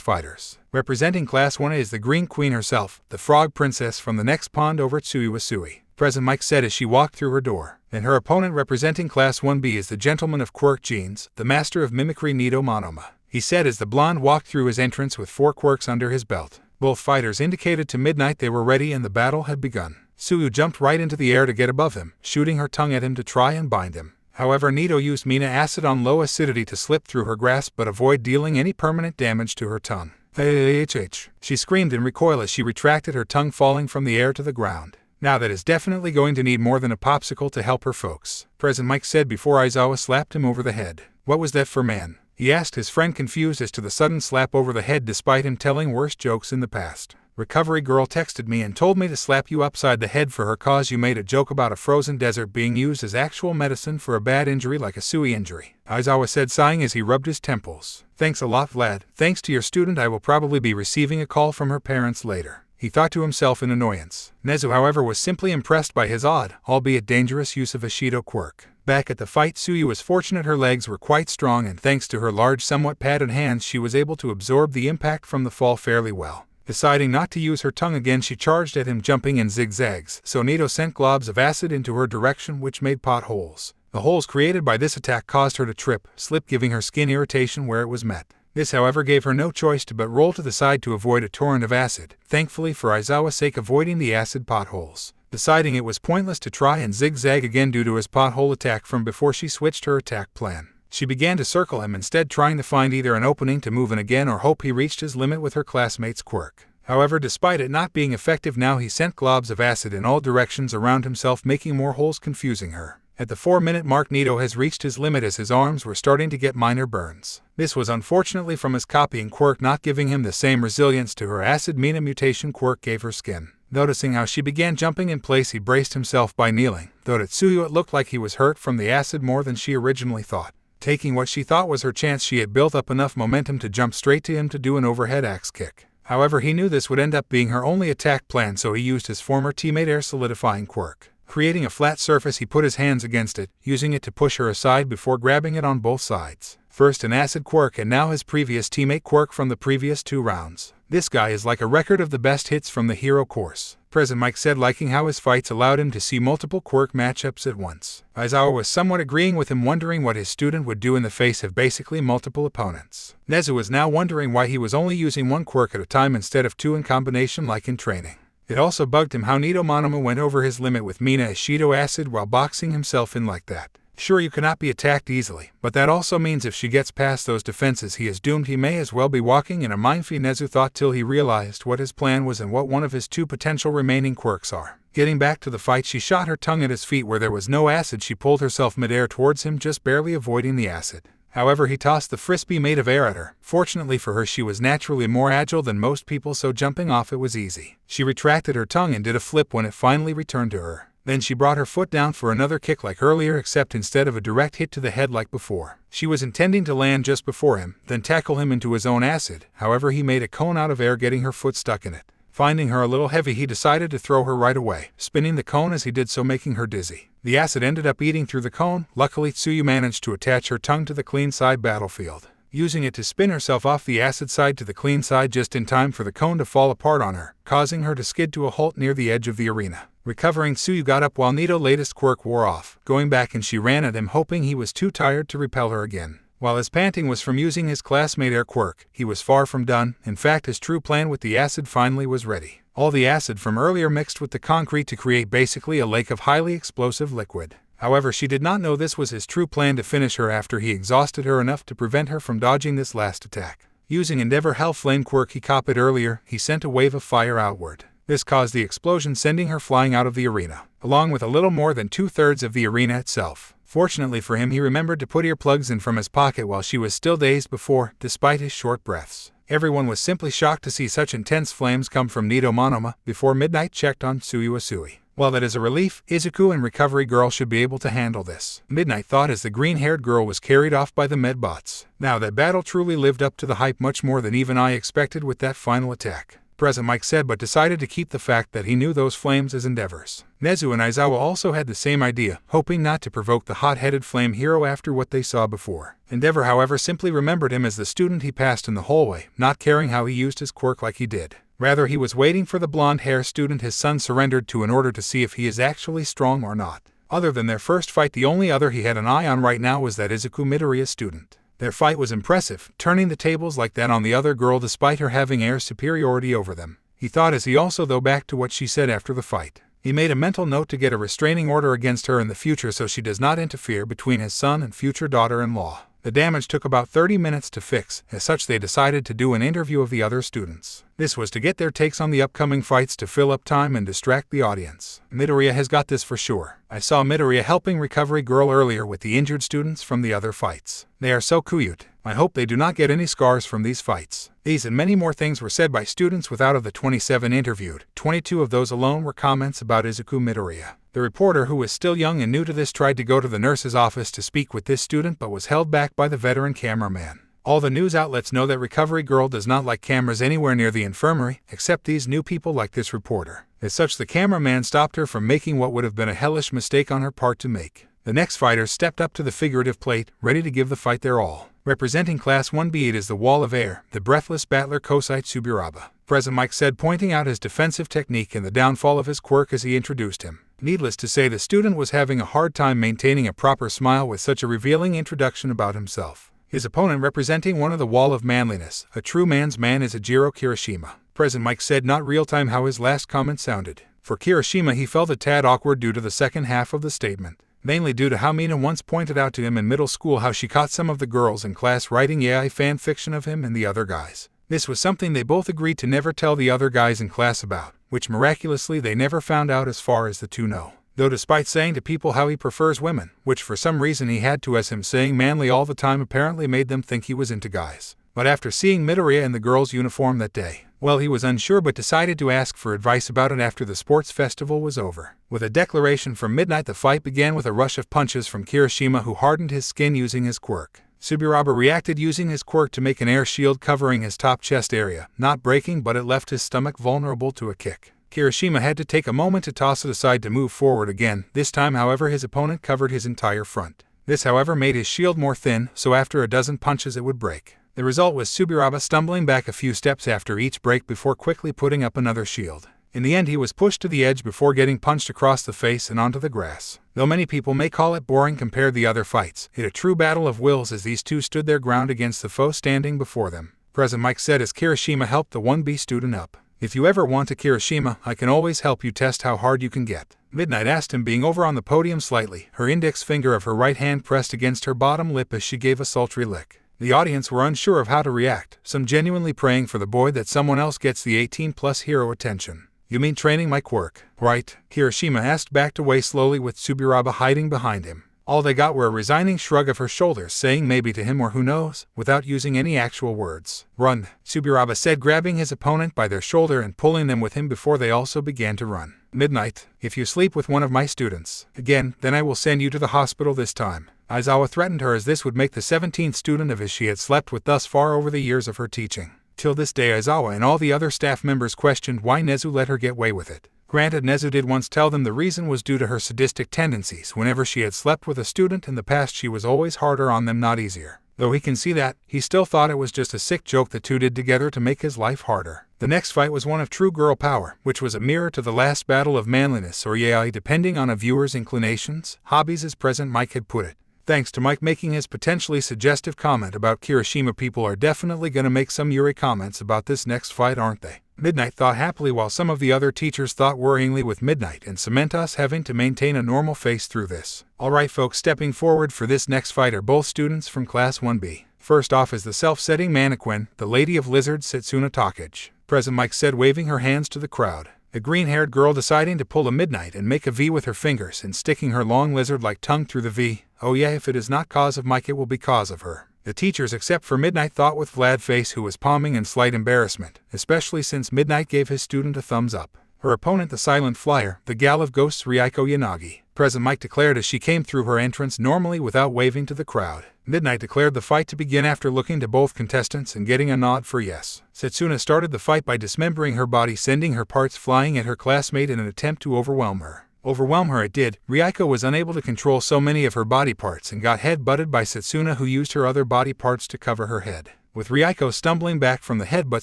fighters. Representing Class 1A is the Green Queen herself, the Frog Princess from the next pond over, Tsuyuasui. Present, Mike said as she walked through her door. And her opponent representing Class 1B is the Gentleman of Quirk Genes, the Master of Mimicry, Nido Monoma, he said as the blonde walked through his entrance with 4 quirks under his belt. Both fighters indicated to Midnight they were ready and the battle had begun. Tsuyu jumped right into the air to get above him, shooting her tongue at him to try and bind him. However, Nido used Mina acid on low acidity to slip through her grasp but avoid dealing any permanent damage to her tongue. She screamed in recoil as she retracted her tongue, falling from the air to the ground. Now that is definitely going to need more than a popsicle to help her folks, Present Mike said before Aizawa slapped him over the head. What was that for, man? He asked his friend, confused as to the sudden slap over the head despite him telling worse jokes in the past. Recovery Girl texted me and told me to slap you upside the head for her cause you made a joke about a frozen desert being used as actual medicine for a bad injury like a Sui injury, Aizawa said, sighing as he rubbed his temples. Thanks a lot, Vlad. Thanks to your student, I will probably be receiving a call from her parents later, he thought to himself in annoyance. Nezu, however, was simply impressed by his odd, albeit dangerous use of a Shido quirk. Back at the fight, Tsuyu was fortunate her legs were quite strong and thanks to her large, somewhat padded hands she was able to absorb the impact from the fall fairly well. Deciding not to use her tongue again, she charged at him, jumping in zigzags, so Nido sent globs of acid into her direction which made potholes. The holes created by this attack caused her to slip, giving her skin irritation where it was met. This, however, gave her no choice but roll to the side to avoid a torrent of acid, thankfully for Aizawa's sake avoiding the acid potholes. Deciding it was pointless to try and zigzag again due to his pothole attack from before, she switched her attack plan. She began to circle him, instead trying to find either an opening to move in again or hope he reached his limit with her classmate's quirk. However, despite it not being effective now, he sent globs of acid in all directions around himself, making more holes, confusing her. At the 4-minute mark, Nido has reached his limit as his arms were starting to get minor burns. This was unfortunately from his copying quirk not giving him the same resilience to her acid Mina mutation quirk gave her skin. Noticing how she began jumping in place, he braced himself by kneeling, though to Tsuyu it looked like he was hurt from the acid more than she originally thought. Taking what she thought was her chance, she had built up enough momentum to jump straight to him to do an overhead axe kick. However, he knew this would end up being her only attack plan, so he used his former teammate air solidifying quirk. Creating a flat surface, he put his hands against it, using it to push her aside before grabbing it on both sides. First an acid quirk and now his previous teammate quirk from the previous 2 rounds. This guy is like a record of the best hits from the hero course, Present Mike said, liking how his fights allowed him to see multiple quirk matchups at once. Aizawa was somewhat agreeing with him, wondering what his student would do in the face of basically multiple opponents. Nezu was now wondering why he was only using 1 quirk at a time instead of 2 in combination like in training. It also bugged him how Nido Monoma went over his limit with Mina as Shido acid while boxing himself in like that. Sure, you cannot be attacked easily, but that also means if she gets past those defenses he is doomed. He may as well be walking in a minefield, Nezu thought, till he realized what his plan was and what one of his 2 potential remaining quirks are. Getting back to the fight, she shot her tongue at his feet where there was no acid. She pulled herself midair towards him, just barely avoiding the acid. However, he tossed the frisbee made of air at her. Fortunately for her, she was naturally more agile than most people, so jumping off it was easy. She retracted her tongue and did a flip when it finally returned to her. Then she brought her foot down for another kick like earlier, except instead of a direct hit to the head like before, she was intending to land just before him, then tackle him into his own acid. However, he made a cone out of air, getting her foot stuck in it. Finding her a little heavy, he decided to throw her right away, spinning the cone as he did so, making her dizzy. The acid ended up eating through the cone. Luckily, Tsuyu managed to attach her tongue to the clean side battlefield, using it to spin herself off the acid side to the clean side just in time for the cone to fall apart on her, causing her to skid to a halt near the edge of the arena. Recovering, Tsuyu got up while Nido's latest quirk wore off, going back, and she ran at him, hoping he was too tired to repel her again. While his panting was from using his classmate air quirk, he was far from done. In fact, his true plan with the acid finally was ready. All the acid from earlier mixed with the concrete to create basically a lake of highly explosive liquid. However, she did not know this was his true plan to finish her after he exhausted her enough to prevent her from dodging this last attack. Using Endeavor Hellflame quirk he copied earlier, he sent a wave of fire outward. This caused the explosion, sending her flying out of the arena, along with a little more than 2/3 of the arena itself. Fortunately for him, he remembered to put earplugs in from his pocket while she was still dazed before, despite his short breaths. Everyone was simply shocked to see such intense flames come from Nido Monoma. Before Midnight checked on Suyuasui. While that is a relief, Izuku and Recovery Girl should be able to handle this, Midnight thought as the green-haired girl was carried off by the medbots. Now that battle truly lived up to the hype, much more than even I expected with that final attack. Present Mike said, but decided to keep the fact that he knew those flames as endeavors. Nezu and Aizawa also had the same idea, hoping not to provoke the hot-headed flame hero after what they saw before. Endeavor, however, simply remembered him as the student he passed in the hallway, not caring how he used his quirk like he did. Rather, he was waiting for the blonde-hair student his son surrendered to in order to see if he is actually strong or not. Other than their first fight, the only other he had an eye on right now was that Izuku Midoriya student. Their fight was impressive, turning the tables like that on the other girl despite her having air superiority over them. He thought as he also though back to what she said after the fight. He made a mental note to get a restraining order against her in the future so she does not interfere between his son and future daughter-in-law. The damage took about 30 minutes to fix, as such they decided to do an interview of the other students. This was to get their takes on the upcoming fights to fill up time and distract the audience. Midoriya has got this for sure. I saw Midoriya helping Recovery Girl earlier with the injured students from the other fights. They are so cute. I hope they do not get any scars from these fights. These and many more things were said by students with out of the 27 interviewed. 22 of those alone were comments about Izuku Midoriya. The reporter, who was still young and new to this, tried to go to the nurse's office to speak with this student but was held back by the veteran cameraman. All the news outlets know that Recovery Girl does not like cameras anywhere near the infirmary, except these new people like this reporter. As such, the cameraman stopped her from making what would have been a hellish mistake on her part to make. The next fighters stepped up to the figurative plate, ready to give the fight their all. Representing Class 1B, it is the Wall of Air, the breathless battler Kosei Tsuburaba. Present Mike said, pointing out his defensive technique and the downfall of his quirk as he introduced him. Needless to say, the student was having a hard time maintaining a proper smile with such a revealing introduction about himself. His opponent, representing one of the Wall of Manliness, a true man's man, is Ejiro Kirishima. Present Mike said, not real-time, how his last comment sounded. For Kirishima, he felt a tad awkward due to the second half of the statement. Mainly due to how Mina once pointed out to him in middle school how she caught some of the girls in class writing yaoi fan fiction of him and the other guys. This was something they both agreed to never tell the other guys in class about, which miraculously they never found out as far as the two know. Though despite saying to people how he prefers women, which for some reason he had to, as him saying manly all the time apparently made them think he was into guys. But after seeing Midoriya in the girl's uniform that day, well, he was unsure but decided to ask for advice about it after the sports festival was over. With a declaration from Midnight, the fight began with a rush of punches from Kirishima, who hardened his skin using his quirk. Tsuburaba reacted using his quirk to make an air shield covering his top chest area, not breaking, but it left his stomach vulnerable to a kick. Kirishima had to take a moment to toss it aside to move forward again. This time, however, his opponent covered his entire front. This, however, made his shield more thin, so after a dozen punches it would break. The result was Tsuburaba stumbling back a few steps after each break before quickly putting up another shield. In the end, he was pushed to the edge before getting punched across the face and onto the grass. Though many people may call it boring compared to the other fights, it a true battle of wills as these two stood their ground against the foe standing before them. Present Mike said as Kirishima helped the 1B student up. If you ever want a Kirishima, I can always help you test how hard you can get. Midnight asked him, being over on the podium slightly, her index finger of her right hand pressed against her bottom lip as she gave a sultry lick. The audience were unsure of how to react, some genuinely praying for the boy that someone else gets the 18+ hero attention. You mean training my quirk, right? Kirishima asked, backed away slowly with Tsuburaba hiding behind him. All they got were a resigning shrug of her shoulders, saying maybe to him or who knows, without using any actual words. Run, Tsuburaba said, grabbing his opponent by their shoulder and pulling them with him before they also began to run. Midnight, if you sleep with one of my students again, then I will send you to the hospital this time. Aizawa threatened her, as this would make the 17th student of his she had slept with thus far over the years of her teaching. Till this day, Aizawa and all the other staff members questioned why Nezu let her get away with it. Granted, Nezu did once tell them the reason was due to her sadistic tendencies. Whenever she had slept with a student in the past, she was always harder on them, not easier. Though he can see that, he still thought it was just a sick joke the two did together to make his life harder. The next fight was one of true girl power, which was a mirror to the last battle of manliness, or yaoi, depending on a viewer's inclinations, hobbies, as Present Mike had put it. Thanks to Mike making his potentially suggestive comment about Kirishima, people are definitely gonna make some Yuri comments about this next fight, aren't they? Midnight thought happily while some of the other teachers thought worryingly, with Midnight and Cementos having to maintain a normal face through this. Alright folks, stepping forward for this next fight are both students from Class 1B. First off is the self-setting mannequin, the Lady of Lizards Setsuna Takage. Present Mike said, waving her hands to the crowd. A green-haired girl deciding to pull a Midnight and make a V with her fingers and sticking her long lizard-like tongue through the V. Oh yeah, if it is not cause of Mike, it will be cause of her. The teachers except for Midnight thought with Vlad face, who was palming in slight embarrassment, especially since Midnight gave his student a thumbs up. Her opponent, the Silent Flyer, the gal of ghosts Ryuko Yanagi. Present Mike declared as she came through her entrance normally without waving to the crowd. Midnight declared the fight to begin after looking to both contestants and getting a nod for yes. Setsuna started the fight by dismembering her body, sending her parts flying at her classmate in an attempt to overwhelm her. Overwhelm her it did. Ryuko was unable to control so many of her body parts and got head-butted by Setsuna, who used her other body parts to cover her head. With Ryuko stumbling back from the headbutt,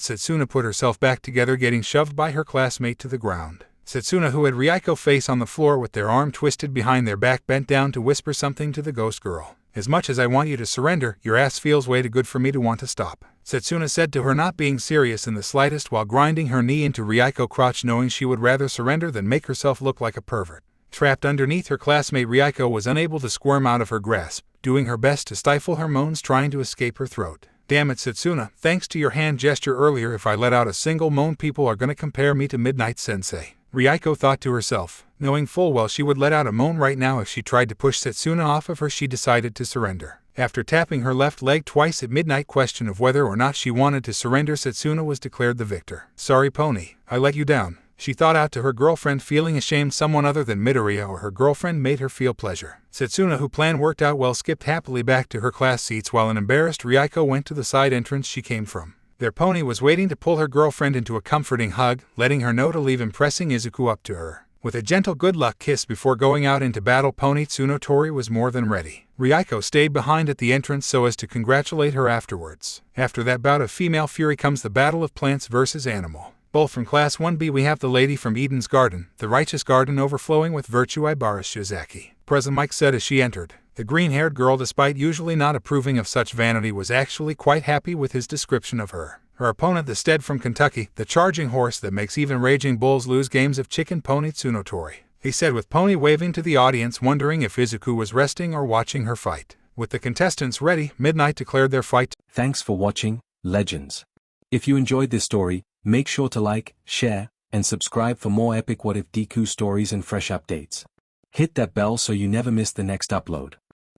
Setsuna put herself back together, getting shoved by her classmate to the ground. Setsuna, who had Ryuko face on the floor with their arm twisted behind their back, bent down to whisper something to the ghost girl. As much as I want you to surrender, your ass feels way too good for me to want to stop, Setsuna said to her, not being serious in the slightest, while grinding her knee into Ryuko's crotch, knowing she would rather surrender than make herself look like a pervert. Trapped underneath her classmate, Ryuko was unable to squirm out of her grasp, doing her best to stifle her moans trying to escape her throat. Damn it, Setsuna, thanks to your hand gesture earlier, if I let out a single moan, people are gonna compare me to Midnight Sensei. Ryuko thought to herself, knowing full well she would let out a moan right now if she tried to push Setsuna off of her. She decided to surrender. After tapping her left leg twice at Midnight, question of whether or not she wanted to surrender, Setsuna was declared the victor. Sorry pony, I let you down, she thought out to her girlfriend, feeling ashamed someone other than Midoriya or her girlfriend made her feel pleasure. Setsuna, who plan worked out well, skipped happily back to her class seats while an embarrassed Ryuko went to the side entrance she came from. Their pony was waiting to pull her girlfriend into a comforting hug, letting her know to leave him, pressing Izuku up to her. With a gentle good luck kiss before going out into battle, Pony Tsunotori was more than ready. Ryuko stayed behind at the entrance so as to congratulate her afterwards. After that bout of female fury comes the battle of plants versus animal. Both from Class 1B we have the lady from Eden's Garden, the righteous garden overflowing with virtue, Ibara Shizaki. Present Mike said as she entered. The green-haired girl, despite usually not approving of such vanity, was actually quite happy with his description of her. Her opponent, the Stead from Kentucky, the charging horse that makes even raging bulls lose games of chicken, Pony Tsunotori. He said with Pony waving to the audience, wondering if Izuku was resting or watching her fight. With the contestants ready, Midnight declared their fight. Thanks for watching, legends. If you enjoyed this story, make sure to like, share, and subscribe for more epic What If Deku stories and fresh updates. Hit that bell so you never miss the next upload.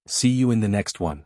See you in the next one.